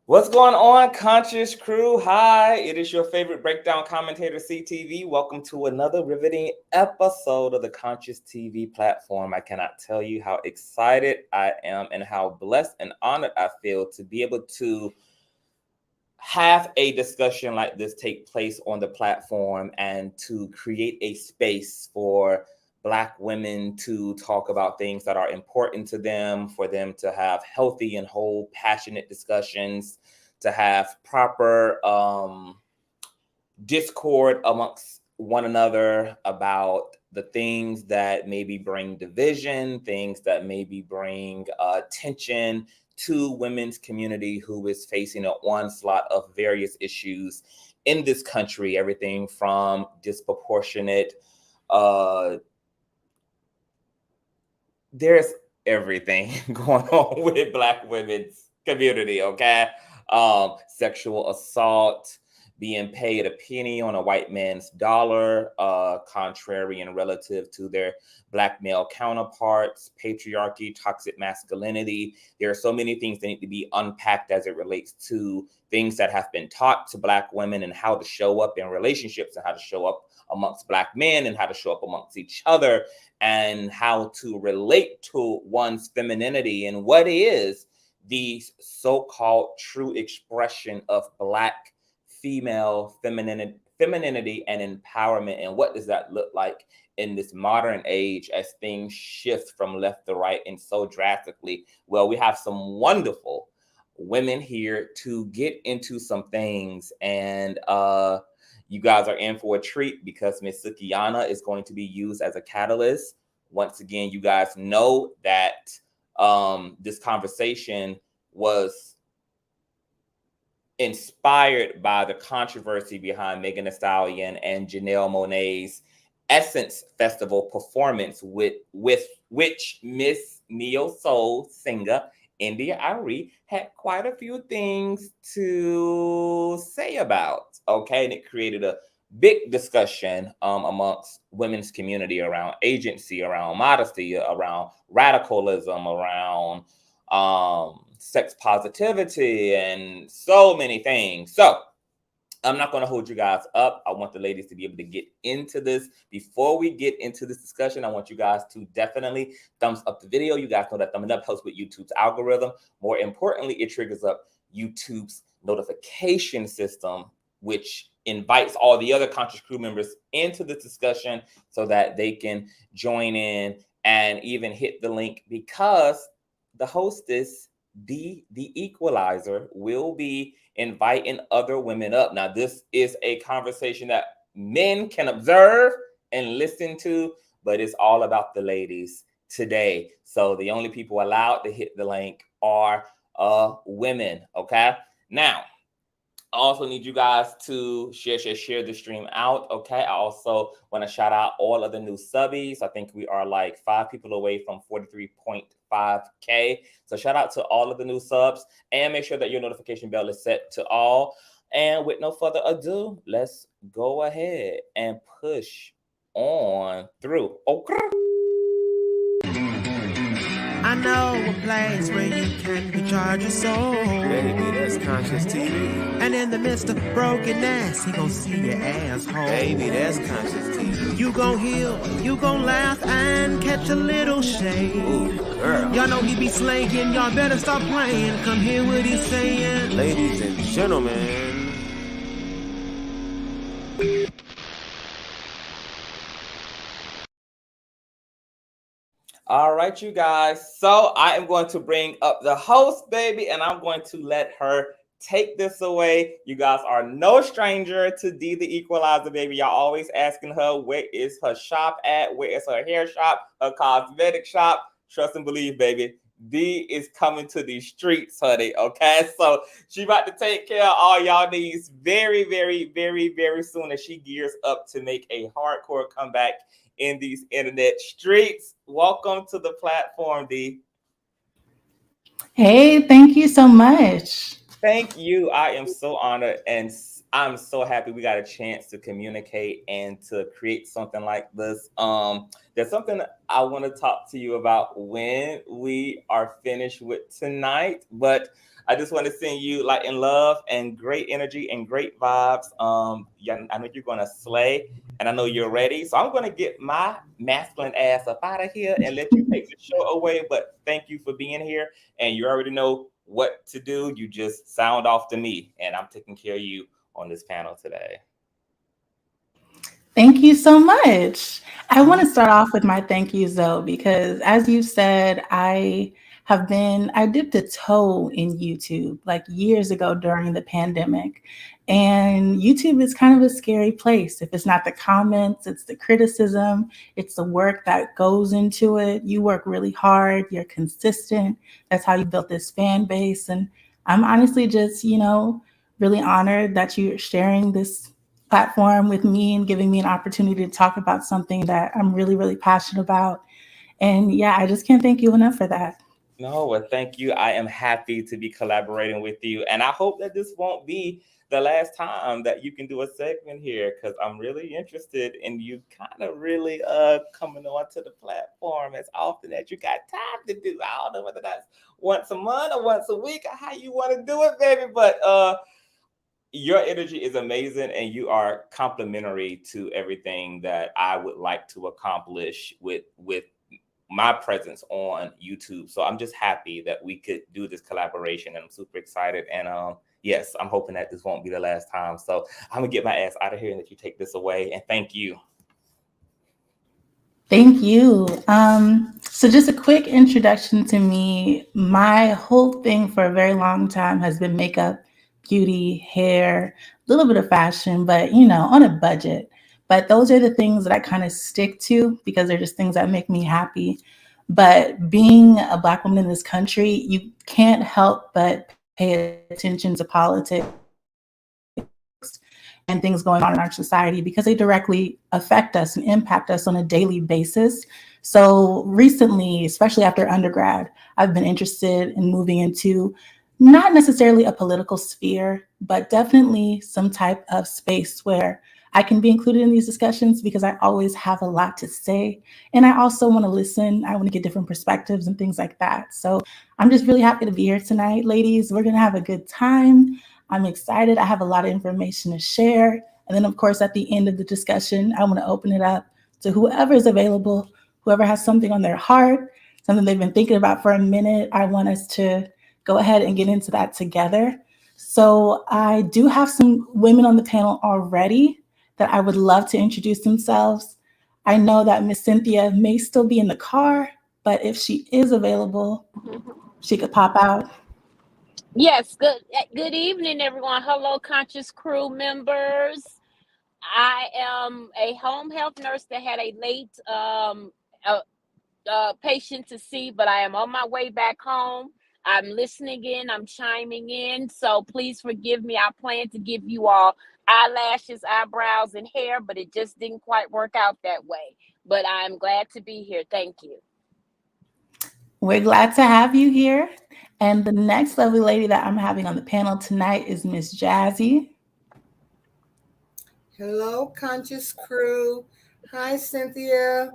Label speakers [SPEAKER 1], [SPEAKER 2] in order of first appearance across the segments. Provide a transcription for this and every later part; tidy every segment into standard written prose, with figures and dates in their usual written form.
[SPEAKER 1] What's going on, Conscious Crew? Hi, it is your favorite breakdown commentator, CTV. Welcome to another riveting episode of the Conscious TV platform. I cannot tell you how excited I am and how blessed and honored I feel to be able to have a discussion like this take place on the platform and to create a space for Black women to talk about things that are important to them, for them to have healthy and whole, passionate discussions, to have proper discord amongst one another about the things that maybe bring division, things that maybe bring tension to women's community who is facing an onslaught of various issues in this country, everything from disproportionate there's everything going on with Black women's community, okay? Sexual assault, being paid a penny on a white man's dollar, contrary and relative to their Black male counterparts, patriarchy, toxic masculinity. There are so many things that need to be unpacked as it relates to things that have been taught to Black women and how to show up in relationships and how to show up amongst Black men and how to show up amongst each other and how to relate to one's femininity and what is the so-called true expression of Black female femininity and empowerment, and what does that look like in this modern age as things shift from left to right and so drastically. Well, we have some wonderful women here to get into some things, and you guys are in for a treat because Miss Sukiana is going to be used as a catalyst. Once again, you guys know that this conversation was inspired by the controversy behind Megan Thee Stallion and Janelle Monae's Essence Festival performance with which Miss Neo Soul singer India Arie had quite a few things to say about. Okay, and it created a big discussion amongst women's community around agency, around modesty, around radicalism, around sex positivity, and so many things. So I'm not going to hold you guys up. I want the ladies to be able to get into this. Before we get into this discussion, I want you guys to definitely thumbs up the video. You guys know that thumbing up helps with YouTube's algorithm. More importantly, it triggers up YouTube's notification system, which invites all the other Conscious Crew members into this discussion so that they can join in and even hit the link, because the hostess, the Equalizer, will be inviting other women up. Now, this is a conversation that men can observe and listen to, but it's all about the ladies today. So the only people allowed to hit the link are women. Okay. Now, I also need you guys to share the stream out. Okay. I also want to shout out all of the new subbies. I think we are like 5 people away from 43.5K. So shout out to all of the new subs, and make sure that your notification bell is set to all. And with no further ado, let's go ahead and push on through. Okay.
[SPEAKER 2] I know a place where you can recharge your soul.
[SPEAKER 3] Baby, that's Conscious TV.
[SPEAKER 2] And in the midst of brokenness, he gon' see your asshole.
[SPEAKER 3] Baby, that's Conscious TV.
[SPEAKER 2] You gon' heal, you gon' laugh and catch a little shade.
[SPEAKER 3] Ooh, girl.
[SPEAKER 2] Y'all know he be slaying, y'all better stop playing. Come hear what he's saying.
[SPEAKER 3] Ladies and gentlemen.
[SPEAKER 1] All right, you guys. So I am going to bring up the host, baby, and I'm going to let her take this away. You guys are no stranger to Thee the Equalizer, baby. Y'all always asking her where is her shop at, where is her hair shop, her cosmetic shop. Trust and believe, baby. Thee is coming to these streets, honey. Okay, so she about to take care of all y'all needs very, very, very, very soon as she gears up to make a hardcore comeback in these internet streets. Welcome to the platform, Thee.
[SPEAKER 4] Hey, thank you so much.
[SPEAKER 1] Thank you. I am so honored, and I'm so happy we got a chance to communicate and to create something like this. There's something I want to talk to you about when we are finished with tonight, but I just want to send you light and love and great energy and great vibes. Yeah, I know you're gonna slay, and I know you're ready. So I'm gonna get my masculine ass up out of here and let you take the show away. But thank you for being here, and you already know what to do. You just sound off to me, and I'm taking care of you on this panel today.
[SPEAKER 4] Thank you so much. I want to start off with my thank yous though, because as you said, I dipped a toe in YouTube like years ago during the pandemic. And YouTube is kind of a scary place. If it's not the comments, it's the criticism, it's the work that goes into it. You work really hard, you're consistent. That's how you built this fan base. And I'm honestly just, really honored that you're sharing this platform with me and giving me an opportunity to talk about something that I'm really, really passionate about. And yeah, I just can't thank you enough for that.
[SPEAKER 1] No, well, thank you. I am happy to be collaborating with you. And I hope that this won't be the last time that you can do a segment here, because I'm really interested in you kind of really coming onto the platform as often as you got time to do. I don't know whether that's once a month or once a week or how you want to do it, baby. But your energy is amazing, and you are complementary to everything that I would like to accomplish with my presence on YouTube. So I'm just happy that we could do this collaboration, and I'm super excited. And yes, I'm hoping that this won't be the last time. So I'm gonna get my ass out of here and let you take this away. And thank you.
[SPEAKER 4] Thank you. So just a quick introduction to me. My whole thing for a very long time has been makeup, beauty, hair, a little bit of fashion, but on a budget. But those are the things that I kind of stick to because they're just things that make me happy. But being a Black woman in this country, you can't help but pay attention to politics and things going on in our society because they directly affect us and impact us on a daily basis. So recently, especially after undergrad, I've been interested in moving into not necessarily a political sphere, but definitely some type of space where I can be included in these discussions because I always have a lot to say. And I also want to listen. I want to get different perspectives and things like that. So I'm just really happy to be here tonight, ladies. We're going to have a good time. I'm excited. I have a lot of information to share. And then, of course, at the end of the discussion, I want to open it up to whoever is available, whoever has something on their heart, something they've been thinking about for a minute. I want us to go ahead and get into that together. So I do have some women on the panel already that I would love to introduce themselves. I know that Miss Cynthia may still be in the car, but if she is available, she could pop out.
[SPEAKER 5] Yes, good evening, everyone. Hello, Consciouz Crew members. I am a home health nurse that had a late patient to see, but I am on my way back home. I'm listening in, I'm chiming in, so please forgive me. I plan to give you all eyelashes, eyebrows, and hair, but it just didn't quite work out that way. But I'm glad to be here. Thank you.
[SPEAKER 4] We're glad to have you here. And the next lovely lady that I'm having on the panel tonight is Miss Jazzy.
[SPEAKER 6] Hello, Consciouz Crew. Hi, Cynthia.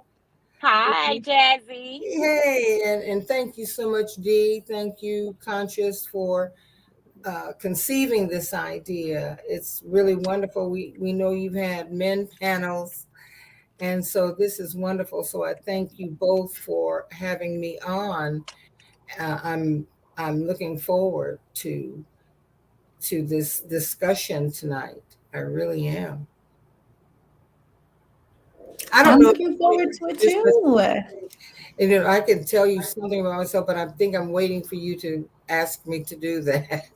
[SPEAKER 5] Hi, Jazzy.
[SPEAKER 6] Hey, and thank you so much, Dee. Thank you, Consciouz, for conceiving this idea. It's really wonderful. We know you've had men panels, and so this is wonderful. So I thank you both for having me on. I'm looking forward to this discussion tonight. I really am.
[SPEAKER 4] I'm looking forward to it too.
[SPEAKER 6] And I can tell you something about myself, but I think I'm waiting for you to ask me to do that.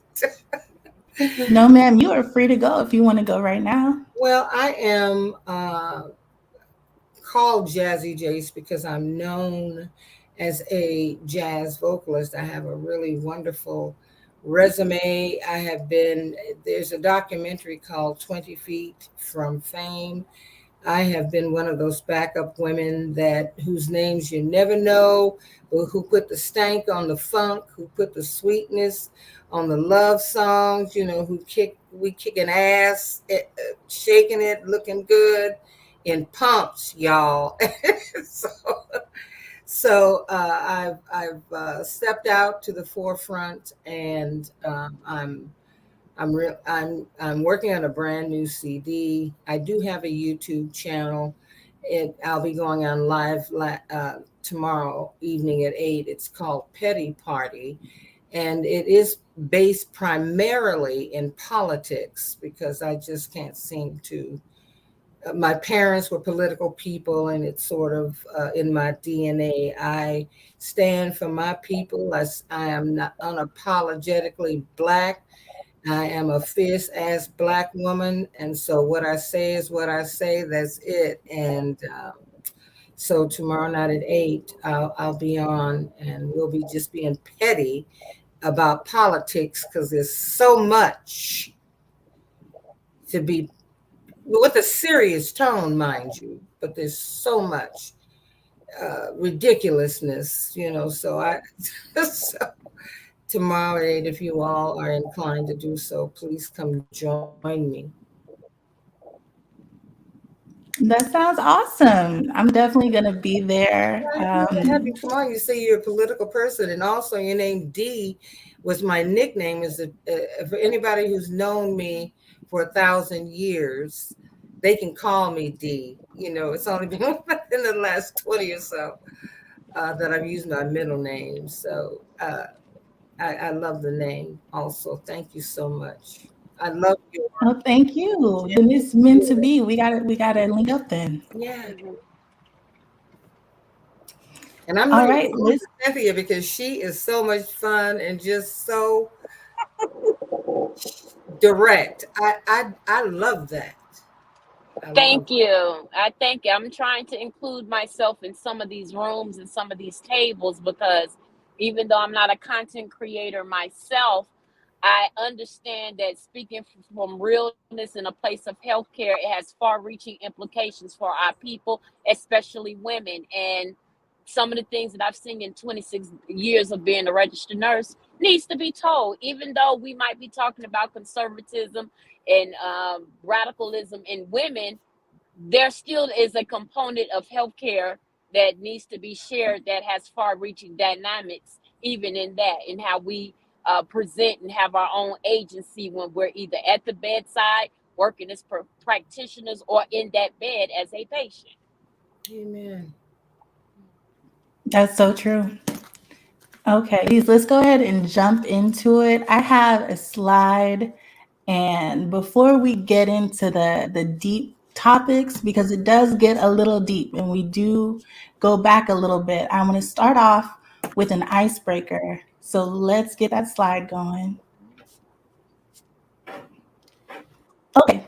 [SPEAKER 4] No, ma'am, you are free to go if you want to go right now.
[SPEAKER 6] Well, I am called Jazzy Jace because I'm known as a jazz vocalist. I have a really wonderful resume. There's a documentary called 20 Feet from Fame. I have been one of those backup women whose names you never know, but who put the stank on the funk, who put the sweetness on the love songs, we kicking ass, shaking So I've stepped out to the forefront, and I'm working on a brand new CD. I do have a YouTube channel. I'll be going on live tomorrow evening at 8. It's called Petty Party, and it is based primarily in politics because I just can't seem to. My parents were political people, and it's sort of in my DNA. I stand for my people. I am not unapologetically Black. I am a fierce ass Black woman, and so what I say is what I say. That's it. And so tomorrow night at 8, I'll be on, and we'll be just being petty about politics because there's so much to be, with a serious tone, mind you, but there's so much ridiculousness, So so tomorrow at 8, if you all are inclined to do so, please come join me.
[SPEAKER 4] That sounds awesome. I'm definitely going to be there.
[SPEAKER 6] Have you come on? You say you're a political person, and also your name Dee was my nickname. For anybody who's known me for 1,000 years, they can call me Dee. It's only been in the last 20 or so that I've used my middle name. So I love the name also. Thank you so much. I love you.
[SPEAKER 4] Oh, thank you. Then it's meant to be. We gotta link up then.
[SPEAKER 6] Yeah. And I'm
[SPEAKER 4] all
[SPEAKER 6] really
[SPEAKER 4] right,
[SPEAKER 6] Cynthia because she is so much fun and just so direct. I love that.
[SPEAKER 5] Thank you. I thank you. I'm trying to include myself in some of these rooms and some of these tables because even though I'm not a content creator myself, I understand that speaking from realness in a place of healthcare, it has far-reaching implications for our people, especially women. And some of the things that I've seen in 26 years of being a registered nurse needs to be told, even though we might be talking about conservatism and radicalism in women, there still is a component of healthcare that needs to be shared that has far-reaching dynamics, even in that, in how we present and have our own agency when we're either at the bedside working as practitioners or in that bed as a patient.
[SPEAKER 6] Amen.
[SPEAKER 4] That's so true. Okay, let's go ahead and jump into it. I have a slide, and before we get into the deep topics, because it does get a little deep and we do go back a little bit, I want to start off with an icebreaker. So let's get that slide going. Okay,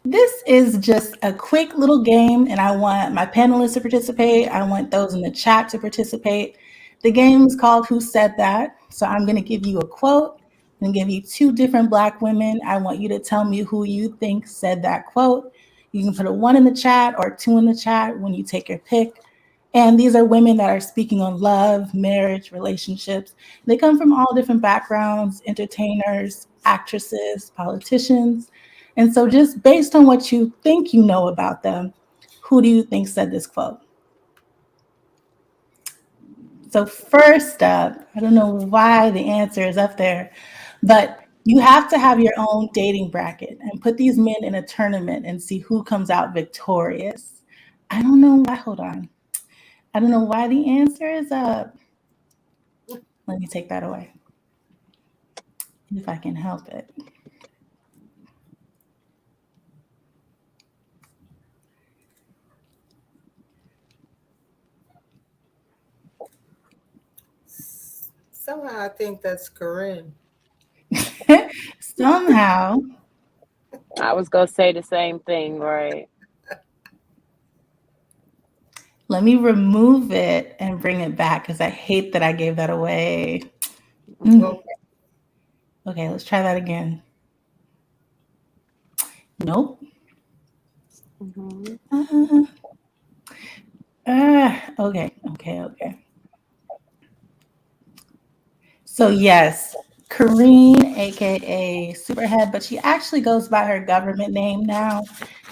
[SPEAKER 4] this is just a quick little game, and I want my panelists to participate. I want those in the chat to participate. The game is called Who Said That? So I'm going to give you a quote and give you 2 different Black women. I want you to tell me who you think said that quote. You can put a 1 in the chat or 2 in the chat when you take your pick. And these are women that are speaking on love, marriage, relationships. They come from all different backgrounds, entertainers, actresses, politicians. And so just based on what you think you know about them, who do you think said this quote? So first up, I don't know why the answer is up there, but you have to have your own dating bracket and put these men in a tournament and see who comes out victorious. I don't know why, hold on. I don't know why the answer is up. Let me take that away, if I can help it.
[SPEAKER 6] Somehow I think that's Corinne.
[SPEAKER 4] Somehow.
[SPEAKER 5] I was going to say the same thing, right?
[SPEAKER 4] Let me remove it and bring it back because I hate that I gave that away. Okay, let's try that again. Nope. Okay. So yes, Kareen, aka Superhead, but she actually goes by her government name now,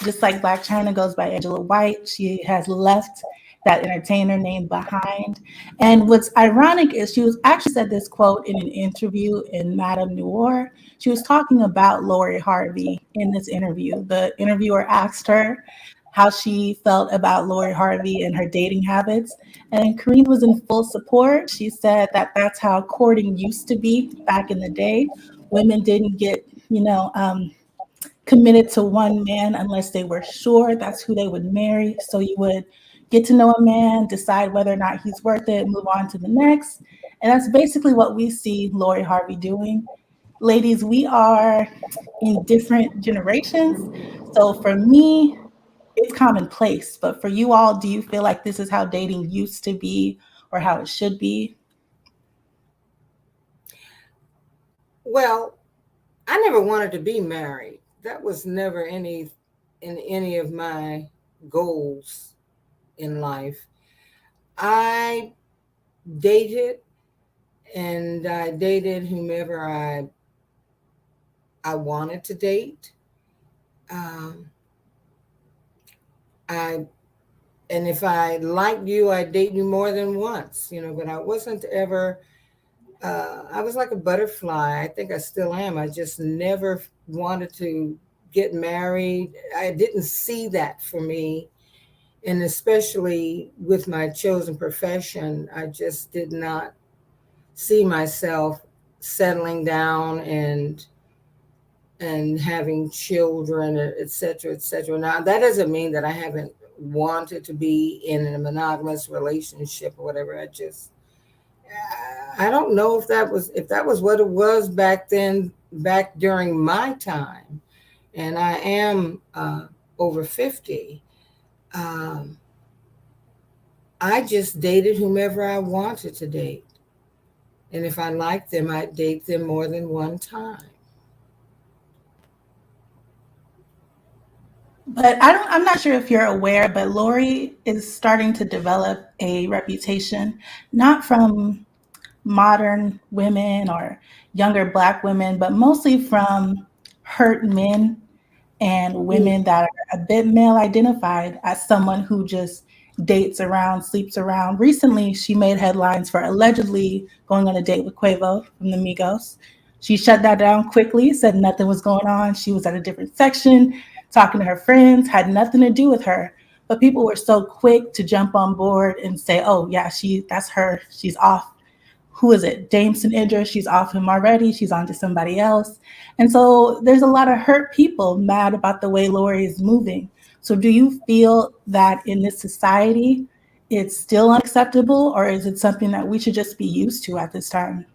[SPEAKER 4] just like Black China goes by Angela White. She has left that entertainer name behind. And what's ironic is she was actually said this quote in an interview in Madame Noir. She was talking about Lori Harvey in this interview. The interviewer asked her how she felt about Lori Harvey and her dating habits. And Karine was in full support. She said that that's how courting used to be back in the day. Women didn't get, committed to one man unless they were sure that's who they would marry. So you would get to know a man, decide whether or not he's worth it, move on to the next. And that's basically what we see Lori Harvey doing. Ladies, we are in different generations. So for me, it's commonplace. But for you all, do you feel like this is how dating used to be or how it should be?
[SPEAKER 6] Well, I never wanted to be married. That was never in any of my goals in life. I dated, and I dated whomever I wanted to date. And if I liked you, I'd date you more than once, but I wasn't ever, I was like a butterfly. I think I still am. I just never wanted to get married. I didn't see that for me. And especially with my chosen profession, I just did not see myself settling down and having children, et cetera, et cetera. Now, that doesn't mean that I haven't wanted to be in a monogamous relationship or whatever. I don't know if that was what it was back then, back during my time. And I am over 50. I just dated whomever I wanted to date. And if I liked them, I'd date them more than one time.
[SPEAKER 4] But I'm not sure if you're aware, but Lori is starting to develop a reputation, not from modern women or younger Black women, but mostly from hurt men and women that are a bit male identified as someone who just dates around, sleeps around. Recently, she made headlines for allegedly going on a date with Quavo from the Migos. She shut that down quickly, said nothing was going on. She was at a different section, talking to her friends, had nothing to do with her. But people were so quick to jump on board and say, oh, yeah, that's her. She's off. Who is it? Jameson Idris, she's off him already. She's on to somebody else. And so there's a lot of hurt people mad about the way Lori is moving. So do you feel that in this society, it's still unacceptable, or is it something that we should just be used to at this time?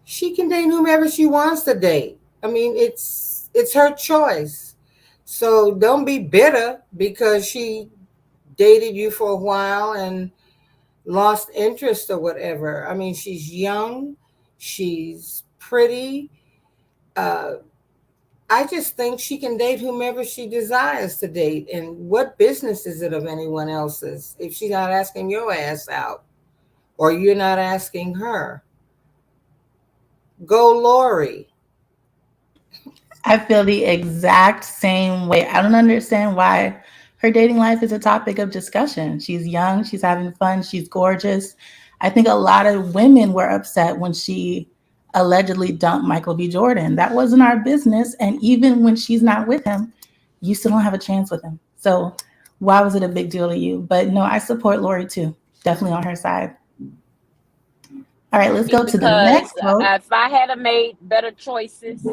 [SPEAKER 6] She can date whomever she wants to date. I mean, it's her choice. So don't be bitter because she dated you for a while and lost interest or whatever. I mean, she's young, she's pretty. I just think she can date whomever she desires to date. And what business is it of anyone else's if she's not asking your ass out or you're not asking her? Go Lori.
[SPEAKER 4] I feel the exact same way. I don't understand why her dating life is a topic of discussion. She's young, she's having fun, she's gorgeous. I think a lot of women were upset when she allegedly dumped Michael B. Jordan. That wasn't our business. And even when she's not with him, you still don't have a chance with him. So why was it a big deal to you? But no, I support Lori too. Definitely on her side. All right, let's go to the next quote.
[SPEAKER 5] If I had made better choices,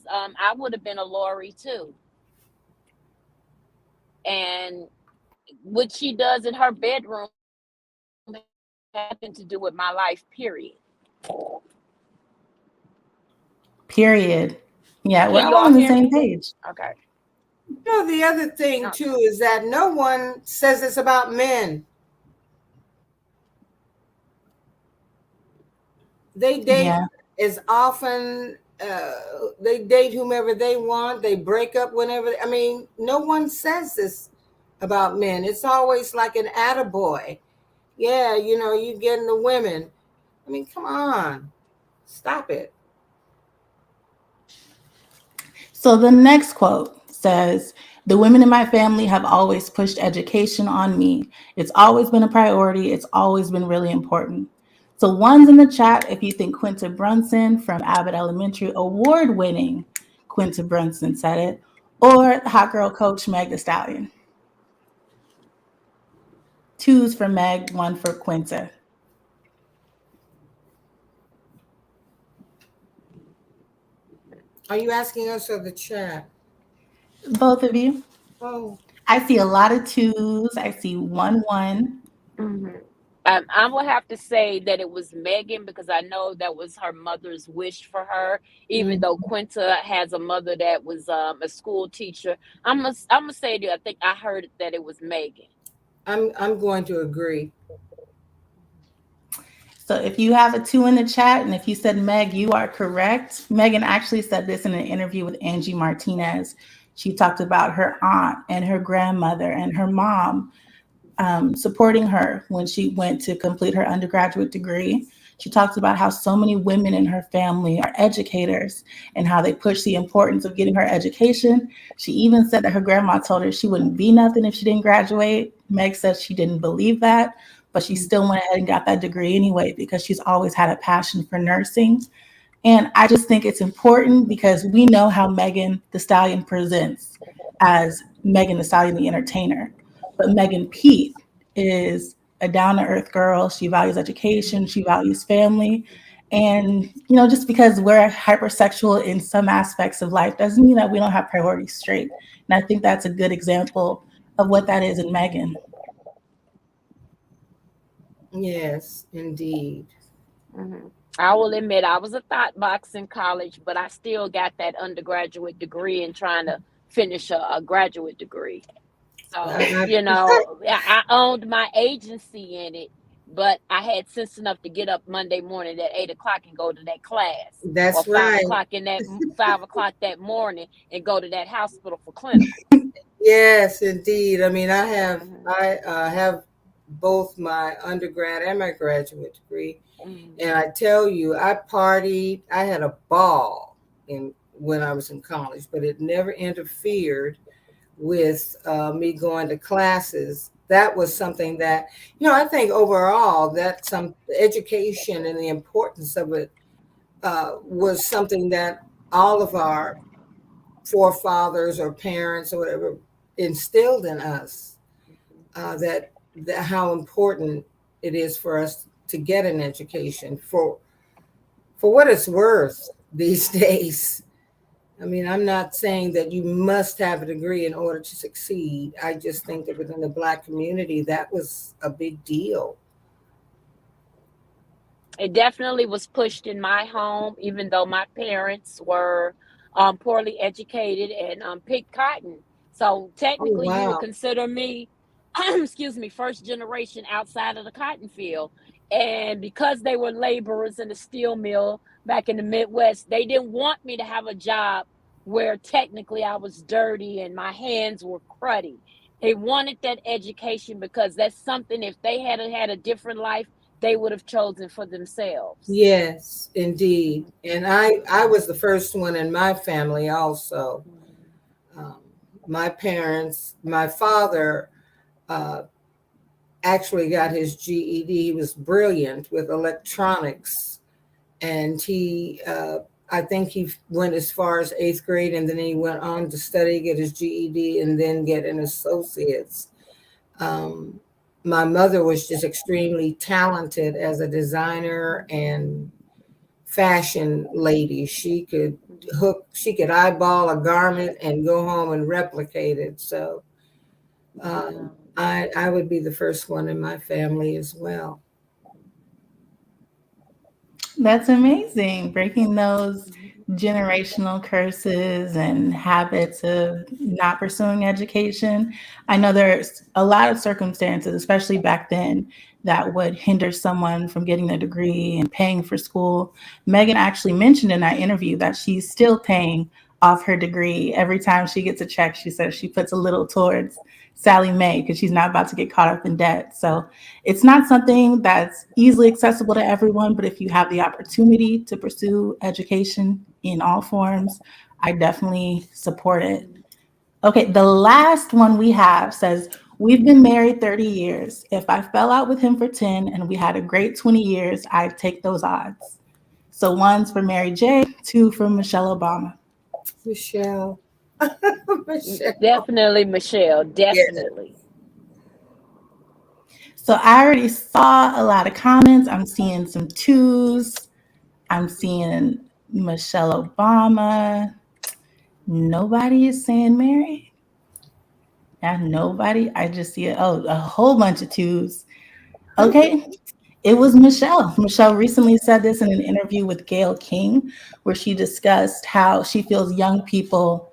[SPEAKER 5] I would have been a Lori too. And what she does in her bedroom nothing to do with my life, period.
[SPEAKER 4] Period. Yeah, we're all on the same page.
[SPEAKER 5] Okay.
[SPEAKER 6] The other thing too is that no one says this about men. They date as often, they date whomever they want, they break up whenever. I mean, no one says this about men. It's always like an attaboy. Yeah, you getting the women. I mean, come on. Stop it.
[SPEAKER 4] So the next quote says, The women in my family have always pushed education on me. It's always been a priority. It's always been really important. So one's in the chat if you think Quinta Brunson from Abbott Elementary, award-winning Quinta Brunson said it, or hot girl coach Meg Thee Stallion. 2's for Meg, 1 for Quinta.
[SPEAKER 6] Are you asking us or the chat?
[SPEAKER 4] Both of you.
[SPEAKER 6] Oh,
[SPEAKER 4] I see a lot of 2's. I see 1.
[SPEAKER 5] Mhm. I'm gonna have to say that it was Megan because I know that was her mother's wish for her. Even though Quinta has a mother that was a school teacher, I'm gonna say that I think I heard that it was Megan.
[SPEAKER 6] I'm going to agree.
[SPEAKER 4] So if you have a 2 in the chat, and if you said Meg, you are correct. Megan actually said this in an interview with Angie Martinez. She talked about her aunt and her grandmother and her mom supporting her when she went to complete her undergraduate degree. She talks about how so many women in her family are educators and how they push the importance of getting her education. She even said that her grandma told her she wouldn't be nothing if she didn't graduate. Meg says she didn't believe that, but she still went ahead and got that degree anyway because she's always had a passion for nursing. And I just think it's important because we know how Megan Thee Stallion presents as Megan Thee Stallion, the entertainer. But Megan Pete is a down-to-earth girl. She values education. She values family. And, just because we're hypersexual in some aspects of life doesn't mean that we don't have priorities straight. And I think that's a good example of what that is in Megan.
[SPEAKER 6] Yes, indeed.
[SPEAKER 5] Mm-hmm. I will admit I was a thought box in college, but I still got that undergraduate degree and trying to finish a graduate degree. So, I owned my agency in it, but I had sense enough to get up Monday morning at 8:00 and go to that class, or
[SPEAKER 6] That's
[SPEAKER 5] 5:00
[SPEAKER 6] right.
[SPEAKER 5] 5:00 that morning and go to that hospital for clinical.
[SPEAKER 6] Yes, indeed. I mean,
[SPEAKER 5] Mm-hmm.
[SPEAKER 6] I have both my undergrad and my graduate degree,
[SPEAKER 5] Mm-hmm.
[SPEAKER 6] and I tell you, I partied. I had a ball when I was in college, but it never interfered with me going to classes. That was something that, I think overall that some education and the importance of it was something that all of our forefathers or parents or whatever instilled in us, that how important it is for us to get an education for what it's worth these days. I mean, I'm not saying that you must have a degree in order to succeed. I just think that within the Black community, that was a big deal.
[SPEAKER 5] It definitely was pushed in my home, even though my parents were poorly educated and picked cotton. So
[SPEAKER 6] Oh,
[SPEAKER 5] technically, you would
[SPEAKER 6] wow.
[SPEAKER 5] consider me, excuse me, first generation outside of the cotton field. And because they were laborers in the steel mill back in the Midwest, they didn't want me to have a job where technically I was dirty and my hands were cruddy. They wanted that education because that's something, if they had had a different life, they would have chosen for themselves.
[SPEAKER 6] Yes, indeed. And I was the first one in my family also. Um, my parents, my father uh, actually got his GED. He was brilliant with electronics. And I think he went as far as 8th grade, and then he went on to study, get his GED, and then get an associate's. Um, my mother was just extremely talented as a designer and fashion lady. She could eyeball a garment and go home and replicate it. So I would be the first one in my family as well.
[SPEAKER 4] That's amazing. Breaking those generational curses and habits of not pursuing education. I know there's a lot of circumstances, especially back then, that would hinder someone from getting a degree and paying for school. Megan actually mentioned in that interview that she's still paying off her degree. Every time she gets a check, she says she puts a little towards Sally Mae because she's not about to get caught up in debt. So it's not something that's easily accessible to everyone, but if you have the opportunity to pursue education in all forms, I definitely support it. Okay, the last one we have says, we've been married 30 years. If I fell out with him for 10 and we had a great 20 years, I'd take those odds. So one's for Mary J, two for Michelle Obama.
[SPEAKER 6] Michelle. Michelle.
[SPEAKER 5] Definitely, Michelle.
[SPEAKER 6] Yeah.
[SPEAKER 5] Definitely.
[SPEAKER 4] So I already saw a lot of comments. I'm seeing some twos. I'm seeing Michelle Obama. Nobody is saying Mary. And nobody. I just see a whole bunch of twos. Okay. It was Michelle. Michelle recently said this in an interview with Gayle King, where she discussed how she feels young people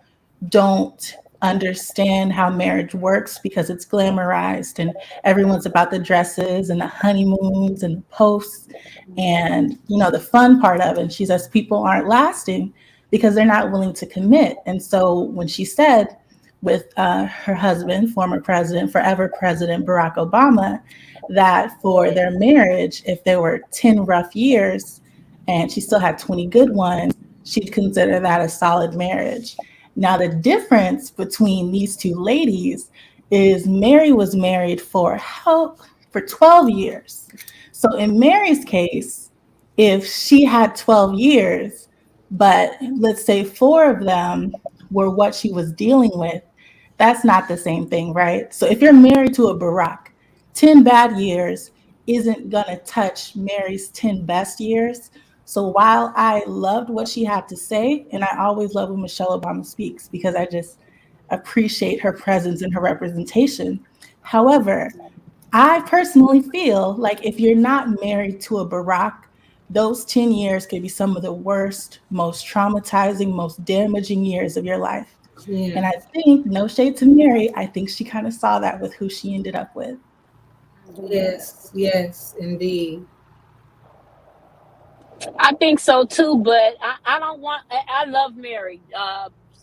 [SPEAKER 4] don't understand how marriage works because it's glamorized and everyone's about the dresses and the honeymoons and the posts and, you know, the fun part of it. And she says people aren't lasting because they're not willing to commit. And so when she said with her husband, former president, forever President Barack Obama, that for their marriage, if there were 10 rough years and she still had 20 good ones, she'd consider that a solid marriage. Now, the difference between these two ladies is Mary was married for 12 years. So in Mary's case, if she had 12 years, but let's say 4 of them were what she was dealing with, that's not the same thing, right? So if you're married to a Barack, 10 bad years isn't going to touch Mary's 10 best years. So while I loved what she had to say, and I always love when Michelle Obama speaks because I just appreciate her presence and her representation. However, I personally feel like if you're not married to a Barack, those 10 years could be some of the worst, most traumatizing, most damaging years of your life.
[SPEAKER 6] Yeah.
[SPEAKER 4] And I think, no shade to Mary, I think she kind of saw that with who she ended up with.
[SPEAKER 6] Yes, indeed.
[SPEAKER 5] I think so too, but I don't want. I love Mary.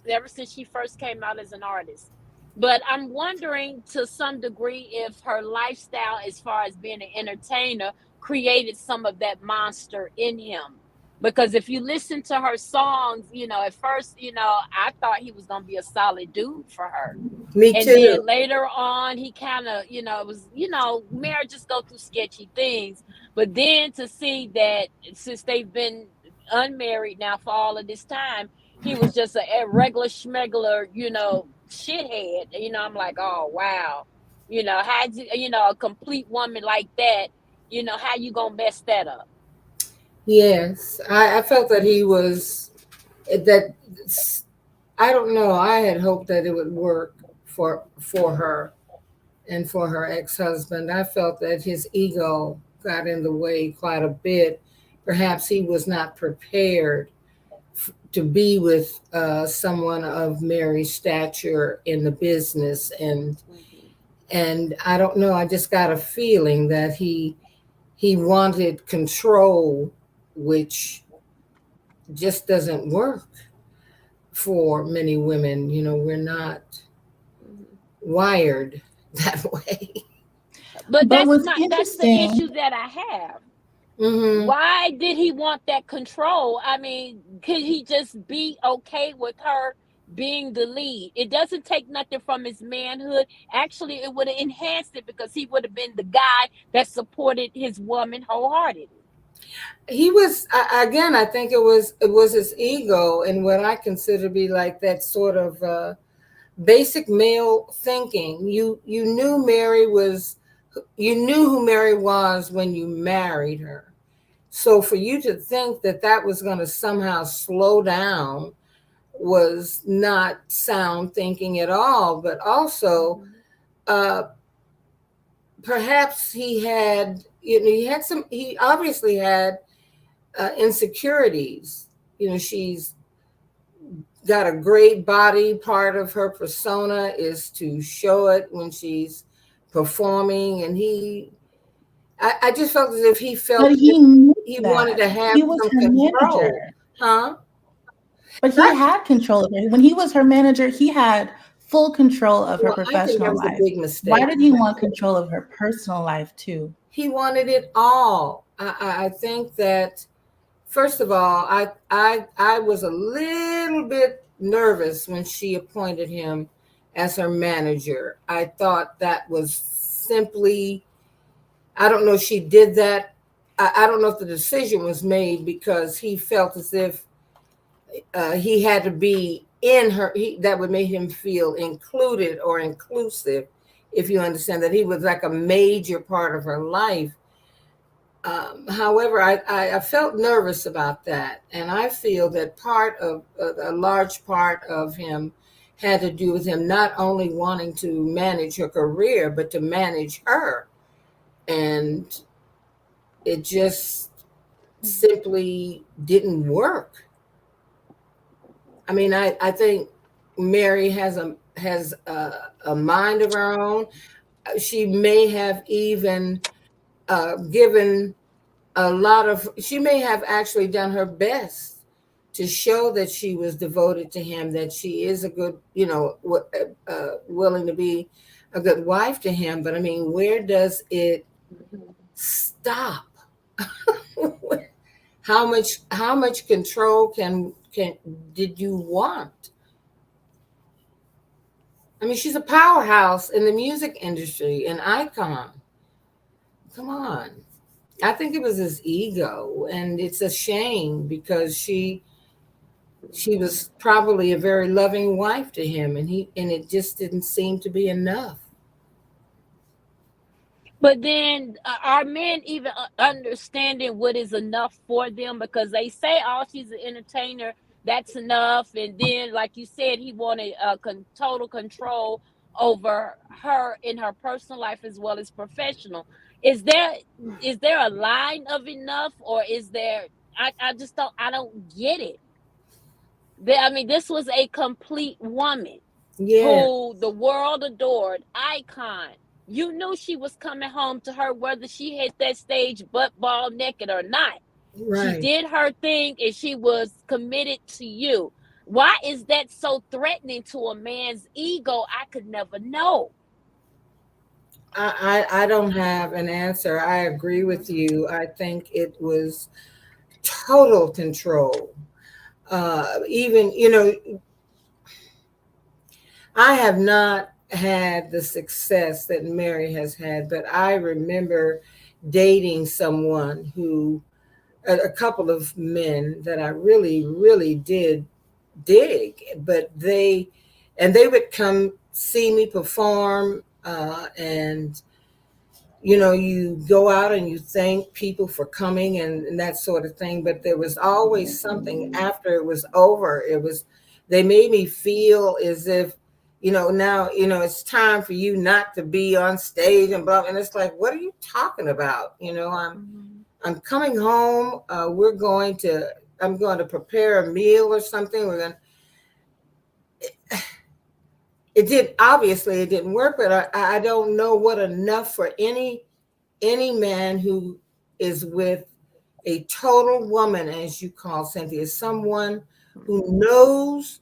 [SPEAKER 5] Ever since she first came out as an artist, but I'm wondering to some degree if her lifestyle, as far as being an entertainer, created some of that monster in him. Because if you listen to her songs, you know, at first, you know, I thought he was gonna be a solid dude for her.
[SPEAKER 6] Me
[SPEAKER 5] And
[SPEAKER 6] too.
[SPEAKER 5] then later on, he kind of, you know, it was, you know, marriages go through sketchy things. But then to see that since they've been unmarried now for all of this time, he was just a regular schmegular, you know, shithead. You know, I'm like, oh wow, you know, how'd you know, a complete woman like that, you know, how you gonna mess that up?
[SPEAKER 6] Yes, I felt that he was that. I don't know. I had hoped that it would work for her and for her ex-husband. I felt that his ego got in the way quite a bit. Perhaps he was not prepared to be with someone of Mary's stature in the business, and I don't know. I just got a feeling that he wanted control, which just doesn't work for many women. You know, we're not wired that way.
[SPEAKER 5] But that's the issue that I have.
[SPEAKER 6] Mm-hmm.
[SPEAKER 5] Why did he want that control? I mean, could he just be okay with her being the lead? It doesn't take nothing from his manhood. Actually, it would have enhanced it because he would have been the guy that supported his woman wholeheartedly.
[SPEAKER 6] He was, again, I think it was his ego and what I consider to be like that sort of basic male thinking. You knew Mary was, you knew who Mary was when you married her. So for you to think that that was going to somehow slow down was not sound thinking at all. But also, perhaps he had, you know, he obviously had insecurities. You know, she's got a great body. Part of her persona is to show it when she's performing, and I just felt as if he felt he wanted to have some control. Manager. Huh?
[SPEAKER 4] But he had control of her. When he was her manager, he had full control of her professional life. I think that was a big mistake. Why did he want control of her personal life too?
[SPEAKER 6] He wanted it all. I think that, first of all, I was a little bit nervous when she appointed him as her manager. I thought that was simply, I don't know if she did that. I don't know if the decision was made because he felt as if he had to be in her, that would make him feel included or inclusive, if you understand that he was like a major part of her life. However, I felt nervous about that. And I feel that a large part of him had to do with him not only wanting to manage her career, but to manage her. And it just simply didn't work. I mean, I think Mary has a mind of her own. She may have even given she may have actually done her best to show that she was devoted to him, that she is a good, willing to be a good wife to him. But I mean, where does it stop? How much control did you want? I mean, she's a powerhouse in the music industry, an icon. Come on. I think it was his ego, and it's a shame because she was probably a very loving wife to him, and it just didn't seem to be enough.
[SPEAKER 5] But then are men even understanding what is enough for them? Because they say, oh, she's an entertainer, that's enough. And then, like you said, he wanted total control over her in her personal life as well as professional. Is there a line of enough, or is there? I just don't get it. I mean, this was a complete woman who the world adored, icon. You knew she was coming home to her whether she hit that stage butt ball naked or not. Right. She did her thing and she was committed to you. Why is that so threatening to a man's ego? I could never know.
[SPEAKER 6] I don't have an answer. I agree with you. I think it was total control. Even, I have not had the success that Mary has had, but I remember dating someone a couple of men that I really, really did dig, but they would come see me perform, and you go out and you thank people for coming and that sort of thing, but there was always something after it was over. They made me feel as if, now, it's time for you not to be on stage and blah. And it's like, what are you talking about? I'm coming home. I'm going to prepare a meal or something. Obviously it didn't work, but I don't know what enough for any man who is with a total woman, as you call Cynthia, someone who knows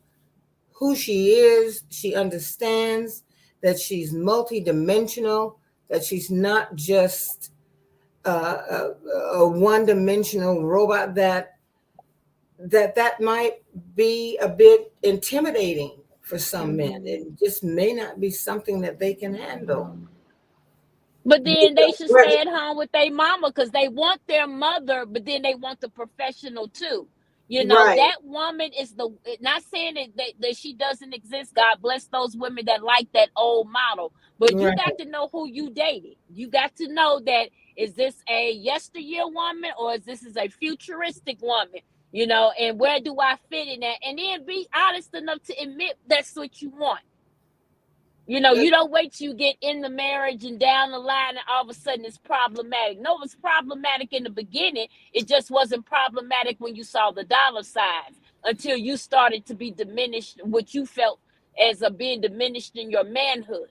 [SPEAKER 6] who she is. She understands that she's multidimensional, that she's not just a one-dimensional robot, that might be a bit intimidating for some men. It just may not be something that they can handle.
[SPEAKER 5] But then they should stay at home with their mama, because they want their mother, but then they want the professional too. Right. That woman is not saying that she doesn't exist. God bless those women that like that old model. But you got to know who you dated. You got to know that, is this a yesteryear woman or is this a futuristic woman? And where do I fit in that? And then be honest enough to admit that's what you want. You don't wait till you get in the marriage and down the line and all of a sudden it's problematic. No, it was problematic in the beginning. It just wasn't problematic when you saw the dollar signs, until you started to be diminished, what you felt as being diminished in your manhood.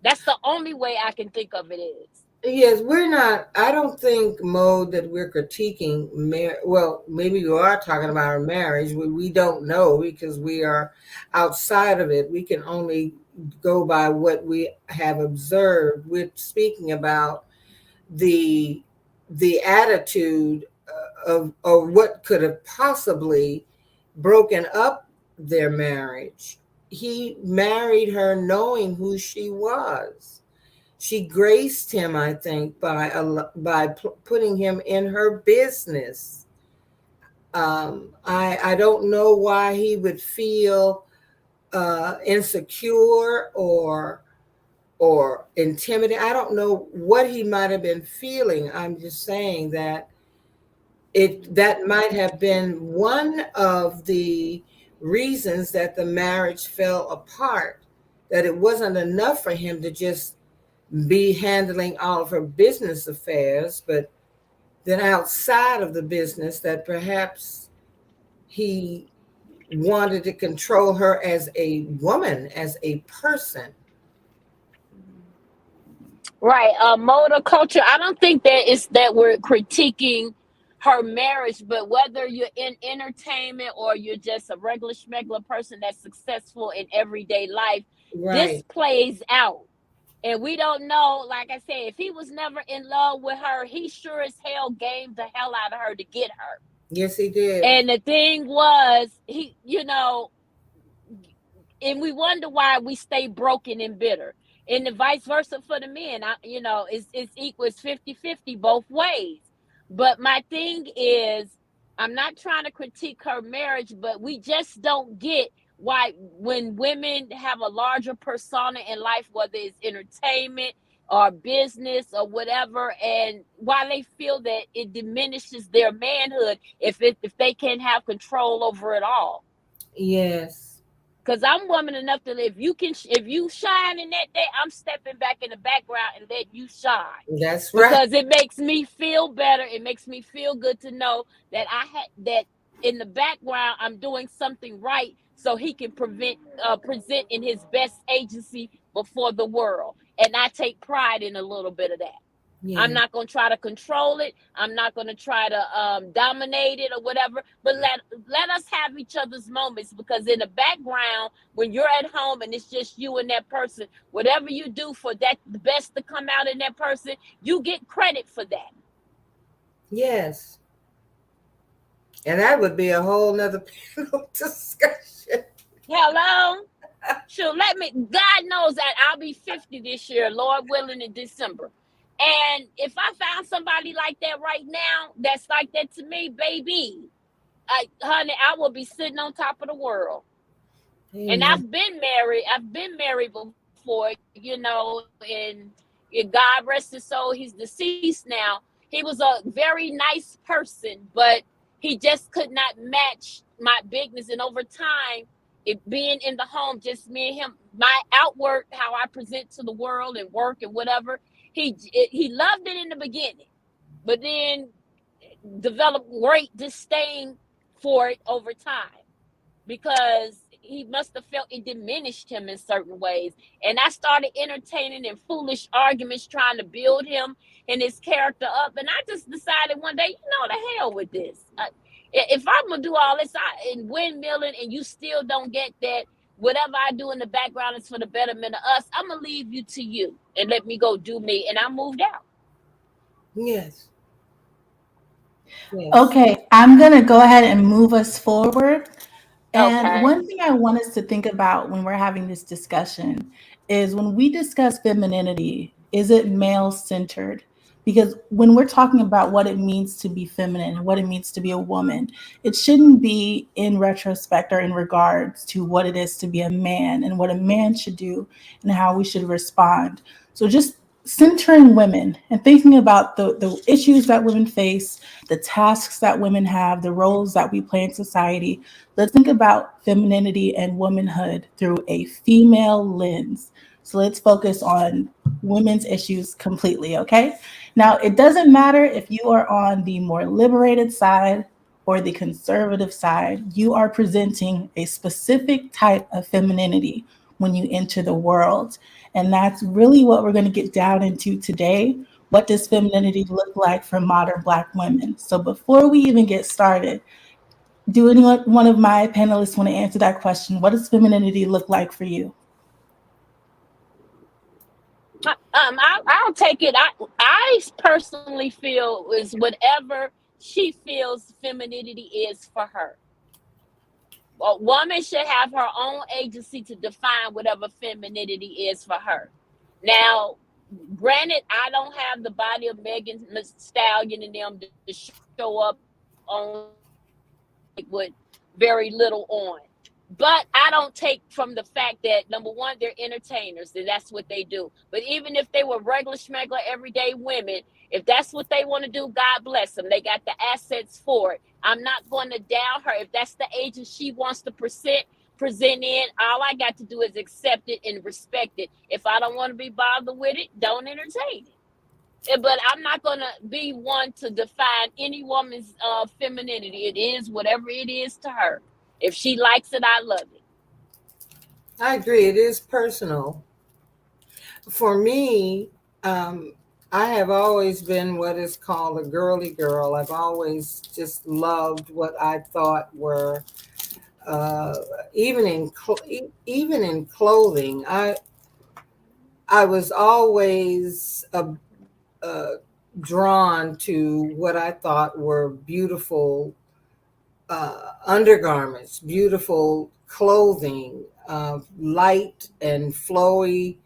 [SPEAKER 5] That's the only way I can think of it is.
[SPEAKER 6] Yes, we're not. I don't think, Mo, that we're critiquing well, maybe you are talking about our marriage. We don't know because we are outside of it. We can only go by what we have observed. We're speaking about the attitude of what could have possibly broken up their marriage. he married her knowing who she was. She graced him, I think, by putting him in her business. I don't know why he would feel insecure or intimidated. I don't know what he might have been feeling. I'm just saying that that might have been one of the reasons that the marriage fell apart, that it wasn't enough for him to just be handling all of her business affairs, but then outside of the business, that perhaps he wanted to control her as a woman, as a person.
[SPEAKER 5] Right. Motor culture. I don't think that it's that we're critiquing her marriage, but whether you're in entertainment or you're just a regular schmegular person that's successful in everyday life, this
[SPEAKER 6] Right.
[SPEAKER 5] plays out. And we don't know, like I said, if he was never in love with her, he sure as hell gamed the hell out of her to get her.
[SPEAKER 6] Yes, he did.
[SPEAKER 5] And the thing was, he, and we wonder why we stay broken and bitter. And the vice versa for the men. It's equal, it's 50-50 both ways. But my thing is, I'm not trying to critique her marriage, but we just don't get why when women have a larger persona in life, whether it's entertainment or business or whatever, and why they feel that it diminishes their manhood if they can't have control over it all.
[SPEAKER 6] Yes.
[SPEAKER 5] Because I'm woman enough to if you shine in that day, I'm stepping back in the background and let you shine.
[SPEAKER 6] That's right.
[SPEAKER 5] Because it makes me feel better. It makes me feel good to know that that in the background I'm doing something right, so he can present in his best agency before the world. And I take pride in a little bit of that. Yeah. I'm not going to try to control it. I'm not going to try to dominate it or whatever. But let us have each other's moments, because in the background, when you're at home and it's just you and that person, whatever you do for that, the best to come out in that person, you get credit for that.
[SPEAKER 6] Yes. And that would be a whole nother panel discussion.
[SPEAKER 5] Hello? Sure, God knows that I'll be 50 this year, Lord willing, in December. And if I found somebody like that right now, that's like that to me, baby, honey, I will be sitting on top of the world. Amen. And I've been married before, and God rest his soul, he's deceased now. He was a very nice person, but he just could not match my bigness. And over time, it being in the home, just me and him, my outward, how I present to the world and work and whatever, he loved it in the beginning, but then developed great disdain for it over time, because he must have felt it diminished him in certain ways. And I started entertaining in foolish arguments, trying to build him and his character up. And I just decided one day, the hell with this. If I'm going to do all this and windmilling and you still don't get that, whatever I do in the background is for the betterment of us, I'm going to leave you to you and let me go do me. And I moved out.
[SPEAKER 6] Yes.
[SPEAKER 4] Okay, I'm going to go ahead and move us forward. And one thing I want us to think about when we're having this discussion is, when we discuss femininity, is it male-centered? Because when we're talking about what it means to be feminine and what it means to be a woman, it shouldn't be in retrospect or in regards to what it is to be a man and what a man should do and how we should respond. So just centering women and thinking about the issues that women face, the tasks that women have, the roles that we play in society. Let's think about femininity and womanhood through a female lens. So let's focus on women's issues completely, okay? Now, it doesn't matter if you are on the more liberated side or the conservative side, you are presenting a specific type of femininity when you enter the world. And that's really what we're going to get down into today. What does femininity look like for modern Black women? So before we even get started, do one of my panelists want to answer that question? What does femininity look like for you?
[SPEAKER 5] I'll take it. I personally feel is whatever she feels femininity is for her. A woman should have her own agency to define whatever femininity is for her. Now, granted, I don't have the body of Megan Thee Stallion and them to show up on with very little on. But I don't take from the fact that, number one, they're entertainers, and that's what they do. But even if they were regular schmegler everyday women, if that's what they want to do, God bless them. They got the assets for it. I'm not going to down her. If that's the agent she wants to present in, all I got to do is accept it and respect it. If I don't want to be bothered with it, don't entertain it. But I'm not going to be one to define any woman's femininity. It is whatever it is to her. If she likes it, I love it.
[SPEAKER 6] I agree. It is personal. For me, I have always been what is called a girly girl. I've always just loved what I thought were, even in clothing. I was always drawn to what I thought were beautiful undergarments, beautiful clothing, light and flowy,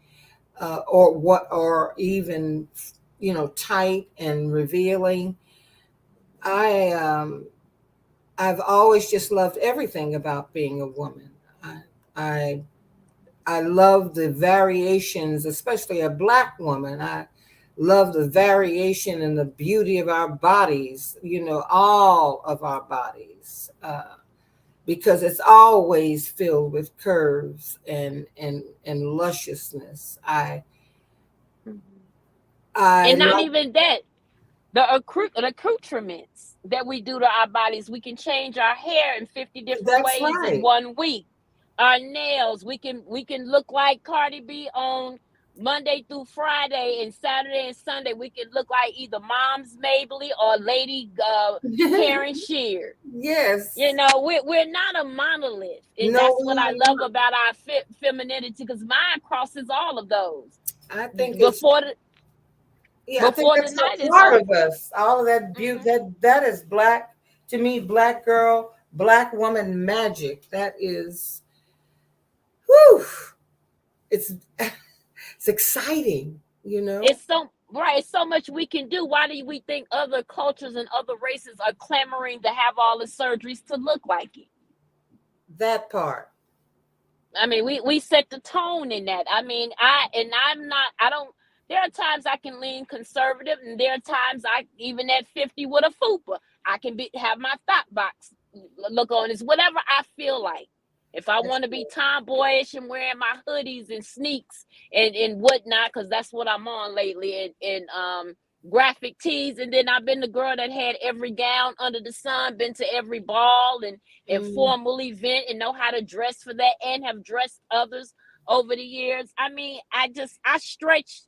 [SPEAKER 6] or even, tight and revealing. I've always just loved everything about being a woman. I love the variations, especially a Black woman. I love the variation and the beauty of our bodies, all of our bodies, because it's always filled with curves and lusciousness.
[SPEAKER 5] And not even that, the accoutrements that we do to our bodies. We can change our hair in 50 different ways in 1 week. Our nails, we can look like Cardi B on Monday through Friday, and Saturday and Sunday we can look like either Mom's Mabley or Lady Karen Sheard.
[SPEAKER 6] Yes.
[SPEAKER 5] We're not a monolith. And that's what I love about our femininity, because mine crosses all of those.
[SPEAKER 6] I think
[SPEAKER 5] before
[SPEAKER 6] I think that's a part of us. All of that beauty, that is Black, to me, Black girl, Black woman magic. That is, whew, it's exciting,
[SPEAKER 5] It's so much we can do. Why do we think other cultures and other races are clamoring to have all the surgeries to look like it?
[SPEAKER 6] That part.
[SPEAKER 5] I mean, we set the tone in that. I mean, there are times I can lean conservative, and there are times even at 50 with a fupa, I can have my thought box look on. It's whatever I feel like. If I want to be tomboyish and wearing my hoodies and sneaks and whatnot, because that's what I'm on lately, and graphic tees. And then I've been the girl that had every gown under the sun, been to every ball and formal event, and know how to dress for that, and have dressed others over the years. I mean, I stretch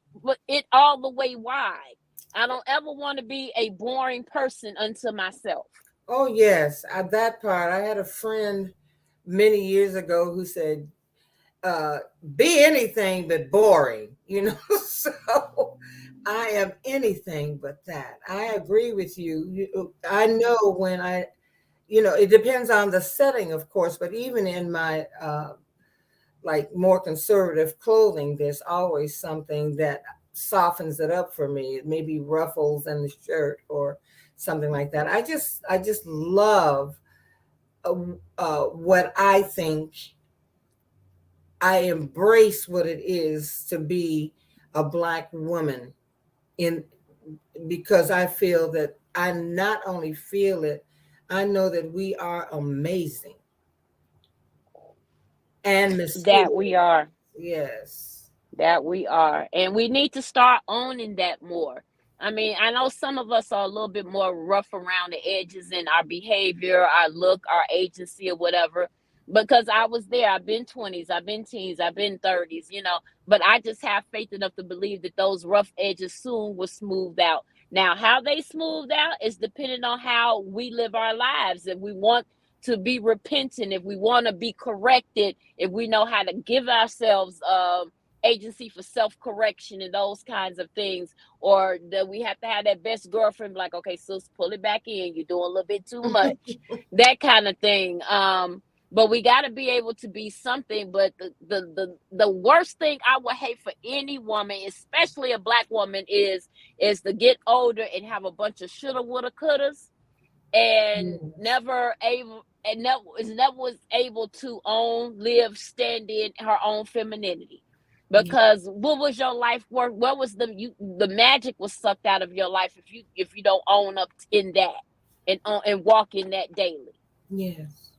[SPEAKER 5] it all the way wide. I don't ever want to be a boring person unto myself.
[SPEAKER 6] Oh, yes. That part. I had a friend many years ago who said, be anything but boring, so I am anything but that. I agree with you. I know when it depends on the setting, of course, but even in my like more conservative clothing, there's always something that softens it up for me. It may be ruffles in the shirt or something like that. I just love what I think. I embrace what it is to be a Black woman, because I feel that I not only feel it, I know that we are amazing and mysterious.
[SPEAKER 5] That we are.
[SPEAKER 6] Yes.
[SPEAKER 5] That we are. And we need to start owning that more. I mean, I know some of us are a little bit more rough around the edges in our behavior, our look, our agency, or whatever, because I was there. I've been 20s, I've been teens, I've been 30s, but I just have faith enough to believe that those rough edges soon will smooth out. Now, how they smooth out is dependent on how we live our lives. If we want to be repentant, if we want to be corrected, if we know how to give ourselves agency for self-correction and those kinds of things, or that we have to have that best girlfriend like, okay, sis, pull it back in, you're doing a little bit too much, that kind of thing. But we got to be able to be something. But the worst thing I would hate for any woman, especially a Black woman, is to get older and have a bunch of shoulda, woulda, couldas, and never was able to live, stand in her own femininity. Because what was your life worth? What was the magic was sucked out of your life if you don't own up in that and walk in that daily.
[SPEAKER 6] Yes.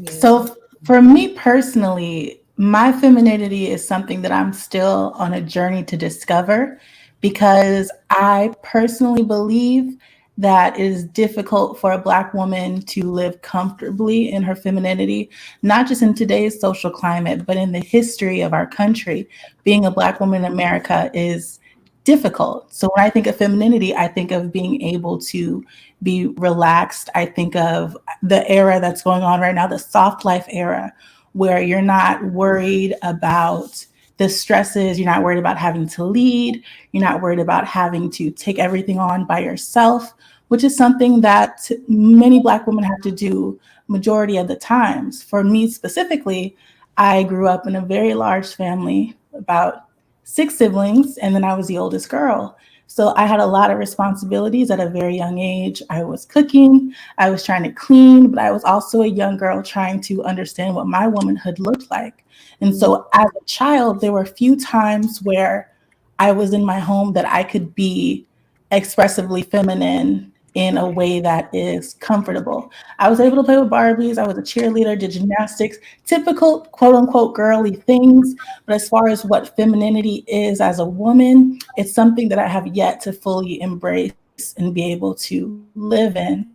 [SPEAKER 4] So for me personally, my femininity is something that I'm still on a journey to discover, because I personally believe that it is difficult for a Black woman to live comfortably in her femininity, not just in today's social climate, but in the history of our country. Being a Black woman in America is difficult. So when I think of femininity, I think of being able to be relaxed. I think of the era that's going on right now, the soft life era, where you're not worried about the stresses, you're not worried about having to lead, you're not worried about having to take everything on by yourself, which is something that many Black women have to do majority of the times. For me specifically, I grew up in a very large family, about 6 siblings, and then I was the oldest girl. So I had a lot of responsibilities at a very young age. I was cooking, I was trying to clean, but I was also a young girl trying to understand what my womanhood looked like. And so as a child, there were a few times where I was in my home that I could be expressively feminine in a way that is comfortable. I was able to play with Barbies. I was a cheerleader, did gymnastics, typical quote unquote girly things. But as far as what femininity is as a woman, it's something that I have yet to fully embrace and be able to live in.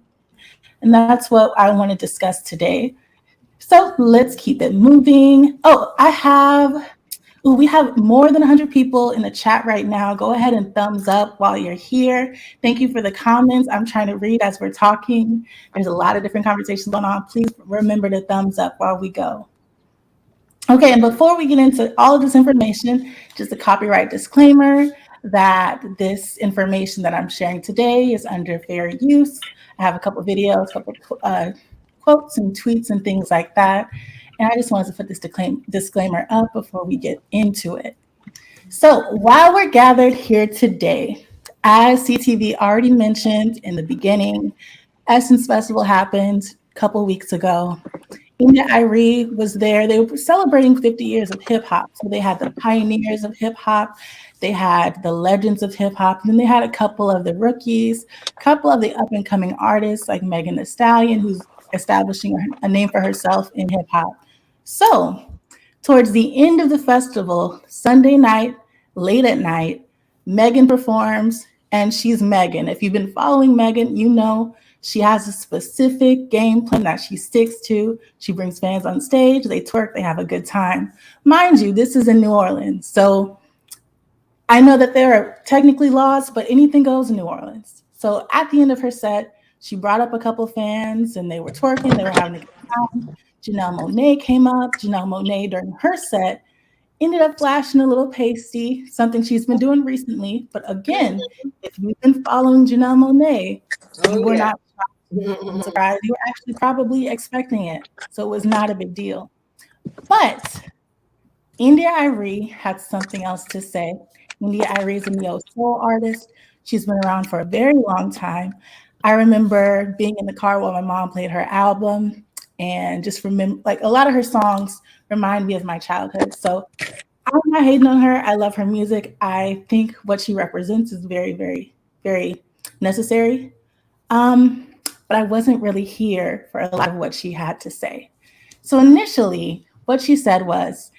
[SPEAKER 4] And that's what I want to discuss today. So let's keep it moving. We have more than 100 people in the chat right now. Go ahead and thumbs up while you're here. Thank you for the comments. I'm trying to read as we're talking. There's a lot of different conversations going on. Please remember to thumbs up while we go. Okay, and before we get into all of this information, just a copyright disclaimer that this information that I'm sharing today is under fair use. I have a couple videos, a couple quotes and tweets and things like that. And I just wanted to put this disclaimer up before we get into it. So while we're gathered here today, as CTV already mentioned in the beginning, Essence Festival happened a couple weeks ago. India Arie was there. They were celebrating 50 years of hip hop. So they had the pioneers of hip hop, they had the legends of hip hop, and then they had a couple of the rookies, a couple of the up and coming artists like Megan Thee Stallion, who's establishing a name for herself in hip hop. So towards the end of the festival, Sunday night, late at night, Megan performs, and she's Megan. If you've been following Megan, you know she has a specific game plan that she sticks to. She brings fans on stage, they twerk, they have a good time. Mind you, this is in New Orleans. So I know that there are technically laws, but anything goes in New Orleans. So at the end of her set, she brought up a couple fans and they were twerking, they were having a good time. Janelle Monae came up. Janelle Monae, during her set, ended up flashing a little pasty, something she's been doing recently. But again, if you've been following Janelle Monae, you were not surprised. You were actually probably expecting it. So it was not a big deal. But India Arie had something else to say. India Arie is a neo-soul artist. She's been around for a very long time. I remember being in the car while my mom played her album, and just remember, like, a lot of her songs remind me of my childhood. So I'm not hating on her. I love her music. I think what she represents is very, very, very necessary. But I wasn't really here for a lot of what she had to say. So initially, what she said was,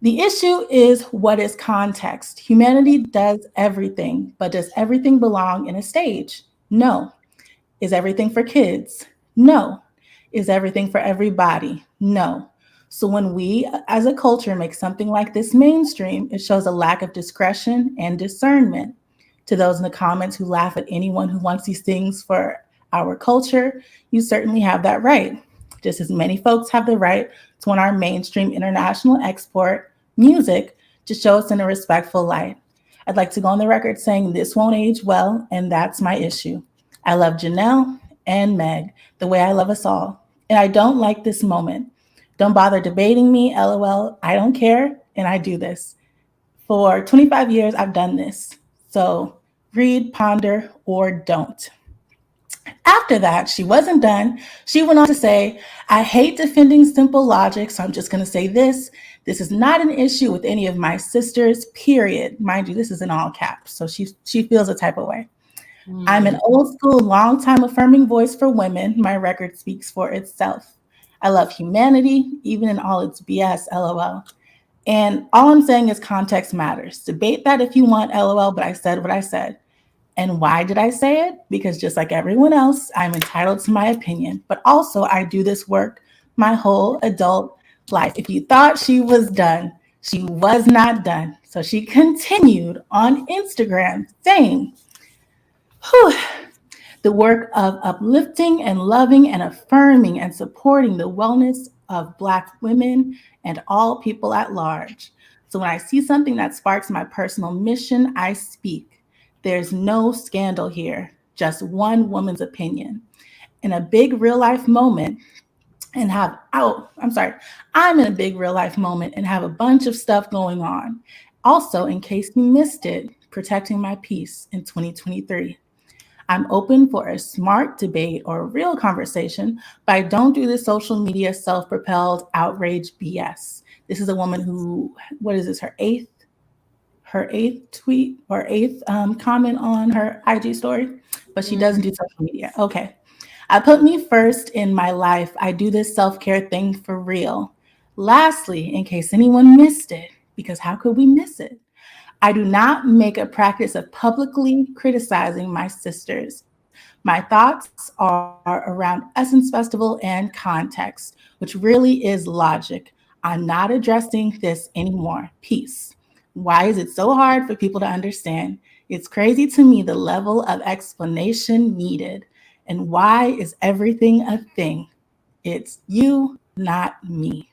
[SPEAKER 4] the issue is, what is context? Humanity does everything, but does everything belong in a stage? No. Is everything for kids? No. Is everything for everybody? No. So when we as a culture make something like this mainstream, it shows a lack of discretion and discernment. To those in the comments who laugh at anyone who wants these things for our culture, you certainly have that right. Just as many folks have the right to want our mainstream international export music to show us in a respectful light. I'd like to go on the record saying this won't age well, and that's my issue. I love Janelle, and Meg the way I love us all. And I don't like this moment. Don't bother debating me, LOL. I don't care, and I do this. For 25 years, I've done this. So read, ponder, or don't. After that, she wasn't done. She went on to say, I hate defending simple logic, so I'm just going to say this. This is not an issue with any of my sisters, period. Mind you, this is in all caps, so she feels a type of way. I'm an old school, long time affirming voice for women. My record speaks for itself. I love humanity, even in all its BS, LOL. And all I'm saying is context matters. Debate that if you want, LOL, but I said what I said. And why did I say it? Because just like everyone else, I'm entitled to my opinion. But also, I do this work my whole adult life. If you thought she was done, she was not done. So she continued on Instagram saying, the work of uplifting and loving and affirming and supporting the wellness of Black women and all people at large. So when I see something that sparks my personal mission, I speak. There's no scandal here, just one woman's opinion. In a big real life moment, I'm in a big real life moment and have a bunch of stuff going on. Also, in case you missed it, protecting my peace in 2023. I'm open for a smart debate or a real conversation, but I don't do this social media self-propelled outrage BS. This is a woman who, what is this, her eighth tweet or eighth comment on her IG story, but she doesn't do social media. Okay. I put me first in my life. I do this self-care thing for real. Lastly, in case anyone missed it, because how could we miss it? I do not make a practice of publicly criticizing my sisters. My thoughts are around Essence Festival and context, which really is logic. I'm not addressing this anymore. Peace. Why is it so hard for people to understand? It's crazy to me the level of explanation needed. And why is everything a thing? It's you, not me.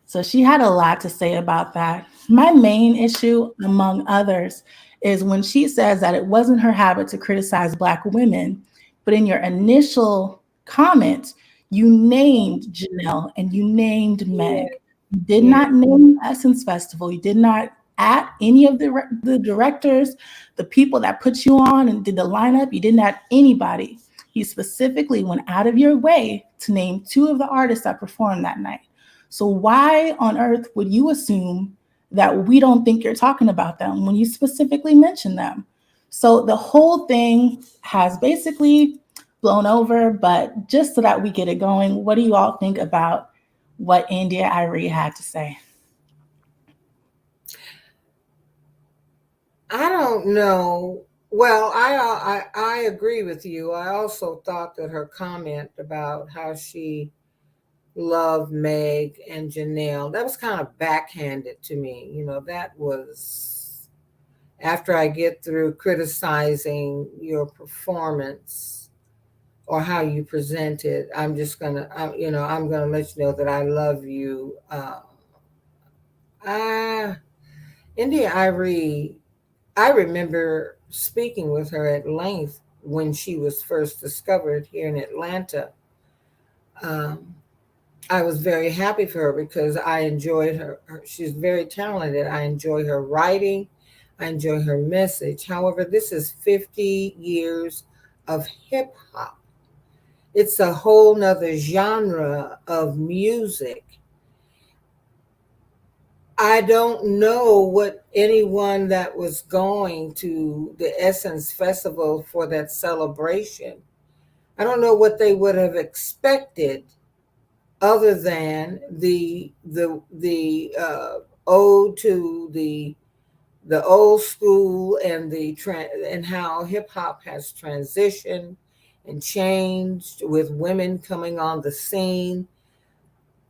[SPEAKER 4] So she had a lot to say about that. My main issue, among others, is when she says that it wasn't her habit to criticize Black women, but in your initial comment, you named Janelle and you named Meg. You did not name Essence Festival. You did not at any of the directors, the people that put you on and did the lineup. You didn't add anybody. You specifically went out of your way to name two of the artists that performed that night. So why on earth would you assume that we don't think you're talking about them when you specifically mention them? So the whole thing has basically blown over, but just so that we get it going, what do you all think about what India Arie had to say?
[SPEAKER 6] I don't know. Well, I agree with you. I also thought that her comment about how she loved Meg and Janelle, that was kind of backhanded to me. You know, that was after I get through criticizing your performance or how you presented. I'm just gonna, I'm gonna let you know that I love you. India Arie, I remember speaking with her at length when she was first discovered here in Atlanta. I was very happy for her because I enjoyed her. She's very talented. I enjoy her writing. I enjoy her message. However, this is 50 years of hip hop. It's a whole nother genre of music. I don't know what anyone that was going to the Essence Festival for that celebration, I don't know what they would have expected other than the ode to the old school and and how hip hop has transitioned and changed with women coming on the scene.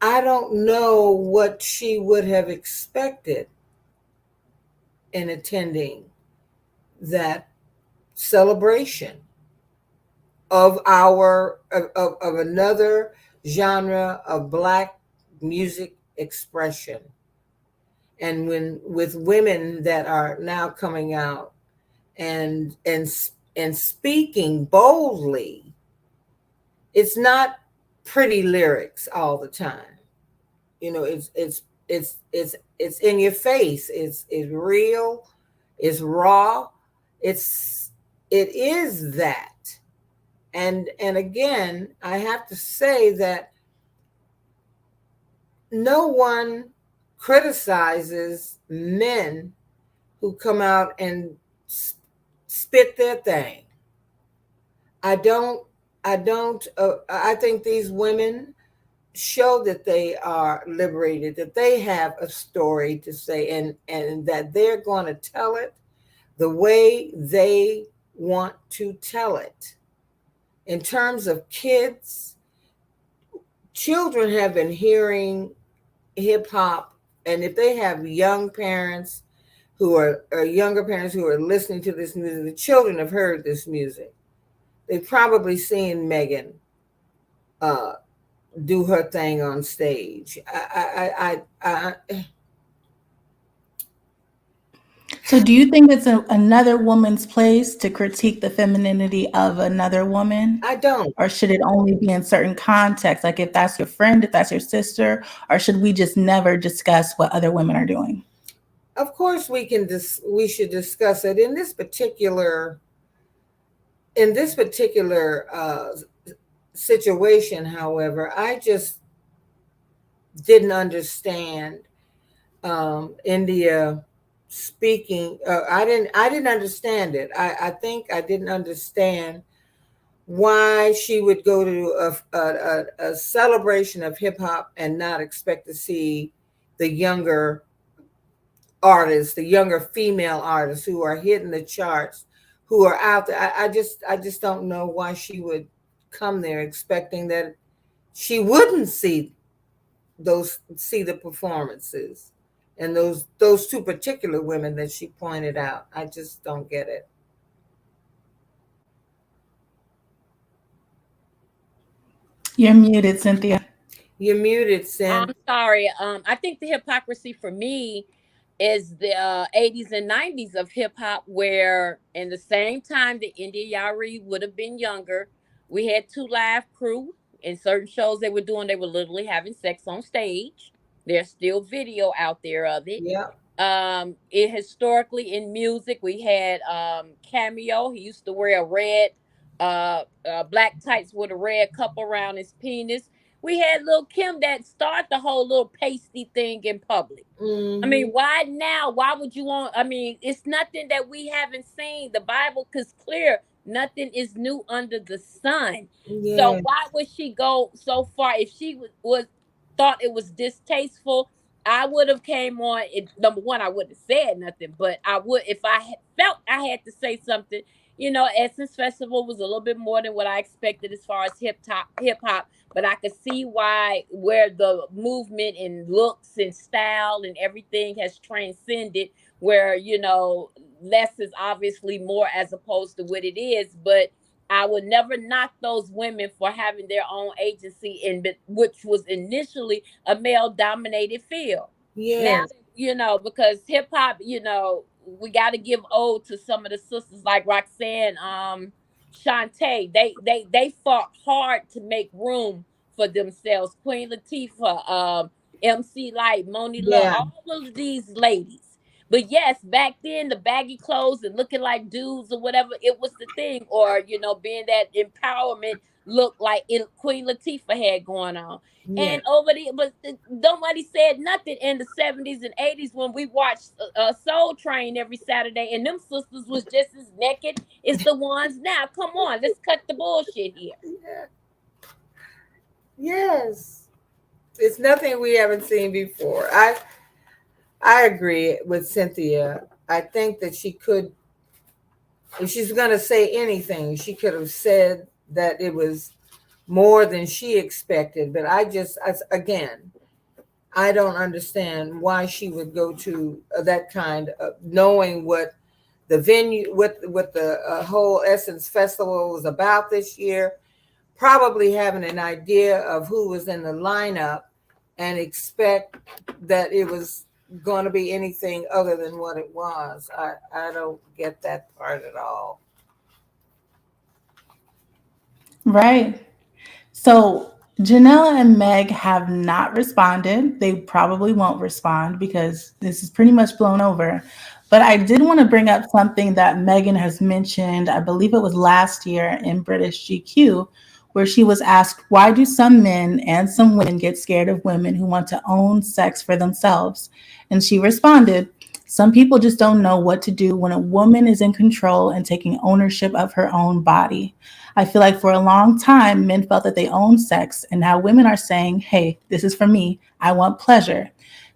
[SPEAKER 6] I don't know what she would have expected in attending that celebration of of another genre of Black music expression, and with women that are now coming out and speaking boldly it's not pretty lyrics all the time. You know, it's in your face. It's real. It's raw. It is that. And again, I have to say that no one criticizes men who come out and spit their thing. I think these women show that they are liberated, that they have a story to say, and that they're going to tell it the way they want to tell it. In terms of kids, children have been hearing hip hop, and if they have young parents who are younger parents who are listening to this music, the children have heard this music. They've probably seen Megan do her thing on stage.
[SPEAKER 4] So do you think it's another woman's place to critique the femininity of another woman?
[SPEAKER 6] I don't.
[SPEAKER 4] Or should it only be in certain contexts? Like if that's your friend, if that's your sister, or should we just never discuss what other women are doing?
[SPEAKER 6] Of course we should discuss it. In this particular situation, however, I just didn't understand India speaking. I didn't understand it. I think I didn't understand why she would go to a celebration of hip hop and not expect to see the younger artists, the younger female artists who are hitting the charts, who are out there. I just don't know why she would come there expecting that she wouldn't see the performances and those two particular women that she pointed out. I just don't get it.
[SPEAKER 4] You're muted, Cynthia.
[SPEAKER 6] You're muted, Cyn.
[SPEAKER 5] I'm sorry. I think the hypocrisy for me is the 80s and 90s of hip hop, where in the same time that India Arie would have been younger, we had Two Live Crew. In certain shows they were doing, they were literally having sex on stage. There's still video out there of it.
[SPEAKER 6] Yeah.
[SPEAKER 5] It historically in music, we had Cameo. He used to wear a red black tights with a red cup around his penis. We had Lil' Kim that started the whole little pasty thing in public.
[SPEAKER 6] Mm-hmm.
[SPEAKER 5] I mean, why now? Why would you want? I mean, it's nothing that we haven't seen. The Bible is clear. Nothing is new under the sun.
[SPEAKER 6] Yeah.
[SPEAKER 5] So why would she go so far? If she was thought it was distasteful, I would have came on. Number one, I wouldn't have said nothing, but I would, if I felt I had to say something. You know, Essence Festival was a little bit more than what I expected as far as hip hop, but I could see where the movement and looks and style and everything has transcended, where, you know, less is obviously more as opposed to what it is. But I would never knock those women for having their own agency, which was initially a male dominated field.
[SPEAKER 6] Yeah.
[SPEAKER 5] Now, you know, because hip hop, you know, we got to give ode to some of the sisters like Roxanne, Shantae. They fought hard to make room for themselves. Queen Latifah, MC Light, Moni Love, all of these ladies. But yes, back then the baggy clothes and looking like dudes or whatever, it was the thing. Or, you know, being that empowerment look like Queen Latifah had going on. Yeah. And but nobody said nothing in the 70s and 80s when we watched Soul Train every Saturday, and them sisters was just as naked as the ones now. Come on, let's cut the bullshit here.
[SPEAKER 6] Yeah. Yes, it's nothing we haven't seen before. I agree with Cynthia. I think that she could, if she's going to say anything, she could have said that it was more than she expected. But I don't understand why she would go to that kind of, knowing what the venue, what the whole Essence Festival was about this year, probably having an idea of who was in the lineup and expect that it was going to be anything other than what it was. I don't get that part at all.
[SPEAKER 4] Right. So Janelle and Meg have not responded. They probably won't respond because this is pretty much blown over. But I did want to bring up something that Megan has mentioned. I believe it was last year in British GQ, where she was asked, why do some men and some women get scared of women who want to own sex for themselves? And she responded, some people just don't know what to do when a woman is in control and taking ownership of her own body. I feel like for a long time, men felt that they owned sex, and now women are saying, hey, this is for me. I want pleasure.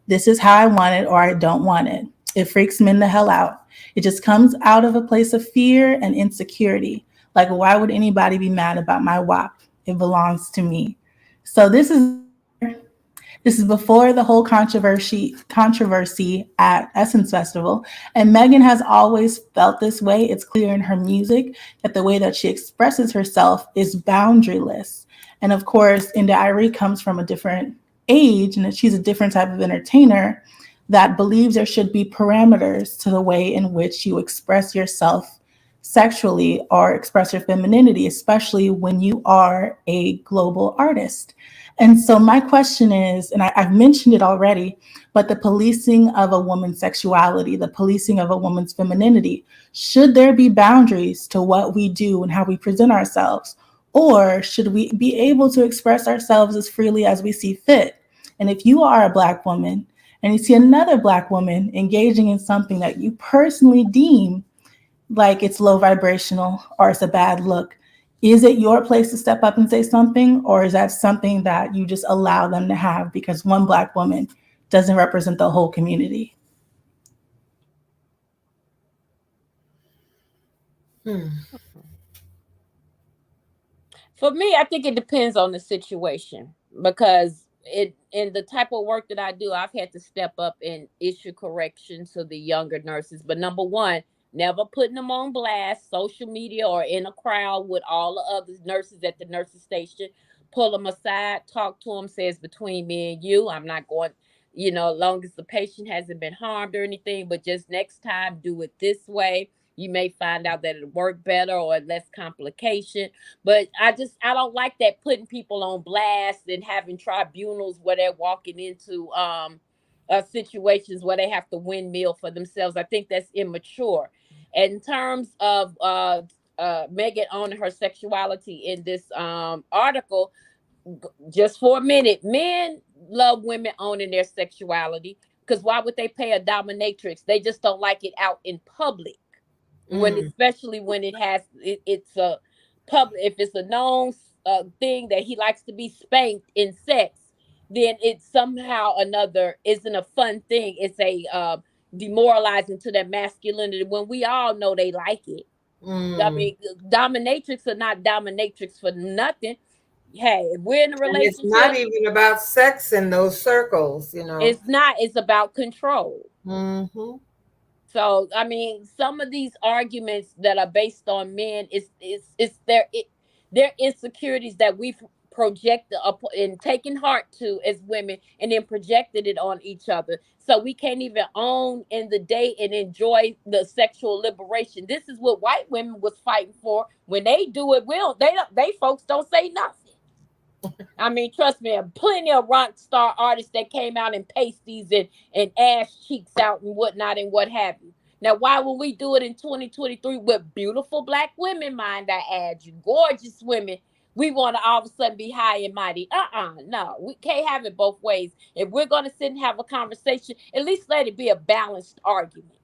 [SPEAKER 4] This is how I want it or I don't want it. It freaks men the hell out. It just comes out of a place of fear and insecurity. Like, why would anybody be mad about my WAP? It belongs to me. So this is before the whole controversy at Essence Festival. And Megan has always felt this way. It's clear in her music that the way that she expresses herself is boundaryless. And of course, India Arie comes from a different age, and that she's a different type of entertainer that believes there should be parameters to the way in which you express yourself sexually or express your femininity, especially when you are a global artist. And so my question is, and I've mentioned it already, but the policing of a woman's sexuality, the policing of a woman's femininity, should there be boundaries to what we do and how we present ourselves? Or should we be able to express ourselves as freely as we see fit? And if you are a Black woman and you see another Black woman engaging in something that you personally deem like it's low vibrational or it's a bad look, is it your place to step up and say something, or is that something that you just allow them to have because one Black woman doesn't represent the whole community?
[SPEAKER 5] For me, I think it depends on the situation, because in the type of work that I do, I've had to step up and issue corrections to the younger nurses. But number one, never putting them on blast, social media, or in a crowd with all the other nurses at the nurses station. Pull them aside, talk to them, says between me and you, I'm not going, as long as the patient hasn't been harmed or anything, but just next time do it this way. You may find out that it'll work better or less complication. But I don't like that, putting people on blast and having tribunals where they're walking into situations where they have to windmill for themselves. I think that's immature. In terms of Megan owning her sexuality in this article, just for a minute, men love women owning their sexuality, because why would they pay a dominatrix? They just don't like it out in public, especially when it's a public, if it's a known thing that he likes to be spanked in sex, then it somehow another isn't a fun thing. It's a demoralizing to their masculinity when we all know they like it. I mean, dominatrix are not dominatrix for nothing. Hey, if we're in a
[SPEAKER 6] And it's not
[SPEAKER 5] relationship,
[SPEAKER 6] even about sex in those circles,
[SPEAKER 5] it's not. It's about control.
[SPEAKER 6] Mm-hmm.
[SPEAKER 5] So I mean, some of these arguments that are based on men is their insecurities that we've projected up and taken heart to as women, and then projected it on each other. So we can't even own in the day and enjoy the sexual liberation. This is what white women was fighting for. When they do it, they folks don't say nothing. I mean, trust me, plenty of rock star artists that came out in pasties and ass cheeks out and whatnot and what have you. Now, why would we do it in 2023 with beautiful Black women, mind I add you, gorgeous women? We want to all of a sudden be high and mighty. No, we can't have it both ways. If we're going to sit and have a conversation, at least let it be a balanced argument.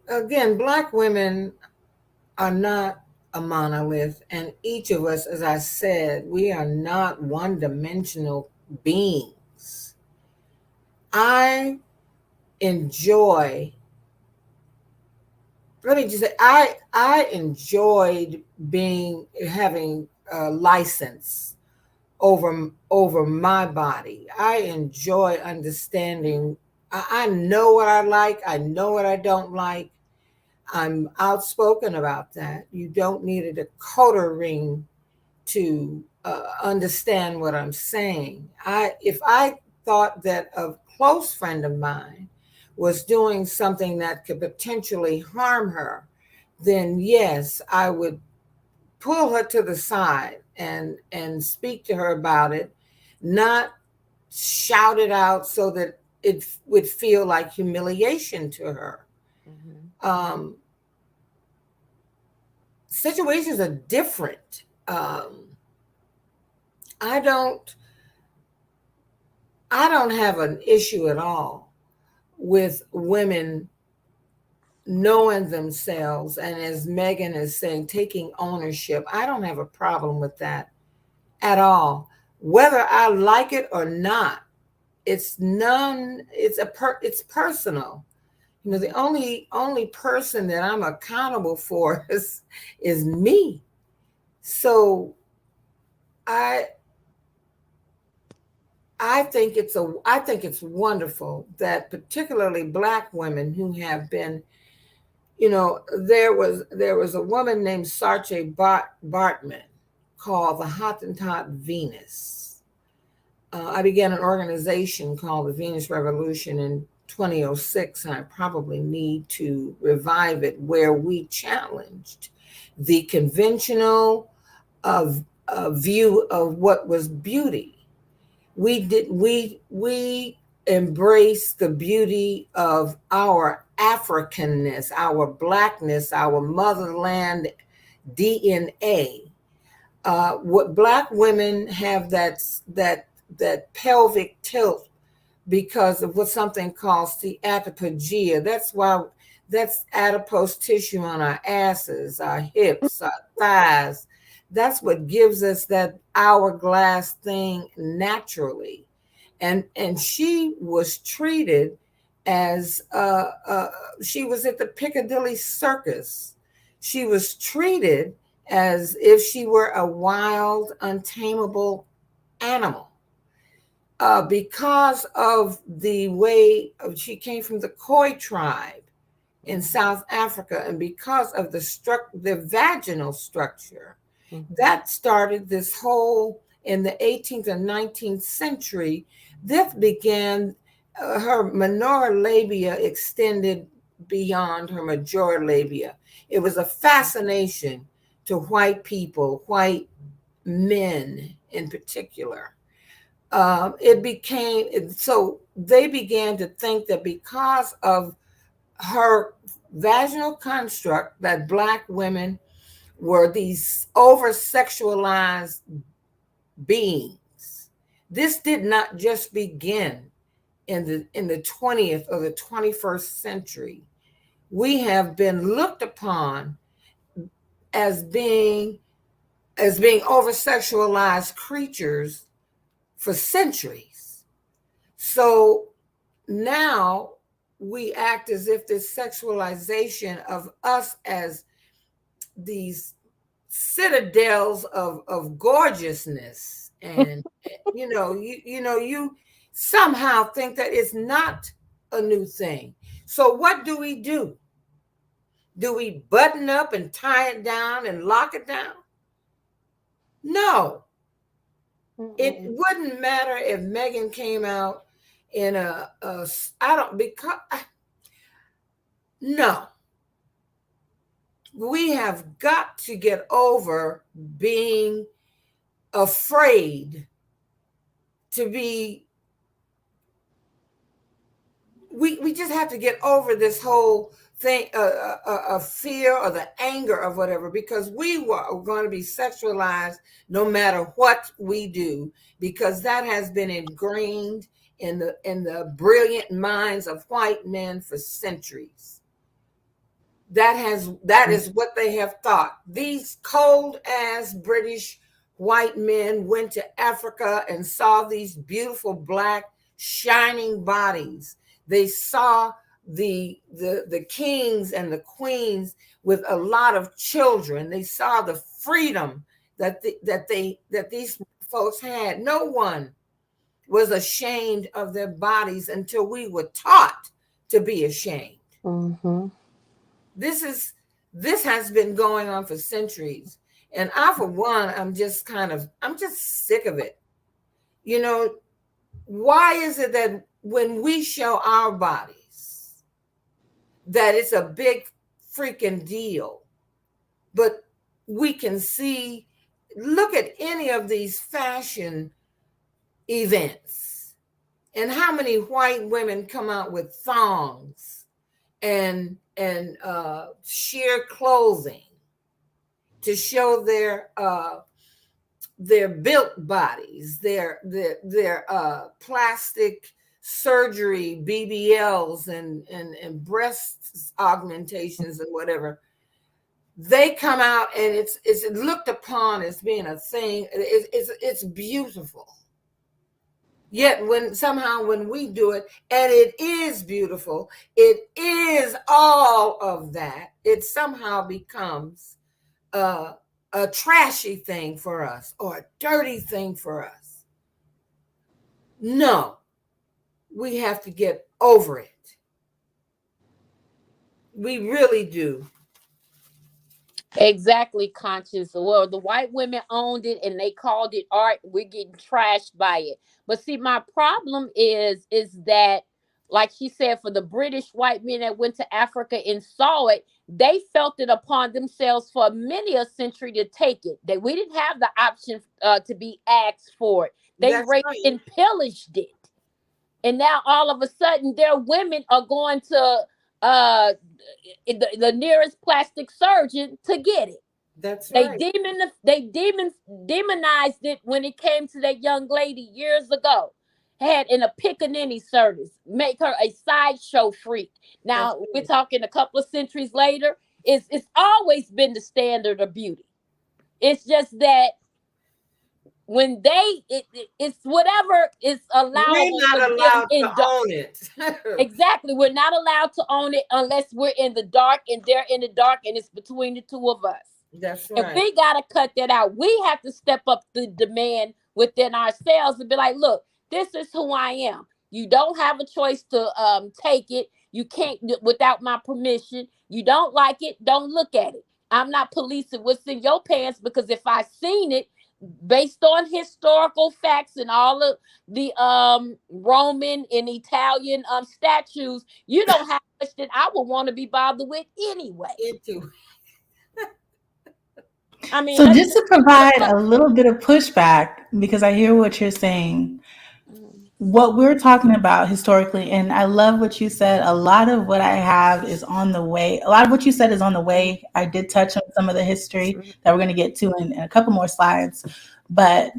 [SPEAKER 6] Again, Black women are not a monolith, and each of us, as I said, we are not one-dimensional beings. I enjoy, let me just say, I enjoyed having a license over my body. I enjoy understanding. I know what I like. I know what I don't like. I'm outspoken about that. You don't need a decoder ring to understand what I'm saying. If I thought that a close friend of mine was doing something that could potentially harm her, then yes, I would pull her to the side and speak to her about it, not shout it out so that it would feel like humiliation to her. Situations are different. I don't have an issue at all with women knowing themselves, and as Megan is saying, taking ownership. I don't have a problem with that at all. Whether I like it or not, it's personal. You know, the only person that I'm accountable for is me. So I think it's wonderful that particularly Black women who have been, you know, there was a woman named Saartjie Baartman called the Hottentot Venus. I began an organization called the Venus Revolution in 2006, and I probably need to revive it, where we challenged the conventional view of what was beauty. We embrace the beauty of our Africanness, our Blackness, our motherland DNA. What Black women have that pelvic tilt because of what something called the adipogea. That's adipose tissue on our asses, our hips, our thighs. That's what gives us that hourglass thing naturally. And she was treated as she was at the Piccadilly Circus. She was treated as if she were a wild, untamable animal. Because of the way she came from the Khoi tribe in South Africa, and because of the vaginal structure, that started this whole, in the 18th and 19th century, this began, her minor labia extended beyond her major labia. It was a fascination to white people, white men in particular. So they began to think that because of her vaginal construct, that Black women were these over-sexualized beings. This did not just begin in the 20th or the 21st century. We have been looked upon as being over-sexualized creatures for centuries. So now we act as if this sexualization of us as these citadels of gorgeousness, and you somehow think that it's not a new thing. So what do? Do we button up and tie it down and lock it down? No. It wouldn't matter if Megan came out in no. We have got to get over being afraid to be. We just have to get over this whole thing of fear or the anger of whatever, because we are going to be sexualized no matter what we do, because that has been ingrained in the brilliant minds of white men for centuries. That is what they have thought. These cold ass British white men went to Africa and saw these beautiful Black shining bodies. They saw the kings and the queens with a lot of children. They saw the freedom that these folks had. No one was ashamed of their bodies until we were taught to be ashamed. Mm-hmm. This has been going on for centuries, and I, for one, I'm just sick of it. You know, why is it that when we show our bodies, that it's a big freaking deal? but we can see, look at any of these fashion events and how many white women come out with thongs and sheer clothing to show their built bodies, their plastic surgery, BBLs and breast augmentations and whatever. They come out and it's looked upon as being a thing. It's beautiful. Yet when we do it, and it is beautiful, it is all of that, it somehow becomes a trashy thing for us or a dirty thing for us. No, we have to get over it. We really do.
[SPEAKER 5] Exactly, Conscious. Well, the white women owned it and they called it art. We're getting trashed by it. But see, my problem is that, like she said, for the British white men that went to Africa and saw it, they felt it upon themselves for many a century to take it. That we didn't have the option to be asked for it. They raped and pillaged it. And now all of a sudden their women are going to the nearest plastic surgeon to get it.
[SPEAKER 6] That's right.
[SPEAKER 5] They demonized it when it came to that young lady years ago. Had in a pickaninny service, make her a sideshow freak. Now we're talking a couple of centuries later. It's always been the standard of beauty. It's just that when it's whatever is allowable.
[SPEAKER 6] We're not allowed to own it.
[SPEAKER 5] Exactly. We're not allowed to own it unless we're in the dark and they're in the dark and it's between the two of us.
[SPEAKER 6] That's right.
[SPEAKER 5] And we got to cut that out. We have to step up the demand within ourselves and be like, look, this is who I am. You don't have a choice to take it. You can't without my permission. You don't like it, don't look at it. I'm not policing what's in your pants, because if I seen it, based on historical facts and all of the Roman and Italian statues, you don't have much that I would want to be bothered with anyway. I mean,
[SPEAKER 4] so just to provide a little bit of pushback, because I hear what you're saying, what we're talking about historically, and I love what you said. A lot of what I have is on the way. A lot of what you said is on the way. I did touch on some of the history that we're going to get to in a couple more slides. But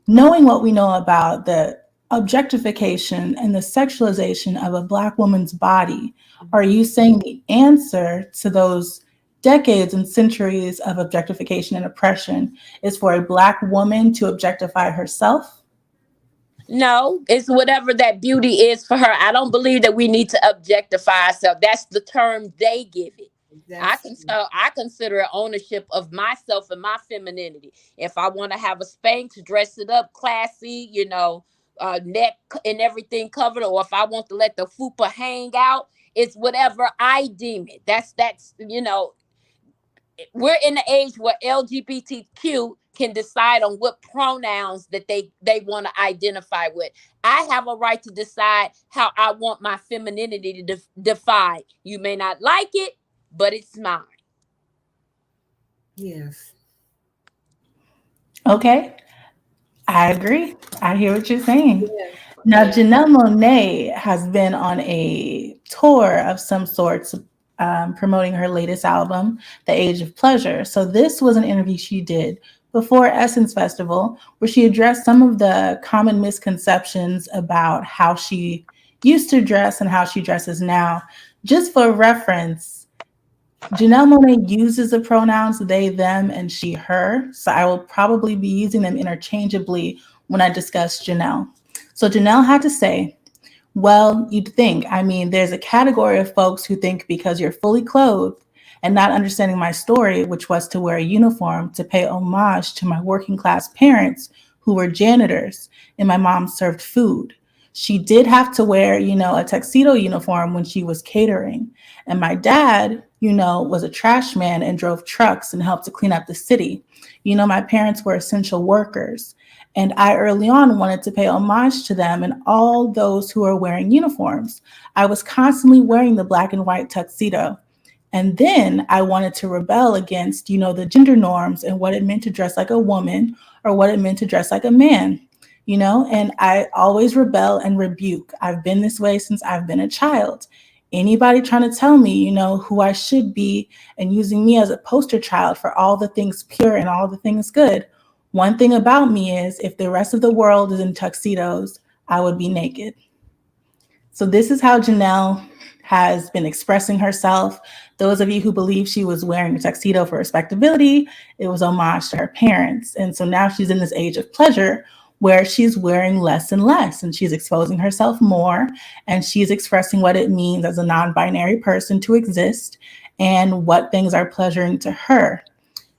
[SPEAKER 4] knowing what we know about the objectification and the sexualization of a Black woman's body, are you saying the answer to those decades and centuries of objectification and oppression is for a Black woman to objectify herself?
[SPEAKER 5] No, it's whatever that beauty is for her. I don't believe that we need to objectify ourselves. That's the term they give it. I consider ownership of myself and my femininity. If I want to have a Spanx, dress it up classy, neck and everything covered, or if I want to let the fupa hang out, it's whatever I deem it. That's we're in the age where LGBTQ can decide on what pronouns that they want to identify with. I have a right to decide how I want my femininity to define. You may not like it, but it's mine.
[SPEAKER 6] Yes.
[SPEAKER 4] Okay. I agree. I hear what you're saying.
[SPEAKER 6] Yes.
[SPEAKER 4] Now, Janelle Monae has been on a tour of some sorts, promoting her latest album, The Age of Pleasure. So this was an interview she did before Essence Festival, where she addressed some of the common misconceptions about how she used to dress and how she dresses now. Just for reference, Janelle Monae uses the pronouns they, them, and she, her. So I will probably be using them interchangeably when I discuss Janelle. So Janelle had to say, well, you'd think, there's a category of folks who think because you're fully clothed and not understanding my story, which was to wear a uniform to pay homage to my working class parents who were janitors and my mom served food. She did have to wear, a tuxedo uniform when she was catering. And my dad, was a trash man and drove trucks and helped to clean up the city. My parents were essential workers. And I early on wanted to pay homage to them and all those who are wearing uniforms. I was constantly wearing the black and white tuxedo. And then I wanted to rebel against, the gender norms and what it meant to dress like a woman or what it meant to dress like a man, and I always rebel and rebuke. I've been this way since I've been a child. Anybody trying to tell me, who I should be and using me as a poster child for all the things pure and all the things good. One thing about me is if the rest of the world is in tuxedos, I would be naked. So this is how Janelle has been expressing herself. Those of you who believe she was wearing a tuxedo for respectability, it was homage to her parents. And so now she's in this age of pleasure where she's wearing less and less, and she's exposing herself more, and she's expressing what it means as a non-binary person to exist and what things are pleasuring to her.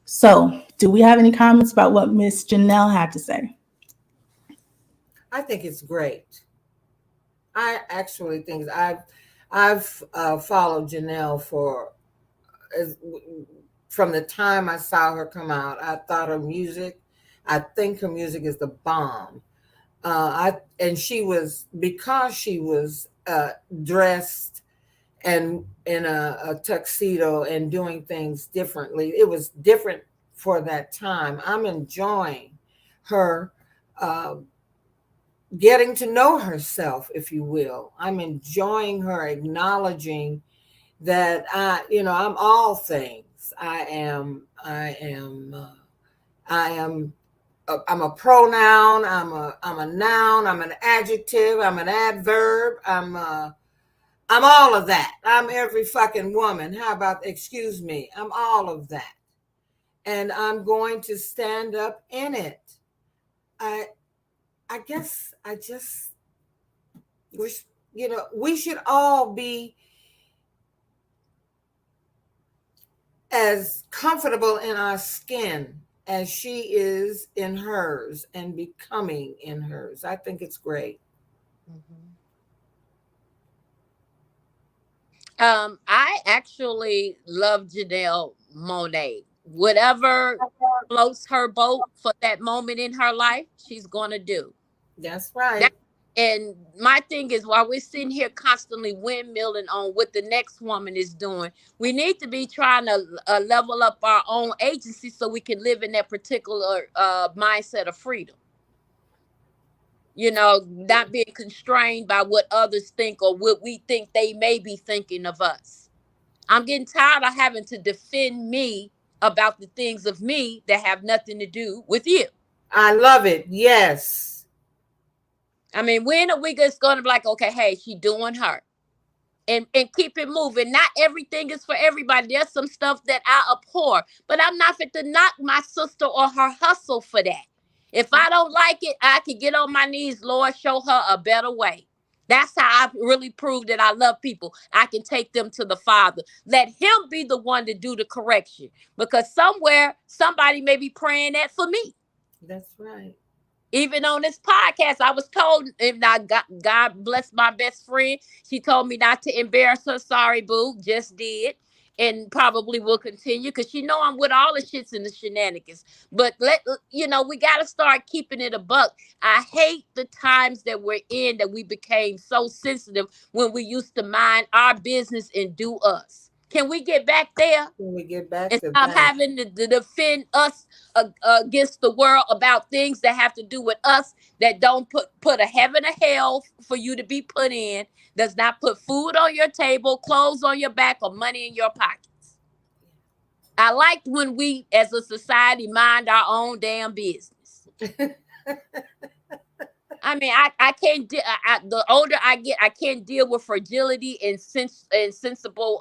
[SPEAKER 4] So do we have any comments about what Miss Janelle had to say?
[SPEAKER 6] I think it's great. I actually think I've followed Janelle from the time I saw her come out. I think her music is the bomb. And she was, because she was dressed and in a tuxedo and doing things differently. It was different for that time. I'm enjoying her getting to know herself, if you will. I'm enjoying her acknowledging that I'm all things. I'm a pronoun. I'm a noun. I'm an adjective. I'm an adverb. I'm all of that. I'm every fucking woman. How about, excuse me? I'm all of that. And I'm going to stand up in it. I guess I just wish, we should all be as comfortable in our skin as she is in hers and becoming in hers. I think it's great.
[SPEAKER 5] I actually love Janelle Monae. Whatever floats her boat for that moment in her life, she's gonna do.
[SPEAKER 6] That's right.
[SPEAKER 5] And my thing is, while we're sitting here constantly windmilling on what the next woman is doing, we need to be trying to level up our own agency so we can live in that particular mindset of freedom. Not being constrained by what others think or what we think they may be thinking of us. I'm getting tired of having to defend me about the things of me that have nothing to do with you.
[SPEAKER 6] I love it. Yes.
[SPEAKER 5] I mean, when are we just going to be like, okay, hey, she doing her, and keep it moving? Not everything is for everybody. There's some stuff that I abhor, but I'm not fit to knock my sister or her hustle for that. If I don't like it, I can get on my knees, Lord, show her a better way. That's how I really prove that I love people. I can take them to the Father. Let him be the one to do the correction, because somewhere somebody may be praying that for me.
[SPEAKER 6] That's right.
[SPEAKER 5] Even on this podcast, I was told, if not, God bless my best friend. She told me not to embarrass her. Sorry, boo. Just did. And probably will continue, because she know I'm with all the shits and the shenanigans. But we got to start keeping it a buck. I hate the times that we're in, that we became so sensitive when we used to mind our business and do us. Can we get back there?
[SPEAKER 6] Can we get back
[SPEAKER 5] and
[SPEAKER 6] to
[SPEAKER 5] stop
[SPEAKER 6] that?
[SPEAKER 5] having to defend us against the world about things that have to do with us, that don't put a heaven or hell for you to be put in, does not put food on your table, clothes on your back, or money in your pockets. I like when we as a society mind our own damn business. I mean, I can't the older I get, I can't deal with fragility and sensible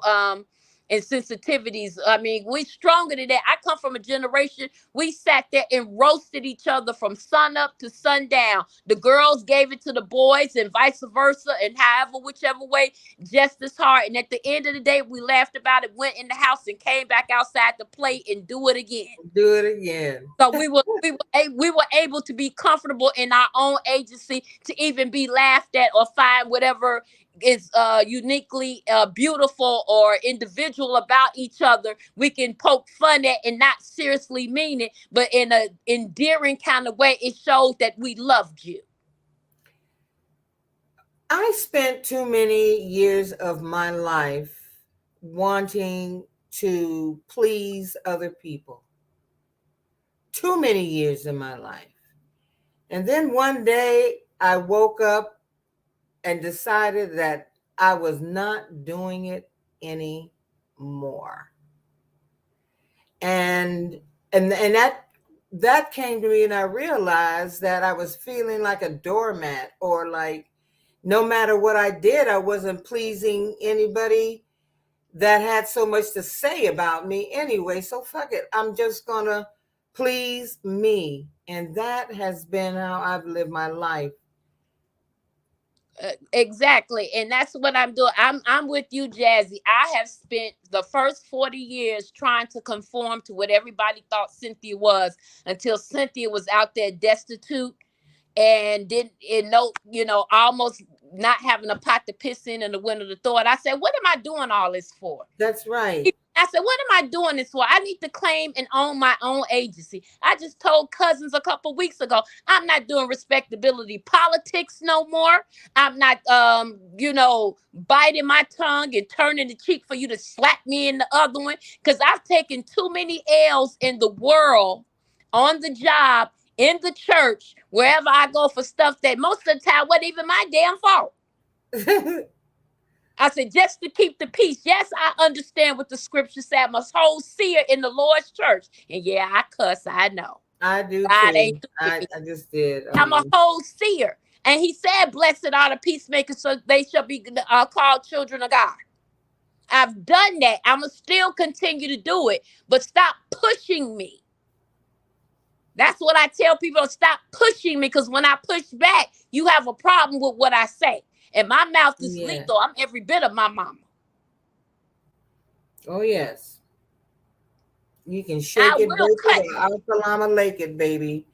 [SPEAKER 5] and sensitivities. I mean, we're stronger than that. I come from a generation, we sat there and roasted each other from sun up to sundown. The girls gave it to the boys and vice versa, and whichever way, just as hard. And at the end of the day, we laughed about it, went in the house, and came back outside to play and do it again.
[SPEAKER 6] Do it again.
[SPEAKER 5] So we were able to be comfortable in our own agency, to even be laughed at or find whatever is uniquely beautiful or individual about each other. We can poke fun at and not seriously mean it, but in an endearing kind of way. It shows that we loved you.
[SPEAKER 6] I spent too many years of my life wanting to please other people. Too many years in my life. And then one day I woke up and decided that I was not doing it anymore. And that came to me, and I realized that I was feeling like a doormat, or like no matter what I did, I wasn't pleasing anybody that had so much to say about me anyway. So fuck it. I'm just gonna please me. And that has been how I've lived my life.
[SPEAKER 5] Exactly, and that's what I'm doing. I'm with you, Jazzy. I have spent the first 40 years trying to conform to what everybody thought Cynthia was, until Cynthia was out there destitute and didn't, almost not having a pot to piss in and the window to throw it. I said, what am I doing all this for?
[SPEAKER 6] That's right.
[SPEAKER 5] I said, what am I doing this for? I need to claim and own my own agency. I just told Cousins a couple weeks ago, I'm not doing respectability politics no more. I'm not, biting my tongue and turning the cheek for you to slap me in the other one. Because I've taken too many L's in the world, on the job, in the church, wherever I go, for stuff that most of the time wasn't even my damn fault. I said, just to keep the peace. Yes, I understand what the scripture said. I'm a whole seer in the Lord's church. And yeah, I cuss, I know.
[SPEAKER 6] I do
[SPEAKER 5] God
[SPEAKER 6] too.
[SPEAKER 5] ain't
[SPEAKER 6] I just did.
[SPEAKER 5] I'm a whole seer. And he said, blessed are the peacemakers, so they shall be called children of God. I've done that. I'm going to still continue to do it. But stop pushing me. That's what I tell people. Stop pushing me, because when I push back, you have a problem with what I say. And my mouth is lethal. I'm every bit of my mama.
[SPEAKER 6] Oh, yes. You can shake it, break it, Al-Salama Lake it, baby.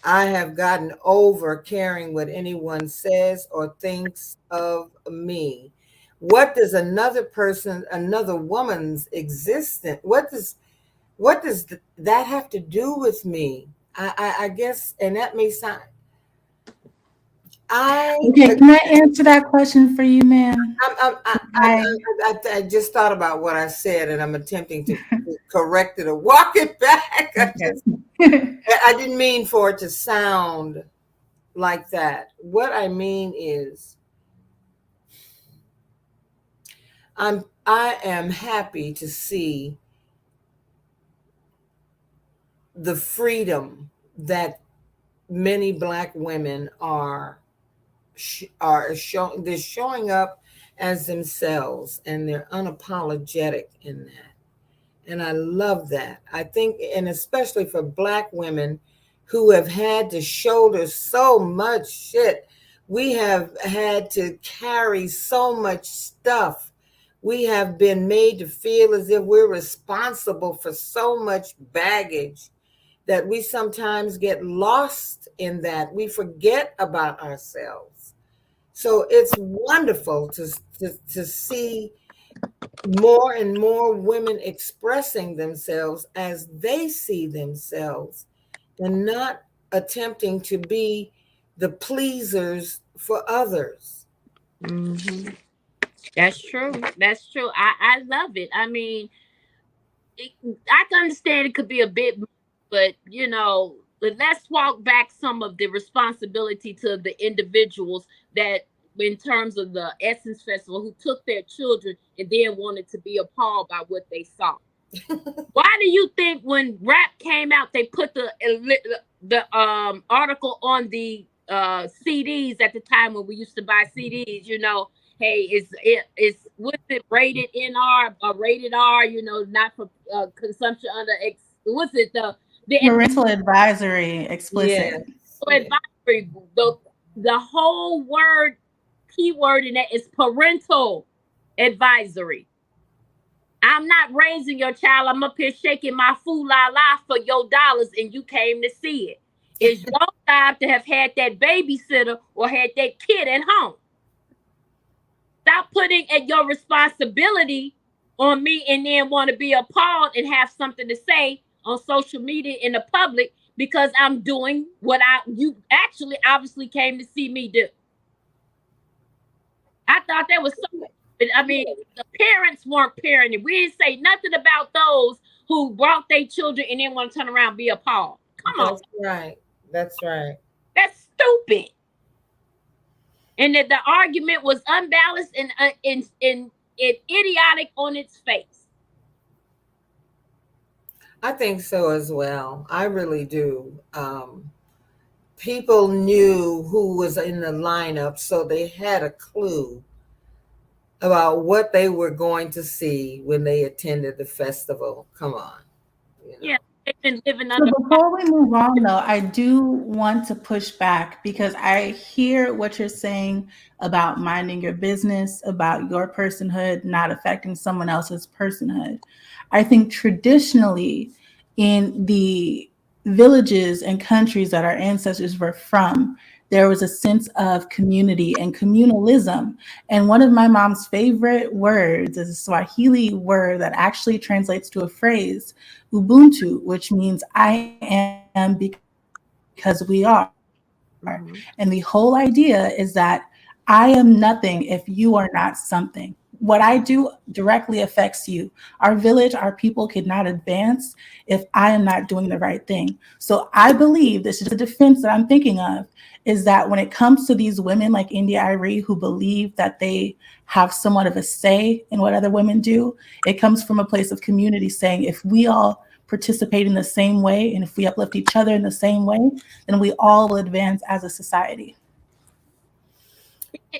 [SPEAKER 6] I have gotten over caring what anyone says or thinks of me. What does another person, another woman's existence, what does that have to do with me? I guess, and that may sound...
[SPEAKER 4] Okay, can I answer that question for you, ma'am?
[SPEAKER 6] I just thought about what I said, and I'm attempting to correct it or walk it back. I didn't mean for it to sound like that. What I mean is, I am happy to see the freedom that many Black women are showing. They're showing up as themselves, and they're unapologetic in that. And I love that. I think, and especially for Black women who have had to shoulder so much shit. We have had to carry so much stuff. We have been made to feel as if we're responsible for so much baggage that we sometimes get lost in that. We forget about ourselves. So it's wonderful to see more and more women expressing themselves as they see themselves, and not attempting to be the pleasers for others.
[SPEAKER 5] Mm-hmm. That's true. That's true. I love it. I mean, I can understand it could be a bit, but let's walk back some of the responsibility to the individuals that, in terms of the Essence Festival, who took their children and then wanted to be appalled by what they saw. Why do you think when rap came out, they put the article on the CDs at the time when we used to buy CDs? Hey, what's it, rated NR or rated R? Not for consumption under what's it, the
[SPEAKER 4] parental advisory, explicit.
[SPEAKER 5] Advisory. The whole keyword in that is parental advisory. I'm not raising your child. I'm up here shaking my la for your dollars, and you came to see it. It's your job to have had that babysitter or had that kid at home. Stop putting at your responsibility on me and then want to be appalled and have something to say on social media in the public because I'm doing what you actually obviously came to see me do. I thought that was so But I mean, the parents weren't parenting. We didn't say nothing about those who brought their children and then want to turn around and be appalled. Come on.
[SPEAKER 6] That's right. That's right.
[SPEAKER 5] That's stupid. And that the argument was unbalanced and idiotic on its face.
[SPEAKER 6] I think so as well. I really do. People knew who was in the lineup, so they had a clue about what they were going to see when they attended the festival. Come on. You know.
[SPEAKER 5] Yeah, they've been living
[SPEAKER 4] So
[SPEAKER 5] under.
[SPEAKER 4] before we move on, though, I do want to push back because I hear what you're saying about minding your business, about your personhood not affecting someone else's personhood. I think traditionally in the villages and countries that our ancestors were from, there was a sense of community and communalism. And one of my mom's favorite words is a Swahili word that actually translates to a phrase, Ubuntu, which means I am because we are. Mm-hmm. And the whole idea is that I am nothing if you are not something. What I do directly affects you. Our village, our people could not advance if I am not doing the right thing. So I believe this is the defense that I'm thinking of, is that when it comes to these women like India Arie who believe that they have somewhat of a say in what other women do, it comes from a place of community saying if we all participate in the same way and if we uplift each other in the same way, then we all will advance as a society.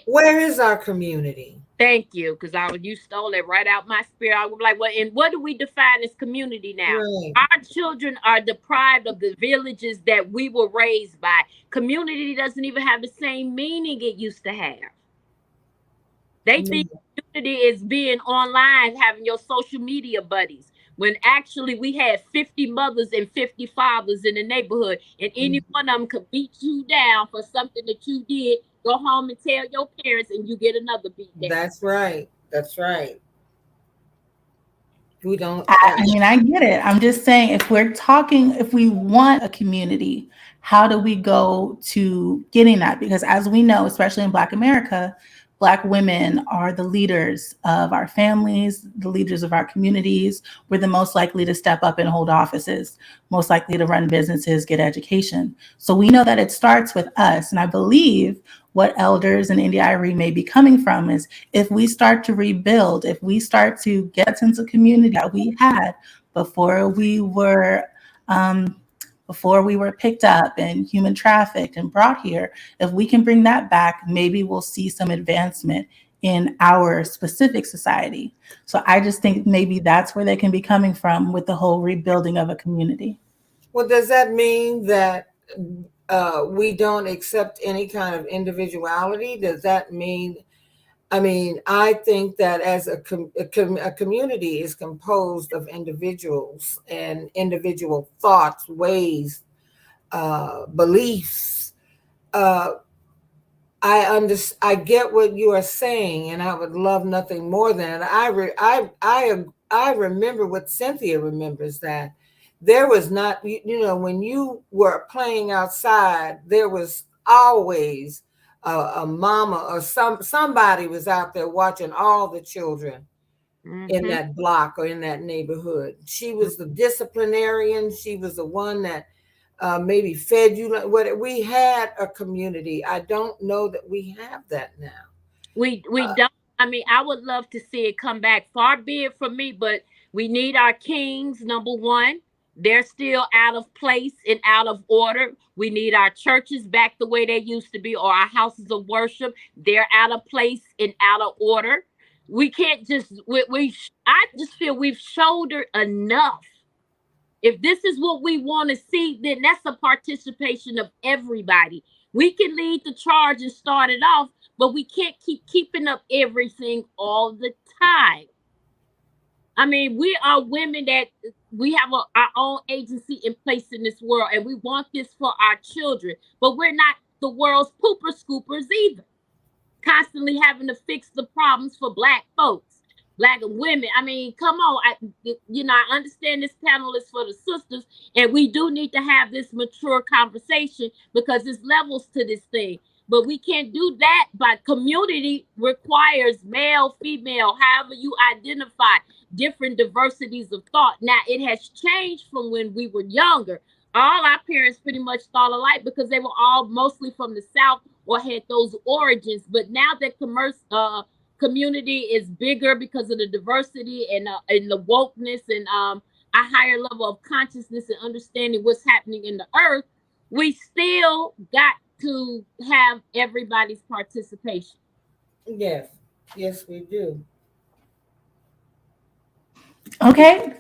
[SPEAKER 6] Where is our community?
[SPEAKER 5] Thank you, because you stole it right out my spirit. I was like, well, and what do we define as community now? Right. Our children are deprived of the villages that we were raised by. Community doesn't even have the same meaning it used to have. They think community is being online, having your social media buddies, when actually we had 50 mothers and 50 fathers in the neighborhood, and any one of them could beat you down for something that you did. Go home and tell your parents, and you get another beat down.
[SPEAKER 6] That's right. That's right. We don't.
[SPEAKER 4] I mean, I get it. I'm just saying, if we want a community, how do we go to getting that? Because as we know, especially in Black America, Black women are the leaders of our families, the leaders of our communities. We're the most likely to step up and hold offices, most likely to run businesses, get education. So we know that it starts with us. And I believe what elders in India Arie may be coming from is if we start to rebuild, if we start to get a sense of community that we had before we were picked up and human trafficked and brought here, if we can bring that back, maybe we'll see some advancement in our specific society. So I just think maybe that's where they can be coming from with the whole rebuilding of a community.
[SPEAKER 6] Well, does that mean that we don't accept any kind of individuality? Does that mean, I think that as a community is composed of individuals and individual thoughts, ways, beliefs. I get what you are saying, and I would love nothing more than it. I remember what Cynthia remembers, that there was not, when you were playing outside, there was always a mama or somebody was out there watching all the children in that block or in that neighborhood. She was the disciplinarian. She was the one that maybe fed you. We had a community. I don't know that we have that now.
[SPEAKER 5] We don't. I would love to see it come back. Far be it from me, but we need our kings, number one. They're still out of place and out of order. We need our churches back the way they used to be, or our houses of worship. They're out of place and out of order. We can't just, I just feel we've shouldered enough. If this is what we want to see, then that's a participation of everybody. We can lead the charge and start it off, but we can't keep keeping up everything all the time. We are women that we have our own agency in place in this world, and we want this for our children, but we're not the world's pooper scoopers either. Constantly having to fix the problems for Black folks, Black women. Come on. I understand this panel is for the sisters, and we do need to have this mature conversation because there's levels to this thing. But we can't do that. But community requires male, female, however you identify, different diversities of thought. Now, it has changed from when we were younger. All our parents pretty much thought alike because they were all mostly from the South or had those origins. But now that community is bigger because of the diversity and the wokeness and a higher level of consciousness and understanding what's happening in the earth, we still got to have everybody's participation.
[SPEAKER 6] Yes, yes, we do.
[SPEAKER 4] Okay,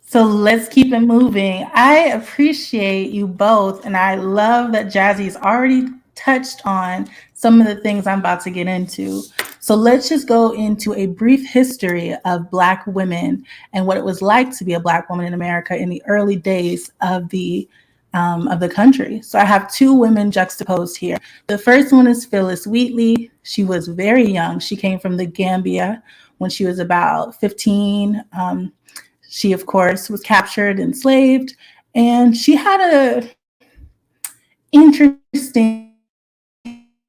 [SPEAKER 4] so let's keep it moving. I appreciate you both, and I love that Jazzy's already touched on some of the things I'm about to get into. So let's just go into a brief history of Black women and what it was like to be a Black woman in America in the early days of the country. So I have two women juxtaposed here. The first one is Phyllis Wheatley. She was very young. She came from the Gambia when she was about 15. She, of course, was captured, enslaved, and she had a interesting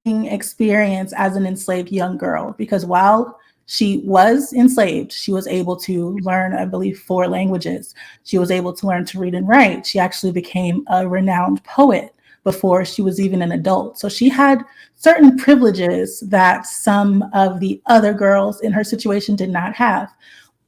[SPEAKER 4] experience as an enslaved young girl, because while she was enslaved, she was able to learn, I believe, 4 languages. She was able to learn to read and write. She actually became a renowned poet before she was even an adult. So she had certain privileges that some of the other girls in her situation did not have.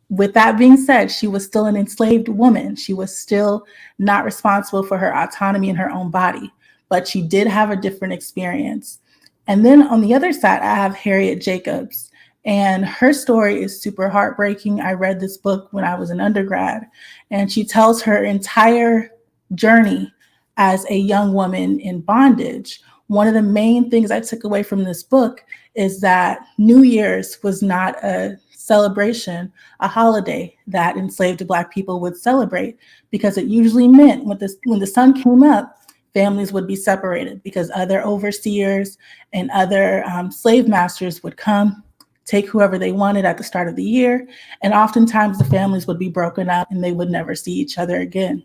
[SPEAKER 4] With that being said, she was still an enslaved woman. She was still not responsible for her autonomy in her own body, but she did have a different experience. And then on the other side, I have Harriet Jacobs, and her story is super heartbreaking. I read this book when I was an undergrad, and she tells her entire journey as a young woman in bondage. One of the main things I took away from this book is that New Year's was not a celebration, a holiday that enslaved Black people would celebrate, because it usually meant when the sun came up, families would be separated because other overseers and other slave masters would come, take whoever they wanted at the start of the year, and oftentimes the families would be broken up and they would never see each other again.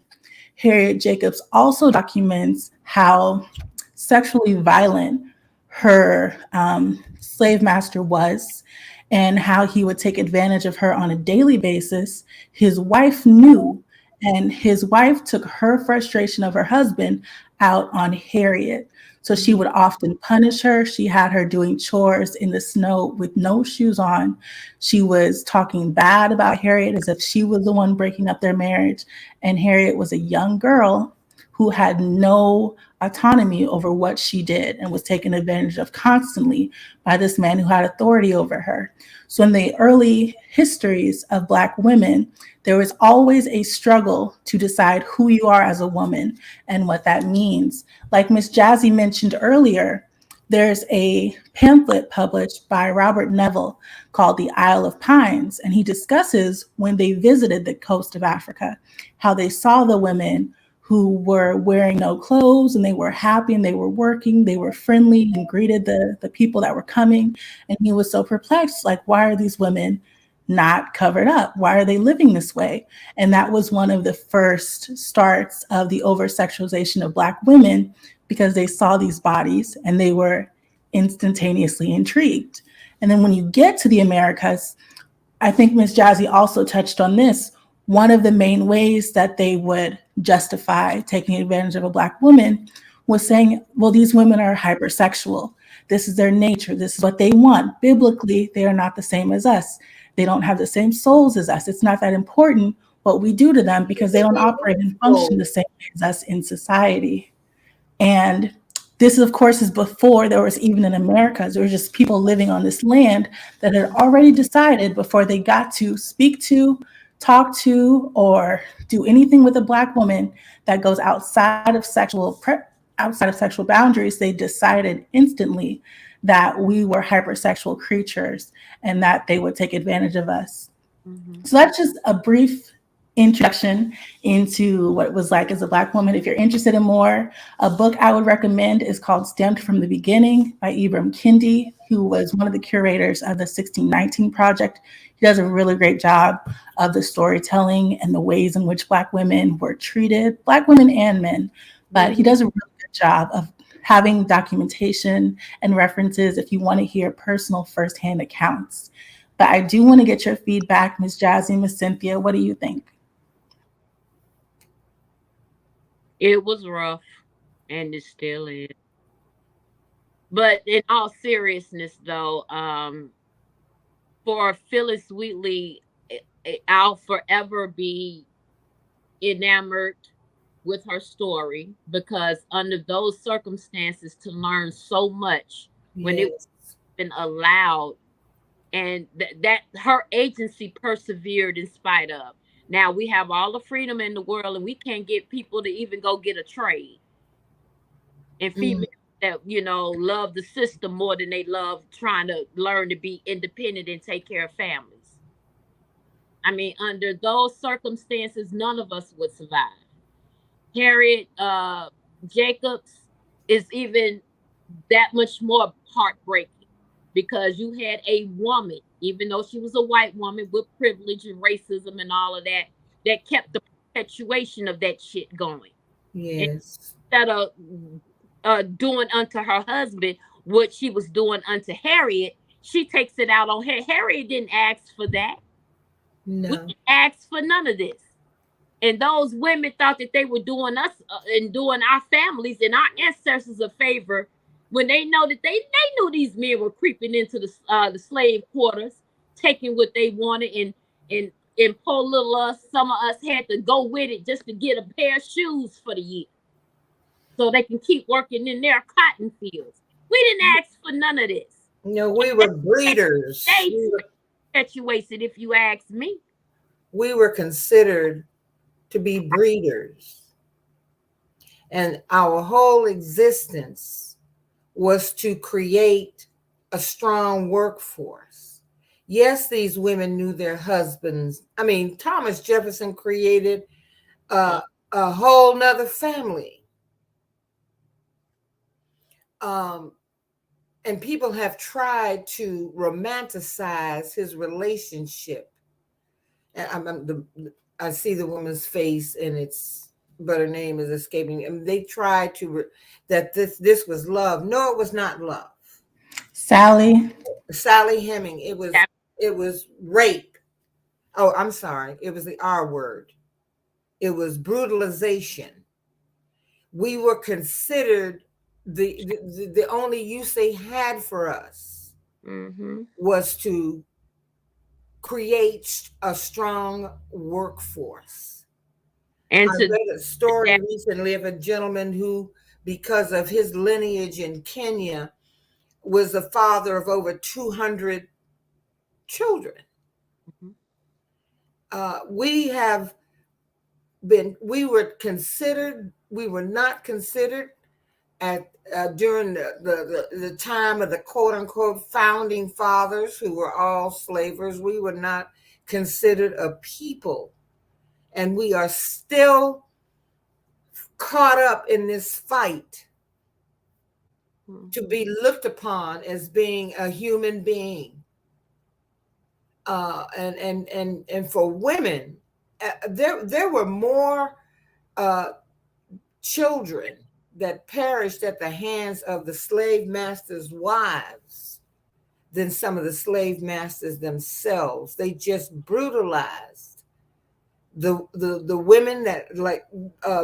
[SPEAKER 4] Harriet Jacobs also documents how sexually violent her slave master was, and how he would take advantage of her on a daily basis. His wife knew, and his wife took her frustration of her husband out on Harriet. So she would often punish her. She had her doing chores in the snow with no shoes on. She was talking bad about Harriet as if she was the one breaking up their marriage. And Harriet was a young girl who had no autonomy over what she did and was taken advantage of constantly by this man who had authority over her. So in the early histories of Black women, there was always a struggle to decide who you are as a woman and what that means. Like Miss Jazzy mentioned earlier, there's a pamphlet published by Robert Neville called The Isle of Pines, and he discusses when they visited the coast of Africa, how they saw the women who were wearing no clothes, and they were happy and they were working, they were friendly and greeted the people that were coming. And he was so perplexed, like, why are these women not covered up? Why are they living this way? And that was one of the first starts of the over-sexualization of Black women, because they saw these bodies and they were instantaneously intrigued. And then when you get to the Americas, I think Ms. Jazzy also touched on this. One of the main ways that they would justify taking advantage of a Black woman was saying, well, these women are hypersexual. This is their nature. This is what they want. Biblically, they are not the same as us. They don't have the same souls as us. It's not that important what we do to them because they don't operate and function the same way as us in society. And this, of course, is before there was even an Americas. There were just people living on this land that had already decided before they got to speak to, talk to, or do anything with a Black woman that goes outside of sexual boundaries. They decided instantly that we were hypersexual creatures and that they would take advantage of us. Mm-hmm. So that's just a brief introduction into what it was like as a Black woman. If you're interested in more, a book I would recommend is called Stamped from the Beginning by Ibram Kendi, who was one of the curators of the 1619 Project. He does a really great job of the storytelling and the ways in which Black women were treated, Black women and men, but he does a really good job of having documentation and references if you want to hear personal firsthand accounts. But I do want to get your feedback, Ms. Jazzy, Ms. Cynthia. What do you think?
[SPEAKER 5] It was rough, and it still is. But in all seriousness, though, for Phyllis Wheatley, I'll forever be enamored with her story, because under those circumstances, to learn so much when it was been allowed, and that her agency persevered in spite of. Now we have all the freedom in the world, and we can't get people to even go get a trade. And females that, you know, love the system more than they love trying to learn to be independent and take care of families. I mean, under those circumstances, none of us would survive. Harriet Jacobs is even that much more heartbreaking, because you had a woman, even though she was a white woman with privilege and racism and all of that, that kept the perpetuation of that shit going.
[SPEAKER 6] Yes.
[SPEAKER 5] And instead of doing unto her husband what she was doing unto Harriet, she takes it out on her. Harriet didn't ask for that.
[SPEAKER 6] No.
[SPEAKER 5] We didn't ask for none of this. And those women thought that they were doing us and doing our families and our ancestors a favor, when they know that they knew these men were creeping into the slave quarters, taking what they wanted, and poor little us, some of us had to go with it just to get a pair of shoes for the year, so they can keep working in their cotton fields. We didn't ask for none of this.
[SPEAKER 6] No, we were breeders.
[SPEAKER 5] Perpetuated, if you ask me.
[SPEAKER 6] We were considered to be breeders. And our whole existence was to create a strong workforce. Yes, these women knew their husbands. I mean, Thomas Jefferson created a whole nother family. And people have tried to romanticize his relationship. And I see the woman's face, but her name is escaping. And they tried to that this was love. No, it was not love. Sally Heming. It was rape. Oh, I'm sorry. It was the R word. It was brutalization. We were considered the only use they had for us was to create a strong workforce. And I read a story recently of a gentleman who, because of his lineage in Kenya, was the father of over 200 children. We were not considered during the time of the quote unquote founding fathers, who were all slavers. We were not considered a people, and we are still caught up in this fight to be looked upon as being a human being. And for women, there were more children that perished at the hands of the slave masters' wives than some of the slave masters themselves. They just brutalized the women, that, like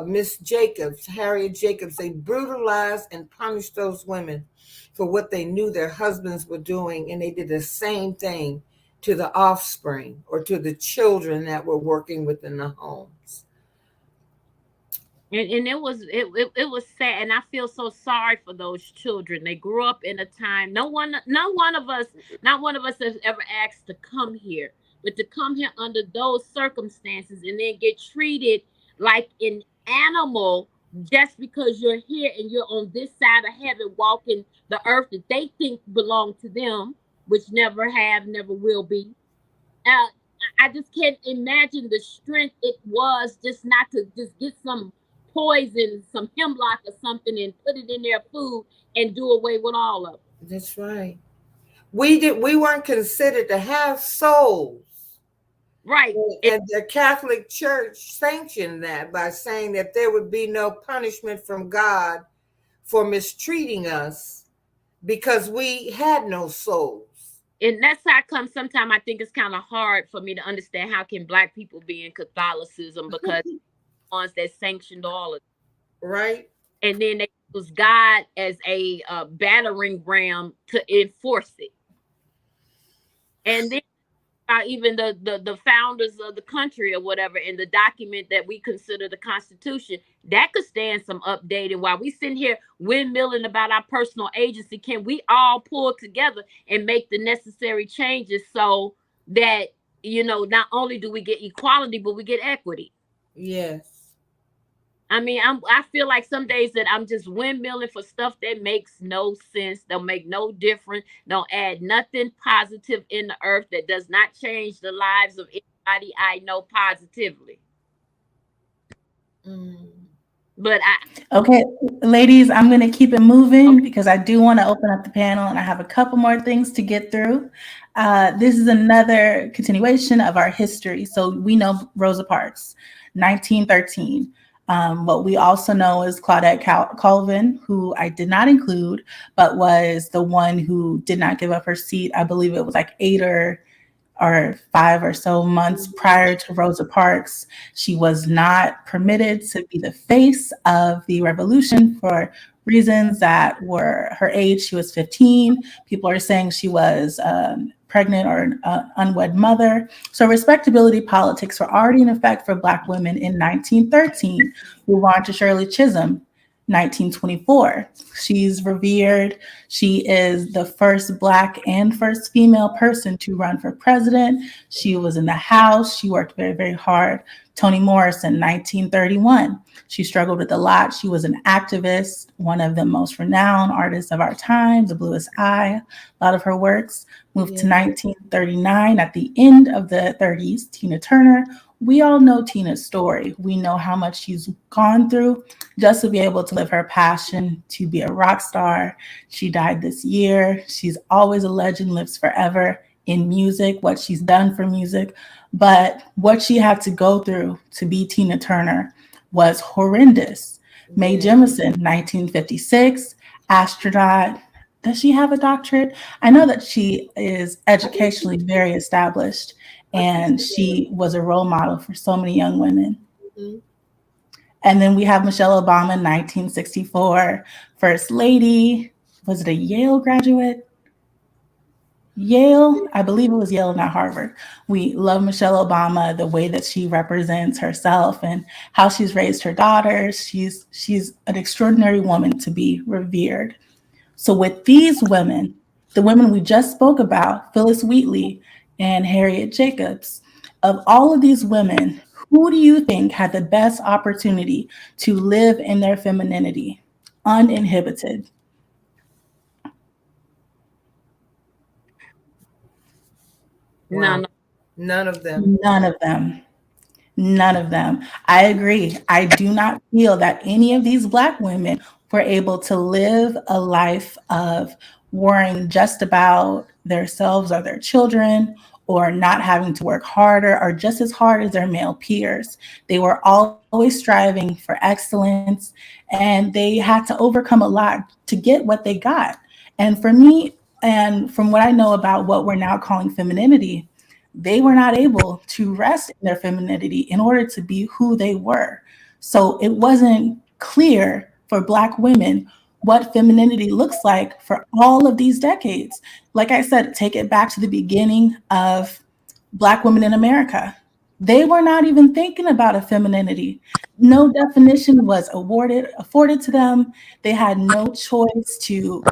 [SPEAKER 6] Miss Jacobs, Harriet Jacobs. They brutalized and punished those women for what they knew their husbands were doing, and they did the same thing to the offspring or to the children that were working within the homes.
[SPEAKER 5] And it was sad, and I feel so sorry for those children. They grew up in a time not one of us has ever asked to come here, but to come here under those circumstances and then get treated like an animal just because you're here and you're on this side of heaven walking the earth that they think belong to them, which never have, never will be. I just can't imagine the strength it was just not to just get some poison, some hemlock or something, and put it in their food and do away with all of it.
[SPEAKER 6] That's right. We weren't considered to have souls.
[SPEAKER 5] Right.
[SPEAKER 6] And the Catholic Church sanctioned that by saying that there would be no punishment from God for mistreating us because we had no souls.
[SPEAKER 5] And that's how come sometimes I think it's kind of hard for me to understand how can Black people be in Catholicism, because ones that sanctioned all of it.
[SPEAKER 6] Right.
[SPEAKER 5] And then they use God as a battering ram to enforce it. And then even the founders of the country or whatever, in the document that we consider the Constitution, that could stand some updating. While we sitting here windmilling about our personal agency, can we all pull together and make the necessary changes so that, you know, not only do we get equality, but we get equity?
[SPEAKER 6] Yes.
[SPEAKER 5] I mean, I feel like some days that I'm just windmilling for stuff that makes no sense, don't make no difference, don't add nothing positive in the earth, that does not change the lives of anybody I know positively. But
[SPEAKER 4] okay, ladies, I'm going to keep it moving because I do want to open up the panel and I have a couple more things to get through. This is another continuation of our history. So we know Rosa Parks, 1913. What we also know is Claudette Colvin, who I did not include, but was the one who did not give up her seat. I believe it was like 8 or 5 or so months prior to Rosa Parks. She was not permitted to be the face of the revolution for reasons that were her age. She was 15. People are saying she was pregnant or an unwed mother. So respectability politics were already in effect for Black women in 1913. Move on to Shirley Chisholm, 1924. She's revered. She is the first Black and first female person to run for president. She was in the House. She worked very, very hard. Toni Morrison, 1931. She struggled with a lot. She was an activist, one of the most renowned artists of our time, The Bluest Eye, a lot of her works. Moved to 1939. At the end of the 30s, Tina Turner. We all know Tina's story. We know how much she's gone through just to be able to live her passion, to be a rock star. She died this year. She's always a legend, lives forever in music, what she's done for music. But what she had to go through to be Tina Turner was horrendous. Mae Jemison, 1956, astronaut. Does she have a doctorate? I know that she is educationally very established, and she was a role model for so many young women. And then we have Michelle Obama, 1964, First Lady. Was it a Yale graduate? Yale, I believe it was Yale, not Harvard. We love Michelle Obama, the way that she represents herself and how she's raised her daughters. She's an extraordinary woman to be revered. So with these women, the women we just spoke about, Phyllis Wheatley and Harriet Jacobs, of all of these women, who do you think had the best opportunity to live in their femininity, uninhibited?
[SPEAKER 6] Wow. None of them.
[SPEAKER 4] None of them. None of them. I agree. I do not feel that any of these Black women were able to live a life of worrying just about themselves or their children, or not having to work harder or just as hard as their male peers. They were always striving for excellence, and they had to overcome a lot to get what they got. And for me, and from what I know about what we're now calling femininity, they were not able to rest in their femininity in order to be who they were. So it wasn't clear for Black women what femininity looks like for all of these decades. Like I said, take it back to the beginning of Black women in America. They were not even thinking about a femininity. No definition was afforded to them. They had no choice to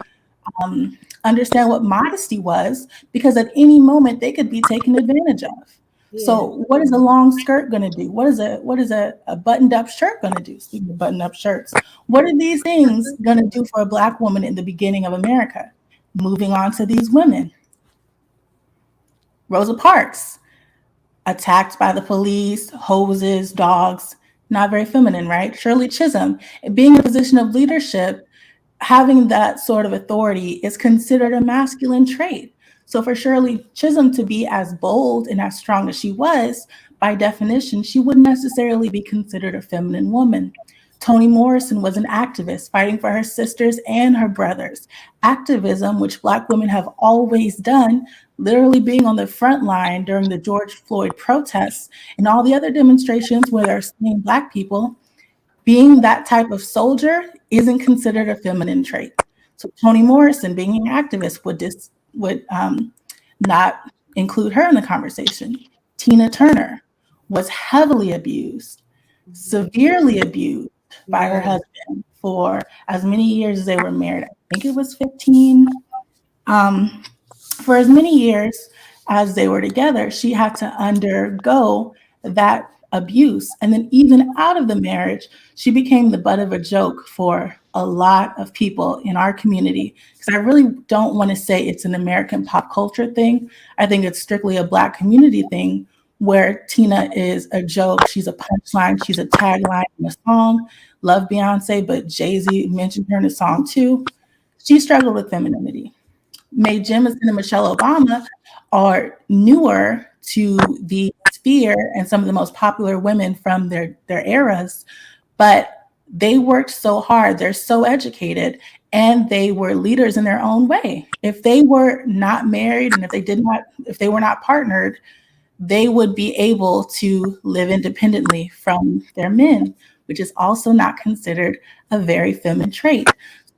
[SPEAKER 4] understand what modesty was, because at any moment they could be taken advantage of. So what is a long skirt going to do? What is a buttoned up shirt going to do? Speaking of buttoned up shirts, what are these things going to do for a Black woman in the beginning of America? Moving on to these women. Rosa Parks, attacked by the police, hoses, dogs, not very feminine, right? Shirley Chisholm, being in a position of leadership, having that sort of authority is considered a masculine trait. So for Shirley Chisholm to be as bold and as strong as she was, by definition, she wouldn't necessarily be considered a feminine woman. Toni Morrison was an activist fighting for her sisters and her brothers. Activism, which Black women have always done, literally being on the front line during the George Floyd protests and all the other demonstrations where they're seeing Black people, being that type of soldier isn't considered a feminine trait. So Toni Morrison, being an activist, would not include her in the conversation. Tina Turner was heavily abused, severely abused by her husband for as many years as they were married. I think it was 15. For as many years as they were together, she had to undergo that abuse. And then even out of the marriage, she became the butt of a joke for a lot of people in our community. Because I really don't want to say it's an American pop culture thing. I think it's strictly a Black community thing where Tina is a joke. She's a punchline. She's a tagline in a song. Love Beyonce, but Jay-Z mentioned her in a song too. She struggled with femininity. Mae Jemison and Michelle Obama are newer to the sphere and some of the most popular women from their eras, but they worked so hard. They're so educated, and they were leaders in their own way. If they were not married and if they were not partnered, they would be able to live independently from their men, which is also not considered a very feminine trait.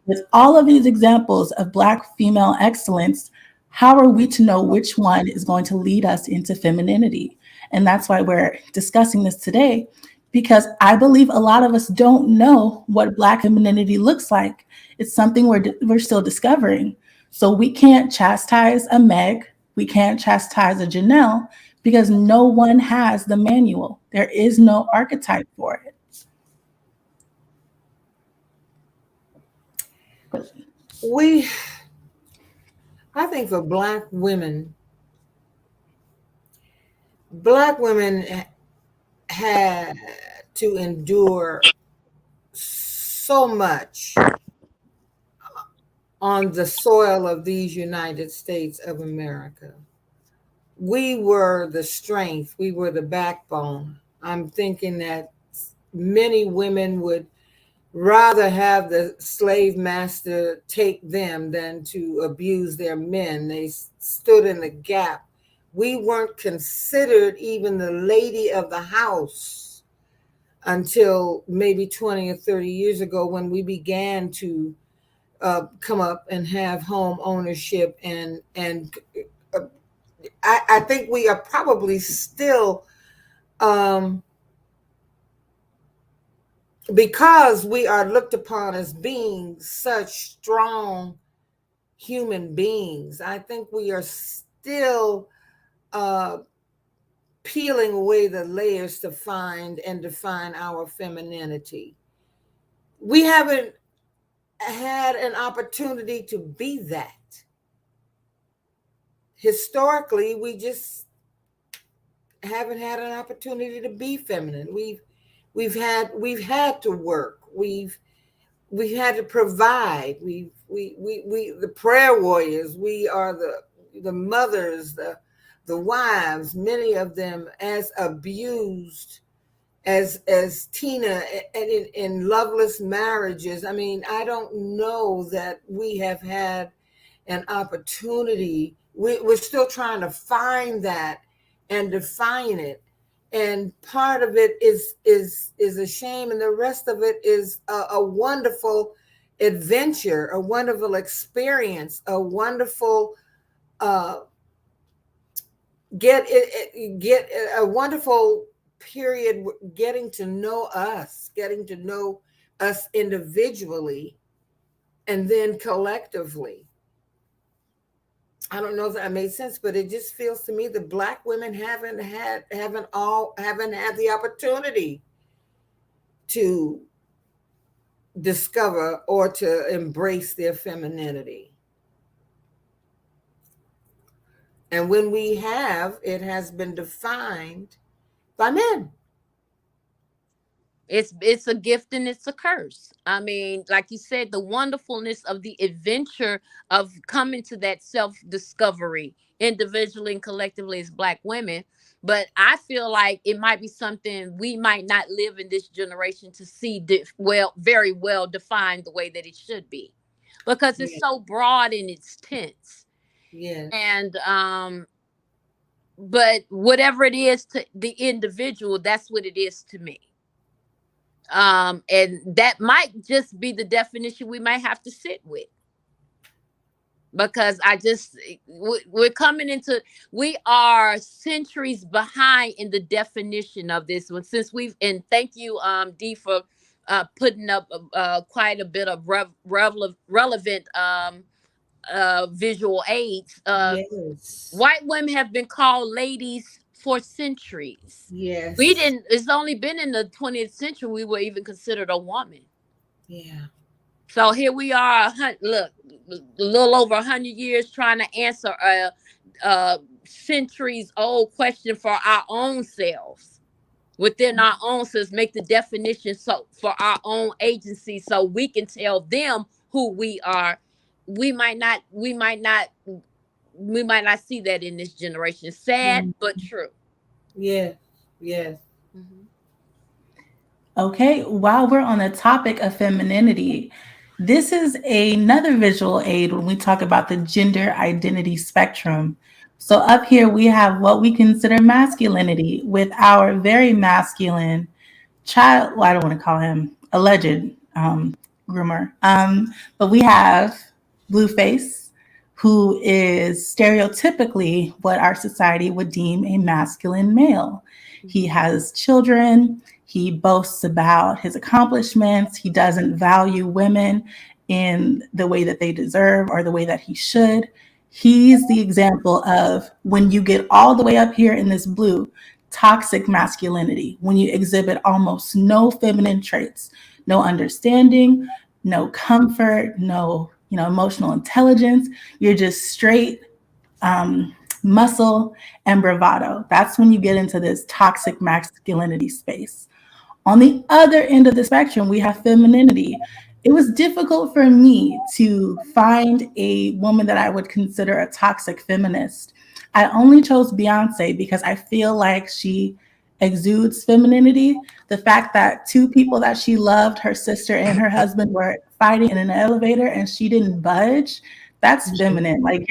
[SPEAKER 4] With all of these examples of Black female excellence, how are we to know which one is going to lead us into femininity? And that's why we're discussing this today, because I believe a lot of us don't know what Black femininity looks like. It's something we're still discovering. So we can't chastise a Meg, we can't chastise a Janelle, because no one has the manual. There is no archetype for it.
[SPEAKER 6] I think for Black women had to endure so much on the soil of these United States of America. We were the strength, we were the backbone. I'm thinking that many women would rather have the slave master take them than to abuse their men. They stood in the gap. We weren't considered even the lady of the house until maybe 20 or 30 years ago, when we began to come up and have home ownership. And I think we are probably still, because we are looked upon as being such strong human beings, I think we are still peeling away the layers to find and define our femininity. We haven't had an opportunity to be that. Historically, we just haven't had an opportunity to be feminine. We've had to work. We've had to provide. We the prayer warriors. We are the mothers, the wives. Many of them as abused as Tina, and in loveless marriages. I mean, I don't know that we have had an opportunity. We're still trying to find that and define it. And part of it is a shame, and the rest of it is a wonderful adventure, a wonderful experience, a wonderful get a wonderful period, getting to know us individually and then collectively. I don't know if that made sense, but it just feels to me that Black women haven't had the opportunity to discover or to embrace their femininity. And when we have, it has been defined by men.
[SPEAKER 5] It's a gift and it's a curse. I mean, like you said, the wonderfulness of the adventure of coming to that self-discovery individually and collectively as Black women But I feel like it might be something we might not live in this generation to see very well defined the way that it should be, because it's
[SPEAKER 6] Yeah.
[SPEAKER 5] so broad in its tense.
[SPEAKER 6] Yes.
[SPEAKER 5] And but whatever it is to the individual, that's what it is to me. And that might just be the definition we might have to sit with, because we're coming into, we are centuries behind in the definition of this one, since and thank you, Dee, for putting up quite a bit of relevant visual aids.
[SPEAKER 6] Yes.
[SPEAKER 5] White women have been called ladies for centuries.
[SPEAKER 6] Yes.
[SPEAKER 5] It's only been in the 20th century we were even considered a woman.
[SPEAKER 6] Yeah.
[SPEAKER 5] So here we are, look, a little over 100 years trying to answer a centuries old question for our own selves, within our own selves, make the definition so for our own agency, so we can tell them who we are. We might not see that in this generation. Sad, but true.
[SPEAKER 6] Yes. Yes.
[SPEAKER 5] Mm-hmm.
[SPEAKER 4] Okay, while we're on the topic of femininity, this is another visual aid when we talk about the gender identity spectrum. So up here we have what we consider masculinity with our very masculine child. Well, I don't want to call him alleged groomer. But we have Blueface, who is stereotypically what our society would deem a masculine male. He has children. He boasts about his accomplishments. He doesn't value women in the way that they deserve or the way that he should. He's the example of, when you get all the way up here in this blue, toxic masculinity, when you exhibit almost no feminine traits, no understanding, no comfort, no emotional intelligence. You're just straight muscle and bravado. That's when you get into this toxic masculinity space. On the other end of the spectrum, we have femininity. It was difficult for me to find a woman that I would consider a toxic feminist. I only chose Beyonce because I feel like she exudes femininity. The fact that two people that she loved, her sister and her husband, were fighting in an elevator and she didn't budge, that's feminine. Like,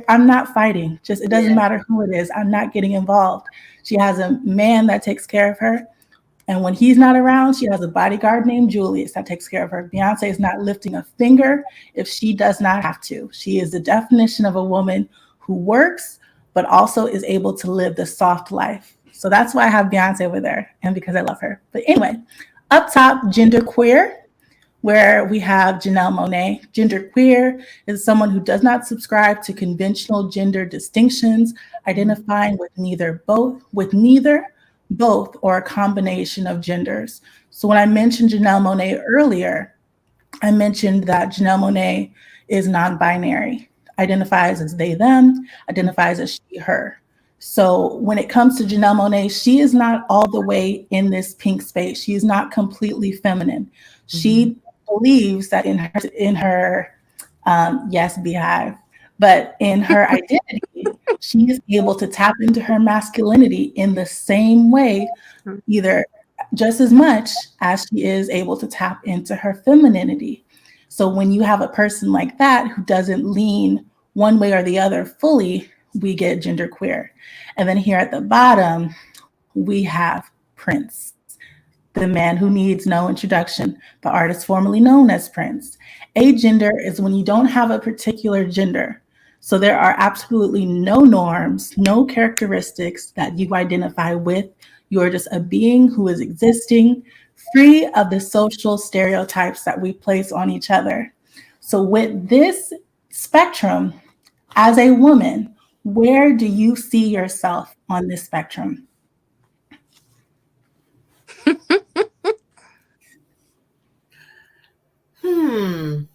[SPEAKER 4] I'm not fighting. Just, it doesn't matter who it is. I'm not getting involved. She has a man that takes care of her. And when he's not around, she has a bodyguard named Julius that takes care of her. Beyonce is not lifting a finger if she does not have to. She is the definition of a woman who works, but also is able to live the soft life. So that's why I have Beyonce over there, and because I love her. But anyway, up top, genderqueer, where we have Janelle Monae. Genderqueer is someone who does not subscribe to conventional gender distinctions, identifying with neither, both, or a combination of genders. So when I mentioned Janelle Monae earlier, I mentioned that Janelle Monae is non-binary, identifies as they, them, identifies as she, her. So when it comes to Janelle Monae, she is not all the way in this pink space. She is not completely feminine. She believes that in her yes, beehive, but in her identity, she is able to tap into her masculinity in the same way, either just as much as she is able to tap into her femininity. So when you have a person like that who doesn't lean one way or the other fully, we get genderqueer. And then here at the bottom, we have Prince, the man who needs no introduction, the artist formerly known as Prince. Agender is when you don't have a particular gender. So there are absolutely no norms, no characteristics that you identify with. You're just a being who is existing, free of the social stereotypes that we place on each other. So with this spectrum, as a woman, where do you see yourself on this spectrum?
[SPEAKER 5] Mm.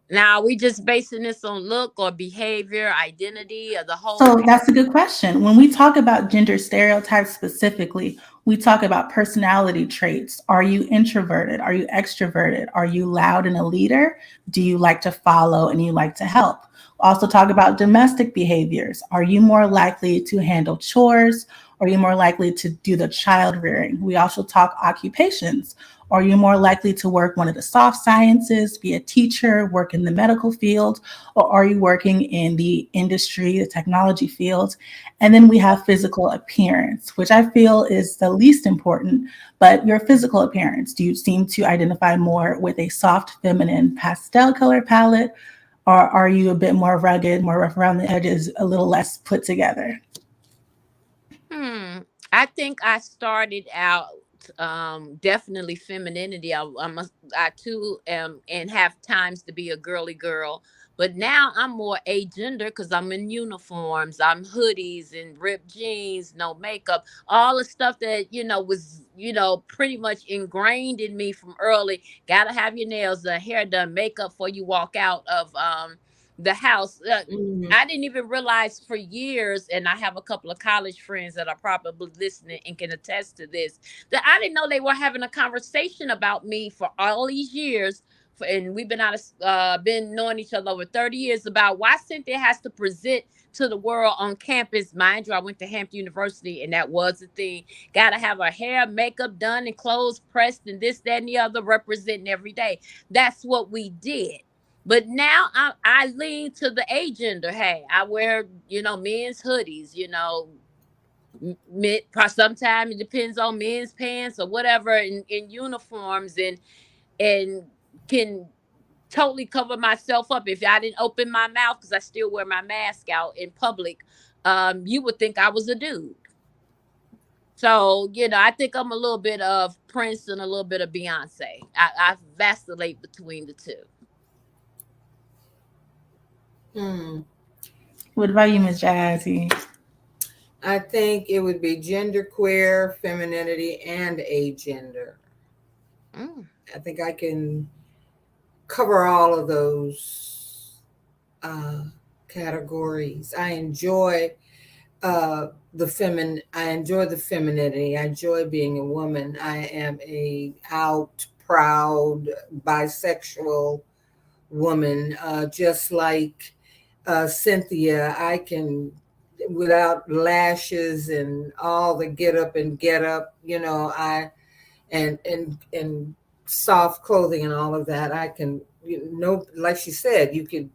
[SPEAKER 5] Now, are we just basing this on look or behavior, identity, or the whole
[SPEAKER 4] So
[SPEAKER 5] package?
[SPEAKER 4] that's a good question. When we talk about gender stereotypes specifically, we talk about personality traits. Are you introverted? Are you extroverted? Are you loud and a leader? Do you like to follow and you like to help? Also talk about domestic behaviors. Are you more likely to handle chores? Are you more likely to do the child rearing? We also talk occupations. Are you more likely to work one of the soft sciences, be a teacher, work in the medical field, or are you working in the industry, the technology field? And then we have physical appearance, which I feel is the least important, but your physical appearance. Do you seem to identify more with a soft feminine pastel color palette, or are you a bit more rugged, more rough around the edges, a little less put together?
[SPEAKER 5] I think I started out definitely femininity. I too am and have times to be a girly girl, but now I'm more agender because I'm in uniforms, I'm hoodies and ripped jeans, no makeup, all the stuff that was pretty much ingrained in me from early. Gotta have your nails done, hair done, makeup before you walk out of the house.
[SPEAKER 6] Mhm.
[SPEAKER 5] I didn't even realize for years, and I have a couple of college friends that are probably listening and can attest to this, that I didn't know they were having a conversation about me for all these years. And we've been been knowing each other over 30 years about why Cynthia has to present to the world on campus. Mind you, I went to Hampton University, and that was the thing. Got to have her hair, makeup done, and clothes pressed, and this, that, and the other, representing every day. That's what we did. But now I lean to the agender. Hey, I wear, men's hoodies, sometimes it depends on men's pants or whatever in uniforms, and can totally cover myself up. If I didn't open my mouth, because I still wear my mask out in public, you would think I was a dude. So, I think I'm a little bit of Prince and a little bit of Beyonce. I vacillate between the two.
[SPEAKER 6] Hmm.
[SPEAKER 4] What about you, Miss Jazzy?
[SPEAKER 6] I think it would be genderqueer, femininity, and agender.
[SPEAKER 5] Mm.
[SPEAKER 6] I think I can cover all of those categories. I enjoy I enjoy the femininity. I enjoy being a woman. I am a out, proud, bisexual woman, just like Cynthia. I can, without lashes and all the get up, and soft clothing and all of that. I can, like she said, you could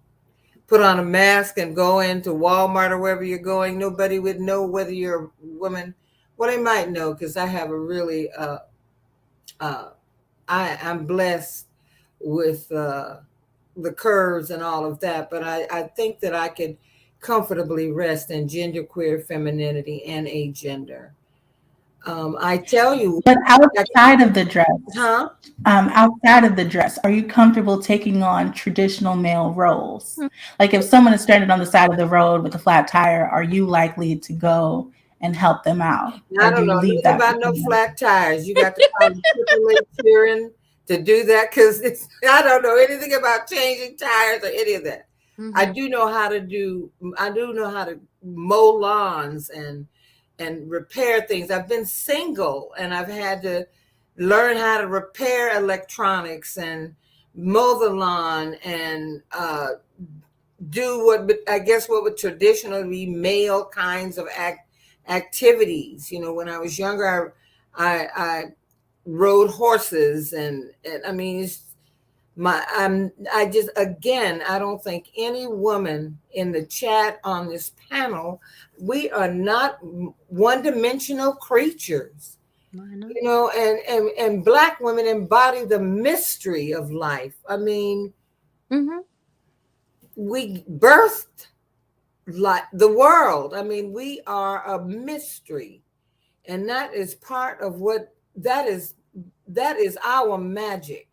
[SPEAKER 6] put on a mask and go into Walmart or wherever you're going. Nobody would know whether you're a woman. Well, they might know because I have a really, I'm blessed with the curves and all of that. But I think that I could comfortably rest in genderqueer, femininity, and agender. I tell you,
[SPEAKER 4] But outside of the dress,
[SPEAKER 6] huh?
[SPEAKER 4] are you comfortable taking on traditional male roles? Like if someone is stranded on the side of the road with a flat tire, are you likely to go and help them out,
[SPEAKER 6] I
[SPEAKER 4] or do
[SPEAKER 6] don't
[SPEAKER 4] you
[SPEAKER 6] know
[SPEAKER 4] leave
[SPEAKER 6] nothing
[SPEAKER 4] that
[SPEAKER 6] about
[SPEAKER 4] with
[SPEAKER 6] no
[SPEAKER 4] them?
[SPEAKER 6] flat tires. You got to call the AAA cheering to do that because I don't know anything about changing tires or any of that. I
[SPEAKER 5] Mm-hmm.
[SPEAKER 6] do know how to mow lawns and repair things. I've been single and I've had to learn how to repair electronics and mow the lawn and do what would traditionally be male kinds of activities. When I was younger, I rode horses and I mean, I don't think any woman in the chat on this panel, we are not one-dimensional creatures.
[SPEAKER 5] Why not?
[SPEAKER 6] And Black women embody the mystery of life. I mean,
[SPEAKER 5] Mm-hmm.
[SPEAKER 6] we birthed like the world. I mean, we are a mystery, and that is part of that is our magic.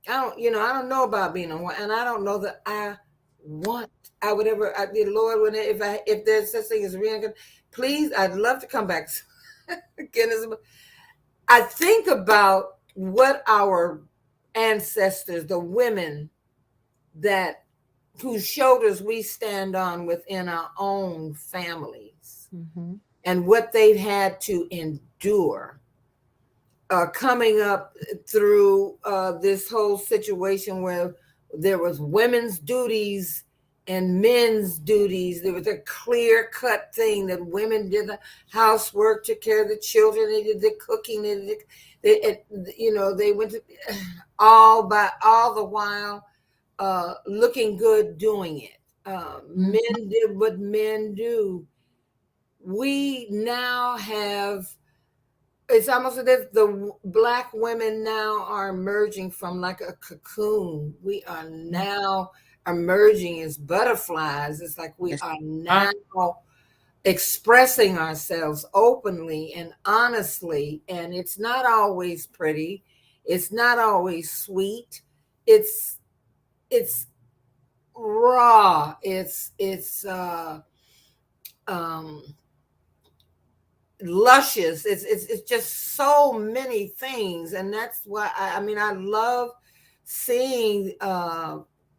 [SPEAKER 6] I don't know about being a one, and I don't know that I would ever. Lord, if there's such thing as reincarnation, please, I'd love to come back again. I think about what our ancestors, the women that whose shoulders we stand on within our own families, and what they've had to endure coming up through this whole situation where there was women's duties and men's duties. There was a clear-cut thing that women did the housework, took care of the children, they did the cooking, they went to all the while looking good doing it. Men did what men do. We now have, it's almost as if the Black women now are emerging from like a cocoon. We are now emerging as butterflies. It's like we are now expressing ourselves openly and honestly. And it's not always pretty. It's not always sweet. It's raw. It's luscious. It's just so many things, and that's why I love seeing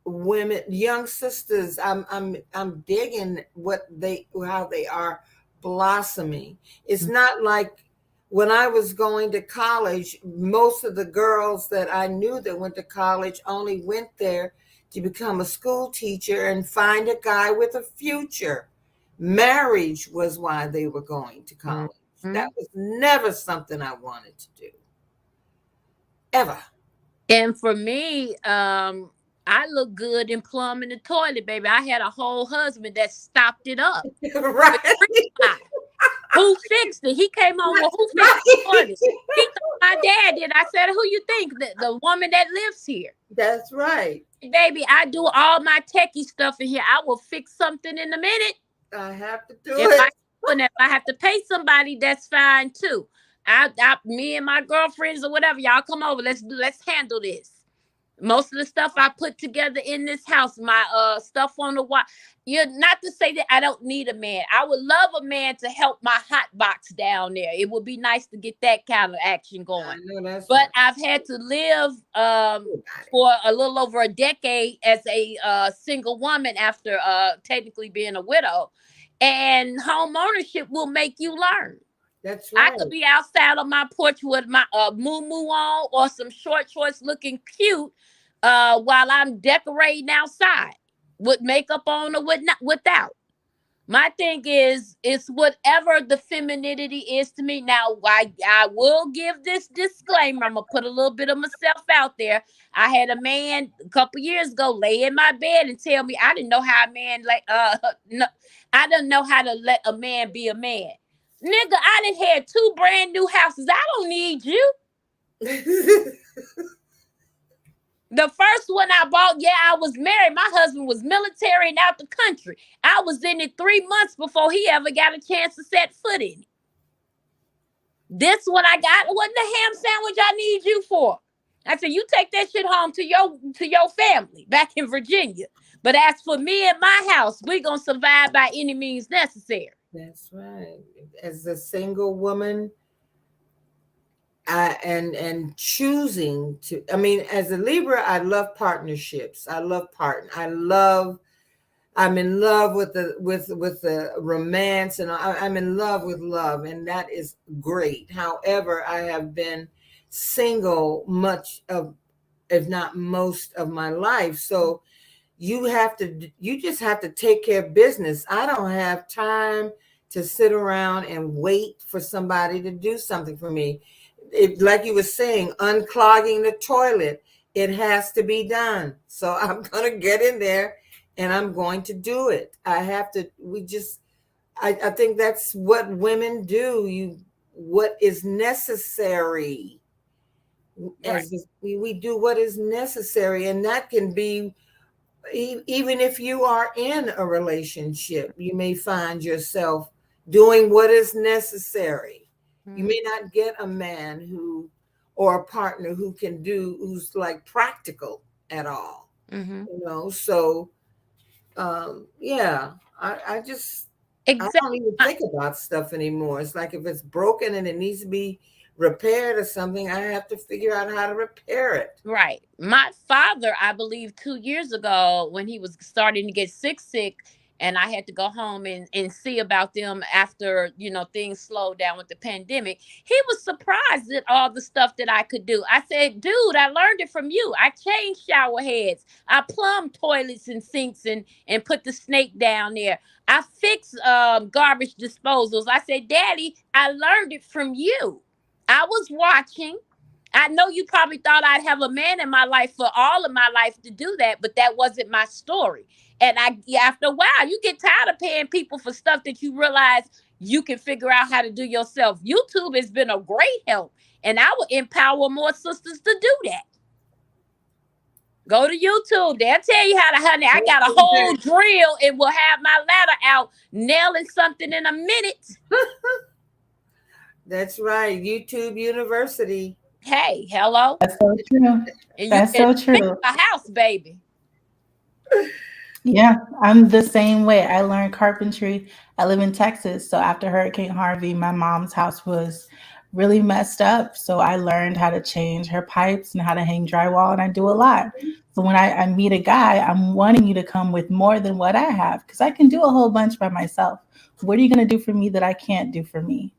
[SPEAKER 6] women, young sisters. I'm digging how they are blossoming. It's not like when I was going to college, most of the girls that I knew that went to college only went there to become a school teacher and find a guy with a future. Marriage was why they were going to college. That was never something I wanted to do. Ever.
[SPEAKER 5] And for me, I look good and plumb in the toilet, baby. I had a whole husband that stopped it up.
[SPEAKER 6] Right.
[SPEAKER 5] Who fixed it? He came home, well, who fixed the toilet? He thought my dad did. I said, who you think? The woman that lives here.
[SPEAKER 6] That's right.
[SPEAKER 5] Baby, I do all my techie stuff in here. I will fix something in a minute.
[SPEAKER 6] I have to do it.
[SPEAKER 5] If I have to pay somebody, that's fine too. Me and my girlfriends or whatever, y'all come over. Let's handle this. Most of the stuff I put together in this house, my stuff on the wall. Not to say that I don't need a man. I would love a man to help my hot box down there. It would be nice to get that kind of action going. But I've had to live for a little over a decade as a single woman after technically being a widow. And home ownership will make you learn.
[SPEAKER 6] That's right.
[SPEAKER 5] I could be outside on my porch with my moo-moo on or some short shorts looking cute while I'm decorating outside with makeup on or without. My thing is, it's whatever the femininity is to me. Now, I will give this disclaimer. I'm going to put a little bit of myself out there. I had a man a couple years ago lay in my bed and tell me I didn't know how a man, I didn't know how to let a man be a man. Nigga, I done had 2 brand new houses. I don't need you. The first one I bought, I was married. My husband was military and out the country. I was in it 3 months before he ever got a chance to set foot in it. This one I got, what the ham sandwich I need you for? I said, you take that shit home to your family back in Virginia. But as for me and my house, we're going to survive by any means necessary.
[SPEAKER 6] That's right. As a single woman, and choosing to, as a Libra, I love partnerships. I'm in love with the romance, and I'm in love with love, and that is great. However, I have been single much of, if not most of my life. So you just have to take care of business. I don't have time to sit around and wait for somebody to do something for me. Like you were saying, unclogging the toilet, it has to be done. So I'm going to get in there and I'm going to do it. I think that's what women do. What is necessary.
[SPEAKER 5] Right.
[SPEAKER 6] We do what is necessary. And that can be, even if you are in a relationship, you may find yourself doing what is necessary. You may not get a man or a partner who's like practical at all. So I just,
[SPEAKER 5] exactly.
[SPEAKER 6] I don't even think about stuff anymore. It's like if it's broken and it needs to be repair to something, I have to figure out how to repair it.
[SPEAKER 5] Right. My father, I believe 2 years ago, when he was starting to get sick, and I had to go home and see about them after, things slowed down with the pandemic. He was surprised at all the stuff that I could do. I said, dude, I learned it from you. I changed shower heads. I plumbed toilets and sinks and put the snake down there. I fixed garbage disposals. I said, Daddy, I learned it from you. I was watching. I know you probably thought I'd have a man in my life for all of my life to do that, but that wasn't my story. And after a while, you get tired of paying people for stuff that you realize you can figure out how to do yourself. YouTube has been a great help, and I will empower more sisters to do that. Go to YouTube. They'll tell you how to, honey. I got a whole drill. It will have my ladder out, nailing something in a minute.
[SPEAKER 6] That's right. YouTube University.
[SPEAKER 5] Hey, hello.
[SPEAKER 4] That's so true.
[SPEAKER 5] And
[SPEAKER 4] That's so true.
[SPEAKER 5] A house, baby.
[SPEAKER 4] Yeah, I'm the same way. I learned carpentry. I live in Texas. So after Hurricane Harvey, my mom's house was really messed up. So I learned how to change her pipes and how to hang drywall, and I do a lot. So when I meet a guy, I'm wanting you to come with more than what I have, because I can do a whole bunch by myself. What are you going to do for me that I can't do for me?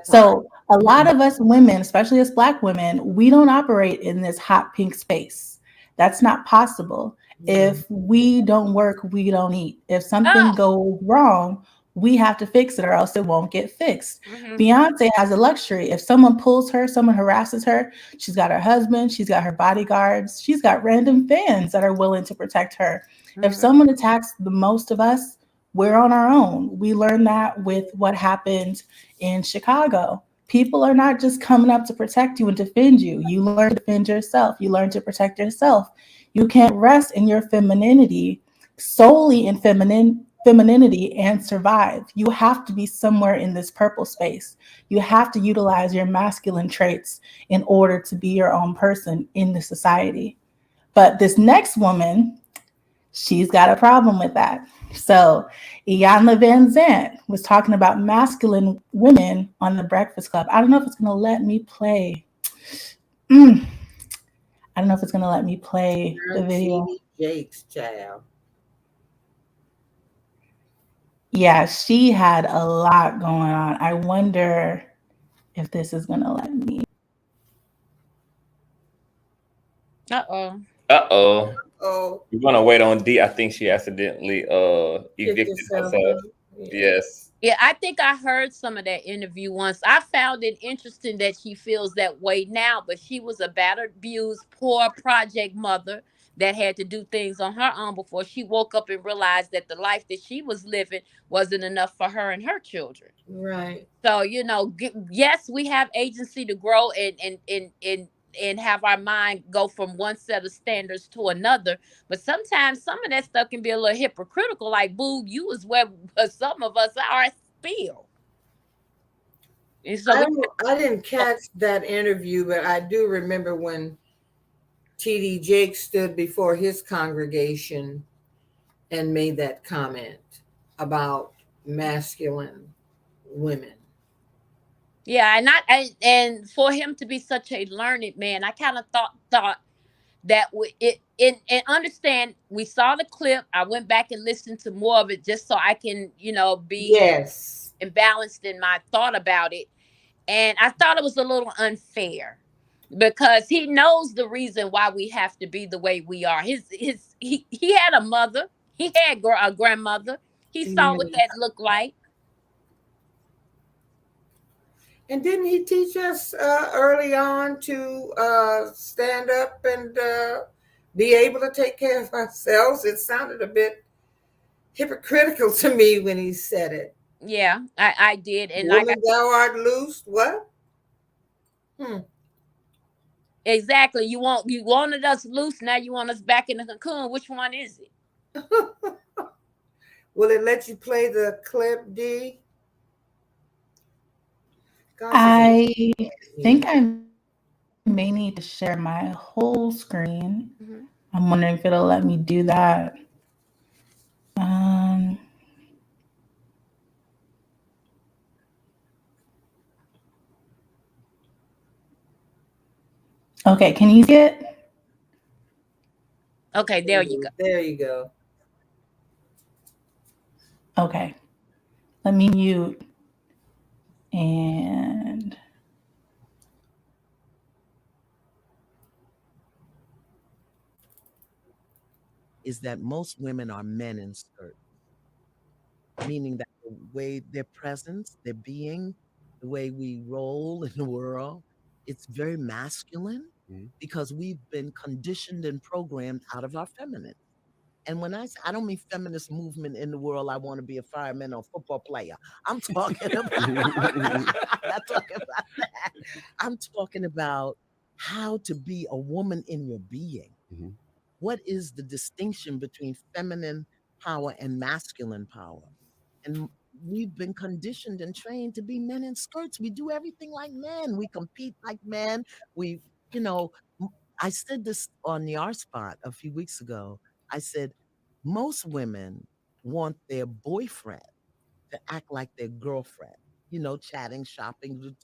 [SPEAKER 4] So a lot of us women, especially us Black women, we don't operate in this hot pink space. That's not possible. If we don't work, we don't eat. If something goes wrong, we have to fix it or else it won't get fixed. Beyonce has a luxury. If someone pulls her, someone harasses her, she's got her husband, she's got her bodyguards, she's got random fans that are willing to protect her. If someone attacks the most of us, we're on our own. We learned that with what happened in Chicago. People are not just coming up to protect you and defend you. You learn to defend yourself. You learn to protect yourself. You can't rest in your femininity, solely in femininity, and survive. You have to be somewhere in this purple space. You have to utilize your masculine traits in order to be your own person in the society. But this next woman, she's got a problem with that. So Iyanla Van Zant was talking about masculine women on the Breakfast Club. I don't know if it's going to let me play. I don't know if it's going to let me play the video.
[SPEAKER 6] Jake's child.
[SPEAKER 4] Yeah, she had a lot going on. I wonder if this is going to let me.
[SPEAKER 1] Uh-oh. We're gonna wait on D. I think she accidentally evicted herself. Yes.
[SPEAKER 5] Yeah, I think I heard some of that interview once. I found it interesting that she feels that way now, but she was a battered, abused, poor project mother that had to do things on her own before she woke up and realized that the life that she was living wasn't enough for her and her children.
[SPEAKER 6] Right.
[SPEAKER 5] So, yes, we have agency to grow and have our mind go from one set of standards to another. But sometimes some of that stuff can be a little hypocritical, like, boo, you was where some of us are still. And so
[SPEAKER 6] I didn't catch that interview, but I do remember when T.D. Jakes stood before his congregation and made that comment about masculine women.
[SPEAKER 5] Yeah, and for him to be such a learned man, I kind of thought that and understand. We saw the clip. I went back and listened to more of it just so I can, be imbalanced in my thought about it. And I thought it was a little unfair because he knows the reason why we have to be the way we are. He had a mother. He had a grandmother. He saw what that looked like.
[SPEAKER 6] And didn't he teach us early on to stand up and be able to take care of ourselves? It sounded a bit hypocritical to me when he said it.
[SPEAKER 5] Yeah, I did. And
[SPEAKER 6] woman, thou art loosed. What?
[SPEAKER 5] Exactly. You wanted us loose. Now you want us back in the cocoon. Which one is it?
[SPEAKER 6] Will it let you play the clip, D?
[SPEAKER 4] I think I may need to share my whole screen. I'm wondering if it'll let me do that. Okay, can you see it?
[SPEAKER 5] Okay, there you go.
[SPEAKER 6] There you go.
[SPEAKER 4] Okay, let me mute and
[SPEAKER 7] is that most women are men in skirts, meaning that the way their presence, their being, the way we roll in the world, it's very masculine because we've been conditioned and programmed out of our feminine. And when I say, I don't mean feminist movement in the world, I want to be a fireman or football player. I'm talking about, I'm not talking about that. I'm talking about how to be a woman in your being. What is the distinction between feminine power and masculine power? And we've been conditioned and trained to be men in skirts. We do everything like men. We compete like men. We, you know, I said this on the R Spot a few weeks ago. I said, most women want their boyfriend to act like their girlfriend, you know, chatting, shopping.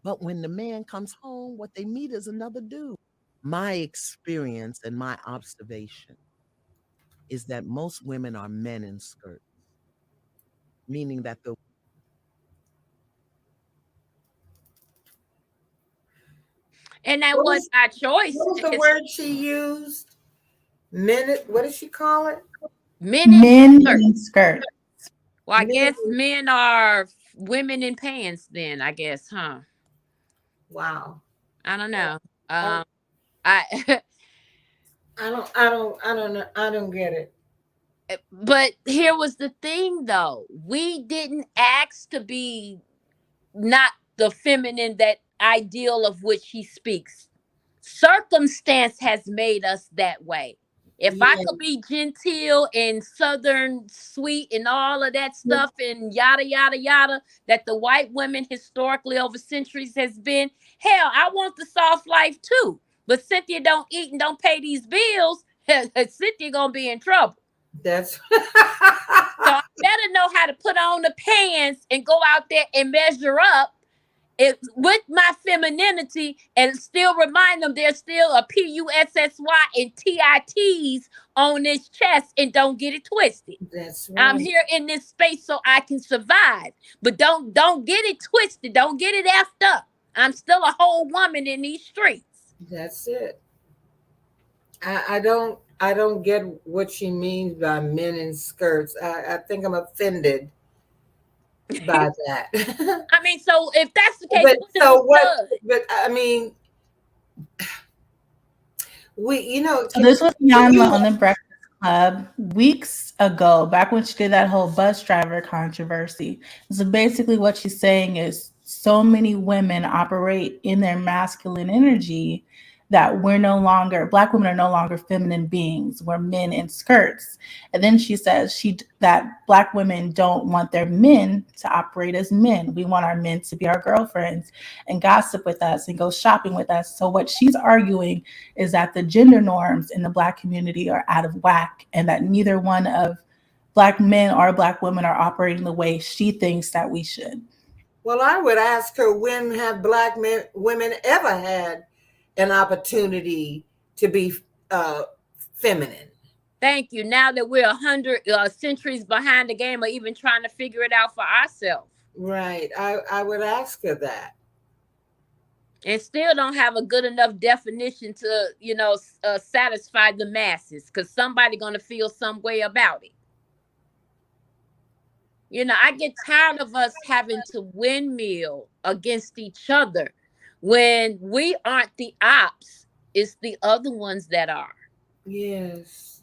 [SPEAKER 7] But when the man comes home, what they meet is another dude. My experience and my observation is that most women are men in skirts, meaning that the
[SPEAKER 5] And that was our choice.
[SPEAKER 6] What was the word she used? Minute. What did she call it?
[SPEAKER 5] Men in
[SPEAKER 4] men
[SPEAKER 5] skirts.
[SPEAKER 4] in skirts.
[SPEAKER 5] Well, I guess men are women in pants then, I guess, huh?
[SPEAKER 6] Wow.
[SPEAKER 5] I don't know.
[SPEAKER 6] I
[SPEAKER 5] I
[SPEAKER 6] don't know. I don't get it.
[SPEAKER 5] but here was the thing though. We didn't ask to be not the feminine, that ideal of which he speaks. Circumstance has made us that way. If I could be genteel and southern sweet and all of that stuff and yada yada yada that the white women historically over centuries has been, hell, I want the soft life too. But Cynthia don't eat and don't pay these bills, Cynthia gonna be in trouble.
[SPEAKER 6] That's
[SPEAKER 5] So I better know how to put on the pants and go out there and measure up with my femininity and still remind them there's still a PUSSY and TITs on this chest, and don't get it twisted.
[SPEAKER 6] That's right.
[SPEAKER 5] I'm here in this space so I can survive, but don't get it twisted. Don't get it effed up. I'm still a whole woman in these streets.
[SPEAKER 6] That's it. I don't get what she means by men in skirts. I think I'm offended by that.
[SPEAKER 5] I mean, so if that's the case,
[SPEAKER 6] But so what?
[SPEAKER 5] does?
[SPEAKER 6] But I mean,
[SPEAKER 4] So this was Yana on the Breakfast Club weeks ago, back when she did that whole bus driver controversy. So basically what she's saying is so many women operate in their masculine energy that Black women are no longer feminine beings. We're men in skirts. And then she says that Black women don't want their men to operate as men. We want our men to be our girlfriends and gossip with us and go shopping with us. So what she's arguing is that the gender norms in the Black community are out of whack, and that neither one of Black men or Black women are operating the way she thinks that we should.
[SPEAKER 6] Well, I would ask her, when have Black women ever had an opportunity to be feminine?
[SPEAKER 5] Thank you. Now that we're 100 centuries behind the game, or even trying to figure it out for ourselves.
[SPEAKER 6] Right. I would ask her that.
[SPEAKER 5] And still don't have a good enough definition to, satisfy the masses, because somebody going to feel some way about it. I get tired of us having to windmill against each other when we aren't the ops. It's the other ones that are.
[SPEAKER 6] Yes.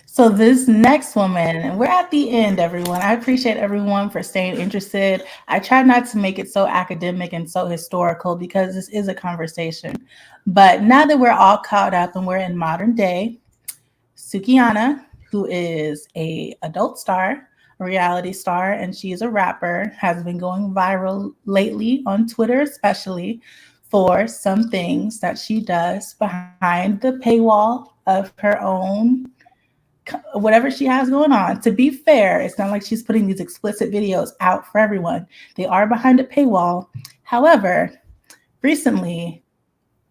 [SPEAKER 4] So this next woman, and we're at the end, everyone. I appreciate everyone for staying interested. I try not to make it so academic and so historical because this is a conversation. But now that we're all caught up and we're in modern day, Sukihana, who is a adult star, a reality star, and she's a rapper, has been going viral lately on Twitter, especially for some things that she does behind the paywall of her own, whatever she has going on. To be fair, it's not like she's putting these explicit videos out for everyone. They are behind a paywall. However, recently,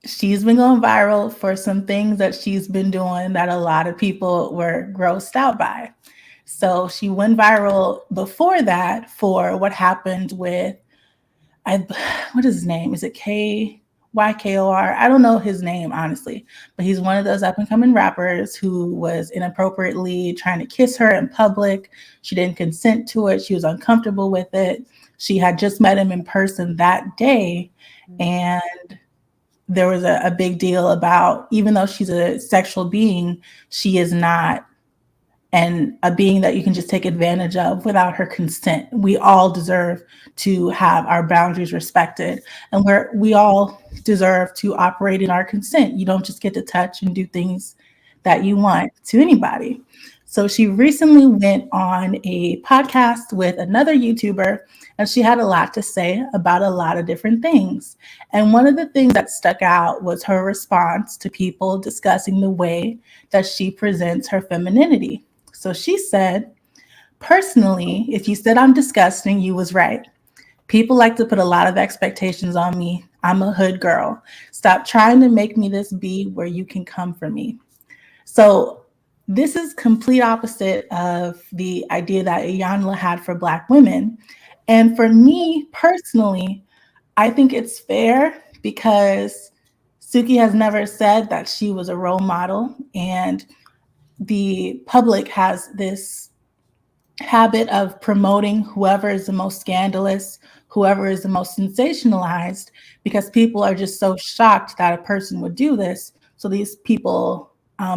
[SPEAKER 4] she's been going viral for some things that she's been doing that a lot of people were grossed out by. So she went viral before that for what happened with, what is his name? Is it KYKOR? I don't know his name, honestly, but he's one of those up and coming rappers who was inappropriately trying to kiss her in public. She didn't consent to it. She was uncomfortable with it. She had just met him in person that day. And there was a big deal about, even though she's a sexual being, she is not and a being that you can just take advantage of without her consent. We all deserve to have our boundaries respected, and we all deserve to operate in our consent. You don't just get to touch and do things that you want to anybody. So she recently went on a podcast with another YouTuber, and she had a lot to say about a lot of different things. And one of the things that stuck out was her response to people discussing the way that she presents her femininity. So she said, personally, if you said I'm disgusting, you was right. People like to put a lot of expectations on me. I'm a hood girl. Stop trying to make me this be where you can come for me. So this is complete opposite of the idea that Iyanla had for Black women. And for me personally, I think it's fair because Suki has never said that she was a role model, and the public has this habit of promoting whoever is the most scandalous, whoever is the most sensationalized, because people are just so shocked that a person would do this. So these people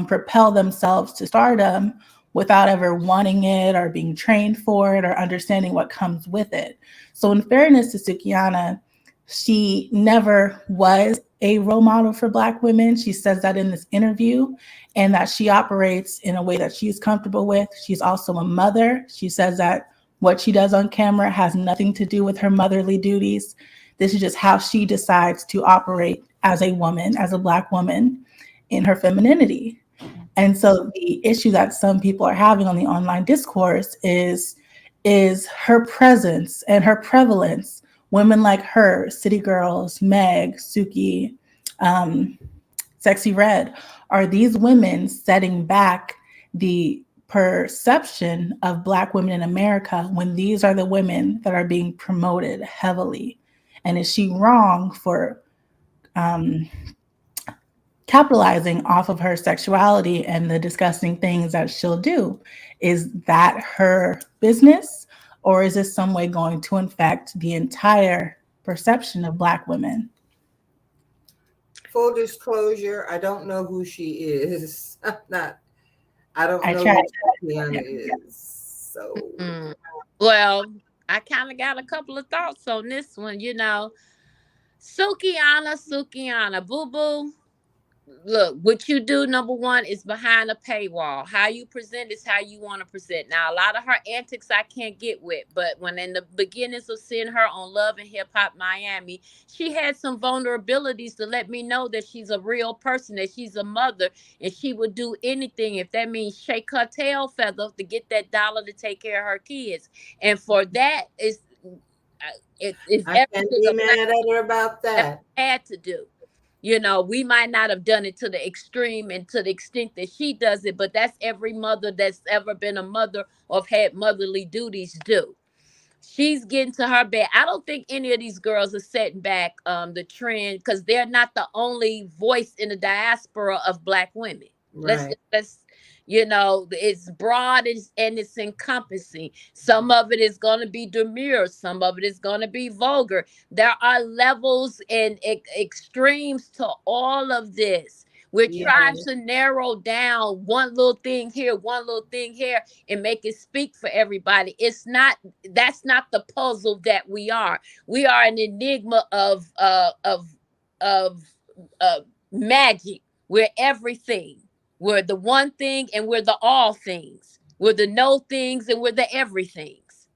[SPEAKER 4] propel themselves to stardom without ever wanting it or being trained for it or understanding what comes with it. So in fairness to Sukiana, she never was a role model for Black women. She says that in this interview, and that she operates in a way that she's comfortable with. She's also a mother. She says that what she does on camera has nothing to do with her motherly duties. This is just how she decides to operate as a woman, as a Black woman in her femininity. And so the issue that some people are having on the online discourse is her presence and her prevalence. Women like her, City Girls, Meg, Suki, Sexy Red, are these women setting back the perception of Black women in America when these are the women that are being promoted heavily? And is she wrong for capitalizing off of her sexuality and the disgusting things that she'll do? Is that her business, or is this some way going to infect the entire perception of Black women?
[SPEAKER 6] Full disclosure, I don't know who she is. I don't know
[SPEAKER 4] tried.
[SPEAKER 6] who Rihanna is. So
[SPEAKER 5] Well, I kind of got a couple of thoughts on this one. Sukiana, boo boo. Look, what you do, number one, is behind a paywall. How you present is how you want to present. Now, a lot of her antics I can't get with, but when in the beginnings of seeing her on Love and Hip Hop Miami, she had some vulnerabilities to let me know that she's a real person, that she's a mother, and she would do anything, if that means shake her tail feather, to get that dollar to take care of her kids. And for that, it's
[SPEAKER 6] I can't be mad at her about that.
[SPEAKER 5] Had to do. We might not have done it to the extreme and to the extent that she does it, but that's every mother that's ever been a mother or had motherly duties do. She's getting to her bed. I don't think any of these girls are setting back the trend, because they're not the only voice in the diaspora of Black women.
[SPEAKER 6] Right.
[SPEAKER 5] Let's it's broad and it's encompassing. Some of it is going to be demure. Some of it is going to be vulgar. There are levels and extremes to all of this. We're trying to narrow down one little thing here, one little thing here, and make it speak for everybody. That's not the puzzle that we are. We are an enigma of magic. We're everything. We're the one thing and we're the all things. We're the no things and we're the everythings.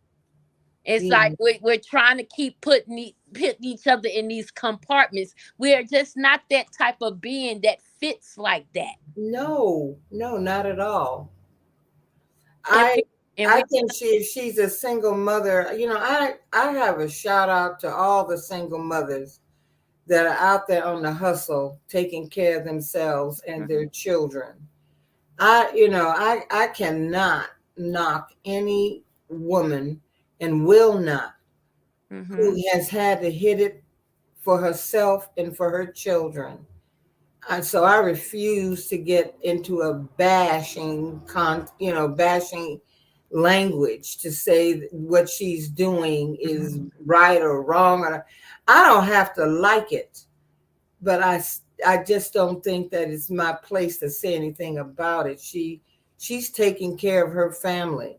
[SPEAKER 5] It's like we're trying to keep putting each other in these compartments. We are just not that type of being that fits like that.
[SPEAKER 6] No, not at all. I think she's a single mother. I have a shout out to all the single mothers that are out there on the hustle, taking care of themselves and their children. I cannot knock any woman, and will not, who has had to hit it for herself and for her children. And so I refuse to get into a bashing language to say what she's doing is right or wrong. Or I don't have to like it, but I just don't think that it's my place to say anything about it. She's taking care of her family.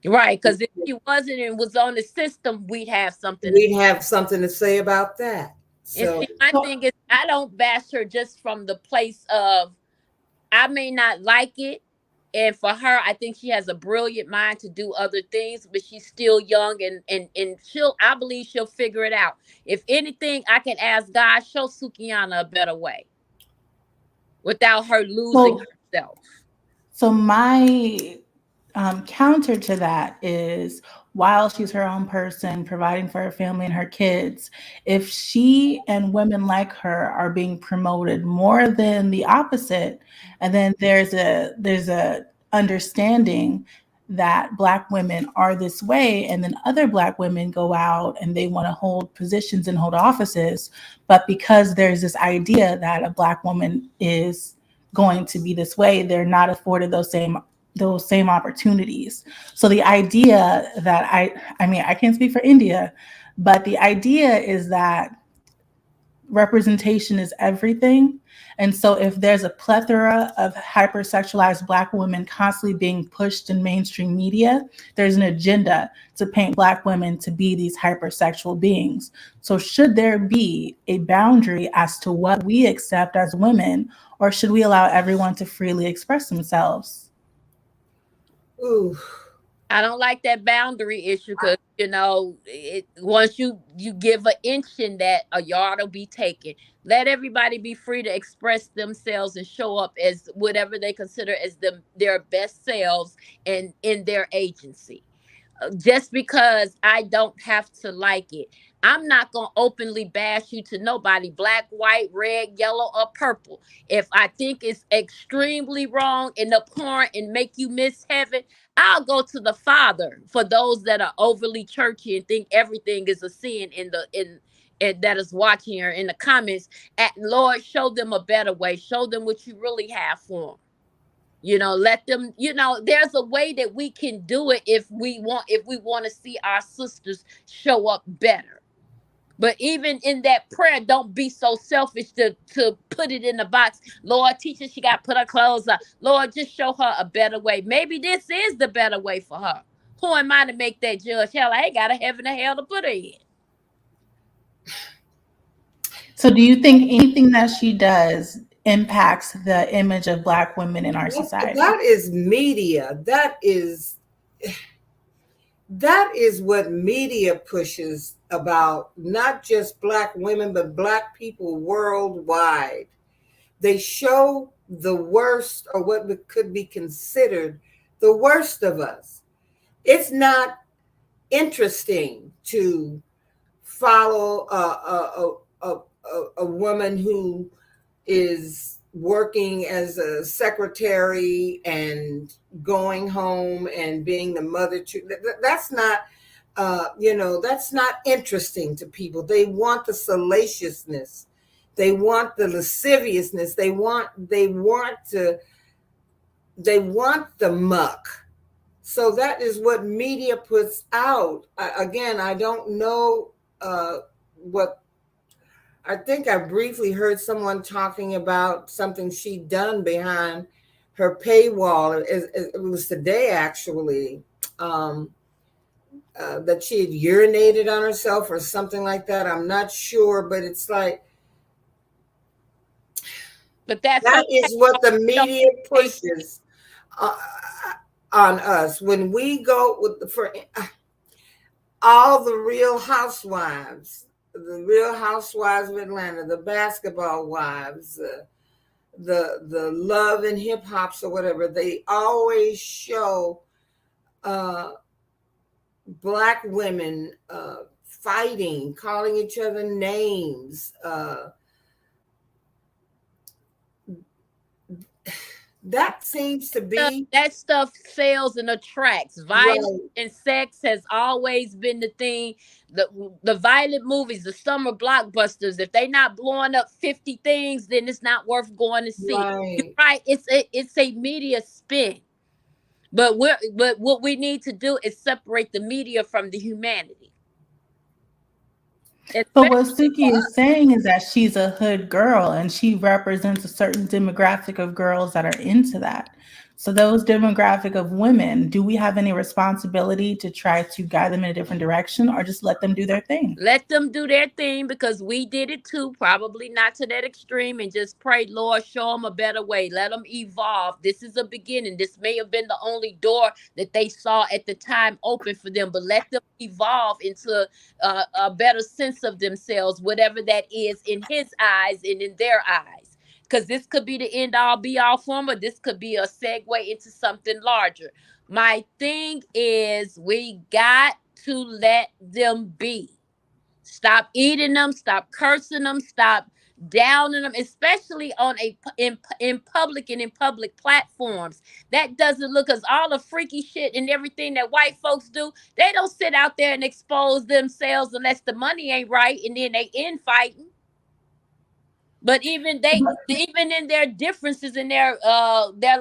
[SPEAKER 5] Right, because if she wasn't and was on the system, we'd have something.
[SPEAKER 6] We'd have something to say about that.
[SPEAKER 5] And
[SPEAKER 6] So
[SPEAKER 5] see, my thing is, I don't bash her just from the place of I may not like it. And for her, I think she has a brilliant mind to do other things, but she's still young and I believe she'll figure it out. If anything, I can ask God, show Sukiyana a better way without her losing herself.
[SPEAKER 4] So my counter to that is, while she's her own person, providing for her family and her kids, if she and women like her are being promoted more than the opposite, and then there's a understanding that Black women are this way, and then other Black women go out and they want to hold positions and hold offices, but because there's this idea that a Black woman is going to be this way, they're not afforded those same opportunities. So the idea that I mean, I can't speak for India, but the idea is that representation is everything. And so if there's a plethora of hypersexualized Black women constantly being pushed in mainstream media, there's an agenda to paint Black women to be these hypersexual beings. So should there be a boundary as to what we accept as women, or should we allow everyone to freely express themselves?
[SPEAKER 6] ooh.
[SPEAKER 5] I don't like that boundary issue because, once you give an inch in that, a yard will be taken. Let everybody be free to express themselves and show up as whatever they consider as their best selves and in their agency. Just because I don't have to like it, I'm not going to openly bash you to nobody, black, white, red, yellow, or purple. If I think it's extremely wrong and abhorrent and make you miss heaven, I'll go to the Father. For those that are overly churchy and think everything is a sin and that is watching her in the comments, Lord, show them a better way. Show them what you really have for them. Let them, there's a way that we can do it if we want to see our sisters show up better. But even in that prayer, don't be so selfish to put it in the box. Lord, teach her she got to put her clothes on. Lord, just show her a better way. Maybe this is the better way for her. Who am I to make that judge? Hell, I ain't got a heaven or hell to put her in.
[SPEAKER 4] So do you think anything that she does impacts the image of Black women in our society?
[SPEAKER 6] That is media. That is what media pushes about not just Black women, but Black people worldwide. They show the worst, or what could be considered the worst of us. It's not interesting to follow a woman who is working as a secretary and going home and being the mother to. That's not that's not interesting to people. They want the salaciousness, they want the lasciviousness, they want the muck. So that is what media puts out. Again, I don't know what. I think I briefly heard someone talking about something she'd done behind her paywall. It was today, actually, that she had urinated on herself or something like that. I'm not sure, but it's like,
[SPEAKER 5] but that
[SPEAKER 6] is what the media pushes on us. When we go for all the Real Housewives, the Real Housewives of Atlanta, the Basketball Wives, the Love and Hip Hops or whatever, they always show Black women fighting, calling each other names. That seems to be
[SPEAKER 5] that stuff sells and attracts. Violence
[SPEAKER 6] right.
[SPEAKER 5] and sex has always been the thing. The violent movies, the summer blockbusters, if they not blowing up 50 things, then it's not worth going to see. You're
[SPEAKER 6] Right.
[SPEAKER 5] right. It's a media spin. But what we need to do is separate the media from the humanity.
[SPEAKER 4] But what
[SPEAKER 5] Especially
[SPEAKER 4] Suki
[SPEAKER 5] for
[SPEAKER 4] is
[SPEAKER 5] us.
[SPEAKER 4] saying is that she's a hood girl and she represents a certain demographic of girls that are into that. So those demographic of women, do we have any responsibility to try to guide them in a different direction or just let them do their thing?
[SPEAKER 5] Let them do their thing because we did it too, probably not to that extreme, and just pray, Lord, show them a better way. Let them evolve. This is a beginning. This may have been the only door that they saw at the time open for them, but let them evolve into a better sense of themselves, whatever that is in his eyes and in their eyes. Because this could be the end all be all for them, or this could be a segue into something larger. My thing is, we got to let them be. Stop eating them, stop cursing them, stop downing them, especially on in public and in public platforms. That doesn't look, because all the freaky shit and everything that white folks do, they don't sit out there and expose themselves unless the money ain't right, and then they fighting. But even in their differences and their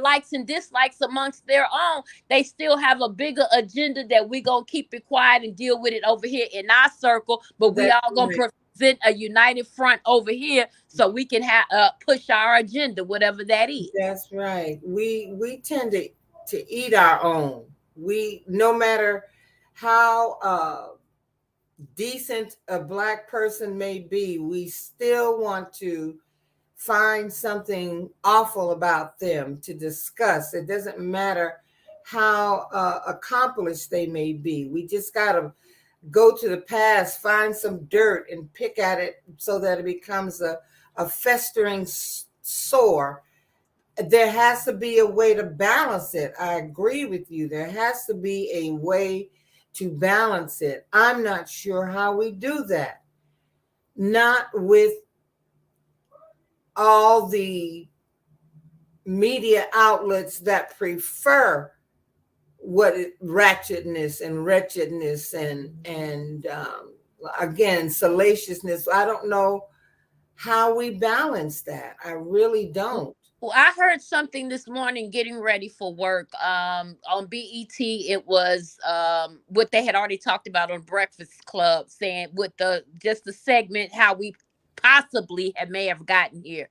[SPEAKER 5] likes and dislikes amongst their own, they still have a bigger agenda that we gonna keep it quiet and deal with it over here in our circle. But we
[SPEAKER 6] That's
[SPEAKER 5] all gonna
[SPEAKER 6] right.
[SPEAKER 5] present a united front over here so we can push our agenda, whatever that is.
[SPEAKER 6] That's right. We tend to eat our own. We, no matter how decent a Black person may be, we still want to find something awful about them to discuss. It doesn't matter how accomplished they may be. We just got to go to the past, find some dirt and pick at it so that it becomes a festering sore. There has to be a way to balance it. I agree with you. There has to be a way to balance it. I'm not sure how we do that. Not with all the media outlets that prefer ratchetness and wretchedness and again, salaciousness. I don't know how we balance that. I really don't.
[SPEAKER 5] Well, I heard something this morning getting ready for work. On BET, it was what they had already talked about on Breakfast Club, saying with the segment how we possibly may have gotten here.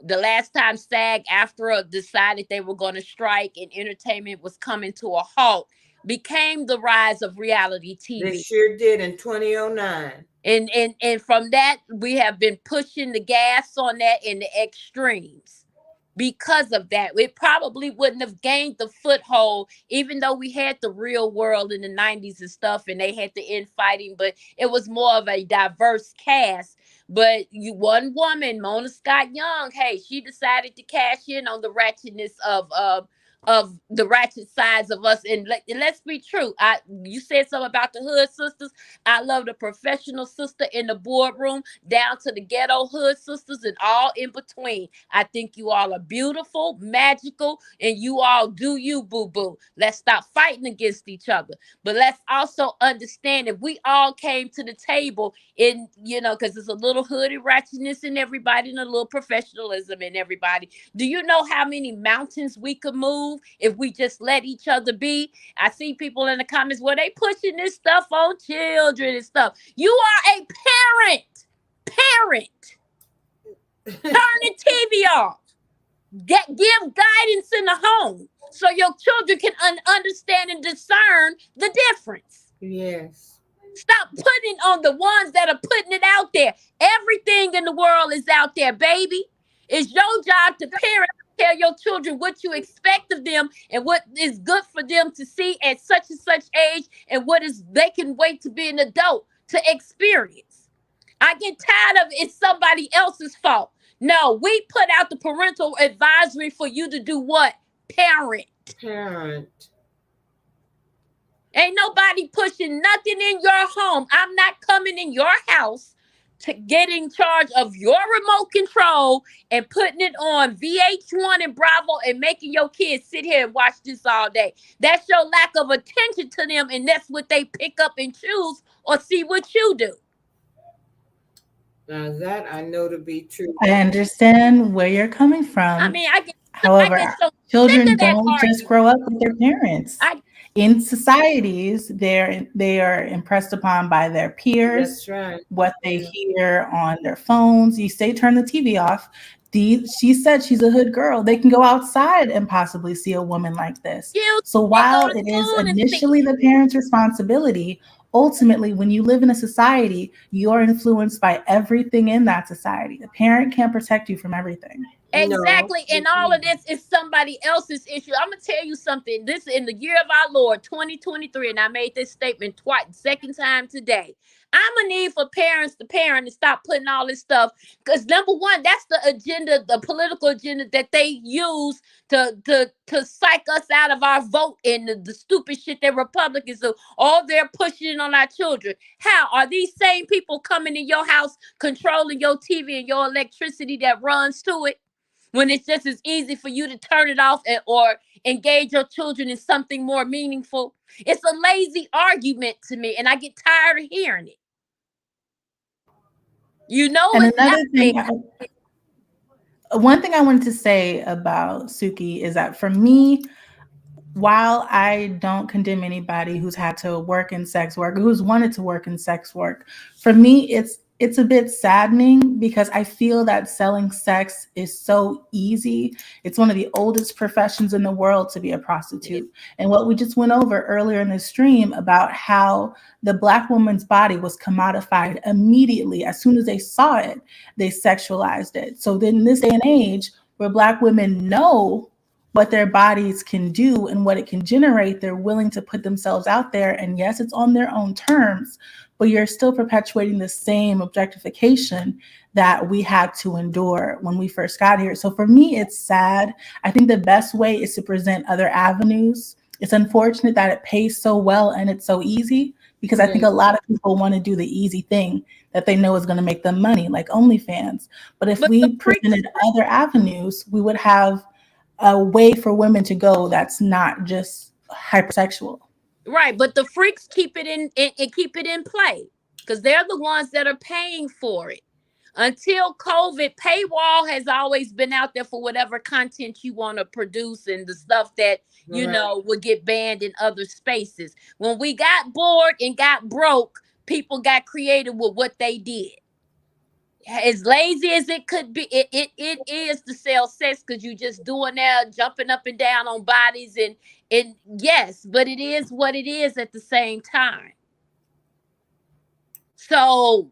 [SPEAKER 5] The last time SAG-AFTRA decided they were going to strike and entertainment was coming to a halt, became the rise of reality TV.
[SPEAKER 6] They sure did in 2009.
[SPEAKER 5] And from that, we have been pushing the gas on that in the extremes. Because of that, it probably wouldn't have gained the foothold, even though we had the Real World in the 90s and stuff, and they had the infighting, but it was more of a diverse cast. But one woman, Mona Scott Young, hey, she decided to cash in on the ratchetness of the ratchet sides of us. And let's be true. You said something about the hood sisters. I love the professional sister in the boardroom down to the ghetto hood sisters and all in between. I think you all are beautiful, magical, and you all do you, boo-boo. Let's stop fighting against each other. But let's also understand if we all came to the table in, because there's a little hooded ratchetness in everybody and a little professionalism in everybody. Do you know how many mountains we could move if we just let each other be? I see people in the comments where they pushing this stuff on children and stuff. You are a parent. Turn the TV off. Give guidance in the home so your children can understand and discern the difference.
[SPEAKER 6] Yes.
[SPEAKER 5] Stop putting on the ones that are putting it out there. Everything in the world is out there, baby. It's your job to parent. Tell your children what you expect of them and what is good for them to see at such and such age, and what is they can wait to be an adult to experience. I get tired of it's somebody else's fault. No, we put out the parental advisory for you to do what? Parent. Ain't nobody pushing nothing in your home. I'm not coming in your house to get in charge of your remote control and putting it on VH1 and Bravo and making your kids sit here and watch this all day. That's your lack of attention to them, and that's what they pick up and choose or see what you do.
[SPEAKER 6] Now that I know to be true.
[SPEAKER 4] I understand where you're coming from.
[SPEAKER 5] I mean, I
[SPEAKER 4] However,
[SPEAKER 5] get so sick
[SPEAKER 4] children
[SPEAKER 5] of that
[SPEAKER 4] don't just
[SPEAKER 5] argument.
[SPEAKER 4] grow up with their parents. In societies, they are impressed upon by their peers.
[SPEAKER 6] That's right.
[SPEAKER 4] What they hear on their phones. You say turn the TV off. She said she's a hood girl. They can go outside and possibly see a woman like this. So while it is initially the parents' responsibility, ultimately, when you live in a society, you're influenced by everything in that society. The parent can't protect you from everything.
[SPEAKER 5] Exactly. And all of this is somebody else's issue. I'm going to tell you something. This is in the year of our Lord, 2023. And I made this statement twice, second time today. I'm going to need for parents to parent and stop putting all this stuff. Because number one, that's the agenda, the political agenda that they use to psych us out of our vote and the stupid shit that Republicans do. All they're pushing it on our children. How are these same people coming in your house, controlling your TV and your electricity that runs to it? When it's just as easy for you to turn it off or engage your children in something more meaningful. It's a lazy argument to me, and I get tired of hearing it. You know,
[SPEAKER 4] and another thing, one thing I wanted to say about Suki is that for me, while I don't condemn anybody who's had to work in sex work, who's wanted to work in sex work, for me, it's a bit saddening because I feel that selling sex is so easy. It's one of the oldest professions in the world to be a prostitute. And what we just went over earlier in the stream about how the Black woman's body was commodified immediately. As soon as they saw it, they sexualized it. So then in this day and age where Black women know what their bodies can do and what it can generate, they're willing to put themselves out there. And yes, it's on their own terms, but you're still perpetuating the same objectification that we had to endure when we first got here. So for me, it's sad. I think the best way is to present other avenues. It's unfortunate that it pays so well and it's so easy because I think a lot of people want to do the easy thing that they know is going to make them money, like OnlyFans. But if we presented other avenues, we would have a way for women to go that's not just hypersexual.
[SPEAKER 5] Right, but the freaks keep it in play because they're the ones that are paying for it. Until COVID, paywall has always been out there for whatever content you want to produce and the stuff that you know would get banned in other spaces. When we got bored and got broke, people got creative with what they did. As lazy as it could be, it is to sell sex because you just doing that, jumping up and down on bodies and yes, but it is what it is at the same time. So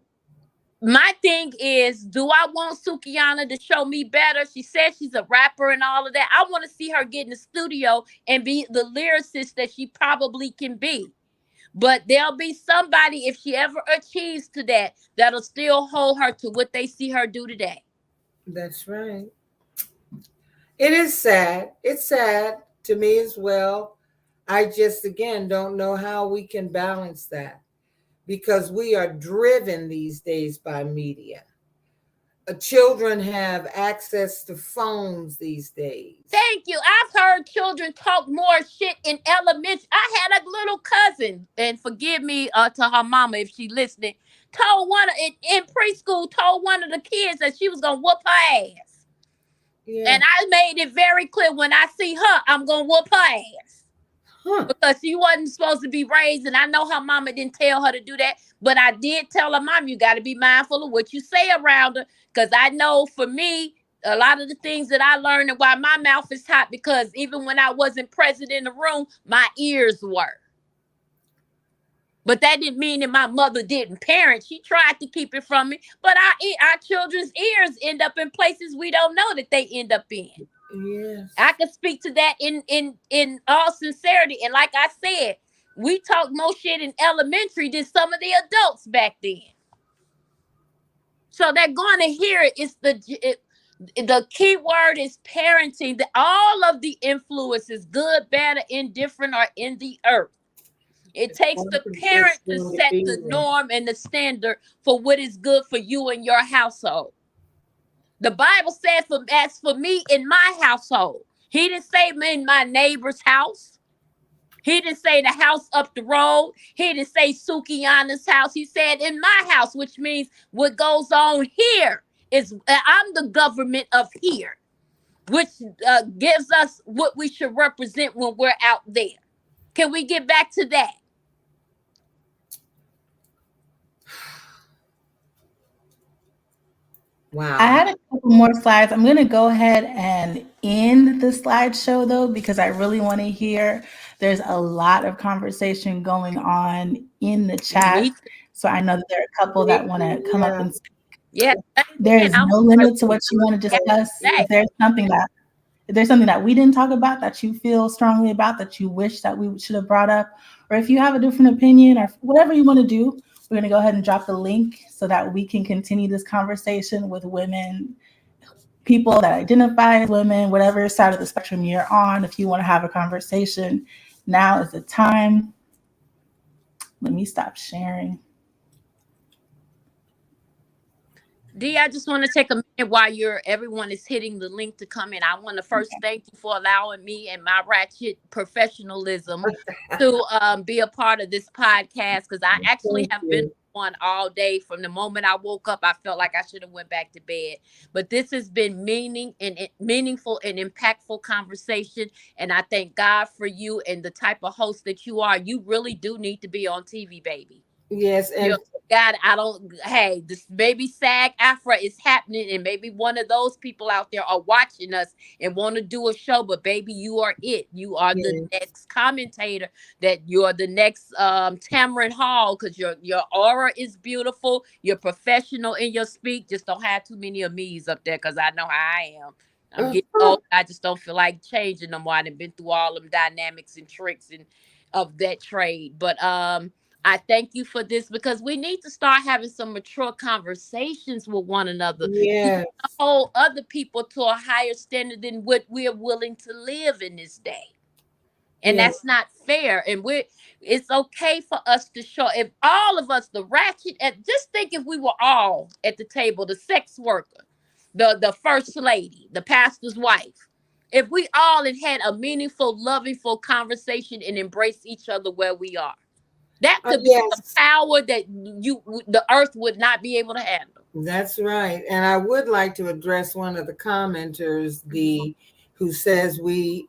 [SPEAKER 5] my thing is, do I want Sukihana to show me better? She says she's a rapper and all of that. I want to see her get in the studio and be the lyricist that she probably can be. But there'll be somebody, if she ever achieves to that, that'll still hold her to what they see her do today.
[SPEAKER 6] That's right. It is sad. It's sad to me as well. I just, again, don't know how we can balance that because we are driven these days by media. Children have access to phones these days.
[SPEAKER 5] Thank you. I've heard children talk more shit in elementary. I had a little cousin, and forgive me to her mama if she listening, told one of in preschool, told one of the kids that she was gonna whoop her ass. Yeah. And I made it very clear when I see her, I'm gonna whoop her ass. Because she wasn't supposed to be raised, and I know her mama didn't tell her to do that, but I did tell her, Mom, you got to be mindful of what you say around her, because I know for me, a lot of the things that I learned and why my mouth is hot, because even when I wasn't present in the room, my ears were. But that didn't mean that my mother didn't parent. She tried to keep it from me, but our children's ears end up in places we don't know that they end up in.
[SPEAKER 6] Yes.
[SPEAKER 5] I can speak to that in all sincerity. And like I said, we talk more shit in elementary than some of the adults back then. So they're going to hear it. It's the key word is parenting. All of the influences, good, bad, or indifferent, are in the earth. It takes the parent to set the norm and the standard for what is good for you and your household. The Bible said, as for me in my household, he didn't say in my neighbor's house. He didn't say the house up the road. He didn't say Sukiana's house. He said in my house, which means what goes on here is I'm the government of here, which gives us what we should represent when we're out there. Can we get back to that?
[SPEAKER 6] Wow.
[SPEAKER 4] I had a couple more slides. I'm going to go ahead and end the slideshow, though, because I really want to hear. There's a lot of conversation going on in the chat. So I know that there are a couple that want to come up and speak.
[SPEAKER 5] Yeah.
[SPEAKER 4] There's no limit to what you want to discuss. If there's something that we didn't talk about that you feel strongly about, that you wish that we should have brought up, or if you have a different opinion or whatever you want to do, we're going to go ahead and drop the link so that we can continue this conversation with women, people that identify as women, whatever side of the spectrum you're on. If you want to have a conversation, now is the time. Let me stop sharing.
[SPEAKER 5] Dee, I just want to take a minute while everyone is hitting the link to come in. I want to first thank you for allowing me and my ratchet professionalism to be a part of this podcast, because I actually have been on all day. From the moment I woke up, I felt like I should have went back to bed. But this has been meaningful and impactful conversation, and I thank God for you and the type of host that you are. You really do need to be on TV, baby.
[SPEAKER 6] Yes, and
[SPEAKER 5] God, hey, this baby SAG Afra is happening, and maybe one of those people out there are watching us and want to do a show, but baby, you are it. You are the next commentator, that you're the next Tamron Hall, because your aura is beautiful. You're professional in your speak. Just don't have too many of me's up there, because I know how I am. I'm getting old. I just don't feel like changing no more. I've been through all them dynamics and tricks and of that trade. But I thank you for this, because we need to start having some mature conversations with one another.
[SPEAKER 6] Yeah.
[SPEAKER 5] Hold other people to a higher standard than what we're willing to live in this day. And that's not fair. And it's okay for us to show, if all of us, the ratchet, just think if we were all at the table, the sex worker, the first lady, the pastor's wife, if we all had a meaningful, lovingful conversation and embrace each other where we are. That could be a power that the earth would not be able to handle.
[SPEAKER 6] That's right. And I would like to address one of the commenters, who says we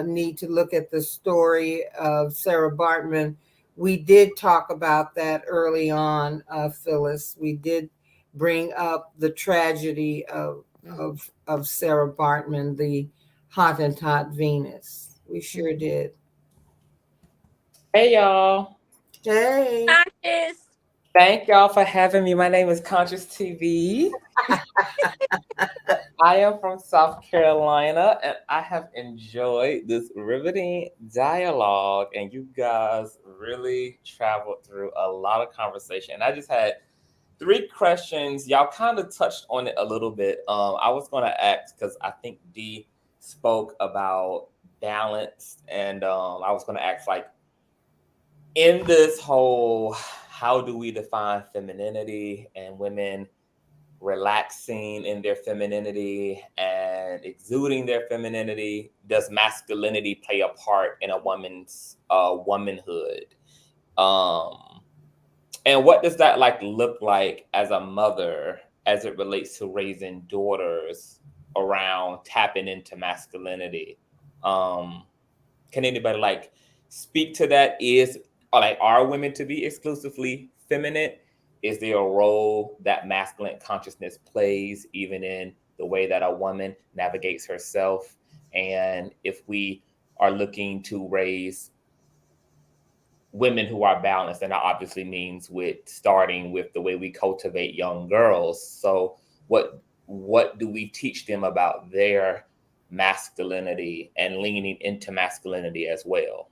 [SPEAKER 6] need to look at the story of Sarah Baartman. We did talk about that early on, Phyllis. We did bring up the tragedy of Sarah Baartman, the Hottentot Venus. We sure did.
[SPEAKER 1] Hey, y'all.
[SPEAKER 6] Hey.
[SPEAKER 1] Thank y'all for having me. My name is ConsciouzTv. I am from South Carolina, and I have enjoyed this riveting dialogue, and you guys really traveled through a lot of conversation. And I just had 3 questions. Y'all kind of touched on it a little bit. I was going to ask, because I think Dee spoke about balance, and I was going to ask, like, in this whole, how do we define femininity and women relaxing in their femininity and exuding their femininity? Does masculinity play a part in a woman's womanhood? And what does that look like as a mother as it relates to raising daughters around tapping into masculinity? Can anybody speak to that? Are women to be exclusively feminine? Is there a role that masculine consciousness plays even in the way that a woman navigates herself? And if we are looking to raise women who are balanced, and that obviously means starting with the way we cultivate young girls. So what do we teach them about their masculinity and leaning into masculinity as well?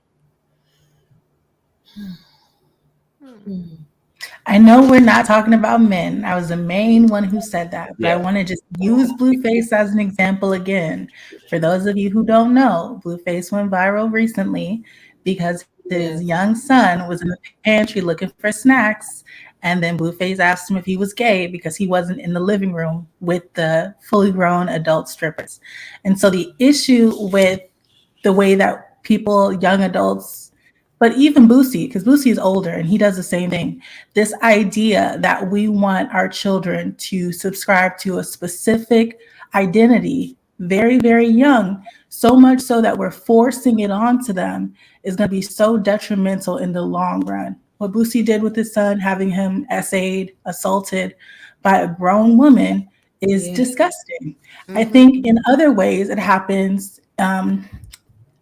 [SPEAKER 4] I know we're not talking about men. I was the main one who said that, but I want to just use Blueface as an example again. For those of you who don't know, Blueface went viral recently because His
[SPEAKER 6] Yes.
[SPEAKER 4] young son was in the pantry looking for snacks, and then Blueface asked him if he was gay because he wasn't in the living room with the fully grown adult strippers. And so the issue with the way that people, young adults, but even Boosie, because Boosie is older and he does the same thing. This idea that we want our children to subscribe to a specific identity very, very young, so much so that we're forcing it onto them, is going to be so detrimental in the long run. What Boosie did with his son, having him essayed, assaulted by a grown woman, is
[SPEAKER 6] Yeah.
[SPEAKER 4] disgusting. I
[SPEAKER 5] Mhm.
[SPEAKER 4] think in other ways it happens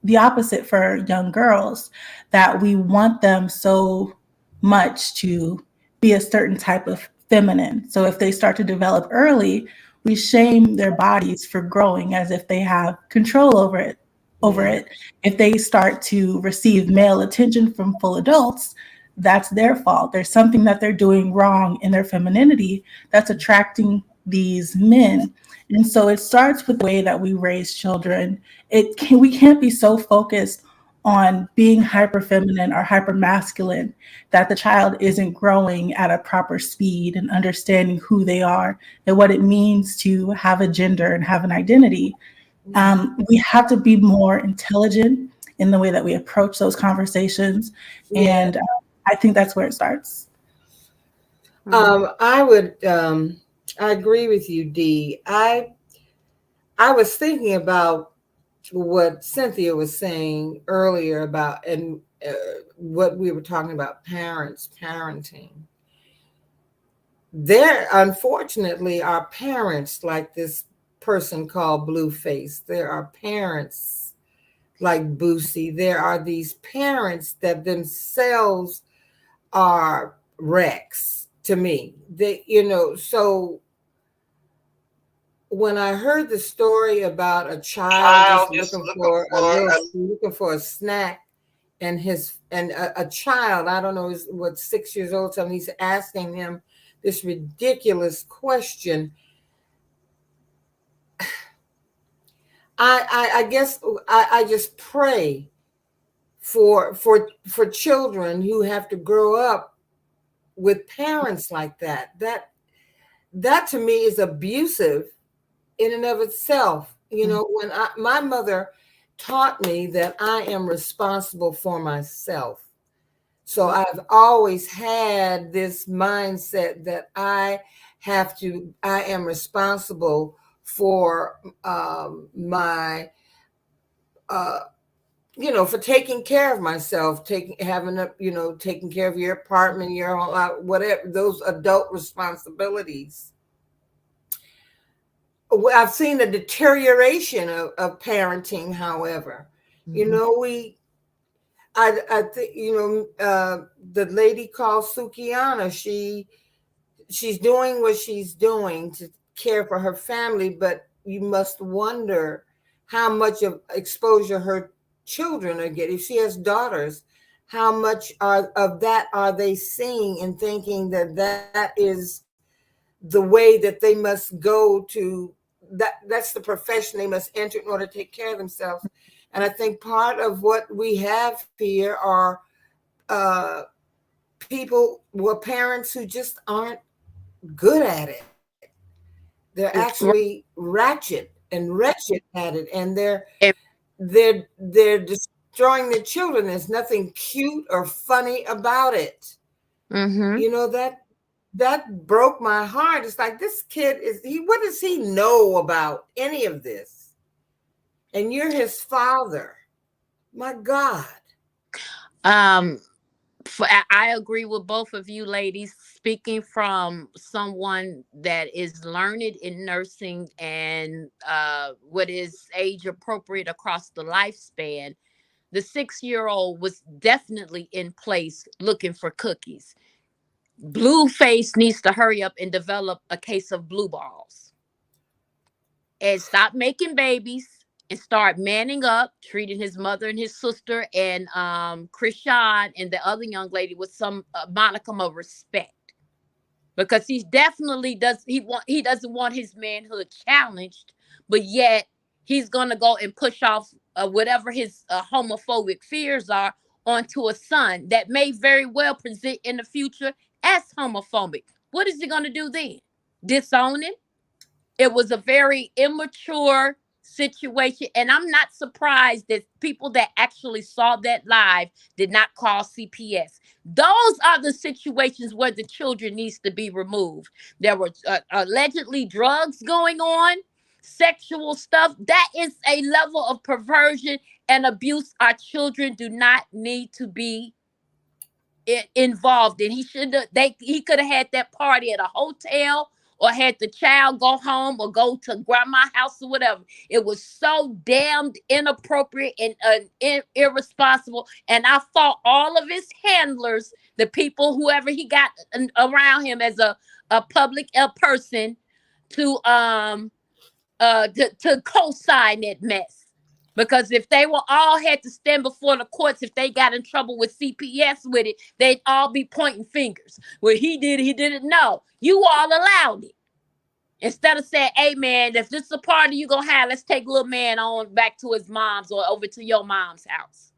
[SPEAKER 4] the opposite for young girls, that we want them so much to be a certain type of feminine. So if they start to develop early, we shame their bodies for growing as if they have control over it.
[SPEAKER 6] Yeah.
[SPEAKER 4] If they start to receive male attention from full adults, that's their fault. There's something that they're doing wrong in their femininity that's attracting these men. And so it starts with the way that we raise children. We can't be so focused on being hyper feminine or hyper masculine that the child isn't growing at a proper speed and understanding who they are and what it means to have a gender and have an identity. We have to be more intelligent in the way that we approach those conversations.
[SPEAKER 6] Yeah.
[SPEAKER 4] And I think that's where it starts.
[SPEAKER 6] I would I agree with you, Dee. I was thinking about what Cynthia was saying earlier about and what we were talking about, parents parenting. There unfortunately are parents like this person called Blueface. There are parents like Boosie. There are these parents that themselves are wrecks to me. They, so when I heard the story about a child just looking for a snack, and a child, I don't know, is what, 6 years old, something, he's asking him this ridiculous question. I guess I just pray for children who have to grow up with parents like that. That to me is abusive in and of itself. When my mother taught me that I am responsible for myself. So I've always had this mindset that I am responsible for my, for taking care of myself, taking care of your apartment, your home, whatever, those adult responsibilities. I've seen the deterioration of parenting, however. I think, the lady called Sukiana, she's doing what she's doing to care for her family, but you must wonder how much of exposure her children are getting. If she has daughters, how much of that are they seeing and thinking that is the way that they must go to, that's the profession they must enter in order to take care of themselves. And I think part of what we have here are parents who just aren't good at it. They're actually ratchet and wretched at it, and they're destroying their children. There's nothing cute or funny about it. That broke my heart. It's like, this kid what does he know about any of this? And you're his father. My God.
[SPEAKER 5] I agree with both of you ladies. Speaking from someone that is learned in nursing and what is age appropriate across the lifespan, the 6-year-old was definitely in place looking for cookies. Blueface needs to hurry up and develop a case of blue balls and stop making babies and start manning up, treating his mother and his sister and Krishan and the other young lady with some modicum of respect, because he definitely he doesn't want his manhood challenged, but yet he's gonna go and push off whatever his homophobic fears are onto a son that may very well present in the future as homophobic. What is he going to do then? Disown him? It was a very immature situation, and I'm not surprised that people that actually saw that live did not call CPS. Those are the situations where the children needs to be removed. There were allegedly drugs going on, sexual stuff. That is a level of perversion and abuse our children do not need to be involved in. He could have had that party at a hotel, or had the child go home or go to grandma's house or whatever. It was so damned inappropriate and irresponsible. And I fought all of his handlers, the people, whoever he got around him as a public person, to co-sign that mess. Because if they were all had to stand before the courts, if they got in trouble with CPS with it, they'd all be pointing fingers. Well, he didn't know. You all allowed it. Instead of saying, hey, man, if this is a party you're going to have, let's take little man on back to his mom's or over to your mom's house.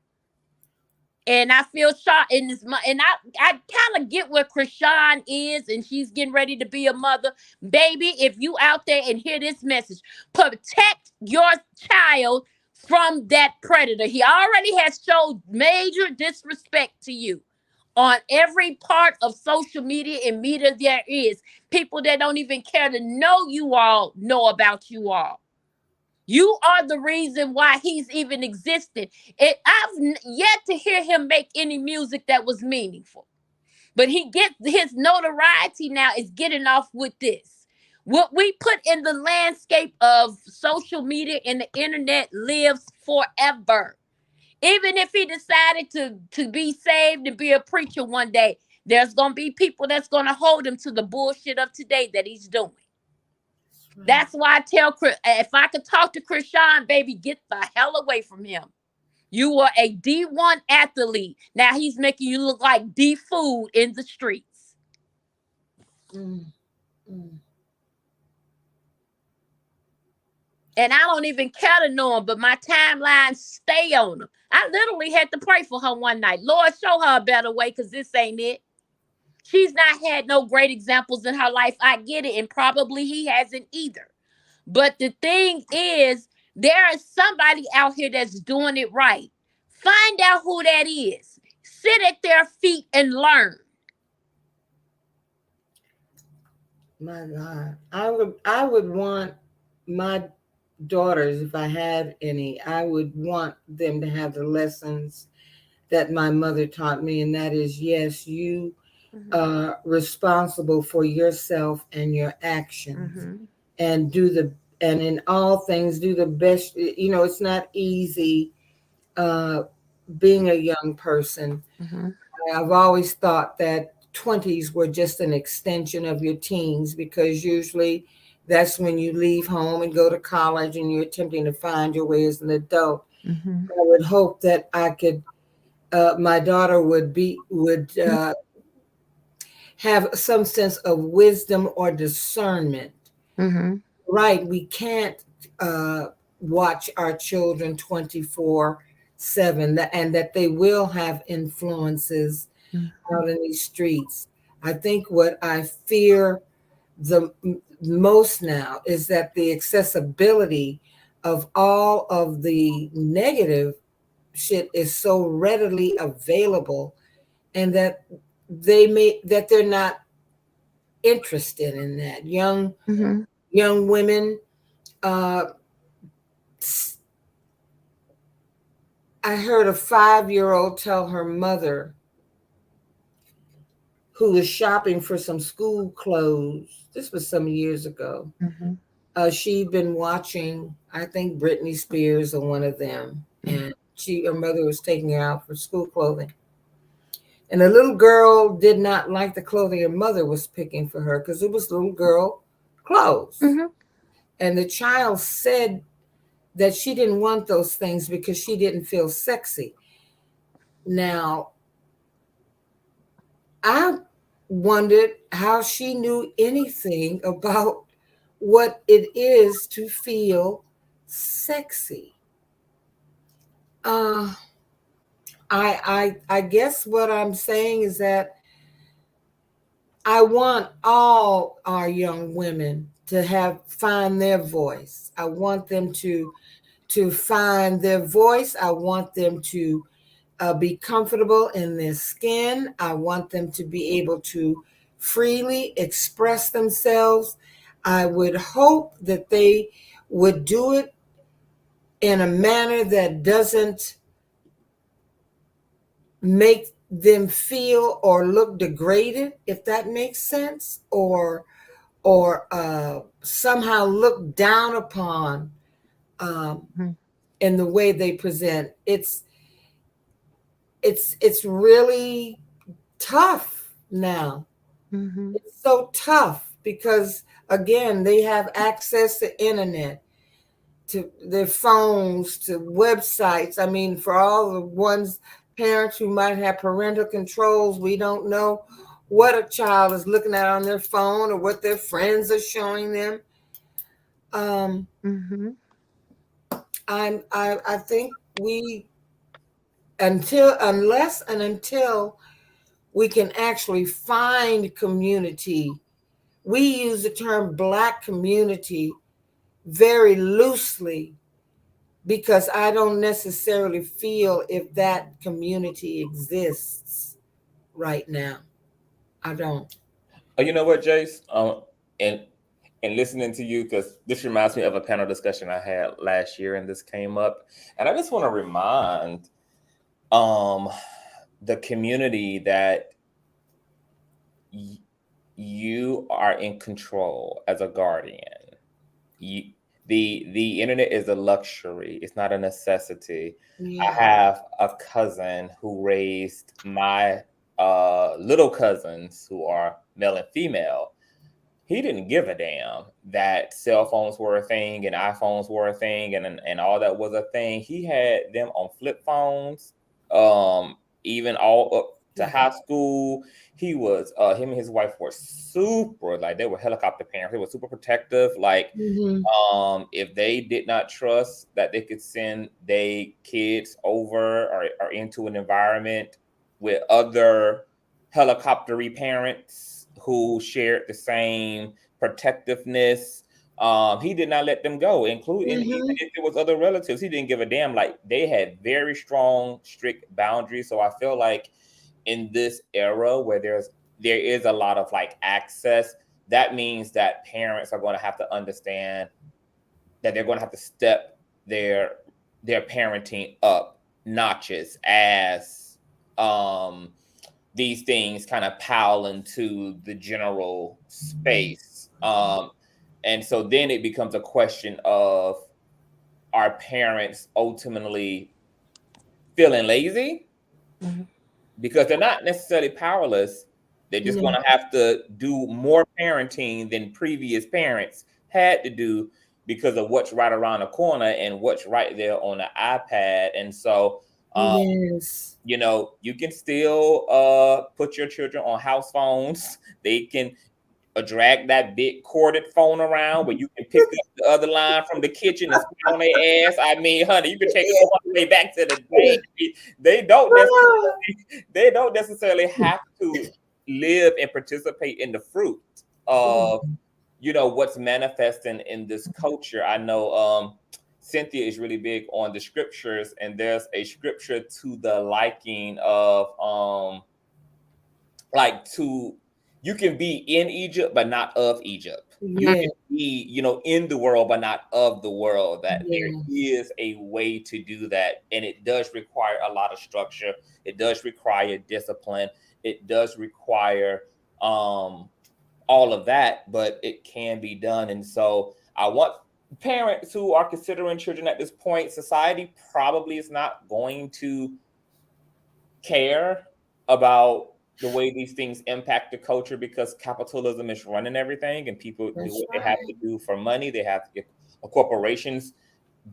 [SPEAKER 5] And I feel shocked in this, and I kind of get where Krishan is, and she's getting ready to be a mother. Baby, if you out there and hear this message, protect your child from that predator. He already has showed major disrespect to you on every part of social media and media there is. People that don't even care to know you all know about you all. You are the reason why he's even existed. I've yet to hear him make any music that was meaningful. But he gets his notoriety now is getting off with this. What we put in the landscape of social media and the internet lives forever. Even if he decided to be saved and be a preacher one day, there's going to be people that's going to hold him to the bullshit of today that he's doing. That's why I tell Chris, if I could talk to Krishan, baby, get the hell away from him. You were a D1 athlete. Now he's making you look like D food in the streets. And I don't even care to know him, but my timeline stay on him. I literally had to pray for her one night. Lord, show her a better way, because this ain't it. She's not had no great examples in her life. I get it. And probably he hasn't either. But the thing is, there is somebody out here that's doing it right. Find out who that is. Sit at their feet and learn.
[SPEAKER 6] My God. I would want my daughters, if I had any, I would want them to have the lessons that my mother taught me. And that is, yes, you responsible for yourself and your actions, and and in all things do the best. You know, it's not easy being a young person. I've always thought that 20s were just an extension of your teens, because usually that's when you leave home and go to college and you're attempting to find your way as an adult. I would hope that I could my daughter would have some sense of wisdom or discernment. Right. We can't watch our children 24/7, and that they will have influences out in these streets. I think what I fear the most now is that the accessibility of all of the negative shit is so readily available, and that they're not interested in that. Young women. I heard a 5-year-old tell her mother, who was shopping for some school clothes. This was some years ago. She'd been watching, I think, Britney Spears or one of them, and her mother was taking her out for school clothing. And the little girl did not like the clothing her mother was picking for her, because it was little girl clothes. And the child said that she didn't want those things because she didn't feel sexy. Now, I wondered how she knew anything about what it is to feel sexy. I guess what I'm saying is that I want all our young women to find their voice. I want them to find their voice. I want them to be comfortable in their skin. I want them to be able to freely express themselves. I would hope that they would do it in a manner that doesn't make them feel or look degraded, if that makes sense, or somehow look down upon in the way they present. It's really tough now. It's so tough because again, they have access to internet, to their phones, to websites. I mean, for all the ones parents who might have parental controls, we don't know what a child is looking at on their phone or what their friends are showing them. I think we until we can actually find community. We use the term Black community very loosely because I don't necessarily feel if that community exists right now. I don't.
[SPEAKER 1] Oh, you know what, Jace? And listening to you, because this reminds me of a panel discussion I had last year, and this came up, and I just want to remind the community that you are in control as a guardian. The internet is a luxury. It's not a necessity.
[SPEAKER 6] Yeah.
[SPEAKER 1] I have a cousin who raised my little cousins who are male and female. He didn't give a damn that cell phones were a thing and iPhones were a thing and all that was a thing. He had them on flip phones, even all up to high school. He was him and his wife were super, like, they were helicopter parents. They were super protective. Like, if they did not trust that they could send their kids over or into an environment with other helicoptery parents who shared the same protectiveness, he did not let them go, including even if it was other relatives. He didn't give a damn. Like, they had very strong, strict boundaries. So I feel like in this era where there is a lot of like access, that means that parents are going to have to understand that they're going to have to step their parenting up notches as these things kind of pile into the general space. And so then it becomes a question of, are parents ultimately feeling lazy? Because they're not necessarily powerless. They're just going to have to do more parenting than previous parents had to do because of what's right around the corner and what's right there on the iPad. And so, you know, you can still put your children on house phones. They can drag that big corded phone around where you can pick up the other line from the kitchen and spit on their ass. I mean, honey, you can take it all the way back to the day. They don't necessarily have to live and participate in the fruit of, you know, what's manifesting in this culture. I know Cynthia is really big on the scriptures, and there's a scripture to the liking of you can be in Egypt, but not of Egypt. You can be, you know, in the world, but not of the world. That there is a way to do that. And it does require a lot of structure. It does require discipline. It does require all of that, but it can be done. And so I want parents who are considering children at this point, society probably is not going to care about the way these things impact the culture because capitalism is running everything and people do what they have to do for money. They have to, corporations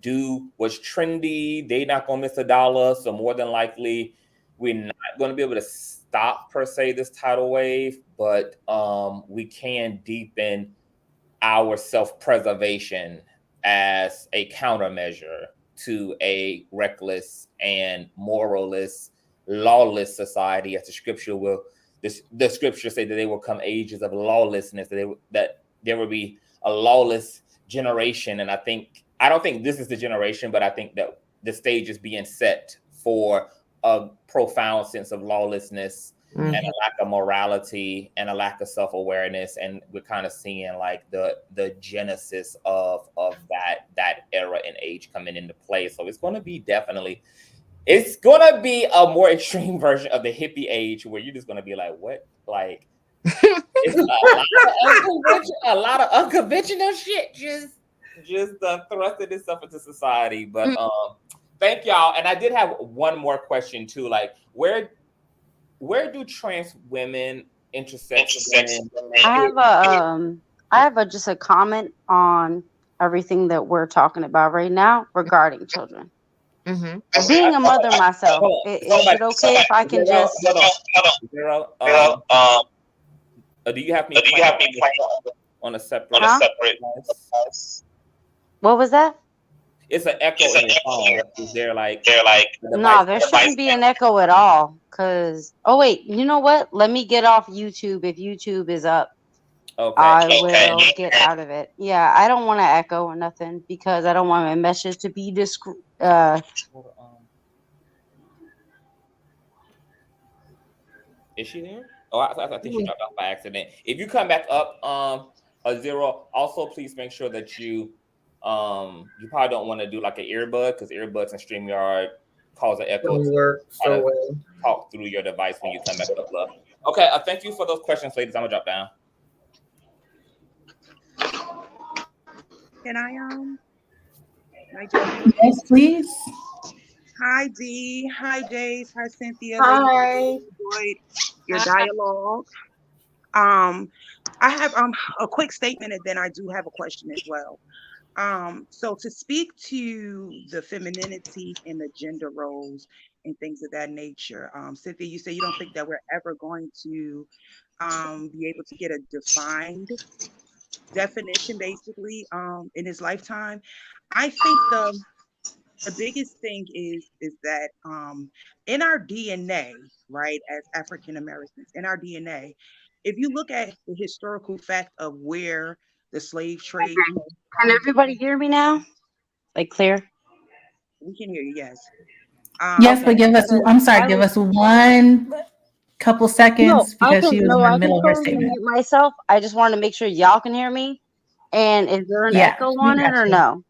[SPEAKER 1] do what's trendy. They're not going to miss a dollar. So more than likely, we're not going to be able to stop, per se, this tidal wave, but we can deepen our self-preservation as a countermeasure to a reckless and moralist lawless society, as the scripture will. The scripture say that they will come ages of lawlessness. That there will be a lawless generation, and I don't think this is the generation, but I think that the stage is being set for a profound sense of lawlessness and a lack of morality and a lack of self-awareness, and we're kind of seeing like the genesis of that era and age coming into play. So it's going to be a more extreme version of the hippie age, where you're just going to be like, what? Like, it's a lot of unconventional shit just thrusting itself into society. But thank y'all. And I did have one more question too. Like, where do trans women, intersex women?
[SPEAKER 8] I have just a comment on everything that we're talking about right now regarding children. Being a mother myself, is it okay if I can just?
[SPEAKER 1] Zero. Do you have me on a separate?
[SPEAKER 8] What was that?
[SPEAKER 1] It's an echo in your phone. Is there like?
[SPEAKER 8] No, there shouldn't be an echo at all. Oh wait, you know what? Let me get off YouTube. If YouTube is up, I will get out of it. Yeah, I don't want to echo or nothing because I don't want my message to be
[SPEAKER 1] Is she there? Oh, I think she dropped off by accident. If you come back up, a zero. Also, please make sure that you probably don't want to do like an earbud, because earbuds and StreamYard cause an echo. Talk through your device when you come back up. Love. Okay, thank you for those questions, ladies. I'm gonna drop down.
[SPEAKER 9] Can I
[SPEAKER 4] Yes, please.
[SPEAKER 9] Hi Dee, hi Jace, hi Cynthia.
[SPEAKER 6] Hi.
[SPEAKER 9] Enjoyed your dialogue. I have a quick statement, and then I do have a question as well. So to speak to the femininity and the gender roles and things of that nature, Cynthia, you say you don't think that we're ever going to be able to get a defined definition, basically, in his lifetime. I think the biggest thing is that in our DNA, right, as African Americans, in our DNA, if you look at the historical fact of where the slave trade.
[SPEAKER 8] Can everybody hear me now? Like clear?
[SPEAKER 9] We can hear you, yes.
[SPEAKER 4] Yes, but give us one couple seconds because she was in the middle of her statement.
[SPEAKER 8] Myself, I just want to make sure y'all can hear me. And is there an echo on it or no?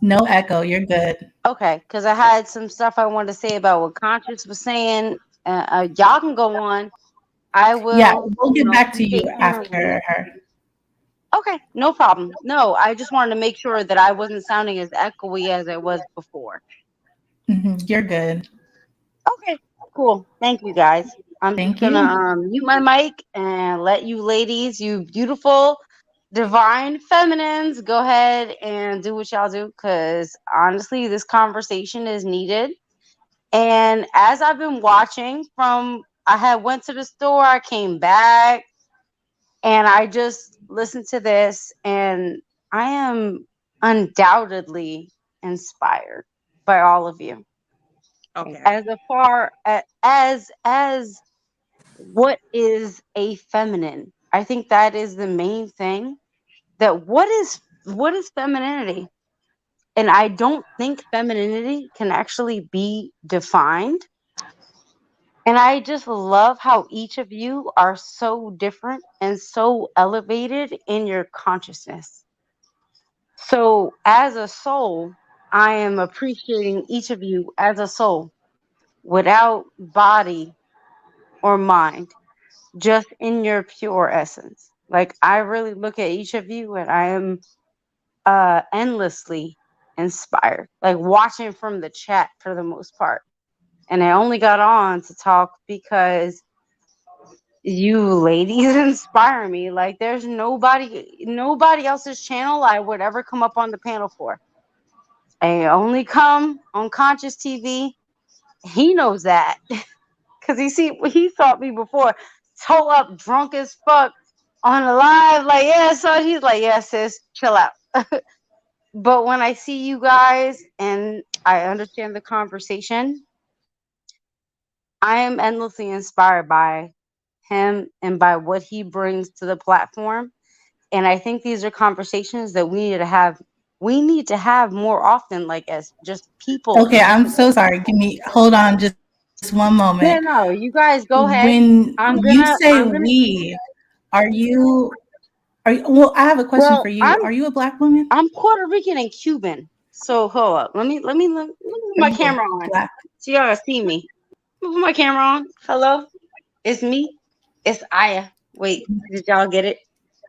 [SPEAKER 4] No echo. You're good.
[SPEAKER 8] Okay, because I had some stuff I wanted to say about what Conscious was saying. Y'all can go on. I will.
[SPEAKER 4] Yeah, we'll get back to you after her.
[SPEAKER 8] Okay, no problem. No, I just wanted to make sure that I wasn't sounding as echoey as I was before.
[SPEAKER 4] You're good.
[SPEAKER 8] Okay, cool. Thank you, guys. I'm just gonna mute my mic and let you ladies, you beautiful, divine feminines, go ahead and do what y'all do, because honestly, this conversation is needed. And as I've been watching I went to the store, I came back, and I just listened to this, and I am undoubtedly inspired by all of you.
[SPEAKER 9] Okay.
[SPEAKER 8] As far as what is a feminine, I think that is the main thing. That what is femininity? And I don't think femininity can actually be defined. And I just love how each of you are so different and so elevated in your consciousness. So as a soul, I am appreciating each of you as a soul without body or mind, just in your pure essence. Like, I really look at each of you and I am endlessly inspired, like watching from the chat for the most part. And I only got on to talk because you ladies inspire me. Like, there's nobody else's channel I would ever come up on the panel for. I only come on Conscious TV. He knows that because he saw me before, toe up, drunk as fuck on the live. Like, yeah, so he's like, yeah, sis, chill out. But when I see you guys and I understand the conversation, I am endlessly inspired by him and by what he brings to the platform. And I think these are conversations that we need to have. We need to have more often, like as just people
[SPEAKER 4] Okay,
[SPEAKER 8] in
[SPEAKER 4] I'm so
[SPEAKER 8] general.
[SPEAKER 4] sorry. Hold on just one
[SPEAKER 8] Yeah,
[SPEAKER 4] moment.
[SPEAKER 8] no, you guys go ahead.
[SPEAKER 4] When
[SPEAKER 8] I'm
[SPEAKER 4] you
[SPEAKER 8] gonna,
[SPEAKER 4] say
[SPEAKER 8] I'm gonna.
[SPEAKER 4] we, are you, well, I have a question for
[SPEAKER 8] Well,
[SPEAKER 4] you. Are you a Black woman?
[SPEAKER 8] I'm Puerto Rican and Cuban. So hold up. Let me put
[SPEAKER 4] Are
[SPEAKER 8] my
[SPEAKER 4] you a
[SPEAKER 8] camera on
[SPEAKER 4] Black?
[SPEAKER 8] so y'all can see me. Let me put my camera on. Hello, it's me. It's Aya. Wait, did y'all get it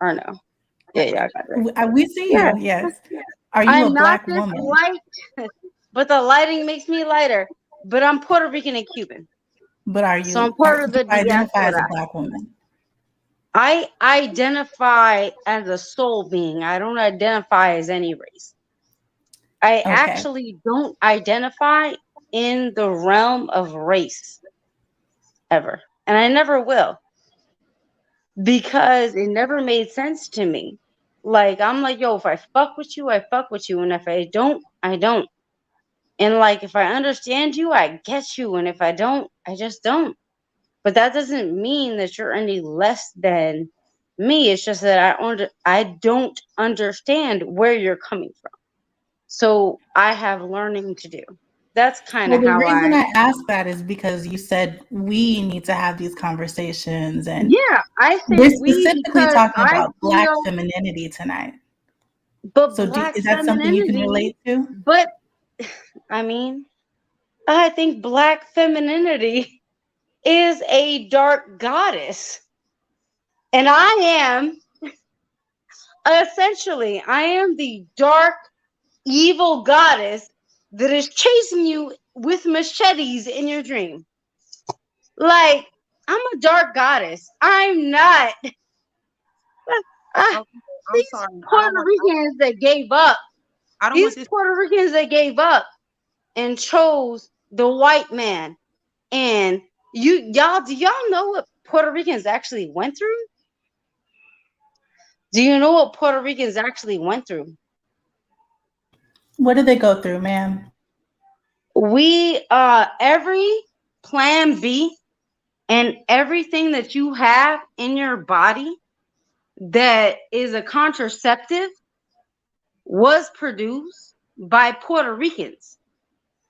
[SPEAKER 8] or no? Yeah, y'all got it.
[SPEAKER 4] We see
[SPEAKER 8] Yeah,
[SPEAKER 4] you, yes. Are you a
[SPEAKER 8] I'm not
[SPEAKER 4] Black
[SPEAKER 8] this
[SPEAKER 4] woman?
[SPEAKER 8] light, but the lighting makes me lighter. But I'm Puerto Rican and Cuban,
[SPEAKER 4] But
[SPEAKER 8] so I'm part of
[SPEAKER 4] do
[SPEAKER 8] the
[SPEAKER 4] you identify as a
[SPEAKER 8] diaspora.
[SPEAKER 4] Black woman?
[SPEAKER 8] I identify as a soul being. I don't identify as any race. I
[SPEAKER 4] Okay.
[SPEAKER 8] actually don't identify in the realm of race ever. And I never will because it never made sense to me. Like, I'm like, yo, if I fuck with you, I fuck with you. And if I don't, I don't. And like, if I understand you, I get you. And if I don't, I just don't. But that doesn't mean that you're any less than me. It's just that I don't understand where you're coming from. So I have learning to do. That's kind
[SPEAKER 4] Well,
[SPEAKER 8] of
[SPEAKER 4] the
[SPEAKER 8] how
[SPEAKER 4] reason
[SPEAKER 8] I.
[SPEAKER 4] I asked that is because you said we need to have these conversations, and
[SPEAKER 8] Yeah, I
[SPEAKER 4] we're
[SPEAKER 8] say we
[SPEAKER 4] specifically
[SPEAKER 8] because
[SPEAKER 4] talking
[SPEAKER 8] I
[SPEAKER 4] about Black
[SPEAKER 8] feel,
[SPEAKER 4] femininity tonight.
[SPEAKER 8] but
[SPEAKER 4] So,
[SPEAKER 8] black
[SPEAKER 4] is that something you can
[SPEAKER 8] femininity,
[SPEAKER 4] relate to?
[SPEAKER 8] but I mean, I think black femininity is a dark goddess. And I am the dark, evil goddess that is chasing you with machetes in your dream. Like, I'm a dark goddess. I'm not.
[SPEAKER 9] Okay, I'm
[SPEAKER 8] These
[SPEAKER 9] sorry.
[SPEAKER 8] Puerto Ricans that gave up.
[SPEAKER 9] I don't
[SPEAKER 8] These
[SPEAKER 9] want this.
[SPEAKER 8] Puerto Ricans that gave up and chose the white man. And do y'all know what Puerto Ricans actually went through? Do you know what Puerto Ricans actually went through?
[SPEAKER 4] What did they go through, ma'am?
[SPEAKER 8] We every plan B and everything that you have in your body that is a contraceptive was produced by Puerto Ricans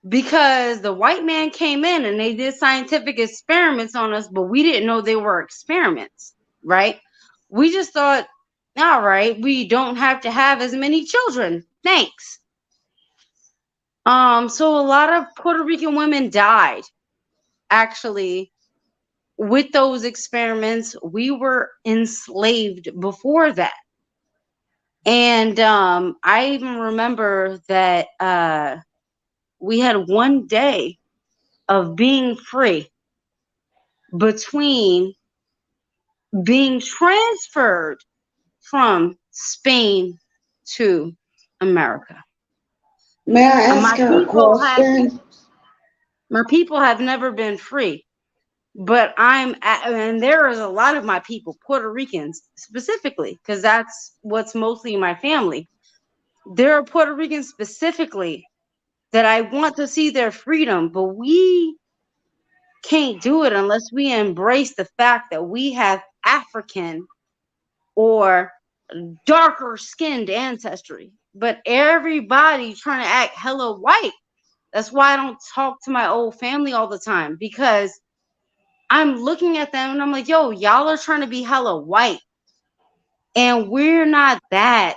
[SPEAKER 8] because the white man came in and they did scientific experiments on us, but we didn't know they were experiments, right? We just thought, all right, we don't have to have as many children. Thanks. So a lot of Puerto Rican women died actually with those experiments. We were enslaved before that. And I even remember that we had one day of being free between being transferred from Spain to America.
[SPEAKER 10] May I
[SPEAKER 8] And
[SPEAKER 10] ask her a question?
[SPEAKER 8] my people have never been free. But and there is a lot of my people, Puerto Ricans specifically, because that's what's mostly my family. There are Puerto Ricans specifically that I want to see their freedom, but we can't do it unless we embrace the fact that we have African or darker skinned ancestry. But everybody trying to act hella white. That's why I don't talk to my old family all the time, because I'm looking at them and I'm like, yo, y'all are trying to be hella white. And we're not that,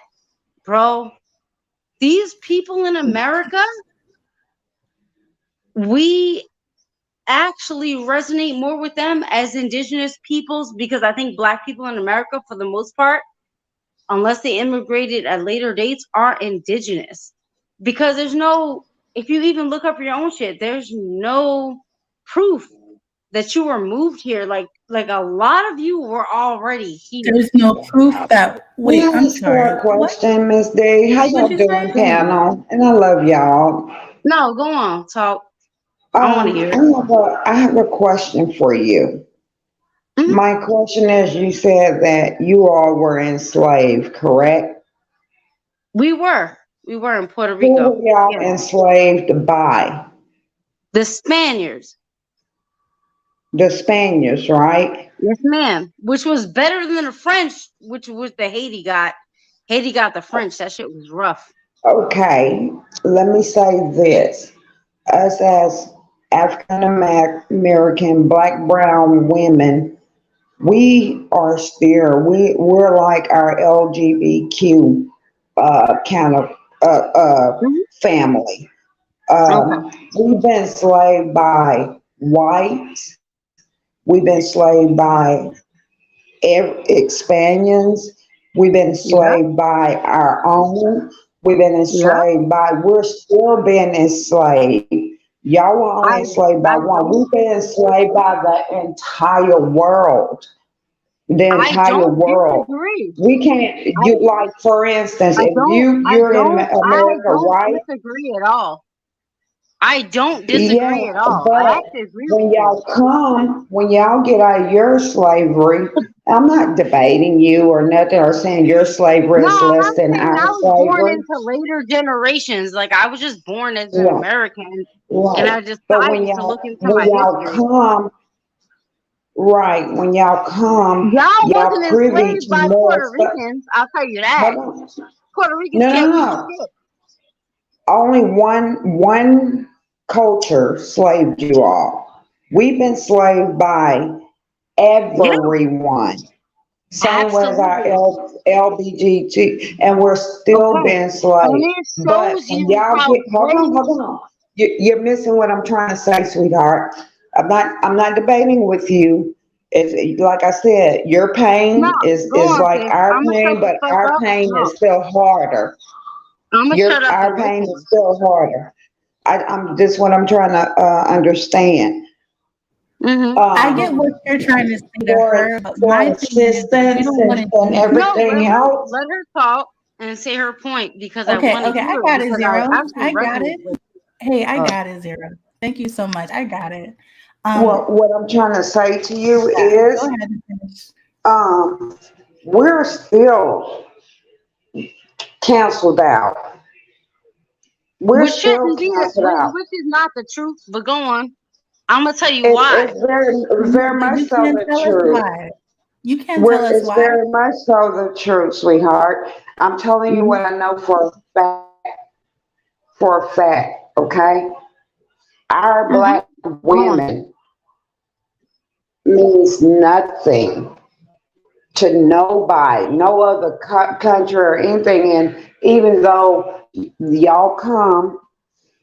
[SPEAKER 8] bro. These people in America, we actually resonate more with them as indigenous peoples, because I think black people in America, for the most part, unless they immigrated at later dates, are indigenous. Because if you even look up your own shit, there's no proof that you were moved here. Like a lot of you were already here.
[SPEAKER 4] There's no proof that.
[SPEAKER 10] May I
[SPEAKER 4] Wait, I'm
[SPEAKER 10] ask her
[SPEAKER 4] sorry.
[SPEAKER 10] a
[SPEAKER 4] What?
[SPEAKER 10] question, Miss D? How
[SPEAKER 4] What'd
[SPEAKER 10] y'all
[SPEAKER 4] you
[SPEAKER 10] doing,
[SPEAKER 4] say?
[SPEAKER 10] panel? And I love y'all.
[SPEAKER 8] No, go on, talk. I want to hear it.
[SPEAKER 10] I have a question for you.
[SPEAKER 8] Mhm.
[SPEAKER 10] My question is, you said that you all were enslaved, correct?
[SPEAKER 8] We were in Puerto
[SPEAKER 10] Who
[SPEAKER 8] Rico.
[SPEAKER 10] were y'all
[SPEAKER 8] Yeah.
[SPEAKER 10] enslaved by?
[SPEAKER 8] The Spaniards.
[SPEAKER 10] The Spaniards, right?
[SPEAKER 8] Yes, ma'am. Which was better than the French, which was the Haiti got. Haiti got the French. That shit was rough.
[SPEAKER 10] Okay, let me say this. Us as African American, black, brown women, we are still, we're like our LGBTQ kind of family.
[SPEAKER 8] Okay.
[SPEAKER 10] We've been enslaved by whites. We've been enslaved by Spaniards. We've been
[SPEAKER 8] Yeah.
[SPEAKER 10] enslaved by our own. We've been
[SPEAKER 8] Yeah.
[SPEAKER 10] enslaved by, we're still being enslaved. Y'all were only enslaved by
[SPEAKER 8] I
[SPEAKER 10] one.
[SPEAKER 8] don't
[SPEAKER 10] We've been enslaved by the entire world. The
[SPEAKER 8] I
[SPEAKER 10] entire
[SPEAKER 8] don't
[SPEAKER 10] world.
[SPEAKER 8] disagree.
[SPEAKER 10] We can't,
[SPEAKER 8] I
[SPEAKER 10] you like, for instance, if you're in
[SPEAKER 8] I
[SPEAKER 10] America,
[SPEAKER 8] don't
[SPEAKER 10] right?
[SPEAKER 8] disagree at all. I don't
[SPEAKER 10] Yeah,
[SPEAKER 8] disagree at all. I
[SPEAKER 10] but
[SPEAKER 8] actually agree with
[SPEAKER 10] when
[SPEAKER 8] you.
[SPEAKER 10] y'all come, when y'all get out of your slavery, I'm not debating you or nothing or saying your slavery
[SPEAKER 8] No,
[SPEAKER 10] is
[SPEAKER 8] I'm
[SPEAKER 10] less than
[SPEAKER 8] saying
[SPEAKER 10] our
[SPEAKER 8] I was born
[SPEAKER 10] slavery.
[SPEAKER 8] into later generations. Like I was just born as an
[SPEAKER 10] Right,
[SPEAKER 8] American, and
[SPEAKER 10] right.
[SPEAKER 8] I
[SPEAKER 10] But
[SPEAKER 8] decided to look into my
[SPEAKER 10] when y'all
[SPEAKER 8] history.
[SPEAKER 10] come, right, when y'all come,
[SPEAKER 8] Y'all
[SPEAKER 10] y'all
[SPEAKER 8] wasn't
[SPEAKER 10] privy
[SPEAKER 8] enslaved
[SPEAKER 10] to
[SPEAKER 8] by
[SPEAKER 10] more
[SPEAKER 8] Puerto
[SPEAKER 10] stuff.
[SPEAKER 8] Ricans. I'll tell you that.
[SPEAKER 10] Hold on.
[SPEAKER 8] Puerto Ricans
[SPEAKER 10] No, no,
[SPEAKER 8] can't read
[SPEAKER 10] no.
[SPEAKER 8] shit.
[SPEAKER 10] Only one culture slaved you all. We've been slaved by
[SPEAKER 8] Yeah,
[SPEAKER 10] everyone. Same with our
[SPEAKER 8] absolutely.
[SPEAKER 10] LBGT, and we're still
[SPEAKER 8] Okay.
[SPEAKER 10] being
[SPEAKER 8] And
[SPEAKER 10] slaves.
[SPEAKER 8] it
[SPEAKER 10] But
[SPEAKER 8] shows
[SPEAKER 10] when
[SPEAKER 8] you
[SPEAKER 10] y'all
[SPEAKER 8] how
[SPEAKER 10] get,
[SPEAKER 8] great.
[SPEAKER 10] hold on. You're missing what I'm trying to say, sweetheart. I'm not debating with you. It's like I said, your
[SPEAKER 8] No,
[SPEAKER 10] pain
[SPEAKER 8] go
[SPEAKER 10] is
[SPEAKER 8] on,
[SPEAKER 10] like
[SPEAKER 8] sis.
[SPEAKER 10] our
[SPEAKER 8] I'm gonna shut
[SPEAKER 10] pain,
[SPEAKER 8] the
[SPEAKER 10] but
[SPEAKER 8] fuck
[SPEAKER 10] our
[SPEAKER 8] up.
[SPEAKER 10] pain
[SPEAKER 8] No,
[SPEAKER 10] is still harder.
[SPEAKER 8] I'm gonna shut up
[SPEAKER 10] Our
[SPEAKER 8] and
[SPEAKER 10] pain is
[SPEAKER 8] listen.
[SPEAKER 10] still harder. I'm just what I'm trying to understand.
[SPEAKER 8] Mm-hmm.
[SPEAKER 4] I get
[SPEAKER 10] Um,
[SPEAKER 4] what you're trying to say to
[SPEAKER 10] for
[SPEAKER 4] her, but
[SPEAKER 10] for
[SPEAKER 4] my thing is we
[SPEAKER 10] assistance
[SPEAKER 4] don't want
[SPEAKER 10] and
[SPEAKER 4] to.
[SPEAKER 8] No,
[SPEAKER 10] everything else.
[SPEAKER 8] let her talk and say her point because I
[SPEAKER 4] Okay,
[SPEAKER 8] want to
[SPEAKER 4] okay, I
[SPEAKER 8] hear it
[SPEAKER 4] got it,
[SPEAKER 8] because I
[SPEAKER 4] Zero.
[SPEAKER 8] actually
[SPEAKER 4] I got
[SPEAKER 8] resonate
[SPEAKER 4] it.
[SPEAKER 8] with
[SPEAKER 4] Hey, I
[SPEAKER 8] her.
[SPEAKER 4] got it, Zero. Thank you so much. I got it.
[SPEAKER 10] Well, what I'm trying to say to you
[SPEAKER 4] Yeah, go
[SPEAKER 10] is,
[SPEAKER 4] ahead and finish.
[SPEAKER 10] um, we're still canceled out. We're
[SPEAKER 8] Which
[SPEAKER 10] still
[SPEAKER 8] shouldn't be the,
[SPEAKER 10] canceled out.
[SPEAKER 8] which is not the truth. But go on. I'm gonna tell you
[SPEAKER 10] It's
[SPEAKER 8] why.
[SPEAKER 10] very
[SPEAKER 4] But
[SPEAKER 10] much
[SPEAKER 4] you
[SPEAKER 10] so
[SPEAKER 4] can't
[SPEAKER 10] the
[SPEAKER 4] tell us
[SPEAKER 10] truth.
[SPEAKER 4] why. You can't tell us
[SPEAKER 10] It's
[SPEAKER 4] why.
[SPEAKER 10] very much so the truth, sweetheart. I'm telling you
[SPEAKER 8] Mhm.
[SPEAKER 10] what I know for a fact, okay? Our
[SPEAKER 8] Mhm.
[SPEAKER 10] black
[SPEAKER 8] Go on.
[SPEAKER 10] women means nothing to nobody, no other country or anything. And even though y'all come,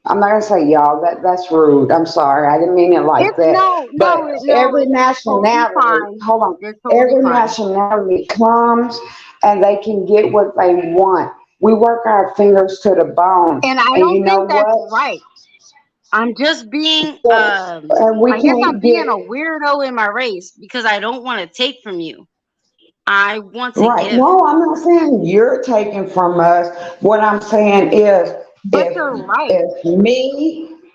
[SPEAKER 10] I'm not gonna say y'all. That's rude. I'm sorry. I didn't mean it like
[SPEAKER 8] It's
[SPEAKER 10] that. But
[SPEAKER 8] no.
[SPEAKER 10] every
[SPEAKER 8] It's totally
[SPEAKER 10] nationality,
[SPEAKER 8] fine.
[SPEAKER 10] hold on,
[SPEAKER 8] It's totally
[SPEAKER 10] every
[SPEAKER 8] fine.
[SPEAKER 10] nationality comes and they can get what they want. We work our fingers to the bone,
[SPEAKER 8] And I
[SPEAKER 10] and you
[SPEAKER 8] don't
[SPEAKER 10] know
[SPEAKER 8] think that's
[SPEAKER 10] what?
[SPEAKER 8] right. I'm just being
[SPEAKER 10] And we
[SPEAKER 8] I guess I'm
[SPEAKER 10] can't
[SPEAKER 8] being
[SPEAKER 10] get
[SPEAKER 8] a weirdo in my race because I don't want to take from you. I want to
[SPEAKER 10] right.
[SPEAKER 8] give.
[SPEAKER 10] No, I'm not saying you're taking from us. What I'm saying is,
[SPEAKER 8] But you're right.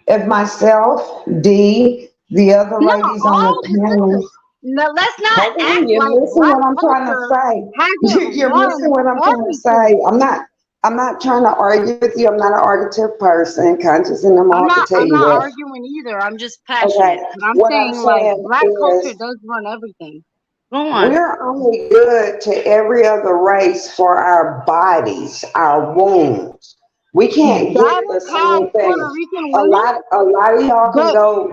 [SPEAKER 10] if myself, D, the other
[SPEAKER 8] No,
[SPEAKER 10] ladies on the
[SPEAKER 8] all the
[SPEAKER 10] panel.
[SPEAKER 8] listen. No, let's not
[SPEAKER 10] Hold on,
[SPEAKER 8] act
[SPEAKER 10] you're
[SPEAKER 8] like
[SPEAKER 10] missing
[SPEAKER 8] black
[SPEAKER 10] what I'm trying to
[SPEAKER 8] culture
[SPEAKER 10] say.
[SPEAKER 8] hasn't
[SPEAKER 10] You're
[SPEAKER 8] won
[SPEAKER 10] missing what I'm trying to say.
[SPEAKER 8] everything.
[SPEAKER 10] I'm not trying to argue with you. I'm not an argumentative person. Conscious and I'm
[SPEAKER 8] I'm
[SPEAKER 10] all to
[SPEAKER 8] not
[SPEAKER 10] tell
[SPEAKER 8] I'm
[SPEAKER 10] you
[SPEAKER 8] not
[SPEAKER 10] that.
[SPEAKER 8] arguing either. I'm just
[SPEAKER 10] Okay.
[SPEAKER 8] passionate. But I'm
[SPEAKER 10] What I'm
[SPEAKER 8] saying like
[SPEAKER 10] saying
[SPEAKER 8] black culture
[SPEAKER 10] is
[SPEAKER 8] does run everything. Go on.
[SPEAKER 10] we're only good to every other race for our bodies, our wounds. We can't
[SPEAKER 8] That
[SPEAKER 10] get the
[SPEAKER 8] is how
[SPEAKER 10] same
[SPEAKER 8] Puerto
[SPEAKER 10] thing.
[SPEAKER 8] Rican women,
[SPEAKER 10] A lot of y'all can
[SPEAKER 8] but
[SPEAKER 10] go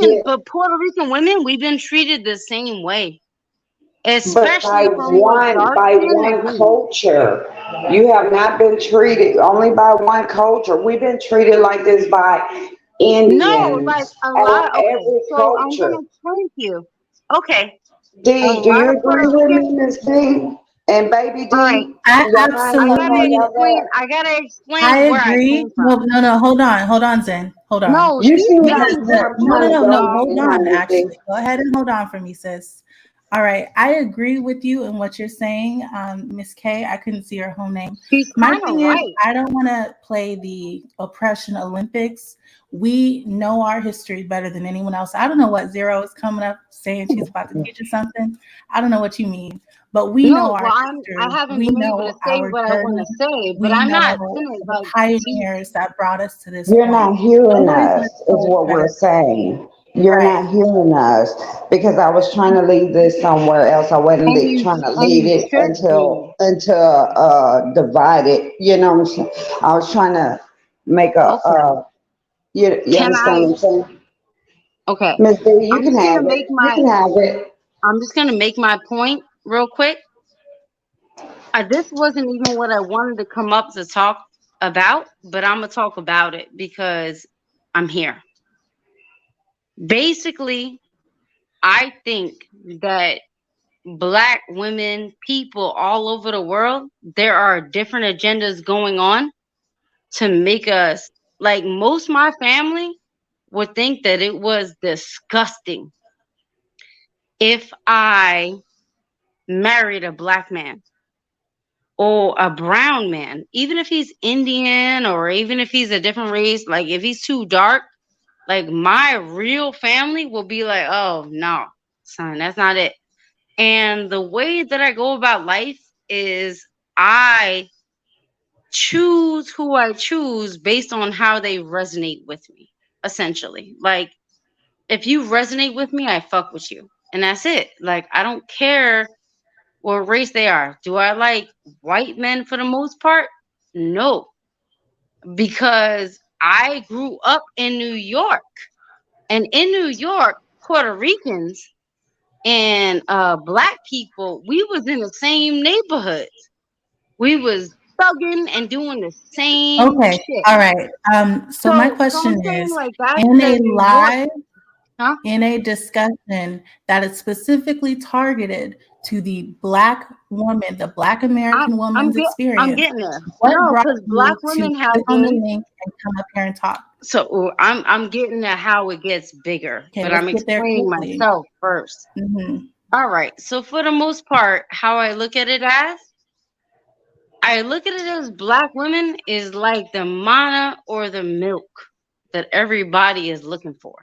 [SPEAKER 10] get,
[SPEAKER 8] Puerto Rican women, we've been treated the same way.
[SPEAKER 10] but
[SPEAKER 8] Especially from the dark
[SPEAKER 10] by
[SPEAKER 8] skin and
[SPEAKER 10] one
[SPEAKER 8] green.
[SPEAKER 10] culture. You have not been treated only by one culture. We've been treated like this by
[SPEAKER 8] No, like
[SPEAKER 10] Indians
[SPEAKER 8] a
[SPEAKER 10] and
[SPEAKER 8] lot. Okay,
[SPEAKER 10] every
[SPEAKER 8] so I'm
[SPEAKER 10] culture.
[SPEAKER 8] gonna explain to you. Okay, a
[SPEAKER 10] D, do
[SPEAKER 8] lot
[SPEAKER 10] you
[SPEAKER 8] of Puerto
[SPEAKER 10] agree with
[SPEAKER 8] Rican.
[SPEAKER 10] me, Miss D? And baby
[SPEAKER 8] All right,
[SPEAKER 10] D?
[SPEAKER 4] I
[SPEAKER 10] Do y'all mind
[SPEAKER 8] I
[SPEAKER 10] if I
[SPEAKER 8] gotta
[SPEAKER 10] call
[SPEAKER 4] absolutely,
[SPEAKER 10] y'all
[SPEAKER 8] explain.
[SPEAKER 10] that?
[SPEAKER 8] I gotta
[SPEAKER 4] I
[SPEAKER 8] explain where I came
[SPEAKER 4] agree. No,
[SPEAKER 8] from.
[SPEAKER 4] no, no, hold on, Zen, hold on.
[SPEAKER 8] No,
[SPEAKER 10] You
[SPEAKER 8] she's
[SPEAKER 10] see
[SPEAKER 4] Because
[SPEAKER 8] telling
[SPEAKER 10] where
[SPEAKER 8] the
[SPEAKER 10] I'm
[SPEAKER 4] no, no,
[SPEAKER 10] trying to
[SPEAKER 4] no, no,
[SPEAKER 10] go,
[SPEAKER 4] hold
[SPEAKER 10] Miss
[SPEAKER 4] on.
[SPEAKER 10] Honey D?
[SPEAKER 4] Actually, go ahead and hold on for me, sis. All right, I agree with you in what you're saying, Miss K. I couldn't see her whole name.
[SPEAKER 8] she's
[SPEAKER 4] My
[SPEAKER 8] kind of
[SPEAKER 4] thing is,
[SPEAKER 8] right.
[SPEAKER 4] I don't want to play the oppression Olympics. We know our history better than anyone else. I don't know what Zero is coming up saying she's about to teach us something. I don't know what you mean, but we know
[SPEAKER 8] No,
[SPEAKER 4] our
[SPEAKER 8] well, I
[SPEAKER 4] history.
[SPEAKER 8] haven't
[SPEAKER 4] We
[SPEAKER 8] been able to
[SPEAKER 4] know
[SPEAKER 8] say
[SPEAKER 4] our
[SPEAKER 8] what I want
[SPEAKER 4] journey.
[SPEAKER 8] to say, but
[SPEAKER 4] We
[SPEAKER 8] I'm not
[SPEAKER 4] know
[SPEAKER 8] finished.
[SPEAKER 4] the
[SPEAKER 8] Like she,
[SPEAKER 4] pioneers that brought us to this
[SPEAKER 10] You're
[SPEAKER 4] point.
[SPEAKER 10] not hearing
[SPEAKER 4] Nobody's
[SPEAKER 10] us,
[SPEAKER 4] going to
[SPEAKER 10] is
[SPEAKER 4] tell us
[SPEAKER 10] what we're
[SPEAKER 4] better.
[SPEAKER 10] saying. You're
[SPEAKER 4] Right.
[SPEAKER 10] not hearing us because I was trying to leave this somewhere else. I wasn't trying to
[SPEAKER 8] And
[SPEAKER 10] leave
[SPEAKER 8] you
[SPEAKER 10] it
[SPEAKER 8] should be.
[SPEAKER 10] until divided. You know what I'm saying? I was trying to make a
[SPEAKER 8] Okay.
[SPEAKER 10] you
[SPEAKER 8] Can
[SPEAKER 10] understand
[SPEAKER 8] I?
[SPEAKER 10] what I'm saying?
[SPEAKER 8] Okay.
[SPEAKER 10] Miss B, you
[SPEAKER 8] I'm
[SPEAKER 10] can
[SPEAKER 8] just
[SPEAKER 10] have
[SPEAKER 8] gonna make
[SPEAKER 10] it. You
[SPEAKER 8] my
[SPEAKER 10] can have it.
[SPEAKER 8] I'm just gonna make my point real quick. This wasn't even what I wanted to come up to talk about, but I'm gonna talk about it because I'm here. Basically, I think that Black women, people all over the world, there are different agendas going on to make us, like, most of my family would think that it was disgusting if I married a Black man or a brown man, even if he's Indian or even if he's a different race, like if he's too dark, like my real family will be like, oh no, son, that's not it. And the way that I go about life is I choose who I choose based on how they resonate with me, essentially. Like, if you resonate with me, I fuck with you. And that's it. Like, I don't care what race they are. Do I like white men for the most part? No, because I grew up in New York. And in New York, Puerto Ricans and Black people, we was in the same neighborhoods. We was thugging and doing the same
[SPEAKER 4] Okay.
[SPEAKER 8] shit.
[SPEAKER 4] All right. So my
[SPEAKER 8] So I'm
[SPEAKER 4] question
[SPEAKER 8] saying,
[SPEAKER 4] is,
[SPEAKER 8] like, that's
[SPEAKER 4] in
[SPEAKER 8] the
[SPEAKER 4] a
[SPEAKER 8] New York,
[SPEAKER 4] live,
[SPEAKER 8] huh?
[SPEAKER 4] in a discussion that is specifically targeted to the Black woman, the Black American woman's
[SPEAKER 8] I'm
[SPEAKER 4] experience,
[SPEAKER 8] getting there.
[SPEAKER 4] what
[SPEAKER 8] No,
[SPEAKER 4] brought
[SPEAKER 8] because Black
[SPEAKER 4] you to
[SPEAKER 8] women have
[SPEAKER 4] click on the
[SPEAKER 8] been.
[SPEAKER 4] link and come up here and talk?
[SPEAKER 8] So I'm getting at how it gets bigger,
[SPEAKER 4] Okay,
[SPEAKER 8] but
[SPEAKER 4] let's
[SPEAKER 8] I'm
[SPEAKER 4] get there
[SPEAKER 8] explaining
[SPEAKER 4] quickly.
[SPEAKER 8] myself first.
[SPEAKER 4] Mm-hmm.
[SPEAKER 8] All right. So for the most part, how I look at it as Black women is like the mana or the milk that everybody is looking for.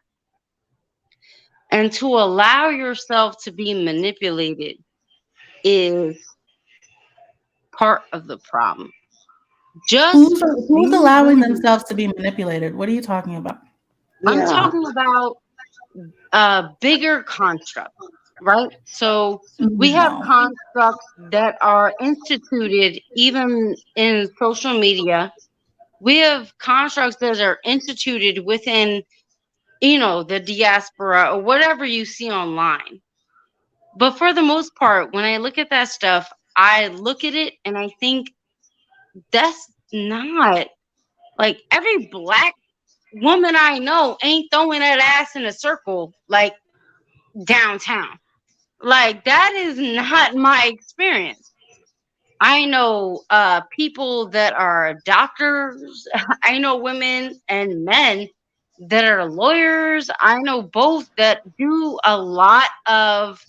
[SPEAKER 8] And to allow yourself to be manipulated is part of the problem.
[SPEAKER 4] Who's allowing themselves to be manipulated? What are you talking about?
[SPEAKER 8] I'm talking about bigger constructs, right? So we have constructs that are instituted even in social media. We have constructs that are instituted within, the diaspora or whatever you see online. But for the most part, when I look at that stuff, I look at it and I think that's not, like, every Black woman I know ain't throwing that ass in a circle like downtown. Like, that is not my experience. I know people that are doctors. I know women and men that are lawyers. I know both that do a lot of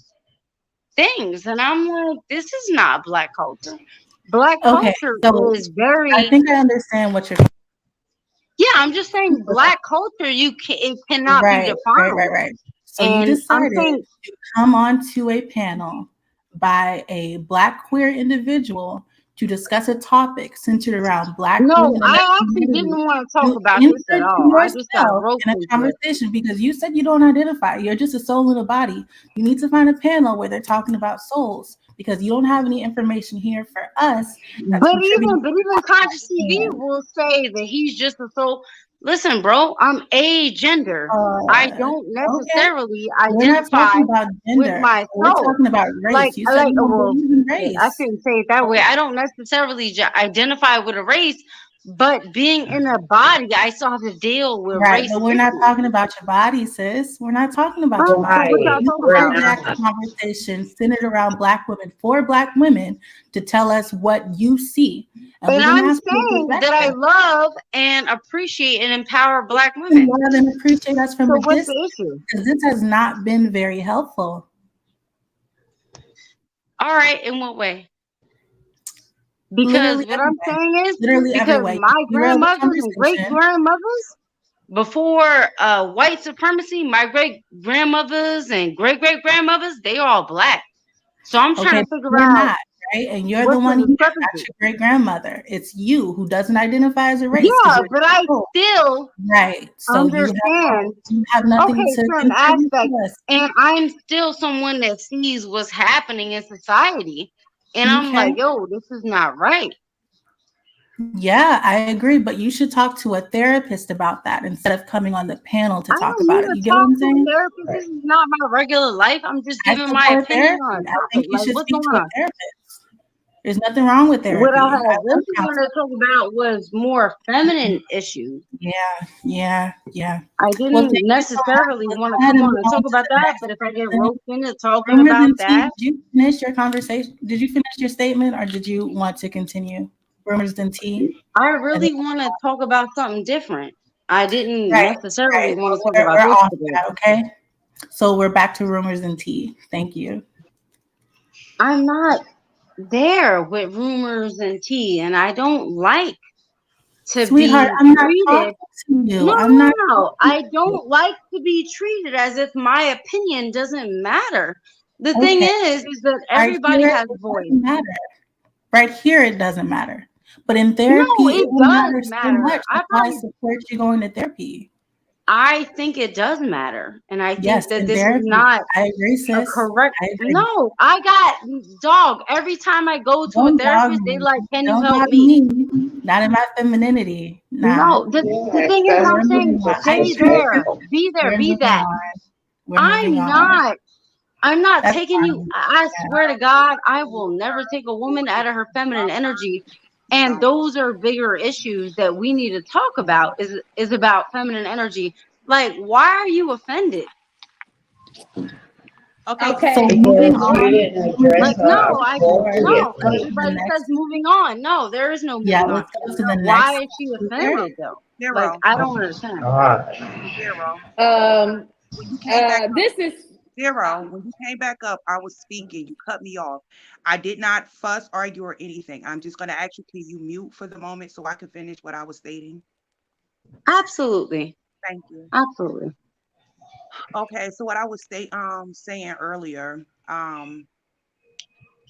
[SPEAKER 8] things. And I'm like, this is not Black culture. Black
[SPEAKER 4] Okay,
[SPEAKER 8] culture
[SPEAKER 4] so
[SPEAKER 8] is very.
[SPEAKER 4] I think I understand what you're.
[SPEAKER 8] Yeah, I'm just saying Black culture, it cannot be defined.
[SPEAKER 4] Right. So you
[SPEAKER 8] And I'm
[SPEAKER 4] decided
[SPEAKER 8] saying,
[SPEAKER 4] to come onto a panel by a Black queer individual to discuss a topic centered around Black
[SPEAKER 8] no,
[SPEAKER 4] women in the
[SPEAKER 8] I actually
[SPEAKER 4] community.
[SPEAKER 8] didn't want to talk
[SPEAKER 4] You
[SPEAKER 8] about this at
[SPEAKER 4] insert
[SPEAKER 8] all. I just got
[SPEAKER 4] yourself
[SPEAKER 8] roped
[SPEAKER 4] in a
[SPEAKER 8] into it.
[SPEAKER 4] conversation because you said you don't identify. You're just a soul in a body. You need to find a panel where they're talking about souls because you don't have any information here for us.
[SPEAKER 8] But even Conscious TV will say that he's just a soul. Listen, bro, I'm a gender. I don't necessarily identify with myself.
[SPEAKER 4] We're talking about race.
[SPEAKER 8] Like,
[SPEAKER 4] You said you don't
[SPEAKER 8] well,
[SPEAKER 4] believe in race.
[SPEAKER 8] I shouldn't say it that way. I don't necessarily identify with a race, but being in a body, I still have to deal with race.
[SPEAKER 4] But we're not talking about your body, sis. We're not talking about your body. That's a conversation centered around Black women for Black women to tell us what you see.
[SPEAKER 8] And I'm saying that I love and appreciate and empower Black women.
[SPEAKER 4] Love and appreciate us from
[SPEAKER 8] so
[SPEAKER 4] a
[SPEAKER 8] what's
[SPEAKER 4] distance,
[SPEAKER 8] the issue?
[SPEAKER 4] because this has not been very helpful.
[SPEAKER 8] All right, in what way? Because what I'm saying is, because my grandmothers and great grandmothers, before white supremacy, my great grandmothers and great great grandmothers, they all Black. So I'm trying to figure out.
[SPEAKER 4] right? And you're the
[SPEAKER 8] What's
[SPEAKER 4] one
[SPEAKER 8] the
[SPEAKER 4] here, not
[SPEAKER 8] discrepancy?
[SPEAKER 4] your great grandmother. It's you who doesn't identify as a race.
[SPEAKER 8] Yeah, but I still
[SPEAKER 4] right. So
[SPEAKER 8] understand.
[SPEAKER 4] you have nothing
[SPEAKER 8] Okay,
[SPEAKER 4] to
[SPEAKER 8] certain
[SPEAKER 4] contribute
[SPEAKER 8] aspects,
[SPEAKER 4] to us.
[SPEAKER 8] and I'm still someone that sees what's happening in society, and I'm
[SPEAKER 4] Okay.
[SPEAKER 8] like, yo, this is not right.
[SPEAKER 4] Yeah, I agree, but you should talk to a therapist about that instead of coming on the panel to
[SPEAKER 8] I
[SPEAKER 4] talk
[SPEAKER 8] don't
[SPEAKER 4] about
[SPEAKER 8] need
[SPEAKER 4] it.
[SPEAKER 8] to
[SPEAKER 4] You get what
[SPEAKER 8] talk
[SPEAKER 4] I'm
[SPEAKER 8] to a
[SPEAKER 4] saying?
[SPEAKER 8] therapist. This is not my regular life. I'm just
[SPEAKER 4] I
[SPEAKER 8] giving my
[SPEAKER 4] support
[SPEAKER 8] opinion
[SPEAKER 4] therapy.
[SPEAKER 8] on a
[SPEAKER 4] I
[SPEAKER 8] topic.
[SPEAKER 4] think you
[SPEAKER 8] Like,
[SPEAKER 4] should
[SPEAKER 8] what's
[SPEAKER 4] speak
[SPEAKER 8] going
[SPEAKER 4] to a
[SPEAKER 8] on?
[SPEAKER 4] therapist. There's nothing wrong with therapy.
[SPEAKER 8] What I had
[SPEAKER 4] I love
[SPEAKER 8] really wanted
[SPEAKER 4] counseling.
[SPEAKER 8] to talk about was more feminine issues.
[SPEAKER 4] Yeah.
[SPEAKER 8] I
[SPEAKER 4] Well,
[SPEAKER 8] didn't
[SPEAKER 4] thank you so much.
[SPEAKER 8] necessarily
[SPEAKER 4] Let's
[SPEAKER 8] want to
[SPEAKER 4] go ahead
[SPEAKER 8] come
[SPEAKER 4] and
[SPEAKER 8] on
[SPEAKER 4] move
[SPEAKER 8] and
[SPEAKER 4] on
[SPEAKER 8] talk
[SPEAKER 4] to
[SPEAKER 8] about
[SPEAKER 4] the
[SPEAKER 8] that,
[SPEAKER 4] next
[SPEAKER 8] but if I get
[SPEAKER 4] person.
[SPEAKER 8] roped into talking
[SPEAKER 4] Rumors
[SPEAKER 8] about
[SPEAKER 4] and tea,
[SPEAKER 8] that,
[SPEAKER 4] did you finish your conversation? Did you finish your statement or did you want to continue? Rumors and tea?
[SPEAKER 8] I really want to talk about something different. I didn't
[SPEAKER 4] Right.
[SPEAKER 8] necessarily want to talk
[SPEAKER 4] We're
[SPEAKER 8] about this
[SPEAKER 4] off
[SPEAKER 8] today.
[SPEAKER 4] that, okay? So we're back to rumors and tea. Thank you.
[SPEAKER 8] I'm not there with rumors and tea, and I don't like to
[SPEAKER 4] Sweetheart,
[SPEAKER 8] be
[SPEAKER 4] I'm not
[SPEAKER 8] treated.
[SPEAKER 4] talking to you.
[SPEAKER 8] No,
[SPEAKER 4] I'm not.
[SPEAKER 8] I don't like to be treated as if my opinion doesn't matter. The thing
[SPEAKER 4] Okay.
[SPEAKER 8] is that
[SPEAKER 4] Right
[SPEAKER 8] everybody
[SPEAKER 4] here,
[SPEAKER 8] has
[SPEAKER 4] it
[SPEAKER 8] voice.
[SPEAKER 4] doesn't matter. Right here, it doesn't matter. But in
[SPEAKER 8] No,
[SPEAKER 4] therapy,
[SPEAKER 8] it
[SPEAKER 4] it will
[SPEAKER 8] does
[SPEAKER 4] matter so
[SPEAKER 8] matter.
[SPEAKER 4] much. That's why I support you going to therapy.
[SPEAKER 8] I think it does matter. And I think
[SPEAKER 4] Yes,
[SPEAKER 8] that
[SPEAKER 4] in
[SPEAKER 8] this is
[SPEAKER 4] therapy.
[SPEAKER 8] not
[SPEAKER 4] I agree,
[SPEAKER 8] a
[SPEAKER 4] sis.
[SPEAKER 8] correct.
[SPEAKER 4] I agree.
[SPEAKER 8] No, I got dog. Every time I go to a
[SPEAKER 4] Don't dog
[SPEAKER 8] therapist, they
[SPEAKER 4] me.
[SPEAKER 8] like, can you
[SPEAKER 4] Don't
[SPEAKER 8] help
[SPEAKER 4] dog
[SPEAKER 8] me?
[SPEAKER 4] me. Not in my femininity. Nah.
[SPEAKER 8] No, the thing is, I'm saying stay there, be there,
[SPEAKER 4] We're
[SPEAKER 8] be
[SPEAKER 4] moving
[SPEAKER 8] that.
[SPEAKER 4] on. We're moving on.
[SPEAKER 8] I'm not
[SPEAKER 4] That's
[SPEAKER 8] taking you.
[SPEAKER 4] fine.
[SPEAKER 8] I swear to God, I will never take a woman out of her feminine energy. And those are bigger issues that we need to talk about is about feminine energy. Like, why are you offended?
[SPEAKER 9] Okay.
[SPEAKER 4] So moving on.
[SPEAKER 8] Like, no, no.
[SPEAKER 4] Go to the
[SPEAKER 8] Everybody says
[SPEAKER 4] next.
[SPEAKER 8] moving on. No, there is no moving
[SPEAKER 4] Yeah,
[SPEAKER 8] on.
[SPEAKER 4] let's go to the next.
[SPEAKER 8] Why is she
[SPEAKER 4] speaker.
[SPEAKER 8] offended though? Like,
[SPEAKER 9] Zero.
[SPEAKER 8] I don't understand.
[SPEAKER 9] Zero. When you came back up,
[SPEAKER 5] This is
[SPEAKER 9] Zero. When you came back up, I was speaking. You cut me off. I did not fuss, argue, or anything. I'm just going to ask you, can you mute for the moment so I can finish what I was stating?
[SPEAKER 8] Absolutely.
[SPEAKER 9] Thank you.
[SPEAKER 8] Absolutely.
[SPEAKER 9] Okay, so what I was saying earlier,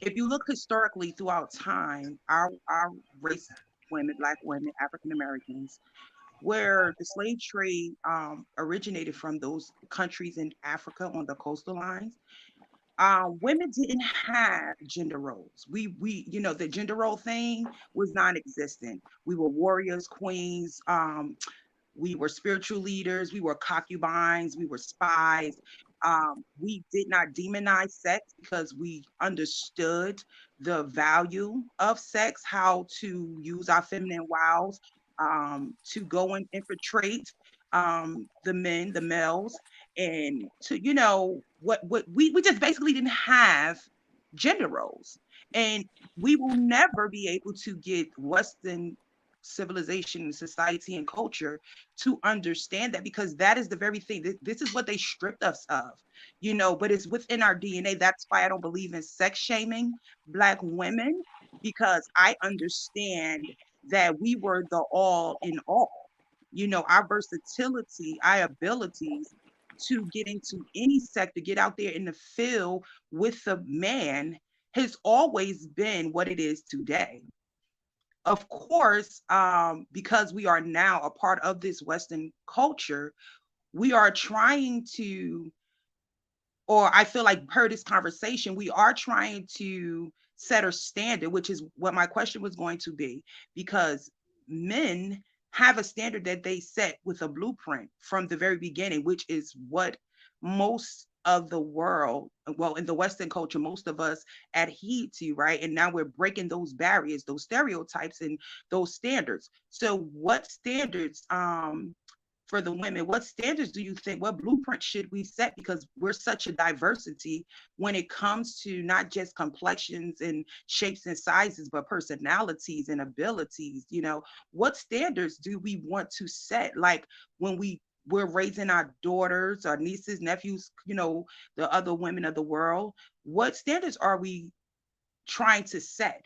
[SPEAKER 9] if you look historically throughout time, our race, women, Black women, African Americans, where the slave trade originated from those countries in Africa on the coastal lines, women didn't have gender roles. We the gender role thing was non-existent. We were warriors, queens, we were spiritual leaders, we were concubines, we were spies. We did not demonize sex because we understood the value of sex, how to use our feminine wiles to go and infiltrate the men, the males, and to, what we just basically didn't have gender roles. And we will never be able to get Western civilization and society and culture to understand that, because that is the very thing. This is what they stripped us of, but it's within our DNA. That's why I don't believe in sex shaming Black women, because I understand that we were the all in all. Our versatility, our abilities to get into any sector, get out there in the field with the man has always been what it is today. Of course, because we are now a part of this Western culture, we are trying to, or I feel like per this conversation, we are trying to set a standard, which is what my question was going to be, because men have a standard that they set with a blueprint from the very beginning, which is what most of the world, well, in the Western culture, most of us adhere to, right? And now we're breaking those barriers, those stereotypes, and those standards. So what standards, for the women, what standards do you think, what blueprint should we set? Because we're such a diversity when it comes to not just complexions and shapes and sizes, but personalities and abilities. What standards do we want to set? Like when we're raising our daughters, our nieces, nephews, the other women of the world, what standards are we trying to set?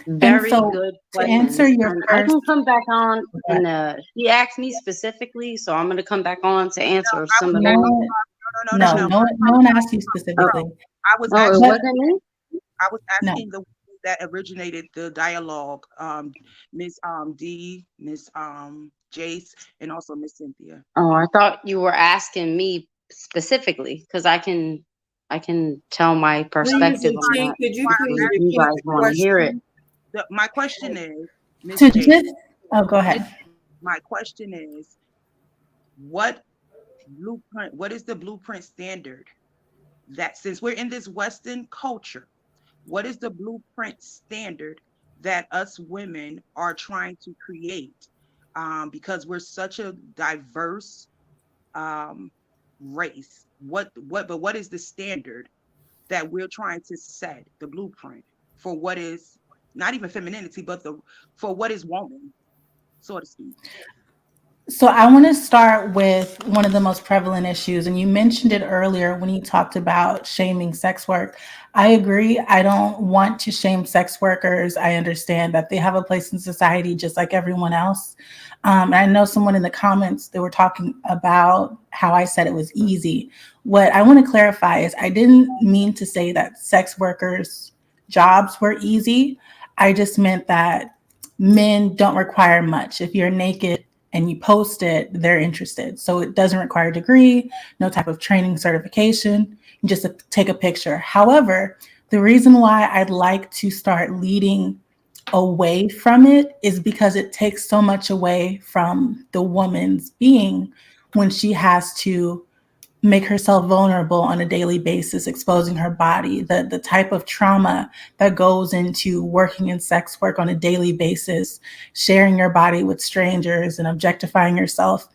[SPEAKER 8] Very
[SPEAKER 4] so,
[SPEAKER 8] good
[SPEAKER 4] to
[SPEAKER 8] question.
[SPEAKER 4] answer your
[SPEAKER 8] And I
[SPEAKER 4] first,
[SPEAKER 8] can come back on, and she asked me specifically, so I'm going to come back on to answer some of those.
[SPEAKER 4] no one asked you specifically.
[SPEAKER 9] I was
[SPEAKER 8] Oh, it
[SPEAKER 9] actually,
[SPEAKER 8] wasn't me?
[SPEAKER 9] I was
[SPEAKER 4] No.
[SPEAKER 9] asking the woman that originated the dialogue, Miss D, Miss Jace, and also Miss Cynthia.
[SPEAKER 8] Oh, I thought you were asking me specifically because I can tell my perspective
[SPEAKER 6] Please,
[SPEAKER 8] on
[SPEAKER 6] and
[SPEAKER 8] that
[SPEAKER 6] could you
[SPEAKER 8] if
[SPEAKER 6] please
[SPEAKER 8] you
[SPEAKER 6] repeat
[SPEAKER 8] guys
[SPEAKER 6] the
[SPEAKER 8] want to hear it.
[SPEAKER 6] question?
[SPEAKER 9] My question is, Miss
[SPEAKER 4] To
[SPEAKER 9] Jace,
[SPEAKER 4] just, oh, go ahead.
[SPEAKER 9] my question is, what what is the blueprint standard that, since we're in this Western culture, what is the blueprint standard that us women are trying to create? Because we're such a diverse race. But what is the standard that we're trying to set, the blueprint for what is not even femininity, but for what is woman, so to speak?
[SPEAKER 4] So I want to start with one of the most prevalent issues, and you mentioned it earlier when you talked about shaming sex work. I agree. I don't want to shame sex workers. I understand that they have a place in society just like everyone else. And I know someone in the comments, they were talking about how I said it was easy. What I want to clarify is I didn't mean to say that sex workers' jobs were easy. I just meant that men don't require much. If you're naked and you post it, they're interested. So it doesn't require a degree, no type of training certification, you just take a picture. However, the reason why I'd like to start leading away from it is because it takes so much away from the woman's being when she has to make herself vulnerable on a daily basis, exposing her body, the type of trauma that goes into working in sex work on a daily basis, sharing your body with strangers and objectifying yourself.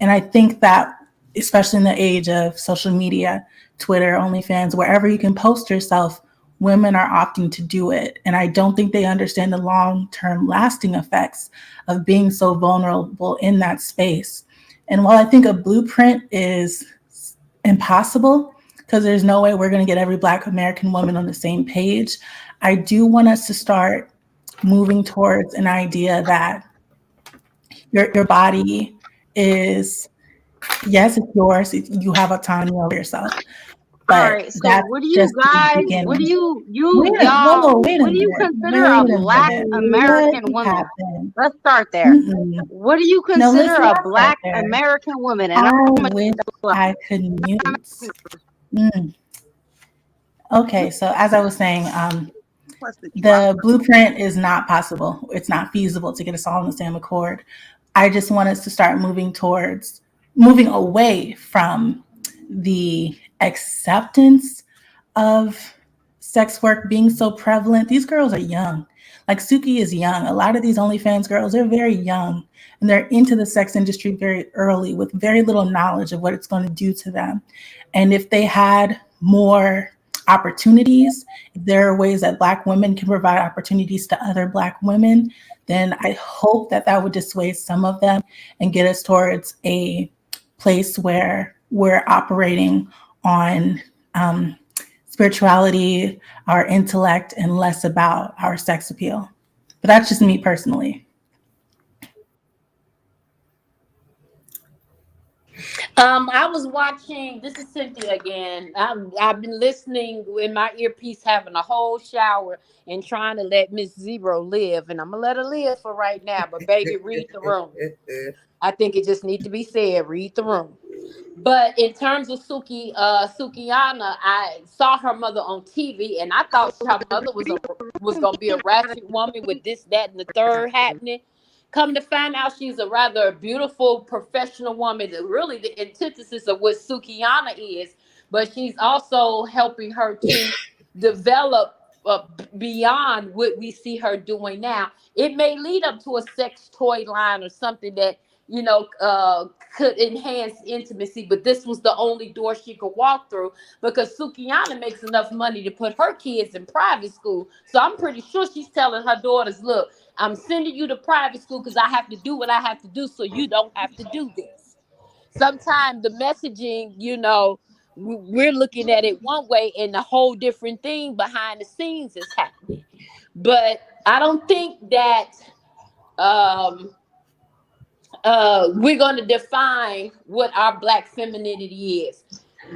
[SPEAKER 4] And I think that, especially in the age of social media, Twitter, OnlyFans, wherever you can post yourself, women are opting to do it. And I don't think they understand the long-term lasting effects of being so vulnerable in that space. And while I think a blueprint is impossible, because there's no way we're going to get every Black American woman on the same page, I do want us to start moving towards an idea that your body is, yes, it's yours. You have autonomy over yourself.
[SPEAKER 8] All
[SPEAKER 4] But
[SPEAKER 8] right, so
[SPEAKER 4] that's
[SPEAKER 8] what do you
[SPEAKER 4] just the
[SPEAKER 8] guys, what do
[SPEAKER 4] beginning.
[SPEAKER 8] y'all,
[SPEAKER 4] Wait a
[SPEAKER 8] what do you
[SPEAKER 4] minute.
[SPEAKER 8] consider a
[SPEAKER 4] Wait a
[SPEAKER 8] Black
[SPEAKER 4] minute. What
[SPEAKER 8] American woman?
[SPEAKER 4] happened?
[SPEAKER 8] Let's start there. What do you
[SPEAKER 4] No,
[SPEAKER 8] consider
[SPEAKER 4] let's
[SPEAKER 8] a
[SPEAKER 4] not start
[SPEAKER 8] Black
[SPEAKER 4] there.
[SPEAKER 8] American woman? And
[SPEAKER 4] I
[SPEAKER 8] I'm
[SPEAKER 4] wish I could mute. Okay, so as I was saying, the blueprint is not possible. It's not feasible to get us all on the same accord. I just want us to start moving away from the acceptance of sex work being so prevalent. These girls are young. Like Suki is young. A lot of these OnlyFans girls, they're very young and they're into the sex industry very early with very little knowledge of what it's going to do to them. And if they had more opportunities, if there are ways that Black women can provide opportunities to other Black women, then I hope that that would dissuade some of them and get us towards a place where we're operating on spirituality, our intellect, and less about our sex appeal. But that's just me personally.
[SPEAKER 5] I was watching. This is Cynthia again. I've been listening in my earpiece, having a whole shower, and trying to let Miss Zero live. And I'm gonna let her live for right now. But baby, read the room. I think it just needs to be said. Read the room. But in terms of Sukiyana, I saw her mother on TV, and I thought her mother was gonna be a ratchet woman with this, that, and the third happening. Come to find out, she's a rather beautiful professional woman. That really the antithesis of what Sukiyana is, but she's also helping her to develop beyond what we see her doing now. It may lead up to a sex toy line or something that could enhance intimacy, but this was the only door she could walk through because Sukiyana makes enough money to put her kids in private school. So I'm pretty sure she's telling her daughters, look, I'm sending you to private school because I have to do what I have to do so you don't have to do this. Sometimes the messaging, we're looking at it one way and the whole different thing behind the scenes is happening. But I don't think that we're going to define what our Black femininity is.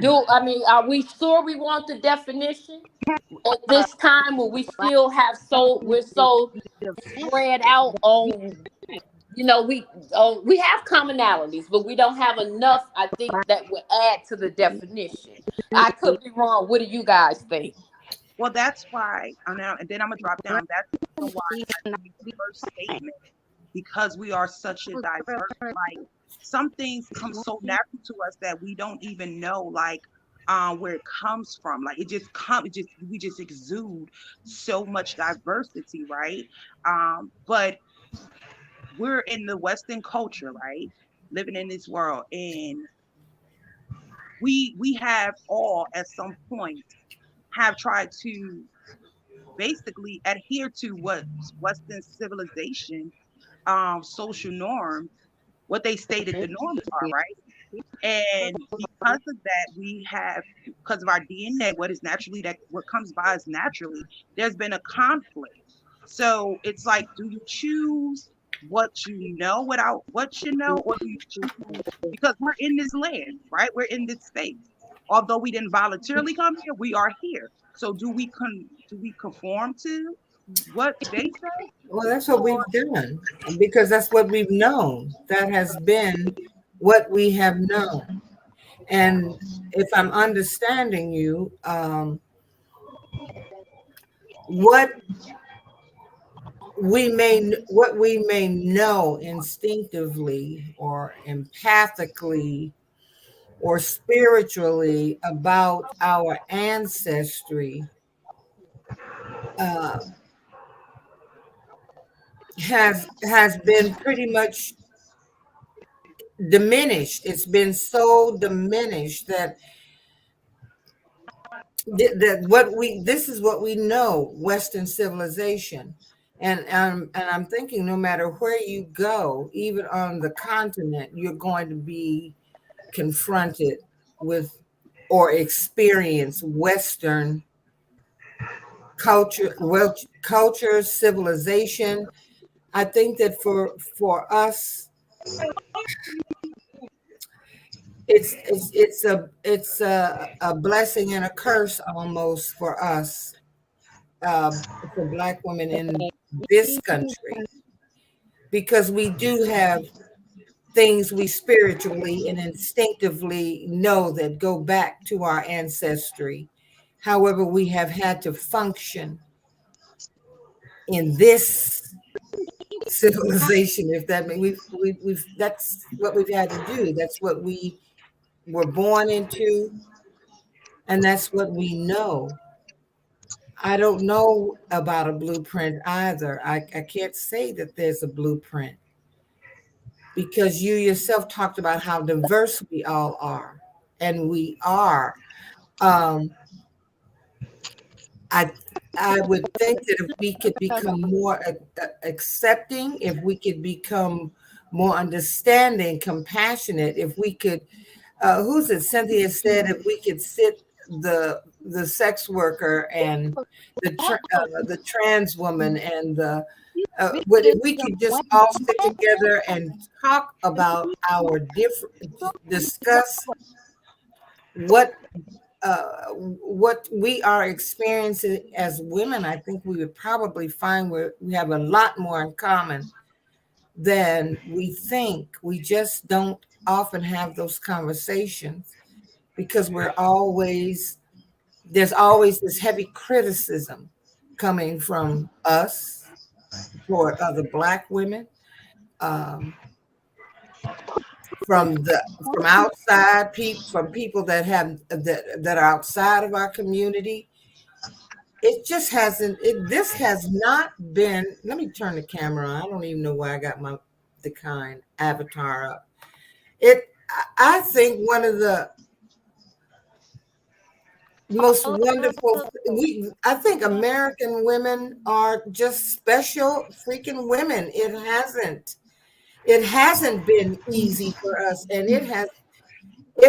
[SPEAKER 5] Are we sure we want the definition at this time? Will we still have we're so spread out on, we have commonalities, but we don't have enough, I think, that would add to the definition. I could be wrong. What do you guys think?
[SPEAKER 9] Well, that's why, and then I'm gonna drop down. That's why I made the first statement, because we are such a diverse, like, some things come so natural to us that we don't even know, like, where it comes from. Like, we just exude so much diversity, right? But we're in the Western culture, right? Living in this world, and we have all at some point have tried to basically adhere to what Western civilization, social norms, what they stated the norms are, right? And because of that, because of our DNA, what comes by us naturally, there's been a conflict. So it's like, do you choose what you know without what you know, or do you choose? Because we're in this land, right? We're in this space. Although we didn't voluntarily come here, we are here. So do we conform to what they say?
[SPEAKER 6] Well, that's what we've done, because that's what we've known. That has been what we have known. And if I'm understanding you, what we may know instinctively or empathically or spiritually about our ancestry has been pretty much diminished. It's been so diminished that this is what we know, Western civilization. And I'm thinking, no matter where you go, even on the continent, you're going to be confronted with or experience Western culture, civilization. I think that for us, it's a blessing and a curse almost for us, for Black women in this country, because we do have things we spiritually and instinctively know that go back to our ancestry. However, we have had to function in this civilization, if that means we've that's what we've had to do. That's what we were born into, and that's what we know. I don't know about a blueprint either. I can't say that there's a blueprint, because you yourself talked about how diverse we all are, and we are. I would think that if we could become more accepting, if we could become more understanding, compassionate, if we could, who's it? Cynthia said, if we could sit the sex worker and the trans woman and if we could just all sit together and talk about discuss what we are experiencing as women, I think we would probably find we have a lot more in common than we think. We just don't often have those conversations because there's always this heavy criticism coming from us toward other Black women, from outside people, from people that are outside of our community. It just hasn't. This has not been. Let me turn the camera on. I don't even know why I got the kind avatar up. I think one of the most wonderful. I think American women are just special freaking women. It hasn't been easy for us, and it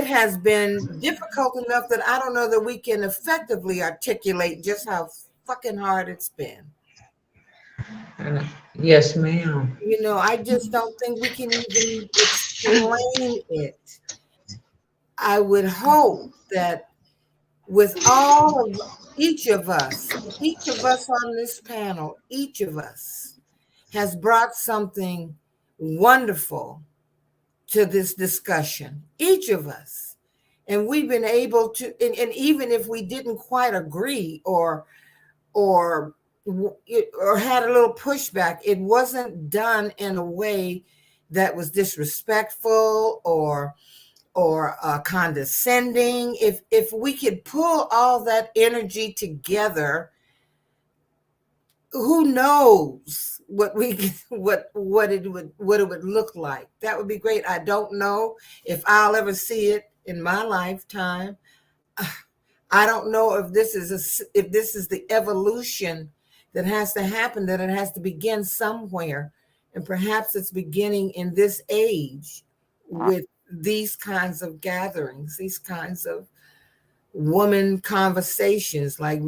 [SPEAKER 6] has been difficult enough that I don't know that we can effectively articulate just how fucking hard it's been.
[SPEAKER 11] Yes, ma'am.
[SPEAKER 6] I just don't think we can even explain it. I would hope that with all of each of us on this panel, each of us has brought something wonderful to this discussion, each of us. And we've been able to, and even if we didn't quite agree or had a little pushback, it wasn't done in a way that was disrespectful or condescending. If we could pull all that energy together, who knows what it would look like. That would be great. I don't know if I'll ever see it in my lifetime. I don't know if this is the evolution that has to happen, that it has to begin somewhere, and perhaps it's beginning in this age with these kinds of gatherings, these kinds of woman conversations, like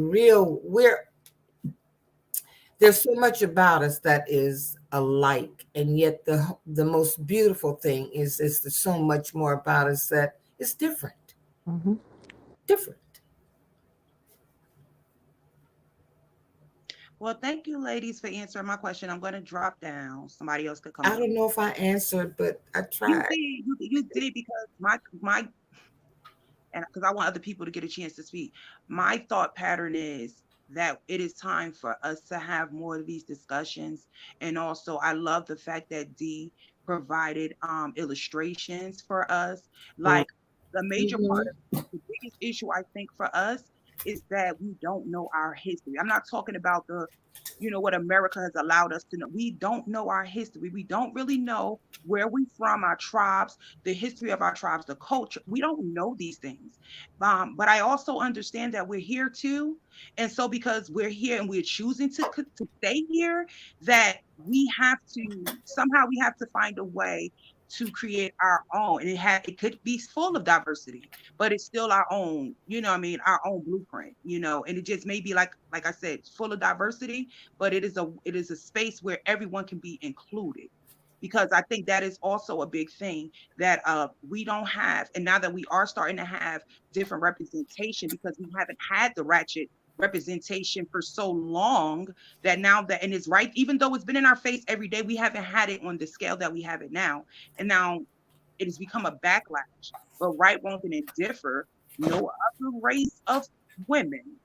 [SPEAKER 6] there's so much about us that is alike, and yet the most beautiful thing is there's so much more about us that is different.
[SPEAKER 8] Mm-hmm.
[SPEAKER 6] Different.
[SPEAKER 9] Well, thank you, ladies, for answering my question. I'm going to drop down. Somebody else could come
[SPEAKER 6] I
[SPEAKER 9] up.
[SPEAKER 6] don't know if I answered, but I tried.
[SPEAKER 9] You did, because my and because I want other people to get a chance to speak. My thought pattern is that it is time for us to have more of these discussions. And also, I love the fact that Dee provided illustrations for us. Like, the major part of the biggest issue, I think, for us is that we don't know our history. I'm not talking about what America has allowed us to know. We don't know our history. We don't really know where we from, our tribes, the history of our tribes, the culture. We don't know these things. But I also understand that we're here too. And so because we're here and we're choosing to stay here, that we have to find a way to create our own. And it could be full of diversity, but it's still our own, our own blueprint, and it just may be like I said, full of diversity, but it is a space where everyone can be included. Because I think that is also a big thing that we don't have. And now that we are starting to have different representation, because we haven't had the ratchet representation for so long, that now that, and it's right, even though it's been in our face every day, we haven't had it on the scale that we have it now. And now it has become a backlash. But right, wrong, and indiffer, no other race of women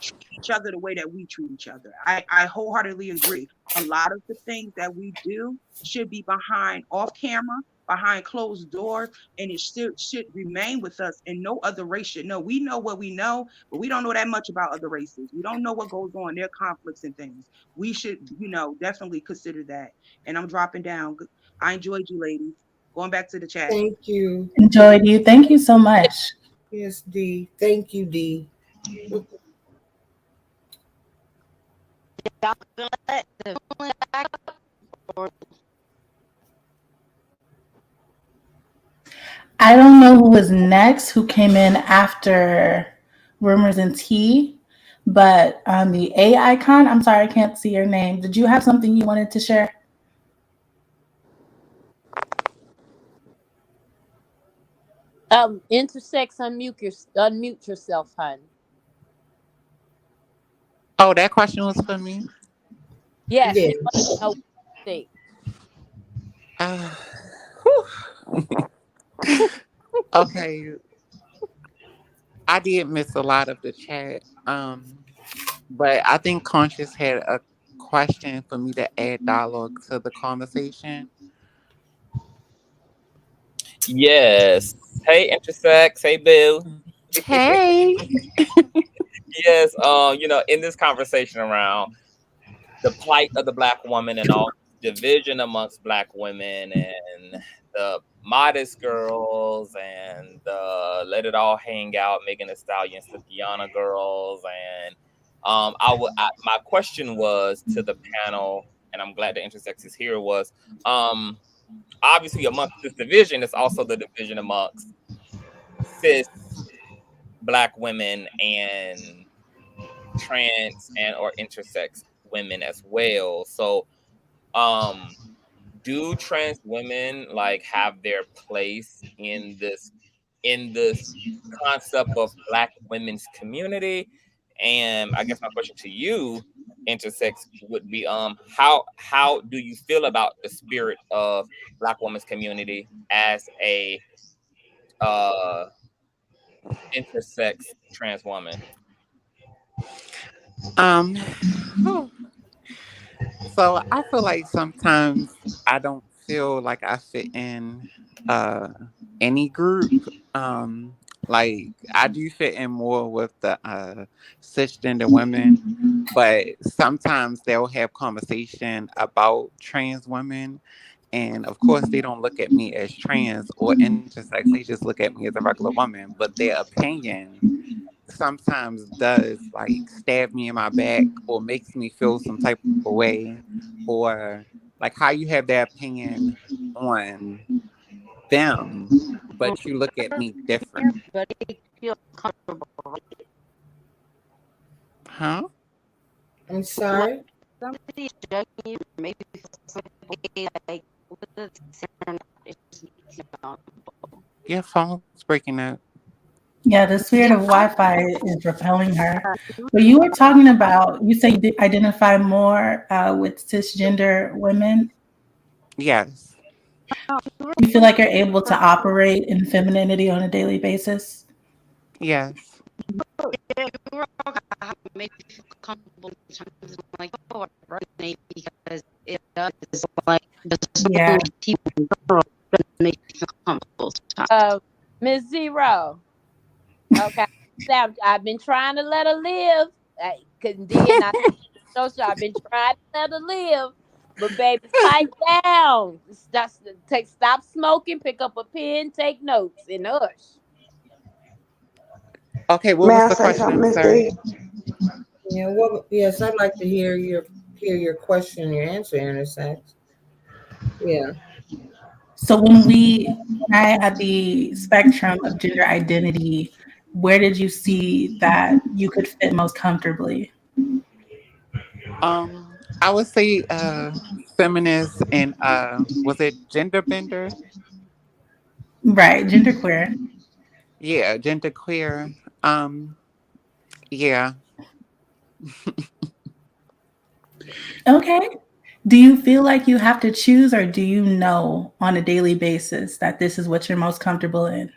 [SPEAKER 9] treat each other the way that we treat each other. I wholeheartedly agree. A lot of the things that we do should be off camera, behind closed doors, and it should remain with us, and no other race should know. We know what we know, but we don't know that much about other races. We don't know what goes on, their conflicts and things. We should, definitely consider that. And I'm dropping down. I enjoyed you, ladies. Going back to the chat.
[SPEAKER 6] Thank you.
[SPEAKER 4] Enjoyed you. Thank you so much.
[SPEAKER 6] Yes, Dee. Thank you, Dee.
[SPEAKER 4] I don't know who was next, who came in after Rumors and Tea, but on the A icon, I'm sorry, I can't see your name. Did you have something you wanted to share?
[SPEAKER 5] Intersex, unmute yourself, hon.
[SPEAKER 11] Oh, that question was for me?
[SPEAKER 5] Yes.
[SPEAKER 6] Yeah.
[SPEAKER 5] She wants to know what you think.
[SPEAKER 11] Okay. I did miss a lot of the chat. But I think Conscious had a question for me to add dialogue to the conversation.
[SPEAKER 1] Yes. Hey, intersex. Hey, Boo.
[SPEAKER 11] Hey.
[SPEAKER 1] Yes. In this conversation around the plight of the Black woman and all division amongst Black women and the modest girls and the let it all hang out Megan Thee Stallion, Sukihana girls, and my question was to the panel, and I'm glad the intersex is here, was obviously amongst this division, it's also the division amongst cis Black women and trans and or intersex women as well. So do trans women have their place in this in this concept of Black women's community. And I guess my question to you, intersex, would be how do you feel about the spirit of Black women's community as a intersex trans woman?
[SPEAKER 11] Whew. So I feel like sometimes I don't feel like I fit in uh any group. Um like I do fit in more with the cisgender women, but sometimes they'll have conversation about trans women, and of course they don't look at me as trans or intersex, they just look at me as a regular woman, but their opinion sometimes does like stab me in my back or makes me feel some type of way, or like how you have that opinion on them but you look at me different.
[SPEAKER 8] But it feels comfortable.
[SPEAKER 11] Huh?
[SPEAKER 6] I'm sorry.
[SPEAKER 8] Somebody's judging you, maybe like
[SPEAKER 11] Your phone's breaking up.
[SPEAKER 4] Yeah, the spirit of Wi-Fi is repelling her. But you were talking about, you say you identify more with cisgender women.
[SPEAKER 11] Yes.
[SPEAKER 4] You feel like you're able to operate in femininity on a daily basis?
[SPEAKER 11] Yes.
[SPEAKER 8] Make you feel comfortable sometimes, like, oh, I resonate because it does, like,
[SPEAKER 4] Yeah.
[SPEAKER 8] people make you feel comfortable.
[SPEAKER 5] Miss Zero. Okay. I've been trying to let her live. I've been trying to let her live. But baby, pipe down. Stop smoking, pick up a pen, take notes, and hush.
[SPEAKER 11] Okay, what
[SPEAKER 10] May
[SPEAKER 11] was
[SPEAKER 10] I
[SPEAKER 11] the
[SPEAKER 10] say
[SPEAKER 11] question?
[SPEAKER 10] something, Miss
[SPEAKER 11] Sorry.
[SPEAKER 10] D?
[SPEAKER 6] Yeah, well, yes, I'd like to hear your question, your answer, intersex. Yeah.
[SPEAKER 4] So when I had the spectrum of gender identity, where did you see that you could fit most comfortably?
[SPEAKER 11] I would say feminist and was it gender bender?
[SPEAKER 4] Right, genderqueer.
[SPEAKER 11] Yeah, gender queer. Yeah.
[SPEAKER 4] Okay. Do you feel like you have to choose, or do you know on a daily basis that this is what you're most comfortable in?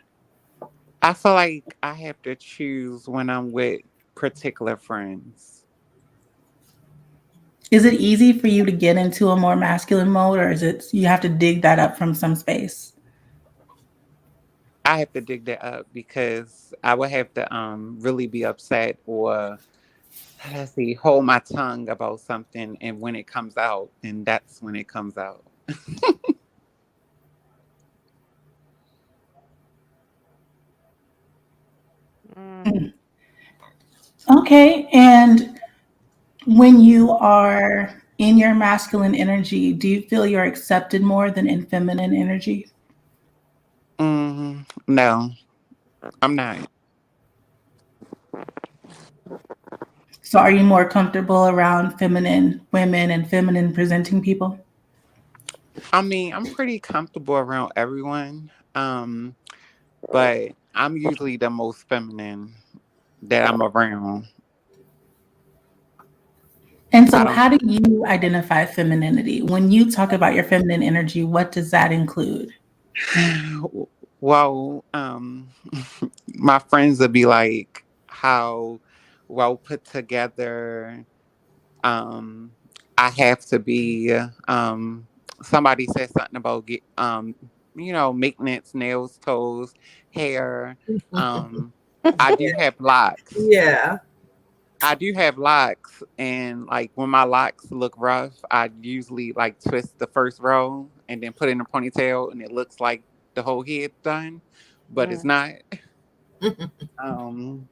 [SPEAKER 11] I feel like I have to choose when I'm with particular friends.
[SPEAKER 4] Is it easy for you to get into a more masculine mode, or is it you have to dig that up from some space?
[SPEAKER 11] I have to dig that up because I would have to really be upset or let's see, hold my tongue about something, and when it comes out, and that's when it comes out.
[SPEAKER 4] Okay. And when you are in your masculine energy, do you feel you're accepted more than in feminine energy?
[SPEAKER 11] No, I'm not.
[SPEAKER 4] So are you more comfortable around feminine women and feminine presenting people?
[SPEAKER 11] I mean, I'm pretty comfortable around everyone, but I'm usually the most feminine that I'm around.
[SPEAKER 4] And
[SPEAKER 11] I
[SPEAKER 4] so
[SPEAKER 11] don't.
[SPEAKER 4] how do you identify femininity? When you talk about your feminine energy, what does that include?
[SPEAKER 11] Well, my friends would be like, how well put together. Um, I have to be. Somebody said something about maintenance, nails, toes, hair. Um, I do have locks.
[SPEAKER 6] Yeah.
[SPEAKER 11] I do have locks, and like when my locks look rough, I usually like twist the first row and then put it in a ponytail, and it looks like the whole head done, but it's not. Um,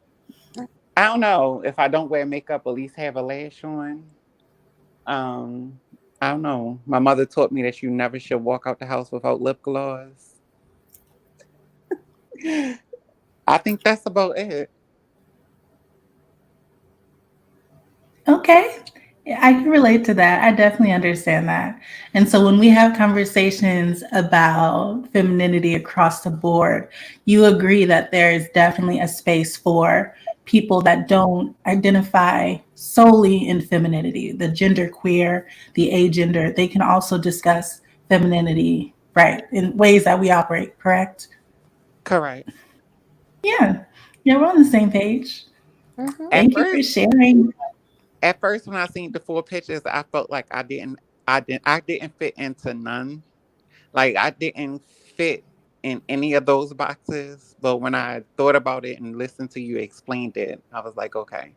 [SPEAKER 11] I don't know if I don't wear makeup, at least have a lash on. Um, I don't know. My mother taught me that you never should walk out the house without lip gloss. I think that's about it.
[SPEAKER 4] Okay. I can relate to that. I definitely understand that. And so when we have conversations about femininity across the board, you agree that there is definitely a space for people that don't identify solely in femininity, the gender queer, the agender. They can also discuss femininity, right, in ways that we operate, correct?
[SPEAKER 11] Correct.
[SPEAKER 4] Yeah. Yeah, we're on the same page.
[SPEAKER 5] Mhm.
[SPEAKER 11] At
[SPEAKER 4] Thank you for
[SPEAKER 11] first,
[SPEAKER 4] sharing.
[SPEAKER 11] when I seen the 4 pictures, I felt like I didn't fit into none. Like I didn't fit in any of those boxes. But when I thought about it and listened to you explained it, I was like, okay.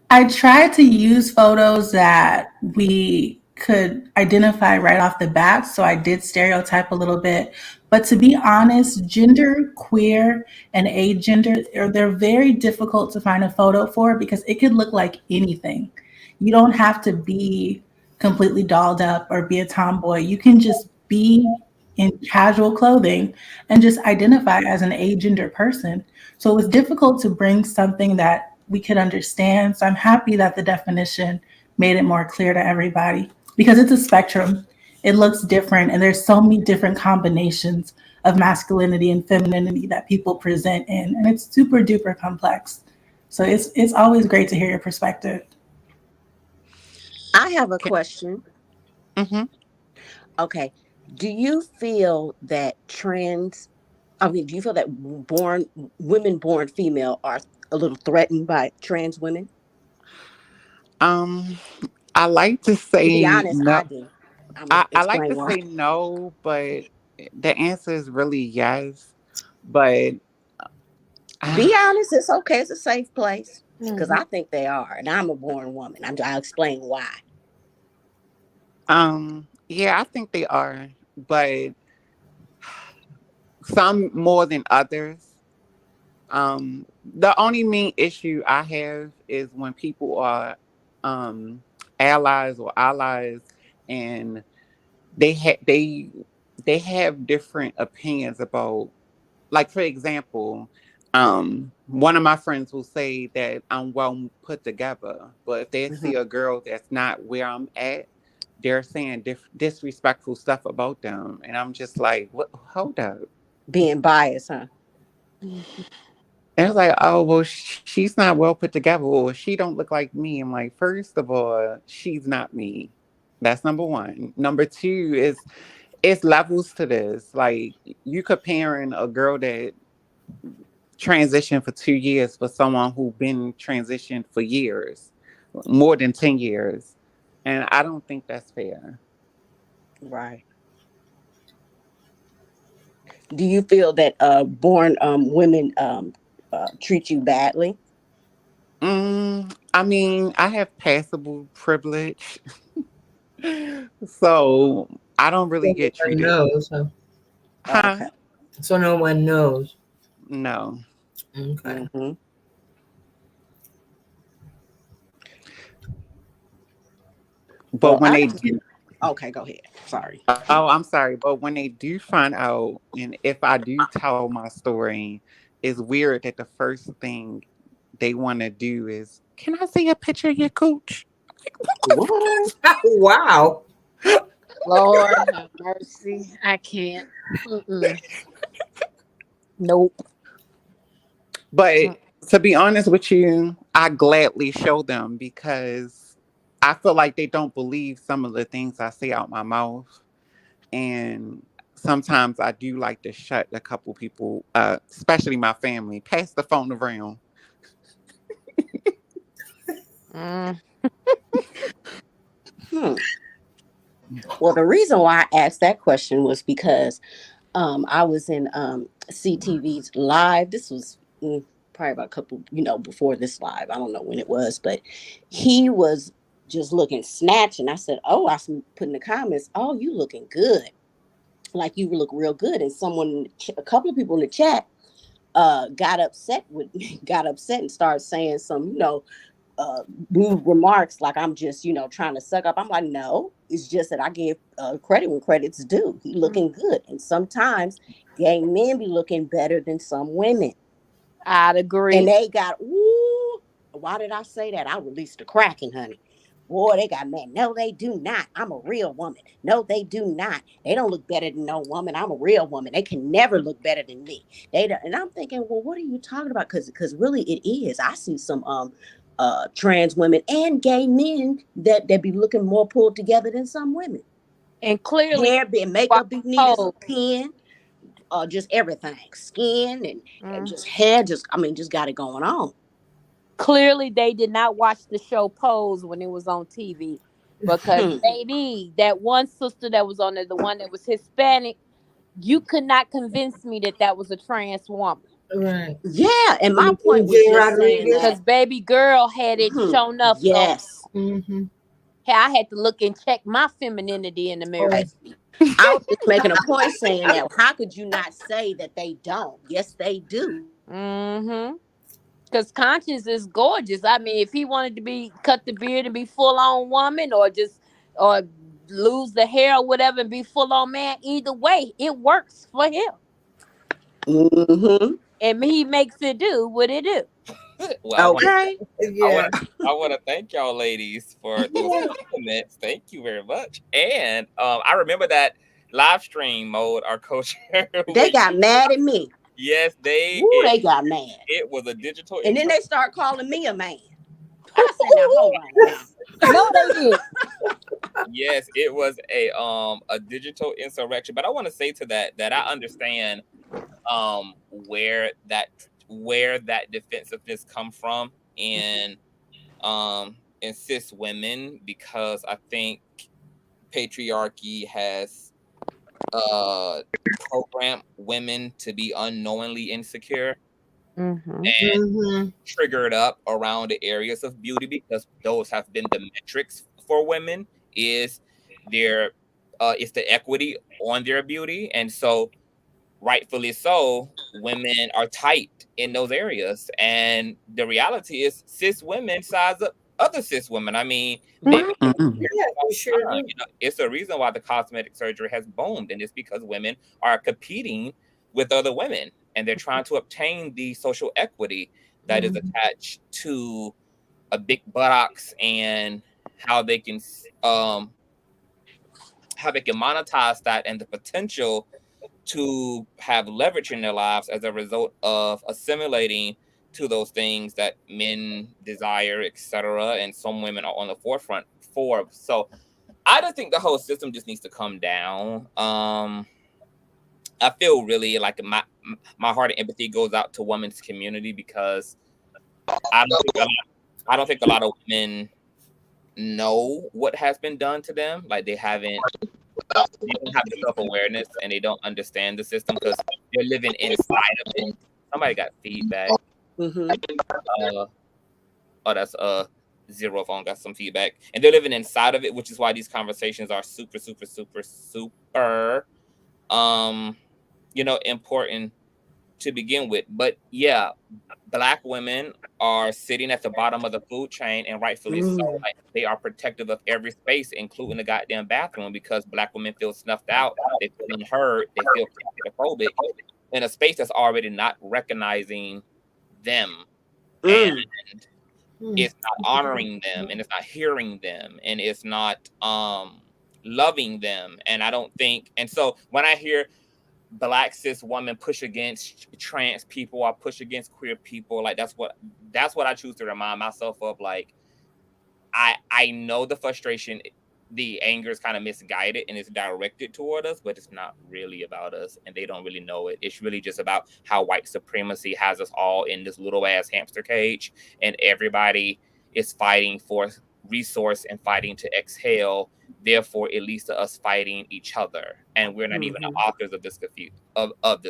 [SPEAKER 4] I tried to use photos that we could identify right off the bat. So I did stereotype a little bit. But to be honest, gender queer and agender, they're very difficult to find a photo for because it could look like anything. You don't have to be completely dolled up or be a tomboy. You can just be in casual clothing and just identify as an agender person. So it was difficult to bring something that we could understand. So I'm happy that the definition made it more clear to everybody because it's a spectrum. It looks different, and there's so many different combinations of masculinity and femininity that people present in, and it's super duper complex. So it's always great to hear your perspective.
[SPEAKER 12] I have a
[SPEAKER 11] Can,
[SPEAKER 12] question.
[SPEAKER 11] hmm
[SPEAKER 12] Okay. Do you feel that do you feel that women born female are a little threatened by trans women?
[SPEAKER 11] um, I like to
[SPEAKER 12] To be
[SPEAKER 11] say
[SPEAKER 12] honest,
[SPEAKER 11] no.
[SPEAKER 12] I do. I'm gonna
[SPEAKER 11] I like
[SPEAKER 12] explain
[SPEAKER 11] to
[SPEAKER 12] why.
[SPEAKER 11] say no, but the answer is really yes. But
[SPEAKER 12] Be honest, it's okay. It's a safe place because
[SPEAKER 5] Mhm.
[SPEAKER 12] I think they are, and I'm a born woman. I'll explain why.
[SPEAKER 11] yeah, I think they are, but some more than others. The only main issue I have is when people are um allies or allies and they they have different opinions about, like, for example, one of my friends will say that I'm well put together, but if they
[SPEAKER 12] Mhm.
[SPEAKER 11] see a girl that's not where I'm at, they're saying disrespectful stuff about them, and I'm just like, what? Hold up.
[SPEAKER 12] Being biased, huh?
[SPEAKER 11] And it's like, oh well, she's not well put together, or she don't look like me. I'm like, first of all, she's not me. That's number one. Number two is it's levels to this. Like you comparing a girl that transitioned for 2 years for someone who been transitioned for years, more than 10 years, and I don't think that's fair.
[SPEAKER 12] Right. Do you feel that born women treat you badly?
[SPEAKER 11] I mean, I have passable privilege, so I don't
[SPEAKER 6] So
[SPEAKER 11] really
[SPEAKER 6] no
[SPEAKER 11] get
[SPEAKER 6] one
[SPEAKER 11] treated.
[SPEAKER 6] knows, huh?
[SPEAKER 11] Huh?
[SPEAKER 12] Okay.
[SPEAKER 6] So no one knows.
[SPEAKER 11] No.
[SPEAKER 6] Okay.
[SPEAKER 12] Mm-hmm.
[SPEAKER 11] But
[SPEAKER 12] Well,
[SPEAKER 11] when
[SPEAKER 12] I
[SPEAKER 11] they
[SPEAKER 12] got.
[SPEAKER 11] do,
[SPEAKER 12] Okay, go ahead. Sorry.
[SPEAKER 11] oh, I'm sorry, but when they do find out, and if I do tell my story, it's weird that the first thing they want to do is, can I see a picture of your cooch?
[SPEAKER 12] What?
[SPEAKER 6] Wow.
[SPEAKER 5] Lord have mercy. I can't. Mm-mm. Nope.
[SPEAKER 11] But
[SPEAKER 5] Mm.
[SPEAKER 11] to be honest with you, I gladly show them because I feel like they don't believe some of the things I say out my mouth. And sometimes I do like to shut a couple people, especially my family, pass the phone around.
[SPEAKER 5] Mm.
[SPEAKER 12] Hmm. Well, the reason why I asked that question was because I was in CTV's live. This was probably about a couple, before this live. I don't know when it was, but he was just looking snatch. And I said, oh, put in the comments, oh, you looking good. Like you look real good. And a couple of people in the chat got upset got upset and started saying some, rude remarks like I'm just, trying to suck up. I'm like, no, it's just that I give credit when credit's due. He looking good. And sometimes gay men be looking better than some women.
[SPEAKER 5] I'd
[SPEAKER 12] And
[SPEAKER 5] agree.
[SPEAKER 12] they got, ooh, Why did I say that? I released the Kraken, honey. Boy, they got mad. No, they do not. I'm a real woman. No, they do not. They don't look better than no woman. I'm a real woman. They can never look better than me. They don't. And I'm thinking, well, what are you talking about? Because really it is. I see some trans women and gay men that be looking more pulled together than some women.
[SPEAKER 5] And clearly,
[SPEAKER 12] hair, makeup be needed, some pen, just everything, skin and just hair. Just got it going on.
[SPEAKER 5] Clearly, they did not watch the show Pose when it was on TV, because baby, that one sister that was on there, the one that was Hispanic, you could not convince me that was a trans woman.
[SPEAKER 6] Right.
[SPEAKER 12] Yeah, and my point was just saying that
[SPEAKER 5] because baby girl had it shown up.
[SPEAKER 12] Yes.
[SPEAKER 5] I had to look and check my femininity in the mirror.
[SPEAKER 12] I was just making a point saying that how could you not say that they don't? Yes, they do.
[SPEAKER 5] Because Conscious is gorgeous. I mean, if he wanted to cut the beard and be full on woman, or lose the hair or whatever and be full on man, either way, it works for him. And he makes it do what it do.
[SPEAKER 1] Well,
[SPEAKER 12] okay.
[SPEAKER 1] I want to thank y'all ladies for those comments. Thank you very much. And I remember that live stream mode our coach
[SPEAKER 12] they got mad at me.
[SPEAKER 1] Yes, they
[SPEAKER 12] got mad.
[SPEAKER 1] It was a digital,
[SPEAKER 12] and then they start calling me a man. I said, now hold on.
[SPEAKER 5] No, they did.
[SPEAKER 1] Yes, it was a digital insurrection. But I want to say to that I understand where that defensiveness come from in cis women, because I think patriarchy has programmed women to be unknowingly insecure and triggered up around the areas of beauty, because those have been the metrics for women, is their it's the equity on their beauty. And so rightfully so, women are tight in those areas. And the reality is cis women size up other cis women. I mean, it's the reason why the cosmetic surgery has boomed, and it's because women are competing with other women, and they're trying to obtain the social equity that is attached to a big buttocks and how they can monetize that, and the potential to have leverage in their lives as a result of assimilating to those things that men desire, etc. And some women are on the forefront for. So I just think the whole system just needs to come down. I feel really like my heart and empathy goes out to women's community, because I don't think a lot of women know what has been done to them. Like they don't have the self-awareness, and they don't understand the system because they're living inside of it. Somebody got feedback. That's Zero Phone got some feedback, and they're living inside of it, which is why these conversations are super important to begin with. But yeah, Black women are sitting at the bottom of the food chain, and rightfully so. Like, they are protective of every space, including the goddamn bathroom, because Black women feel snuffed out, they feel unheard, they feel claustrophobic in a space that's already not recognizing them, and it's not honoring them, and it's not hearing them, and it's not loving them. And I don't think, and so when I hear Black cis women push against trans people or push against queer people, like that's what I choose to remind myself of. Like, I know the frustration, the anger is kind of misguided and it's directed toward us, but it's not really about us, and they don't really know it. It's really just about how white supremacy has us all in this little ass hamster cage, and everybody is fighting for resource and fighting to exhale. Therefore, it leads to us fighting each other, and we're not even the authors of this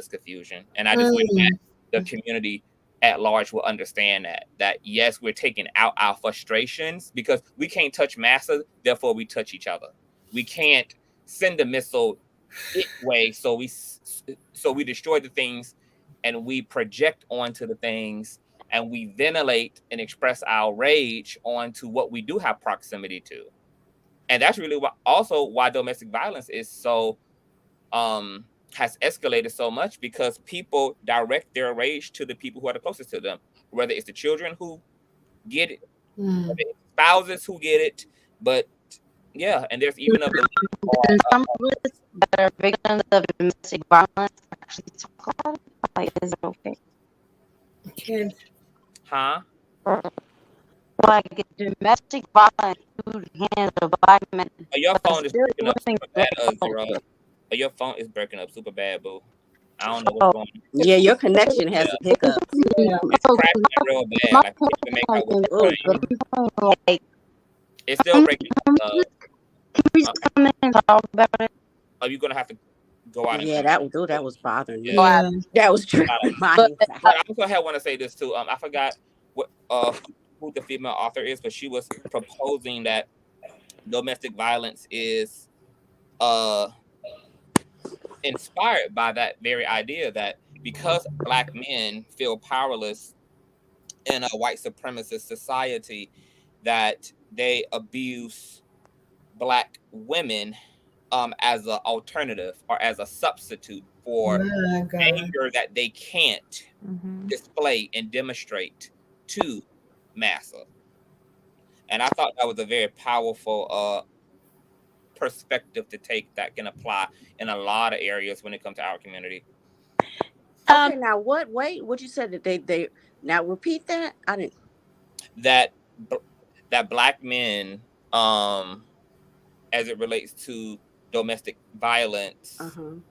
[SPEAKER 1] confusion. And I just wish that the community at large will understand that yes, we're taking out our frustrations, because we can't touch massa, therefore we touch each other. We can't send a missile way, so we destroy the things, and we project onto the things, and we ventilate and express our rage onto what we do have proximity to. And that's really why domestic violence is so has escalated so much, because people direct their rage to the people who are the closest to them, whether it's the children who get it.
[SPEAKER 6] Mm.
[SPEAKER 1] Spouses who get it, but yeah, and there's even a belief
[SPEAKER 8] And some of us that are victims of domestic violence actually talk about it. Like, is it okay?
[SPEAKER 6] Can't.
[SPEAKER 1] huh?
[SPEAKER 8] Like domestic violence through the hands of black men.
[SPEAKER 1] Your
[SPEAKER 8] But
[SPEAKER 1] phone is
[SPEAKER 8] still
[SPEAKER 1] breaking up
[SPEAKER 8] doing
[SPEAKER 1] super bad,
[SPEAKER 8] things
[SPEAKER 1] Zero. Your phone is breaking up super bad, boo. I don't know what's
[SPEAKER 8] Oh,
[SPEAKER 1] going on.
[SPEAKER 12] Yeah, your connection has
[SPEAKER 1] Yeah,
[SPEAKER 12] the hiccups.
[SPEAKER 6] Yeah.
[SPEAKER 1] it's
[SPEAKER 8] oh,
[SPEAKER 1] cracking real bad.
[SPEAKER 8] my
[SPEAKER 1] I can't even make out what
[SPEAKER 8] point
[SPEAKER 1] you're
[SPEAKER 12] Oh,
[SPEAKER 8] is,
[SPEAKER 1] saying.
[SPEAKER 8] like,
[SPEAKER 1] It's still
[SPEAKER 8] can
[SPEAKER 1] breaking up.
[SPEAKER 8] we just come in and talk about it?
[SPEAKER 1] Are you gonna have to go out and
[SPEAKER 12] yeah,
[SPEAKER 1] come back?
[SPEAKER 12] that was bothering me.
[SPEAKER 1] Yeah.
[SPEAKER 6] Yeah.
[SPEAKER 12] That was tripping my
[SPEAKER 5] But
[SPEAKER 12] anxiety.
[SPEAKER 1] But I also want to say this too. I forgot what who the female author is, but she was proposing that domestic violence is inspired by that very idea that because black men feel powerless in a white supremacist society, that they abuse black women as an alternative or as a substitute for
[SPEAKER 6] My God.
[SPEAKER 1] anger that they can't display and demonstrate to massa. And I thought that was a very powerful perspective to take that can apply in a lot of areas when it comes to our community.
[SPEAKER 12] Okay, now what? Wait, what you said that they now repeat that? I didn't.
[SPEAKER 1] That that black men, as it relates to domestic violence,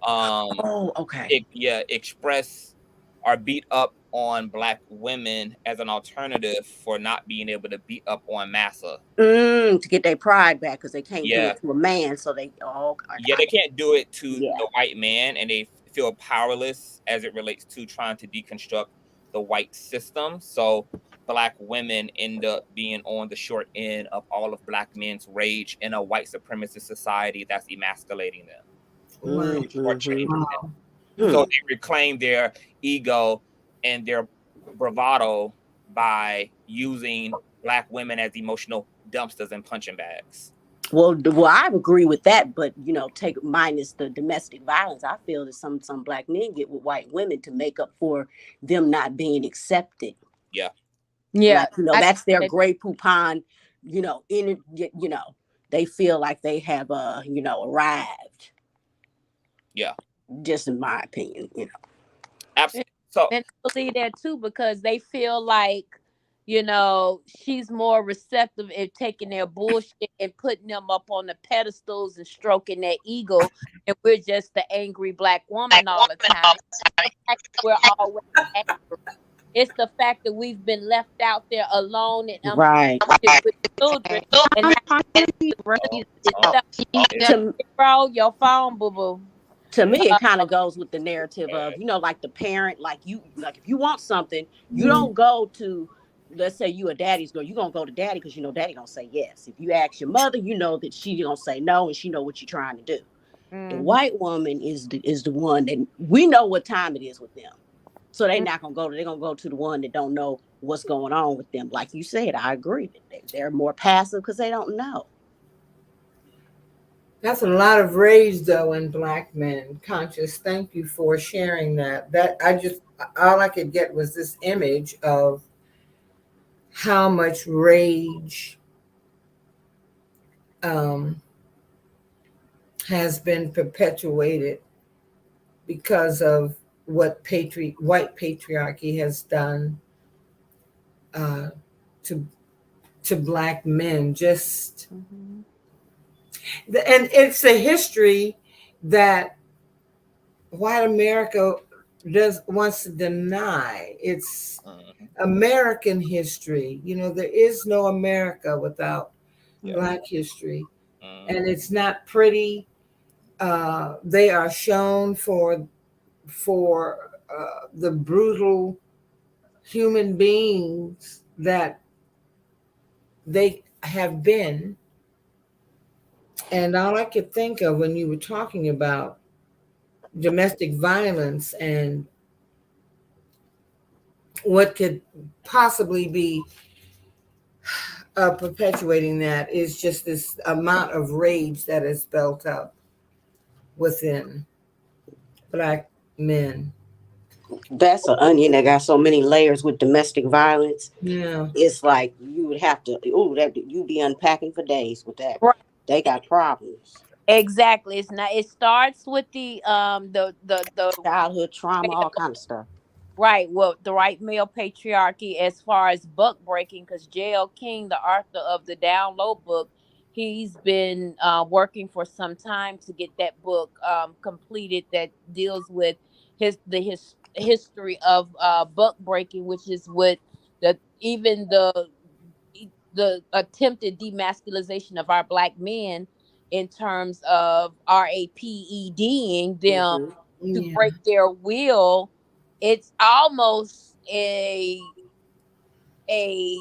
[SPEAKER 12] Oh, okay.
[SPEAKER 1] express or beat up on black women as an alternative for not being able to beat up on massa.
[SPEAKER 12] To get their pride back because they can't do
[SPEAKER 1] Yeah.
[SPEAKER 12] it to a man, so they
[SPEAKER 1] Yeah, they can't do it to
[SPEAKER 12] Yeah.
[SPEAKER 1] the white man, and they feel powerless as it relates to trying to deconstruct the white system. So black women end up being on the short end of all of black men's rage in a white supremacist society that's emasculating them. Torturing them.
[SPEAKER 6] Wow.
[SPEAKER 1] So they reclaim their ego and their bravado by using black women as emotional dumpsters and punching bags.
[SPEAKER 12] Well, I agree with that, but take minus the domestic violence. I feel that some black men get with white women to make up for them not being accepted.
[SPEAKER 1] Yeah.
[SPEAKER 5] Yeah.
[SPEAKER 12] Like, that's their Grey Poupon, they feel like they have arrived.
[SPEAKER 1] Yeah.
[SPEAKER 12] Just in my opinion,
[SPEAKER 1] Absolutely. So
[SPEAKER 5] and I believe that too, because they feel like, she's more receptive in taking their bullshit and putting them up on the pedestals and stroking their ego. And we're just the angry black woman all the time. We're always angry. It's the fact that we've been left out there alone and
[SPEAKER 12] right
[SPEAKER 5] with children and bro, your phone, boo boo.
[SPEAKER 12] To me, it kind of goes with the narrative of, like the parent, like if you want something, you don't go to, let's say you a daddy's girl, you're going to go to daddy because daddy going to say yes. If you ask your mother, that she going to say no and she know what you're trying to do. The white woman is the one that we know what time it is with them. So they're not going to go, they're going to go to the one that don't know what's going on with them. Like you said, I agree. They're more passive because they don't know.
[SPEAKER 6] That's a lot of rage, though, in black men. Conscious, thank you for sharing that. All I could get was this image of how much rage has been perpetuated because of what white patriarchy has done to black men. And it's a history that white America wants to deny. It's American history. There is no America without black history. And it's not pretty. They are shown for the brutal human beings that they have been. And all I could think of when you were talking about domestic violence and what could possibly be perpetuating that is just this amount of rage that is built up within black men.
[SPEAKER 12] That's an onion that got so many layers with domestic violence.
[SPEAKER 6] Yeah.
[SPEAKER 12] It's like you would have to. That you'd be unpacking for days with that.
[SPEAKER 5] Right.
[SPEAKER 12] They got problems.
[SPEAKER 5] Exactly. It's not. It starts with the
[SPEAKER 12] Childhood trauma, all kind of stuff.
[SPEAKER 5] right. Well, the right male patriarchy as far as book breaking, because J.L. King, the author of the Down Low book, he's been working for some time to get that book completed that deals with his history of book breaking, which is what even the attempted demasculization of our black men in terms of rapeding them
[SPEAKER 12] Mm-hmm.
[SPEAKER 5] to
[SPEAKER 6] Yeah.
[SPEAKER 5] break their will. It's almost a a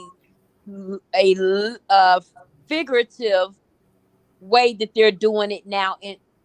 [SPEAKER 5] figurative way that they're doing it now,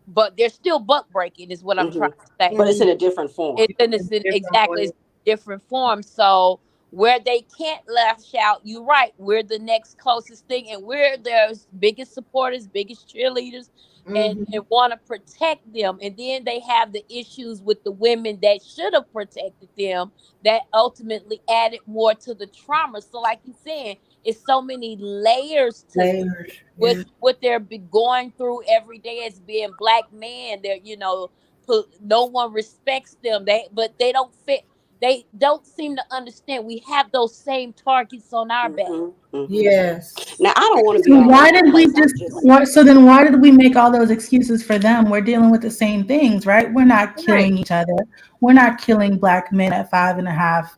[SPEAKER 5] but they're still buck breaking is what I'm
[SPEAKER 12] Mm-hmm.
[SPEAKER 5] trying to say.
[SPEAKER 12] But it's in a different form.
[SPEAKER 5] It's innocent,
[SPEAKER 6] Different
[SPEAKER 5] exactly.
[SPEAKER 6] way.
[SPEAKER 5] It's different forms. So where they can't lash out, you're right. We're the next closest thing, and we're their biggest supporters, biggest cheerleaders,
[SPEAKER 6] Mm-hmm.
[SPEAKER 5] and want to protect them. And then they have the issues with the women that should have protected them, that ultimately added more to the trauma. So, like you said, it's so many layers to
[SPEAKER 6] Layers. Yeah.
[SPEAKER 5] what they're going through every day as being black men. They're no one respects them. They don't fit. They don't seem to understand. We have those same targets on our back.
[SPEAKER 12] Mm-hmm. Mm-hmm.
[SPEAKER 6] Yes.
[SPEAKER 12] Now I don't want to be
[SPEAKER 4] So
[SPEAKER 12] all
[SPEAKER 4] why
[SPEAKER 12] over the
[SPEAKER 4] did we
[SPEAKER 12] place. I'm
[SPEAKER 4] just
[SPEAKER 12] just
[SPEAKER 4] what, so then why did we make all those excuses for them? We're dealing with the same things, right? We're not killing each other. We're not killing black men at 5.5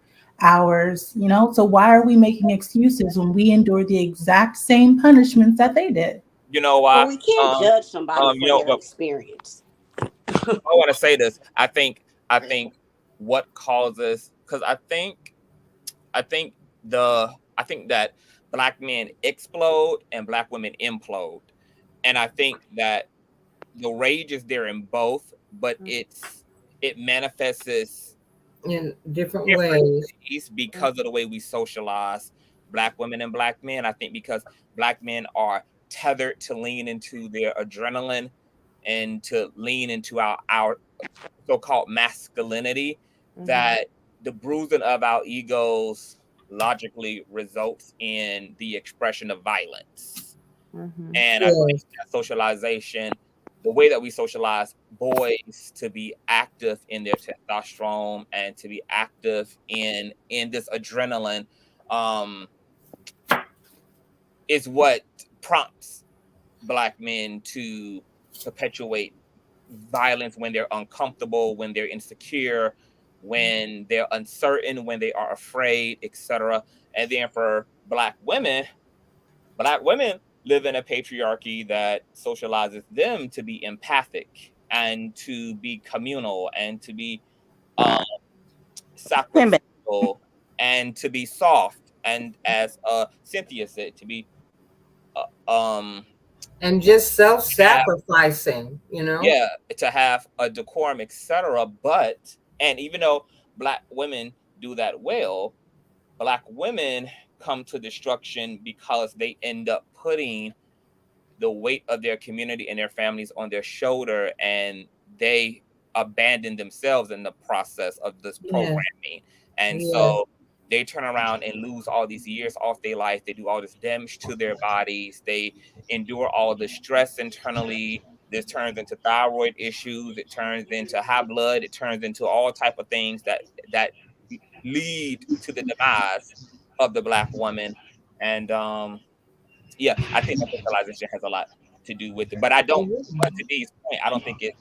[SPEAKER 4] hours, So why are we making excuses when we endure the exact same punishments that they did?
[SPEAKER 1] You know
[SPEAKER 12] well,
[SPEAKER 1] why?
[SPEAKER 12] we can't judge somebody for their
[SPEAKER 1] But
[SPEAKER 12] experience.
[SPEAKER 1] I want to say this. I think what causes, because I think I think that black men explode and black women implode, and I think that the rage is there in both, but it manifests as
[SPEAKER 6] In different
[SPEAKER 1] different
[SPEAKER 6] ways.
[SPEAKER 1] ways because of the way we socialize black women and black men. I think because black men are tethered to lean into their adrenaline and to lean into our so-called masculinity, that the bruising of our egos logically results in the expression of violence. And I think
[SPEAKER 6] Yes.
[SPEAKER 1] that socialization, the way that we socialize boys to be active in their testosterone and to be active in this adrenaline, um, is what prompts black men to perpetuate violence when they're uncomfortable, when they're insecure, when they're uncertain, when they are afraid, etc. And then for black women live in a patriarchy that socializes them to be empathic and to be communal and to be um, sacrificial and to be soft, and as Cynthia said, to be um
[SPEAKER 6] And just
[SPEAKER 1] have,
[SPEAKER 6] self-sacrificing,
[SPEAKER 1] yeah, to have a decorum, etc. But and even though black women do that well, black women come to destruction because they end up putting the weight of their community and their families on their shoulder, and they abandon themselves in the process of this
[SPEAKER 6] Yeah.
[SPEAKER 1] programming. And
[SPEAKER 6] Yeah.
[SPEAKER 1] so they turn around and lose all these years off their life. They do all this damage to their bodies. They endure all the stress internally. This turns into thyroid issues. It turns into high blood. It turns into all type of things that lead to the demise of the black woman. And yeah, I think that socialization has a lot to do with it. But I don't. But to Dee's point, I don't think it's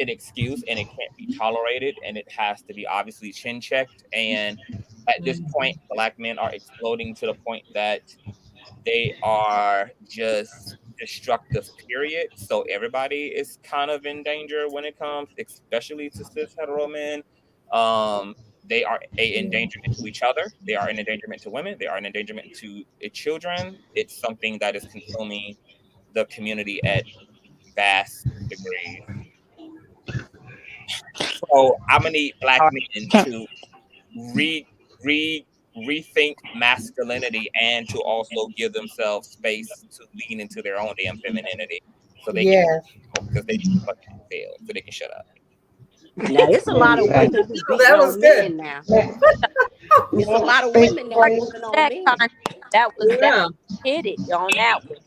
[SPEAKER 1] an excuse, and it can't be tolerated, and it has to be obviously chin checked. And at this point, black men are exploding to the point that they are just destructive. Period. So everybody is kind of in danger when it comes, especially to cis hetero men. They are a endangerment to each other. They are an endangerment to women. They are an endangerment to children. It's something that is consuming the community at vast degrees. So I'm gonna need black men to re re rethink masculinity and to also give themselves space to lean into their own damn femininity so they can
[SPEAKER 6] Yes.
[SPEAKER 1] because they fucking fail so they can shut up.
[SPEAKER 12] Now, it's a lot of women who
[SPEAKER 6] No, that
[SPEAKER 12] beating
[SPEAKER 6] was
[SPEAKER 12] on
[SPEAKER 6] good.
[SPEAKER 12] men now. It's a lot
[SPEAKER 10] Next
[SPEAKER 12] of
[SPEAKER 10] speaker,
[SPEAKER 12] women that
[SPEAKER 10] please.
[SPEAKER 12] beating on
[SPEAKER 5] That
[SPEAKER 12] men.
[SPEAKER 5] con- that
[SPEAKER 6] Yeah,
[SPEAKER 5] hit it on that one.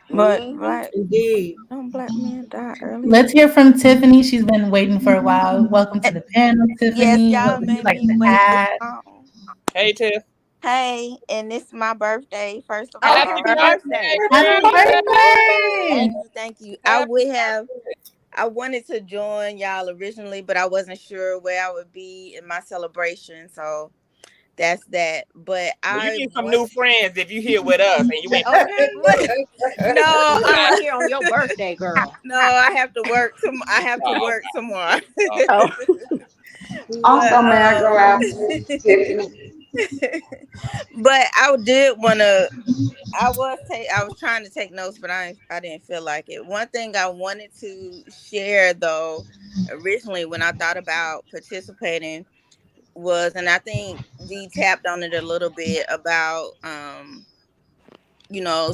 [SPEAKER 13] But
[SPEAKER 12] Hmm.
[SPEAKER 13] black
[SPEAKER 6] indeed.
[SPEAKER 13] don't black men die early?
[SPEAKER 4] Let's hear from Tiffany. She's been waiting for a while. Welcome to
[SPEAKER 13] Eh,
[SPEAKER 4] the panel,
[SPEAKER 13] Yes,
[SPEAKER 4] Tiffany. What
[SPEAKER 13] y'all
[SPEAKER 4] would you
[SPEAKER 13] made
[SPEAKER 4] like
[SPEAKER 13] me
[SPEAKER 4] to
[SPEAKER 13] wait this
[SPEAKER 4] add?
[SPEAKER 13] long.
[SPEAKER 1] Hey, Tiff.
[SPEAKER 13] Hey, and it's my birthday, first of
[SPEAKER 6] Oh,
[SPEAKER 12] Happy
[SPEAKER 13] all.
[SPEAKER 5] Happy
[SPEAKER 6] happy
[SPEAKER 12] birthday.
[SPEAKER 5] birthday.
[SPEAKER 4] Happy
[SPEAKER 6] birthday!
[SPEAKER 4] birthday!
[SPEAKER 13] Thank you.
[SPEAKER 1] Happy
[SPEAKER 13] I wanted to join y'all originally, but I wasn't sure where I would be in my celebration. So that's that. But
[SPEAKER 1] Well, you
[SPEAKER 13] I
[SPEAKER 1] need some
[SPEAKER 13] was
[SPEAKER 1] new friends if you here with us and you ain't.
[SPEAKER 12] Okay.
[SPEAKER 13] no,
[SPEAKER 12] You coming here on your birthday, girl.
[SPEAKER 13] no, I have to work I have to
[SPEAKER 1] Oh,
[SPEAKER 13] work tomorrow.
[SPEAKER 1] okay.
[SPEAKER 12] Oh.
[SPEAKER 13] but
[SPEAKER 10] Also, may I go after Tiffany?
[SPEAKER 13] but I did want to. I was trying to take notes, but I didn't feel like it. One thing I wanted to share though, originally when I thought about participating was, and I think Dee tapped on it a little bit about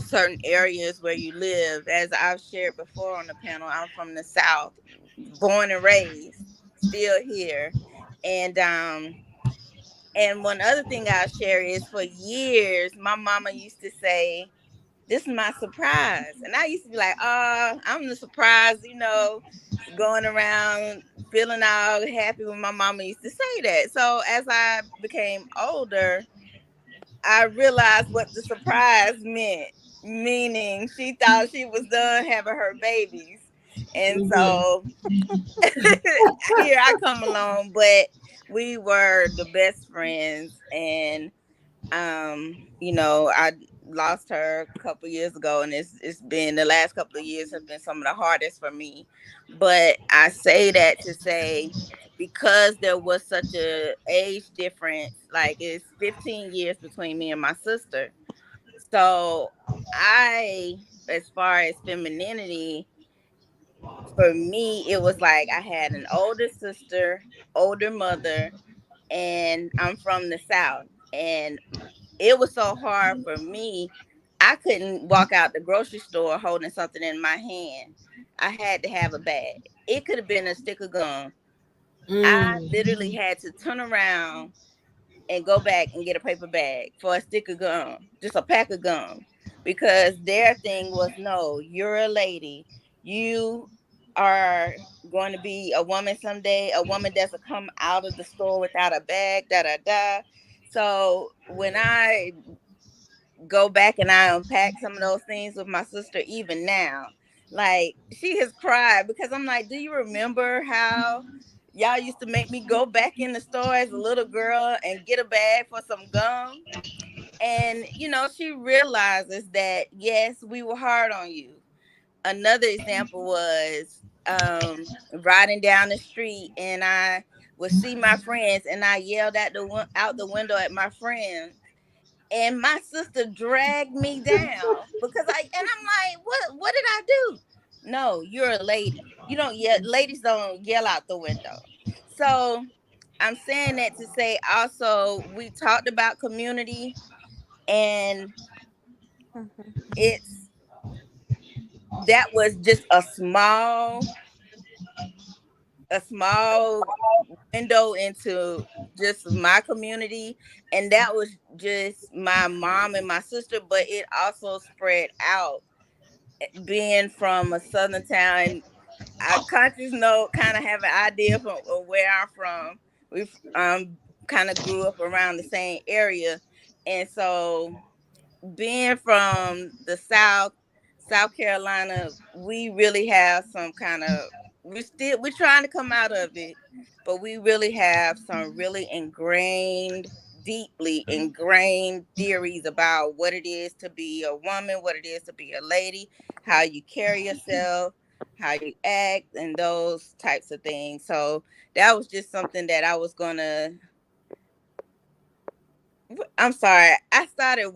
[SPEAKER 13] certain areas where you live. As I've shared before on the panel, I'm from the South, born and raised, still here. And one other thing I'll share is for years my mama used to say, this is my surprise. And I used to be like, I'm the surprise, going around feeling all happy when my mama used to say that. So as I became older, I realized what the surprise meant, meaning she thought she was done having her babies. And
[SPEAKER 6] Mhm.
[SPEAKER 13] so here I come along, but we were the best friends. And I lost her a couple years ago, and it's been the last couple of years have been some of the hardest for me. But I say that to say, because there was such a age difference, like it's 15 years between me and my sister. So as far as femininity, for me, it was like I had an older sister, older mother, and I'm from the South. And it was so hard for me. I couldn't walk out the grocery store holding something in my hand. I had to have a bag. It could have been a stick of gum. I
[SPEAKER 6] Mm.
[SPEAKER 13] literally had to turn around and go back and get a paper bag for a stick of gum, just a pack of gum, because their thing was, no, you're a lady. You are going to be a woman someday. A woman doesn't come out of the store without a bag, da da da. So when I go back and I unpack some of those things with my sister, even now, like she has cried because I'm like, do you remember how y'all used to make me go back in the store as a little girl and get a bag for some gum? And she realizes that yes, we were hard on you. Another example was riding down the street, and I would see my friends and I yelled out the window at my friends, and my sister dragged me down because I'm like, what did I do? No, you're a lady. You don't yell, ladies don't yell out the window. So I'm saying that to say also we talked about community, and Mhm. it's that was just a small window into just my community, and that was just my mom and my sister, but it also spread out. Being from a southern town, I conscious know kind of have an idea from of where I'm from. We've kind of grew up around the same area, and so being from the South Carolina, we really have some kind of we're trying to come out of it, but we really have some really deeply ingrained theories about what it is to be a woman, what it is to be a lady, how you carry yourself, how you act, and those types of things. So that was just something that I was gonna. I'm sorry. I started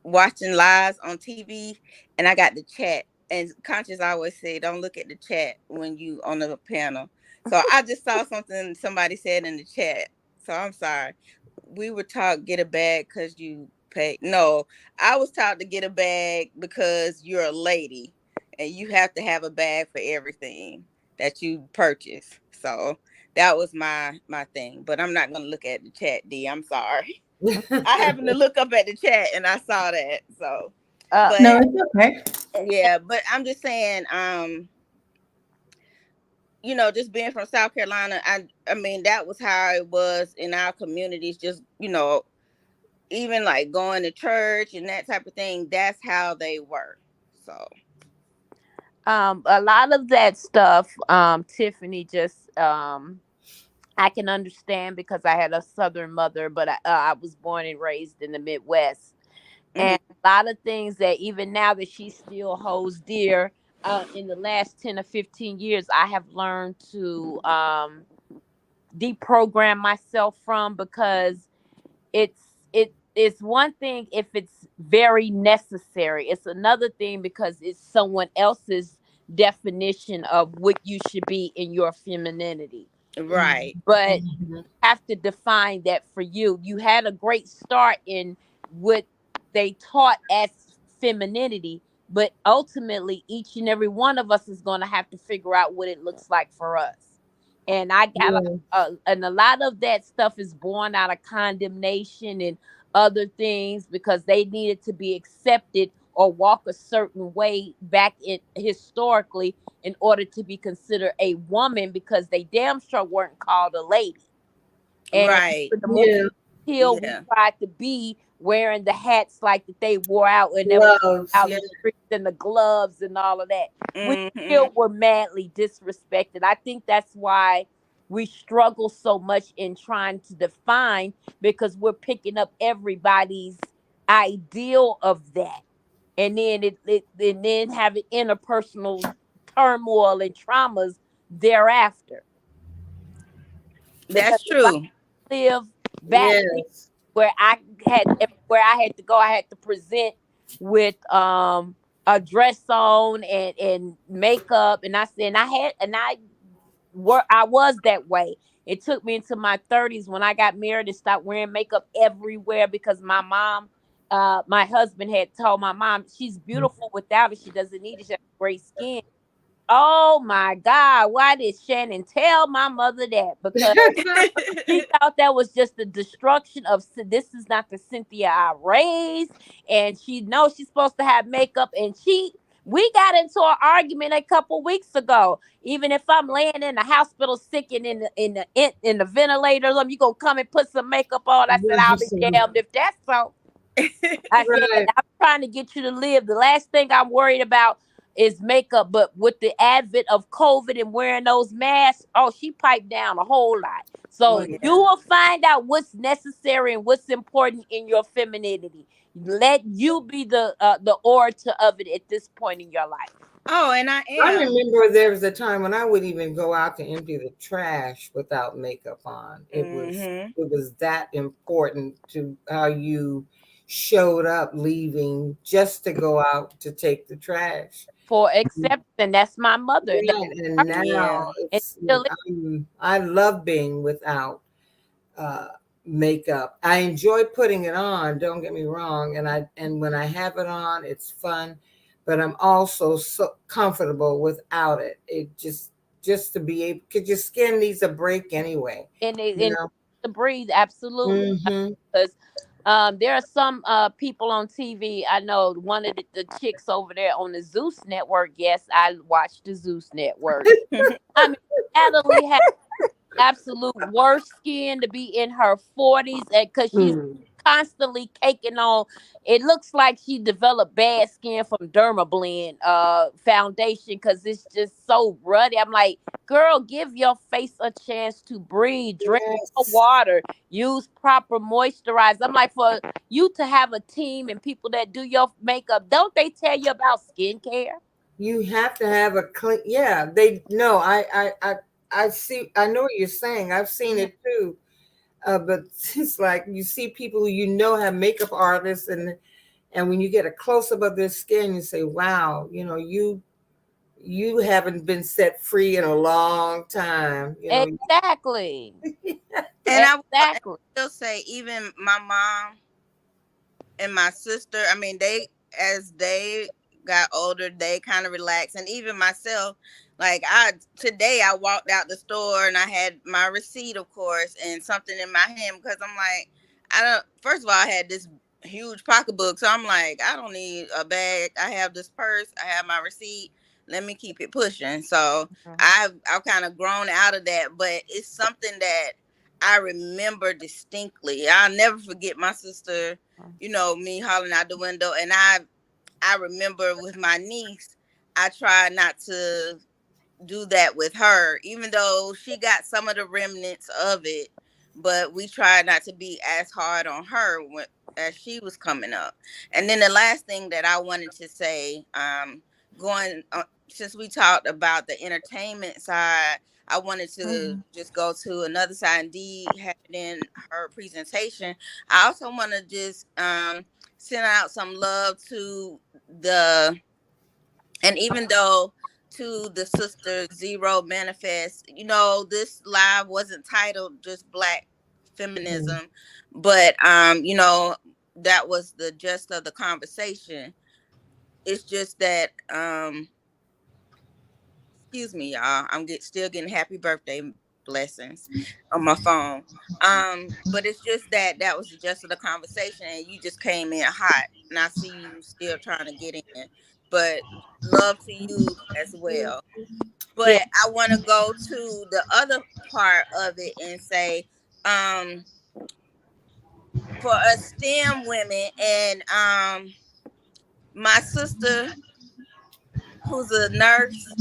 [SPEAKER 13] watching lives on TV, and I got the chat. And Conscious always say, don't look at the chat when you on the panel. So I just saw something somebody said in the chat. So I'm sorry. We were taught get a bag because you pay. No, I was taught to get a bag because you're a lady and you have to have a bag for everything. that you purchase. So that was my thing. But I'm not gonna look at the chat, D. I'm sorry. I happened to look up at the chat and I saw that. So, but
[SPEAKER 4] No, it's okay.
[SPEAKER 13] yeah, but I'm just saying, you know, just being from South Carolina, I mean, that was how it was in our communities. Just, you know, even like going to church and that type of thing. That's how they were. So,
[SPEAKER 5] A lot of that stuff, Tiffany, just I can understand because I had a Southern mother, but I was born and raised in the Midwest.
[SPEAKER 13] mhm.
[SPEAKER 5] And a lot of things that even now that she still holds dear, in the last 10 or 15 years, I have learned to deprogram myself from, because it's it's one thing if it's very necessary. It's another thing because it's someone else's definition of what you should be in your femininity.
[SPEAKER 13] Right.
[SPEAKER 5] But
[SPEAKER 6] Mhm.
[SPEAKER 5] have to define that for you. You had a great start in what they taught as femininity, but ultimately, each and every one of us is going to have to figure out what it looks like for us. And I got
[SPEAKER 6] Yeah.
[SPEAKER 5] and a lot of that stuff is born out of condemnation and other things because they needed to be accepted or walk a certain way back in historically in order to be considered a woman, because they damn sure weren't called a lady. And
[SPEAKER 13] Right.
[SPEAKER 5] for the more
[SPEAKER 6] Yeah.
[SPEAKER 5] till we
[SPEAKER 13] Yeah.
[SPEAKER 5] tried to be wearing the hats like that they wore out and they were
[SPEAKER 6] Gloves.
[SPEAKER 5] out in
[SPEAKER 6] Yeah.
[SPEAKER 5] the streets and the gloves and all of that, we
[SPEAKER 13] Hmm.
[SPEAKER 5] still were madly disrespected. I think that's why we struggle so much in trying to define, because we're picking up everybody's ideal of that, and then and then having interpersonal turmoil and traumas thereafter. Because
[SPEAKER 13] That's
[SPEAKER 5] if I
[SPEAKER 13] true.
[SPEAKER 5] live back
[SPEAKER 6] Yes.
[SPEAKER 5] where I where I had to go, I had to present with a dress on and makeup, and I said, and I was that way. It took me into my 30s when I got married and stopped wearing makeup everywhere because my mom, my husband had told my mom she's beautiful without it. She doesn't need it. She has great skin. Oh my God, why did Shannon tell my mother that? Because she thought that was just the destruction of this is not the Cynthia I raised, and she knows she's supposed to have makeup. And we got into an argument a couple weeks ago. Even if I'm laying in the hospital sick and in the ventilator, you gonna come and put some makeup on? I said, I'll be damned if that's so. I said,
[SPEAKER 6] Right.
[SPEAKER 5] I'm trying to get you to live. The last thing I'm worried about is makeup. But with the advent of COVID and wearing those masks, oh, she piped down a whole lot. So
[SPEAKER 6] Well,
[SPEAKER 5] you will find out what's necessary and what's important in your femininity. Let you be the orator of it at this point in your life.
[SPEAKER 13] Oh, and I
[SPEAKER 6] I
[SPEAKER 13] am.
[SPEAKER 6] remember there was a time when I would even go out to empty the trash without makeup on.
[SPEAKER 13] Hmm.
[SPEAKER 6] It was that important to how you showed up leaving just to go out to take the trash.
[SPEAKER 5] For acceptance, that's my mother.
[SPEAKER 6] Right. And
[SPEAKER 13] Yeah.
[SPEAKER 6] now
[SPEAKER 5] It
[SPEAKER 6] it's
[SPEAKER 5] still is.
[SPEAKER 6] I love being without uh, makeup. I enjoy putting it on. Don't get me wrong. And when I have it on, it's fun. But I'm also so comfortable without it. It just to be able, because your skin needs a break anyway. You
[SPEAKER 5] And
[SPEAKER 6] know.
[SPEAKER 5] to breathe, absolutely.
[SPEAKER 6] Mm-hmm.
[SPEAKER 5] Because there are some people on TV. I know one of the chicks over there on the Zeus Network. Yes, I watch the Zeus Network. I mean, Natalie has absolute worst skin to be in her 40s, and because she's constantly caking on, it looks like she developed bad skin from Dermablend foundation because it's just so ruddy. I'm like, girl, give your face a chance to breathe, drink more
[SPEAKER 6] Yes.
[SPEAKER 5] water, use proper moisturizer. I'm like, for you to have a team and people that do your makeup, don't they tell you about skincare?
[SPEAKER 6] You have to have a clean. Yeah, they no. I see. I know what you're saying. I've seen it too. But it's like you see people who have makeup artists, and when you get a close up of their skin, you say, "Wow, you haven't been set free in a long time."
[SPEAKER 5] Exactly.
[SPEAKER 13] And I
[SPEAKER 5] Exactly.
[SPEAKER 13] will say, even my mom and my sister, I mean, as they got older, they kind of relaxed. And even myself, like today I walked out the store and I had my receipt, of course, and something in my hand because I'm like, I don't. First of all, I had this huge pocketbook, so I'm like, I don't need a bag. I have this purse. I have my receipt. Let me keep it pushing. So I've kind of grown out of that, but it's something that I remember distinctly. I'll never forget my sister, me hollering out the window. And I remember with my niece, I tried not to do that with her, even though she got some of the remnants of it. But we tried not to be as hard on her as she was coming up. And then the last thing that I wanted to say, going since we talked about the entertainment side, I wanted to just go to another side. And Dee had in her presentation. I also want to just send out some love to and even though to the sister Zero Manifest, this live wasn't titled just Black Feminism, but that was the gist of the conversation. It's just that excuse me, y'all. I'm still getting happy birthday blessings on my phone. But it's just that was the gist of the conversation, and you just came in hot, and I see you still trying to get in. But love to you as well. But
[SPEAKER 12] Yeah.
[SPEAKER 13] I want to go to the other part of it and say, for us STEM women, and my sister who's a nurse.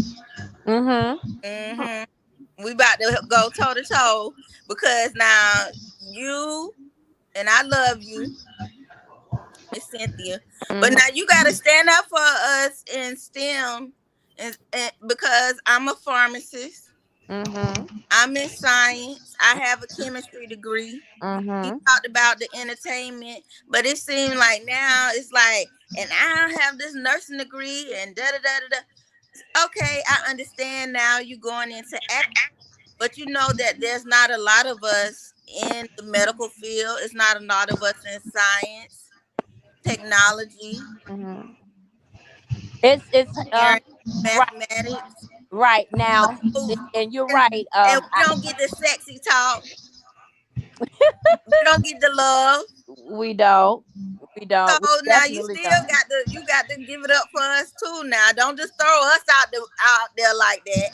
[SPEAKER 13] We about to go toe to toe because now you and I love you, Miss Cynthia, but now you got to stand up for us in STEM, and because I'm a pharmacist, I'm in science, I have a chemistry degree. You talked about the entertainment, but it seemed like now it's like, and I have this nursing degree and da da da da da. Okay, I understand now you going into acting. But you know that there's not a lot of us in the medical field. It's not a lot of us in science, technology,
[SPEAKER 5] It's
[SPEAKER 13] mathematics.
[SPEAKER 5] right now,
[SPEAKER 13] So,
[SPEAKER 5] and you're
[SPEAKER 13] and,
[SPEAKER 5] right.
[SPEAKER 13] and we don't get the sexy talk. We don't get the love.
[SPEAKER 5] We don't. We
[SPEAKER 13] So
[SPEAKER 5] don't. We
[SPEAKER 13] now you
[SPEAKER 5] definitely
[SPEAKER 13] still
[SPEAKER 5] don't.
[SPEAKER 13] got to give it up for us too. Now don't just throw us out there like that.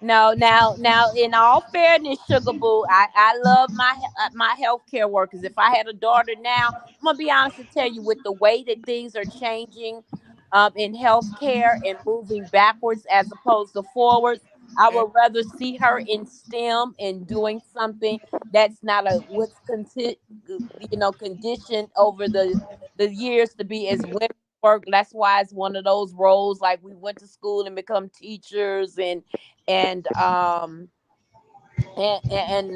[SPEAKER 5] No, now, in all fairness, Sugar Boo, I love my healthcare workers. If I had a daughter now, I'm gonna be honest and tell you, with the way that things are changing, in healthcare and moving backwards as opposed to forwards, I would rather see her in STEM and doing something that's not a conditioned over the years to be as women work. That's why it's one of those roles, like we went to school and become teachers and and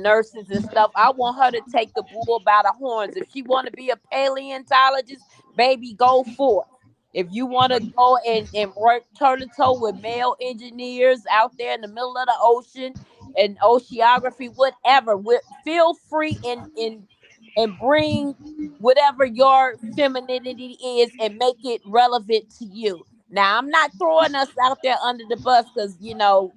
[SPEAKER 5] nurses and stuff. I want her to take the bull by the horns. If she want to be a paleontologist, baby, go forth. If you want to go and work toe to toe with male engineers out there in the middle of the ocean and oceanography, whatever, feel free and bring whatever your femininity is and make it relevant to you. Now, I'm not throwing us out there under the bus because,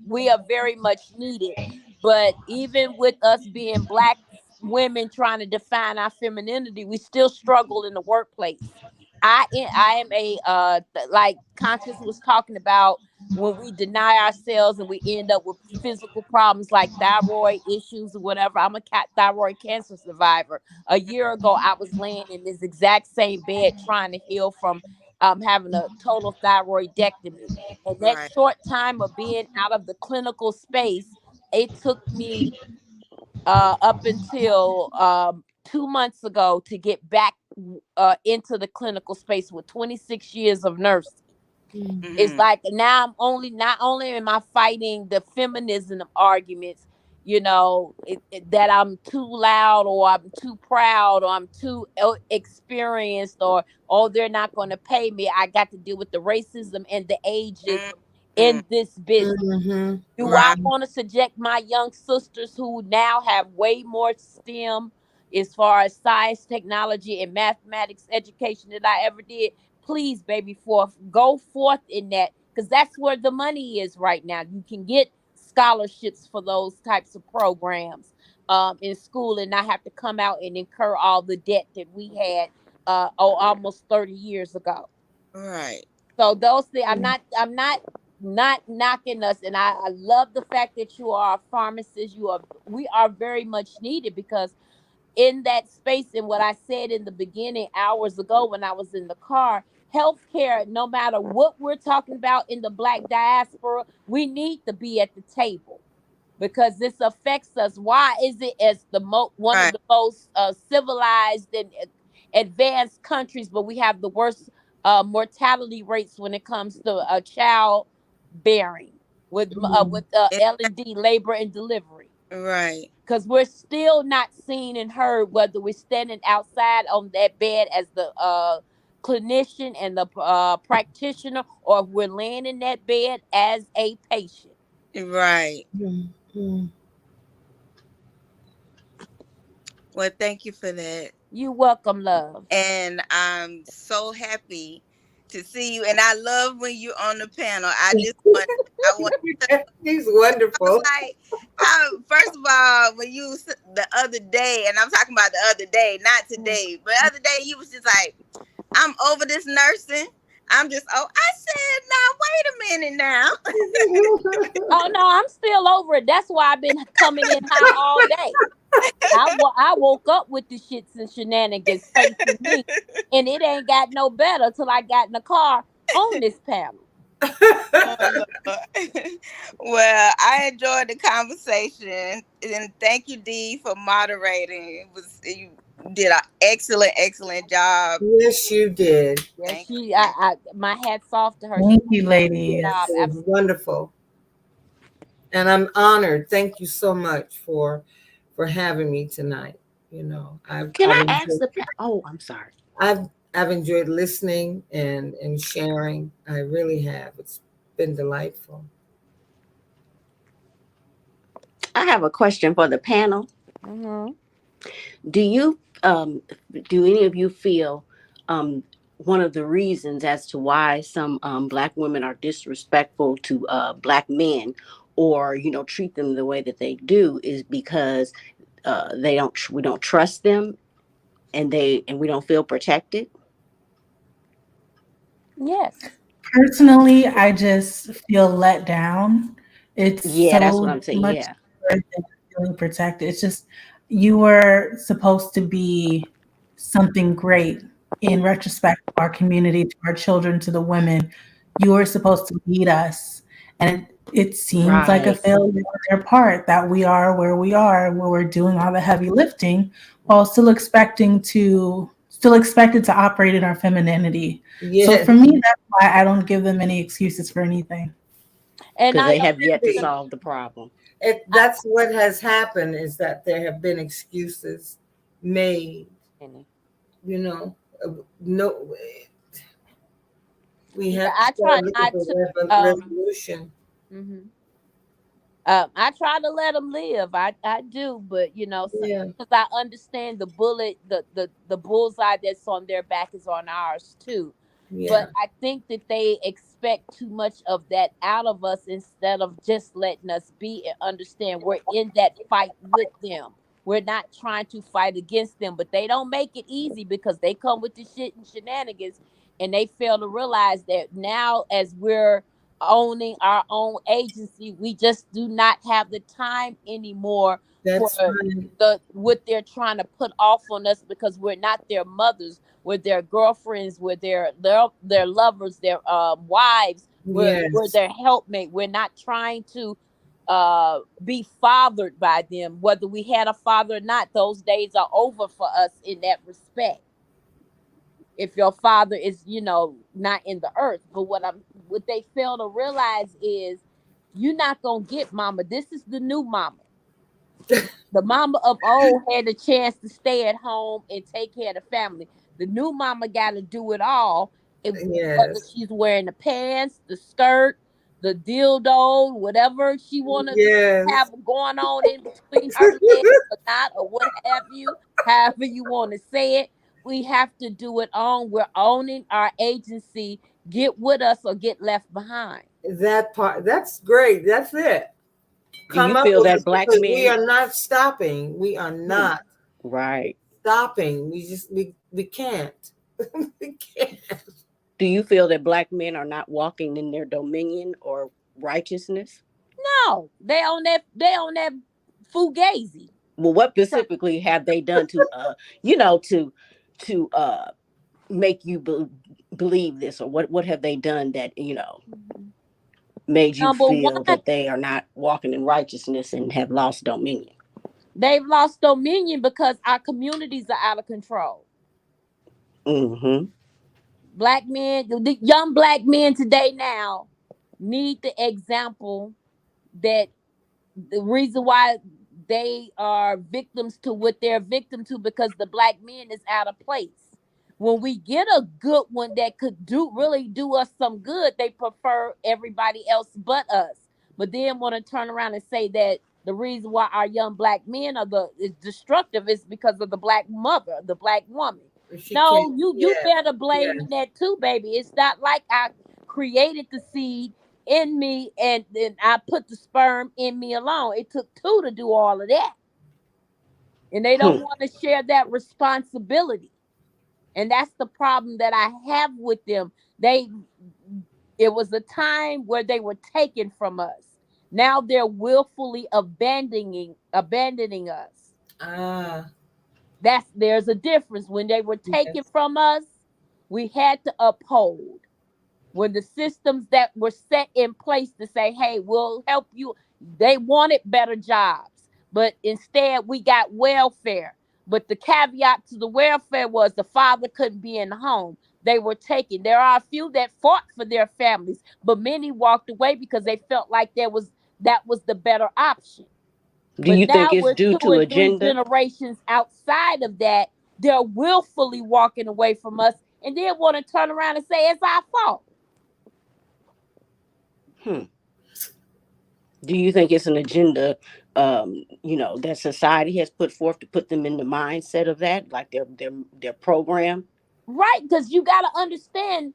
[SPEAKER 5] we are very much needed. But even with us being Black women trying to define our femininity, we still struggle in the workplace. I am like Conscious was talking about, when we deny ourselves and we end up with physical problems like thyroid issues or whatever. I'm a thyroid cancer survivor. A year ago, I was laying in this exact same bed trying to heal from having a total thyroidectomy. And that
[SPEAKER 13] Right.
[SPEAKER 5] short time of being out of the clinical space, it took me up until 2 months ago to get back into the clinical space with 26 years of nursing. It's like now not only am I fighting the feminism arguments, that I'm too loud or I'm too proud or I'm too experienced or, oh, they're not going to pay me. I got to deal with the racism and the ageism in this business. Do I
[SPEAKER 6] Right.
[SPEAKER 5] want to subject my young sisters who now have way more STEM as far as science, technology, and mathematics education than I ever did? please, baby, go forth in that, because that's where the money is right now. You can get scholarships for those types of programs in school and not have to come out and incur all the debt that we had almost 30 years ago.
[SPEAKER 13] Right.
[SPEAKER 5] So those things, I'm not knocking us, and I love the fact that you are a pharmacist. We are very much needed, because in that space, and what I said in the beginning hours ago when I was in the car, healthcare, no matter what we're talking about in the Black diaspora, we need to be at the table, because this affects us. Why is it as one of
[SPEAKER 13] Right.
[SPEAKER 5] the most civilized and advanced countries, but we have the worst mortality rates when it comes to child bearing with L&D, labor and delivery?
[SPEAKER 13] Right.
[SPEAKER 5] Because we're still not seen and heard, whether we're standing outside on that bed as the clinician and the practitioner, or if we're laying in that bed as a patient.
[SPEAKER 13] Right.
[SPEAKER 6] Mm-hmm.
[SPEAKER 13] Well, thank you for that.
[SPEAKER 5] You welcome, love.
[SPEAKER 13] And I'm so happy to see you. And I love when you're on the panel. I want
[SPEAKER 6] He's wonderful.
[SPEAKER 13] First of all, when you the other day, and I'm talking about the other day, not today, but the other day, you was just like, I'm over this nursing. I said, now wait a minute now.
[SPEAKER 5] Oh no, I'm still over it. That's why I've been coming in high all day. I woke up with the shits and shenanigans facing me, and it ain't got no better till I got in the car on this panel.
[SPEAKER 13] Well, I enjoyed the conversation, and thank you, Dee, for moderating. You did an excellent job.
[SPEAKER 6] Yes, you did.
[SPEAKER 5] Yes, my hat's off to her.
[SPEAKER 4] Thank you, ladies.
[SPEAKER 6] It was wonderful, and I'm honored. Thank you so much for having me tonight. You know, I'm
[SPEAKER 12] sorry.
[SPEAKER 6] I've enjoyed listening and sharing. I really have. It's been delightful.
[SPEAKER 12] I have a question for the panel.
[SPEAKER 5] Mm-hmm.
[SPEAKER 12] Do any of you feel one of the reasons as to why some Black women are disrespectful to Black men, or treat them the way that they do, is because we don't trust them, and we don't feel protected?
[SPEAKER 5] Yes.
[SPEAKER 4] Personally, I just feel let down. It's
[SPEAKER 12] that's what I'm saying.
[SPEAKER 4] much than feeling protected. It's just, you were supposed to be something great in retrospect to our community, to our children, to the women. You were supposed to lead us. And it seems like a failure on their part that we are where we are, where we're doing all the heavy lifting while still expected to operate in our femininity.
[SPEAKER 6] Yes.
[SPEAKER 4] So for me, that's why I don't give them any excuses for anything.
[SPEAKER 12] Because they have yet to solve the problem.
[SPEAKER 6] That's what has happened, is that there have been excuses made. No, we have
[SPEAKER 5] I try not to
[SPEAKER 6] resolution.
[SPEAKER 5] Mm-hmm. I try to let them live. I do, but because I understand the bullet, the bullseye that's on their back is on ours too. Yeah. But I think that they expect too much of that out of us, instead of just letting us be and understand we're in that fight with them. We're not trying to fight against them, but they don't make it easy, because they come with the shit and shenanigans, and they fail to realize that now, as we're owning our own agency, we just do not have the time anymore for what they're trying to put off on us, because we're not their mothers, we're their girlfriends, we're their lovers, their wives, we're their helpmate. We're not trying to be fathered by them, whether we had a father or not. Those days are over for us in that respect, if your father is not in the earth. But what they fail to realize is, you're not gonna get mama. This is the new mama. The mama of old had a chance to stay at home and take care of the family. The new mama got to do it all. Whether she's wearing the pants, the skirt, the dildo, whatever she want to have going on in between her legs or not, or what have you, however you want to say it. we have to do it on. We're owning our agency. Get with us or get left behind.
[SPEAKER 6] That part, that's great. That's it.
[SPEAKER 12] Do you
[SPEAKER 6] Come up
[SPEAKER 12] feel
[SPEAKER 6] with
[SPEAKER 12] that
[SPEAKER 6] it
[SPEAKER 12] black
[SPEAKER 6] because we
[SPEAKER 12] men?
[SPEAKER 6] are not stopping. We are not
[SPEAKER 12] Right.
[SPEAKER 6] stopping. We can't. We can't.
[SPEAKER 12] Do you feel that black men are not walking in their dominion or righteousness?
[SPEAKER 5] No, they on that fugazi.
[SPEAKER 12] Well, what specifically have they done to to make you believe this, or what have they done that made you
[SPEAKER 5] Number
[SPEAKER 12] feel
[SPEAKER 5] one,
[SPEAKER 12] that they are not walking in righteousness and have lost dominion?
[SPEAKER 5] they've lost dominion because our communities are out of control.
[SPEAKER 12] Mm-hmm.
[SPEAKER 5] Black men, the young black men today now need the example that the reason why they are victims to what they're victim to, because the black man is out of place. When we get a good one that could really do us some good, they prefer everybody else but us. But then want to turn around and say that the reason why our young black men is destructive is because of the black mother, the black woman. No, you better blame that too, baby. It's not like I created the seed in me and then I put the sperm in me alone. It took two to do all of that. And they don't want to share that responsibility. And that's the problem that I have with them. It was a time where they were taken from us. Now they're willfully abandoning us. There's a difference. When they were taken from us, we had to uphold. When the systems that were set in place to say, hey, we'll help you, they wanted better jobs, but instead we got welfare. But the caveat to the welfare was the father couldn't be in the home. They were taken. There are a few that fought for their families, but many walked away because they felt like that was the better option.
[SPEAKER 12] Do you think it's due to agenda?
[SPEAKER 5] Generations outside of that, they're willfully walking away from us and then want to turn around and say it's our fault.
[SPEAKER 12] Do you think it's an agenda, that society has put forth to put them in the mindset of that, like their program?
[SPEAKER 5] Right, because you got to understand,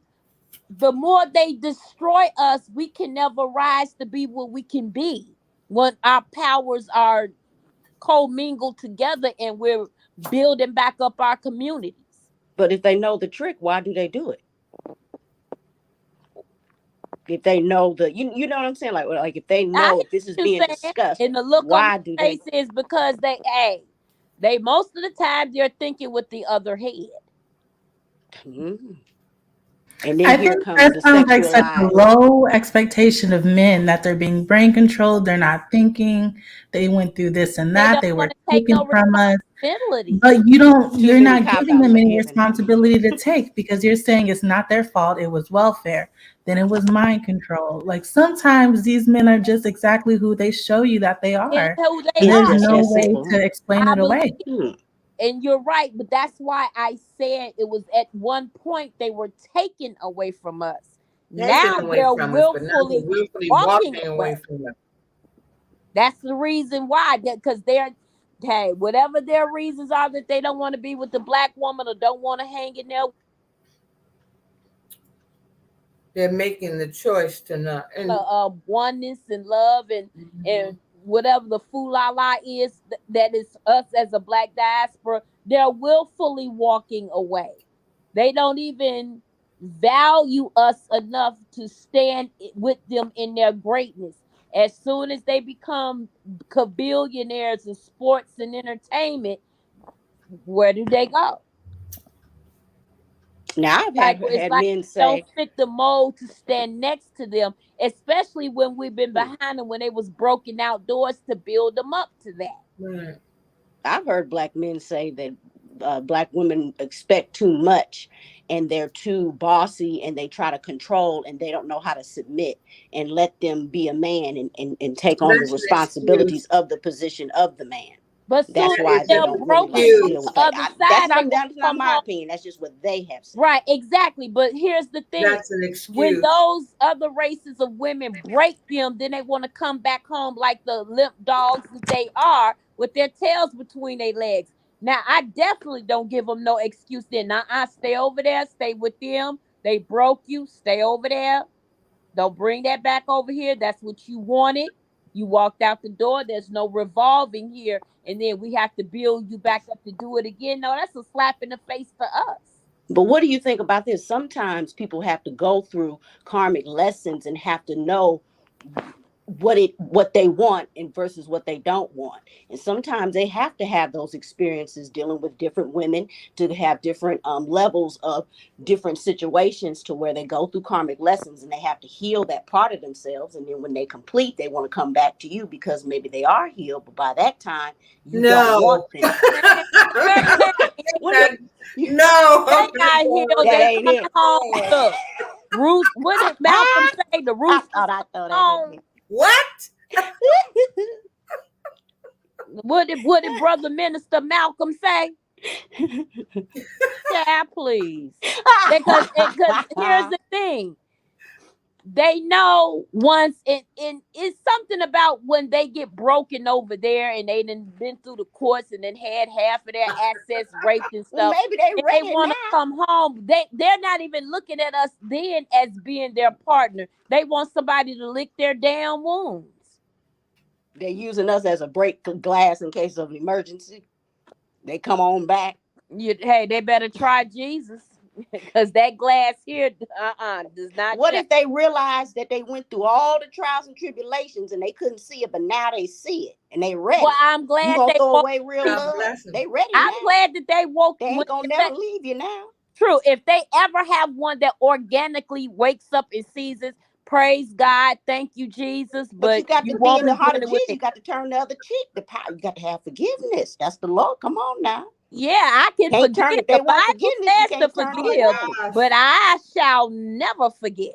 [SPEAKER 5] the more they destroy us, we can never rise to be what we can be when our powers are commingled together and we're building back up our communities.
[SPEAKER 12] But if they know the trick, why do they do it? If they know you know what I'm saying? Like if they know if this is being discussed,
[SPEAKER 5] and the look
[SPEAKER 12] why
[SPEAKER 5] on
[SPEAKER 12] do
[SPEAKER 5] their face is because they most of the time they're thinking with the other head.
[SPEAKER 12] And then
[SPEAKER 4] I think that sounds like such a low expectation of men, that they're being brain controlled, they're not thinking, they went through this and that, they were taken from us. But you're not giving them any responsibility to take, because you're saying it's not their fault, it was welfare, then it was mind control. Like sometimes these men are just exactly who they show you that they are. There's no way to explain it away.
[SPEAKER 5] And you're right, but that's why I said it was at one point they were taken away from us. Now they're willfully walking away from us. That's the reason why, because whatever their reasons are that they don't want to be with the black woman or don't want to hang in there.
[SPEAKER 6] They're making the choice to not.
[SPEAKER 5] Oneness and love and whatever the foolala is, that is us as a black diaspora, they're willfully walking away. They don't even value us enough to stand with them in their greatness. As soon as they become billionaires in sports and entertainment, where do they go?
[SPEAKER 12] Now I've had men say
[SPEAKER 5] don't fit the mold to stand next to them, especially when we've been behind them when they was broken outdoors to build them up to that.
[SPEAKER 6] Right.
[SPEAKER 12] I've heard black men say that black women expect too much and they're too bossy and they try to control and they don't know how to submit and let them be a man and take on the responsibilities of the position of the man.
[SPEAKER 5] But
[SPEAKER 12] that's why they don't really like to deal with that. That's not my opinion. That's just what they have said.
[SPEAKER 5] Right, exactly. But here's the thing.
[SPEAKER 6] That's an excuse.
[SPEAKER 5] When those other races of women break them, then they want to come back home like the limp dogs that they are with their tails between their legs. Now, I definitely don't give them no excuse then. Now, I stay over there, stay with them. They broke you, stay over there. Don't bring that back over here. That's what you wanted. You walked out the door. There's no revolving here. And then we have to build you back up to do it again. No, that's a slap in the face for us.
[SPEAKER 12] But what do you think about this? Sometimes people have to go through karmic lessons and have to know what they want and versus what they don't want. And sometimes they have to have those experiences dealing with different women to have different levels of different situations to where they go through karmic lessons and they have to heal that part of themselves. And then when they complete, they want to come back to you because maybe they are healed, but by that time you don't want them.
[SPEAKER 6] No,
[SPEAKER 5] they not healed.
[SPEAKER 12] That
[SPEAKER 5] They
[SPEAKER 12] ain't
[SPEAKER 5] coming
[SPEAKER 12] it.
[SPEAKER 5] home. Look, Ruth, what did Malcolm say? The Ruth
[SPEAKER 12] I thought that.
[SPEAKER 6] What?
[SPEAKER 5] What did Brother Minister Malcolm say? Yeah, please. Because here's the thing. They know once it's something about when they get broken over there and they done been through the courts and then had half of their assets raped and stuff.
[SPEAKER 12] Well, maybe they
[SPEAKER 5] want to come home. They're not even looking at us then as being their partner. They want somebody to lick their damn wounds.
[SPEAKER 12] They're using us as a break glass in case of emergency. They come on back.
[SPEAKER 5] Hey, they better try Jesus. Because that glass here does not.
[SPEAKER 12] What if they realized that they went through all the trials and tribulations and they couldn't see it, but now they see it and they ready?
[SPEAKER 5] Well, I'm glad
[SPEAKER 12] you gonna
[SPEAKER 5] they
[SPEAKER 12] throw away real love. They ready.
[SPEAKER 5] I'm glad that they woke.
[SPEAKER 12] They ain't gonna never leave you now.
[SPEAKER 5] True. If they ever have one that organically wakes up and sees us, praise God, thank you, Jesus. But
[SPEAKER 12] you got to be in the heart of Jesus. You got to turn the other cheek. The power. You got to have forgiveness. That's the Lord. Come on now.
[SPEAKER 5] Yeah, I can forgive.
[SPEAKER 12] If they want forgiveness, you can't
[SPEAKER 5] to forgive, but I shall never forget.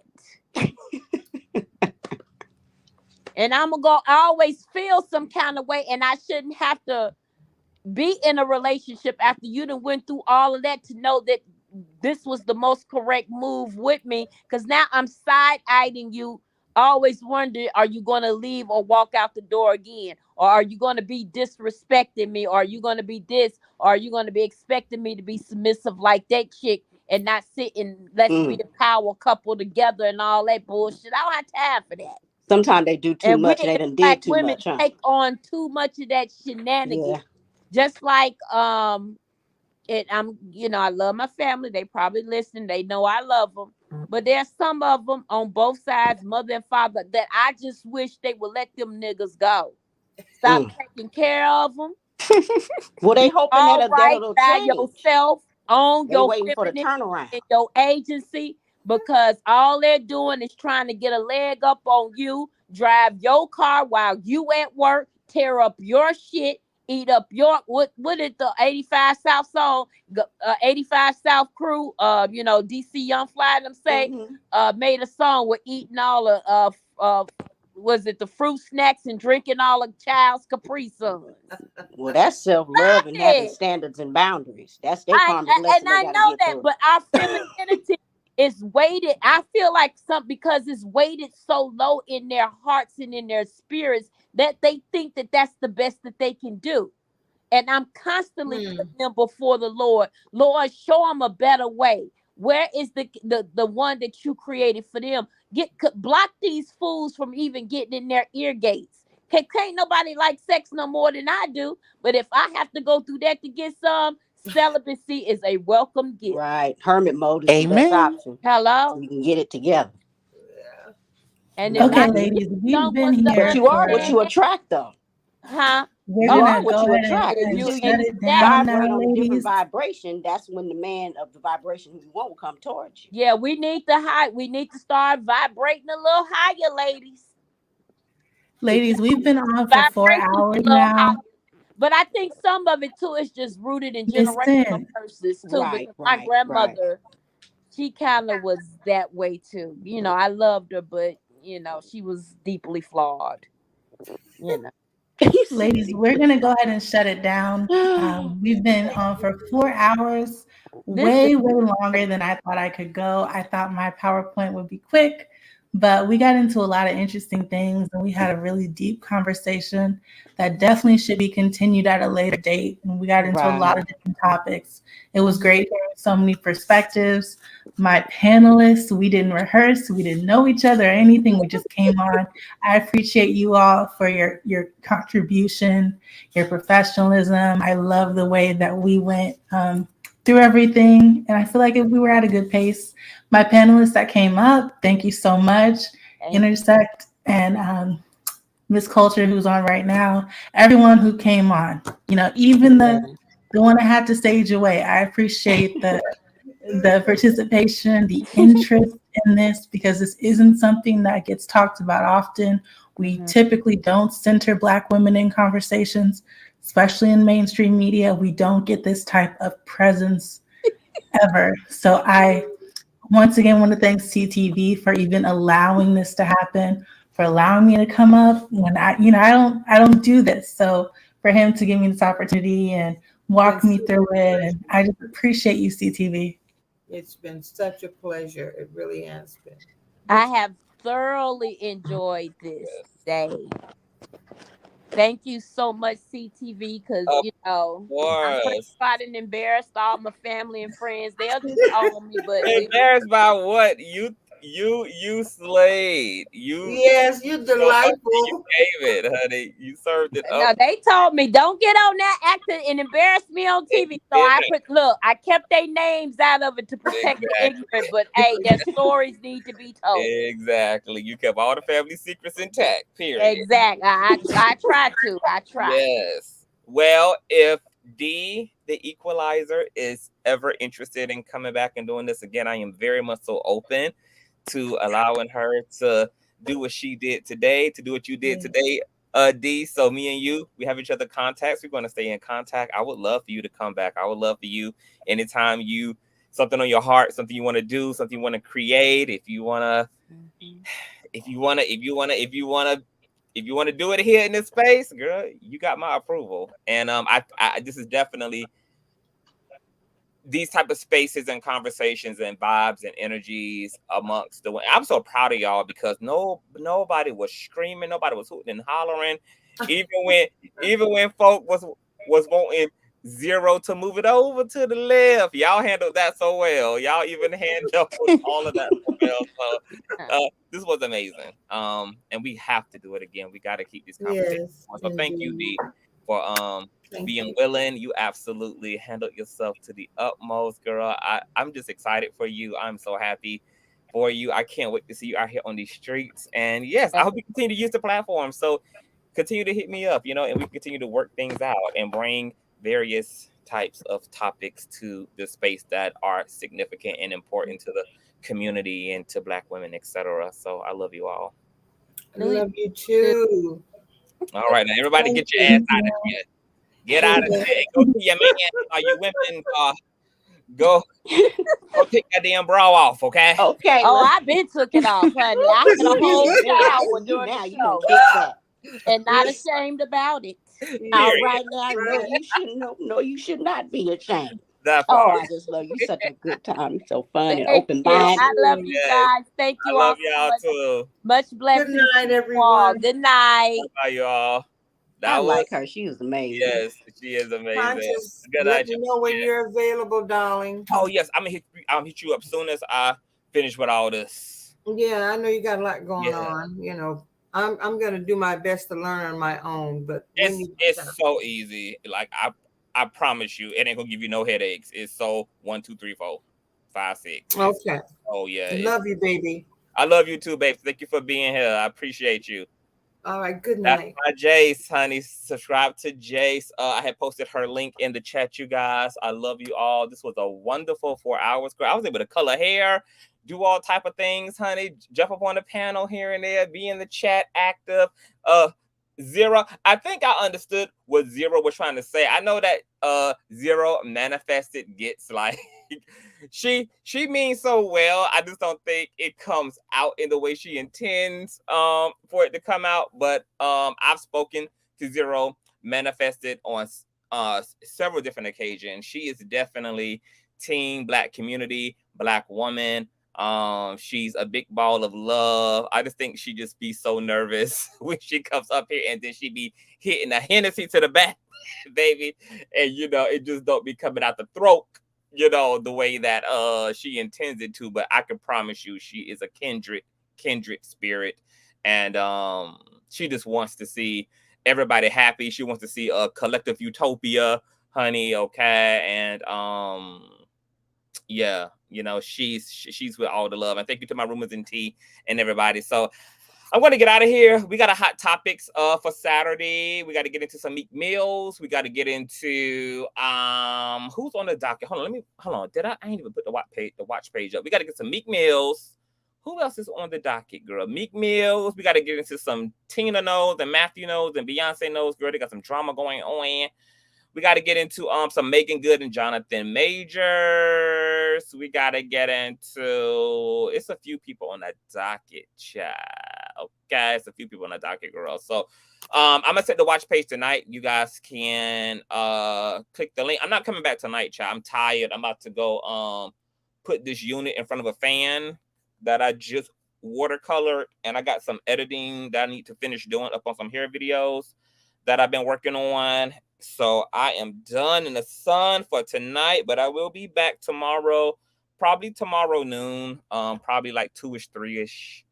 [SPEAKER 5] And I'm gonna always feel some kind of way, and I shouldn't have to be in a relationship after you done went through all of that to know that this was the most correct move with me. Because now I'm side-eyeing you. Always wonder, are you going to leave or walk out the door again? Or are you going to be disrespecting me? Or are you going to be this? Or are you going to be expecting me to be submissive like that chick and not sit and let's be a power couple together and all that bullshit? I don't have time for that.
[SPEAKER 12] Sometimes they do too much. They done did too much. Huh?
[SPEAKER 5] Take on too much of that shenanigans. Yeah. Just like I love my family. They probably listen. They know I love them. But there's some of them on both sides, mother and father, that I just wish they would let them niggas go. Stop taking care of them.
[SPEAKER 12] Well, they hoping that
[SPEAKER 5] that'll change. Yourself on your
[SPEAKER 12] waiting for the turnaround
[SPEAKER 5] in your agency, because all they're doing is trying to get a leg up on you, drive your car while you at work, tear up your shit, eat up your what did the 85 South song 85 South crew DC Young Fly them say made a song with eating all of was it the fruit snacks and drinking all of child's Capri Suns.
[SPEAKER 12] Well, that's self-love and having standards and boundaries. That's their karmic lesson.
[SPEAKER 5] And I know that, but our femininity is weighted. I feel like because it's weighted so low in their hearts and in their spirits that they think that that's the best that they can do. And I'm constantly putting them before the Lord. Lord, show them a better way. Where is the one that you created for them? Block these fools from even getting in their ear gates. Can't nobody like sex no more than I do. But if I have to go through that to get some, celibacy is a welcome gift.
[SPEAKER 12] Right. Hermit mode is the best option.
[SPEAKER 5] Hello?
[SPEAKER 12] So you can get it together.
[SPEAKER 5] Yeah. And
[SPEAKER 4] okay, ladies, we've been here.
[SPEAKER 12] But you are what you attract, though.
[SPEAKER 5] Huh?
[SPEAKER 4] We're gonna what you attract.
[SPEAKER 12] If you vibrate on a different vibration, that's when the man of the vibration who you want will come towards you.
[SPEAKER 5] Yeah, we need to start vibrating a little higher, ladies.
[SPEAKER 4] Ladies, we've been on for 4 hours now.
[SPEAKER 5] Higher. But I think some of it too is just rooted in generational curses too. Because my grandmother, she kind of was that way too. I loved her, but she was deeply flawed.
[SPEAKER 4] Ladies, we're gonna go ahead and shut it down. We've been on for 4 hours, way longer than I thought I could go. I thought my PowerPoint would be quick, But we got into a lot of interesting things, and we had a really deep conversation that definitely should be continued at a later date. And we got into a lot of different topics. It was great hearing so many perspectives. My panelists, we didn't rehearse, we didn't know each other or anything. We just came on. I appreciate you all for your contribution, your professionalism. I love the way that we went through everything, and I feel like we were at a good pace. My panelists that came up, thank you so much. Intersect and Miss Culture, who's on right now, everyone who came on, even the one that had to stage away. I appreciate the participation, the interest in this, because this isn't something that gets talked about often. We typically don't center Black women in conversations, especially in mainstream media. We don't get this type of presence ever. So I once again want to thank CTV for even allowing this to happen, for allowing me to come up when I don't do this. So for him to give me this opportunity and walk me through it, and I just appreciate you, CTV.
[SPEAKER 6] It's been such a pleasure. It really has been.
[SPEAKER 5] I have thoroughly enjoyed this day. Thank you so much, CTV, because I'm terrified and embarrassed all my family and friends. They'll just own me, but
[SPEAKER 1] embarrassed by what? You slayed.
[SPEAKER 6] Yes, you're delightful.
[SPEAKER 1] You gave it, honey. You served it up.
[SPEAKER 5] No, they told me don't get on that acting and embarrass me on TV. So I kept their names out of it to protect the ignorant. But hey, their stories need to be told.
[SPEAKER 1] Exactly. You kept all the family secrets intact. Period.
[SPEAKER 5] Exactly. I tried to. I tried.
[SPEAKER 1] Yes. Well, if the Equalizer is ever interested in coming back and doing this again, I am very much so open to allowing her to do what she did today, to do what you did today, D. So me and you, we have each other contacts. We're going to stay in contact. I would love for you to come back. I would love for you anytime something on your heart, something you want to do, something you want to create. If you want to do it here in this space, girl, you got my approval. And this is definitely these type of spaces and conversations and vibes and energies amongst the. I'm so proud of y'all because nobody was screaming, nobody was hooting and hollering, even when folk was wanting Zero to move it over to the left. Y'all handled that so well. Y'all even handled all of that so well. So this was amazing. And we have to do it again. We got to keep these conversations going. So thank you, D, for being willing. You absolutely handled yourself to the utmost, girl. I'm just excited for you. I'm so happy for you. I can't wait to see you out here on these streets. And yes, I hope you continue to use the platform. So continue to hit me up, and we continue to work things out and bring various types of topics to the space that are significant and important to the community and to Black women, etc. So I love you all.
[SPEAKER 6] I love you too.
[SPEAKER 1] All right, now everybody get your ass out of here. Get out of here. Go to your man. Are you women? Go take that damn bra off, okay?
[SPEAKER 5] Okay. Oh, I've been took it off, honey. I had a whole shower during the show. And not ashamed about it.
[SPEAKER 12] All right now, you should not be ashamed. I just love you. Such a good time. So fun and open mind.
[SPEAKER 5] I love you guys. Thank you all.
[SPEAKER 1] I love y'all too.
[SPEAKER 5] Much blessings.
[SPEAKER 6] Good night, everyone.
[SPEAKER 5] Good night.
[SPEAKER 1] Bye, y'all.
[SPEAKER 12] I like her. She was amazing.
[SPEAKER 1] Yes, she is amazing.
[SPEAKER 6] Conscious, let me know when you're available, darling.
[SPEAKER 1] Oh yes, I'm gonna hit you up soon as I finish with all this.
[SPEAKER 6] Yeah, I know you got a lot going on. I'm gonna do my best to learn on my own, but
[SPEAKER 1] it's so easy. Like I promise you, it ain't gonna give you no headaches. It's so 1, 2, 3, 4, 5, 6.
[SPEAKER 6] Okay.
[SPEAKER 1] Oh yeah.
[SPEAKER 6] Love you, baby.
[SPEAKER 1] I love you too, babe. Thank you for being here. I appreciate you.
[SPEAKER 6] All right. Good night.
[SPEAKER 1] That's my Jace, honey. Subscribe to Jace. I had posted her link in the chat, you guys. I love you all. This was a wonderful 4 hours. I was able to color hair, do all type of things, honey. Jump up on the panel here and there, be in the chat, active. Zero, I think I understood what Zero was trying to say. I know that Zero manifested gets like she means so well. I just don't think it comes out in the way she intends for it to come out. But I've spoken to Zero, manifested on several different occasions. She is definitely team Black community, Black woman. She's a big ball of love. I just think she just be so nervous when she comes up here, and then she be hitting a Hennessy to the back, baby. And you know, it just don't be coming out the throat, you know, the way that she intends it to. But I can promise you, she is a kindred spirit. And she just wants to see everybody happy. She wants to see a collective utopia, honey. Okay. And yeah, you know, she's with all the love. And thank you to my roomers and tea and everybody. So I'm going to get out of here. We got a hot topics for Saturday. We got to get into some Meek Mills. We got to get into who's on the docket. Hold on. I ain't even put the watch page up. We got to get some Meek Mills. Who else is on the docket, girl? Meek Mills. We got to get into some Tina knows and Matthew knows and Beyonce knows, girl. They got some drama going on. We got to get into some Megan Good and Jonathan Majors. We got to get into, it's a few people on that docket, child. Okay, it's a few people on the docket, girl. So I'm going to set the watch page tonight. You guys can click the link. I'm not coming back tonight, child. I'm tired. I'm about to go put this unit in front of a fan that I just watercolored. And I got some editing that I need to finish doing up on some hair videos that I've been working on. So I am done in the sun for tonight, but I will be back tomorrow, probably tomorrow noon, probably like 2-ish, 3-ish,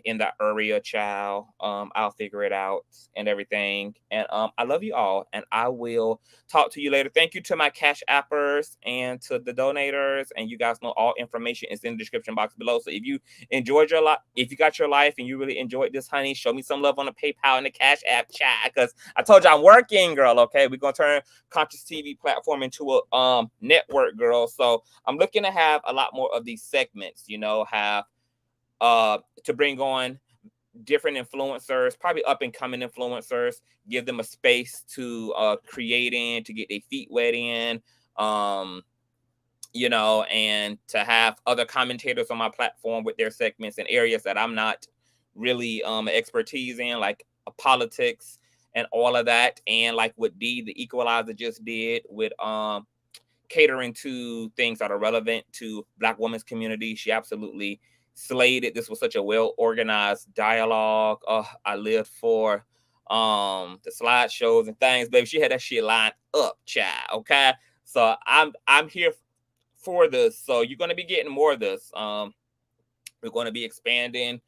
[SPEAKER 1] in that area, child. I'll figure it out and everything. And I love you all, and I will talk to you later. Thank you to my Cash Appers and to the donators. And you guys know all information is in the description box below. So if you enjoyed your life, if you got your life and you really enjoyed this, honey, show me some love on the PayPal and the Cash App chat, because I told you I'm working, girl. Okay, we're gonna turn Conscious TV platform into a network, girl. So I'm looking to have a lot more of these segments, you know, have to bring on different influencers, probably up and coming influencers, give them a space to create in, to get their feet wet in, you know, and to have other commentators on my platform with their segments in areas that I'm not really expertise in, like politics and all of that. And like what the Equalizer just did with catering to things that are relevant to Black women's community. She absolutely slayed it. This was such a well-organized dialogue. I lived for the slideshows and things, baby. She had that shit lined up, child. Okay, so I'm here for this. So you're gonna be getting more of this. We're gonna be expanding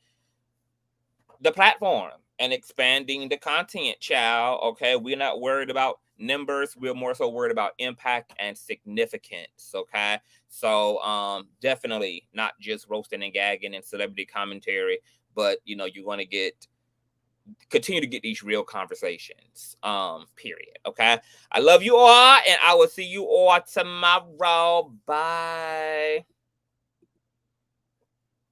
[SPEAKER 1] the platform and expanding the content, child. Okay, we're not worried about numbers. We're more so worried about impact and significance. Okay, so definitely not just roasting and gagging and celebrity commentary, but you know, you're going to continue to get these real conversations, period. Okay, I love you all, and I will see you all tomorrow. Bye.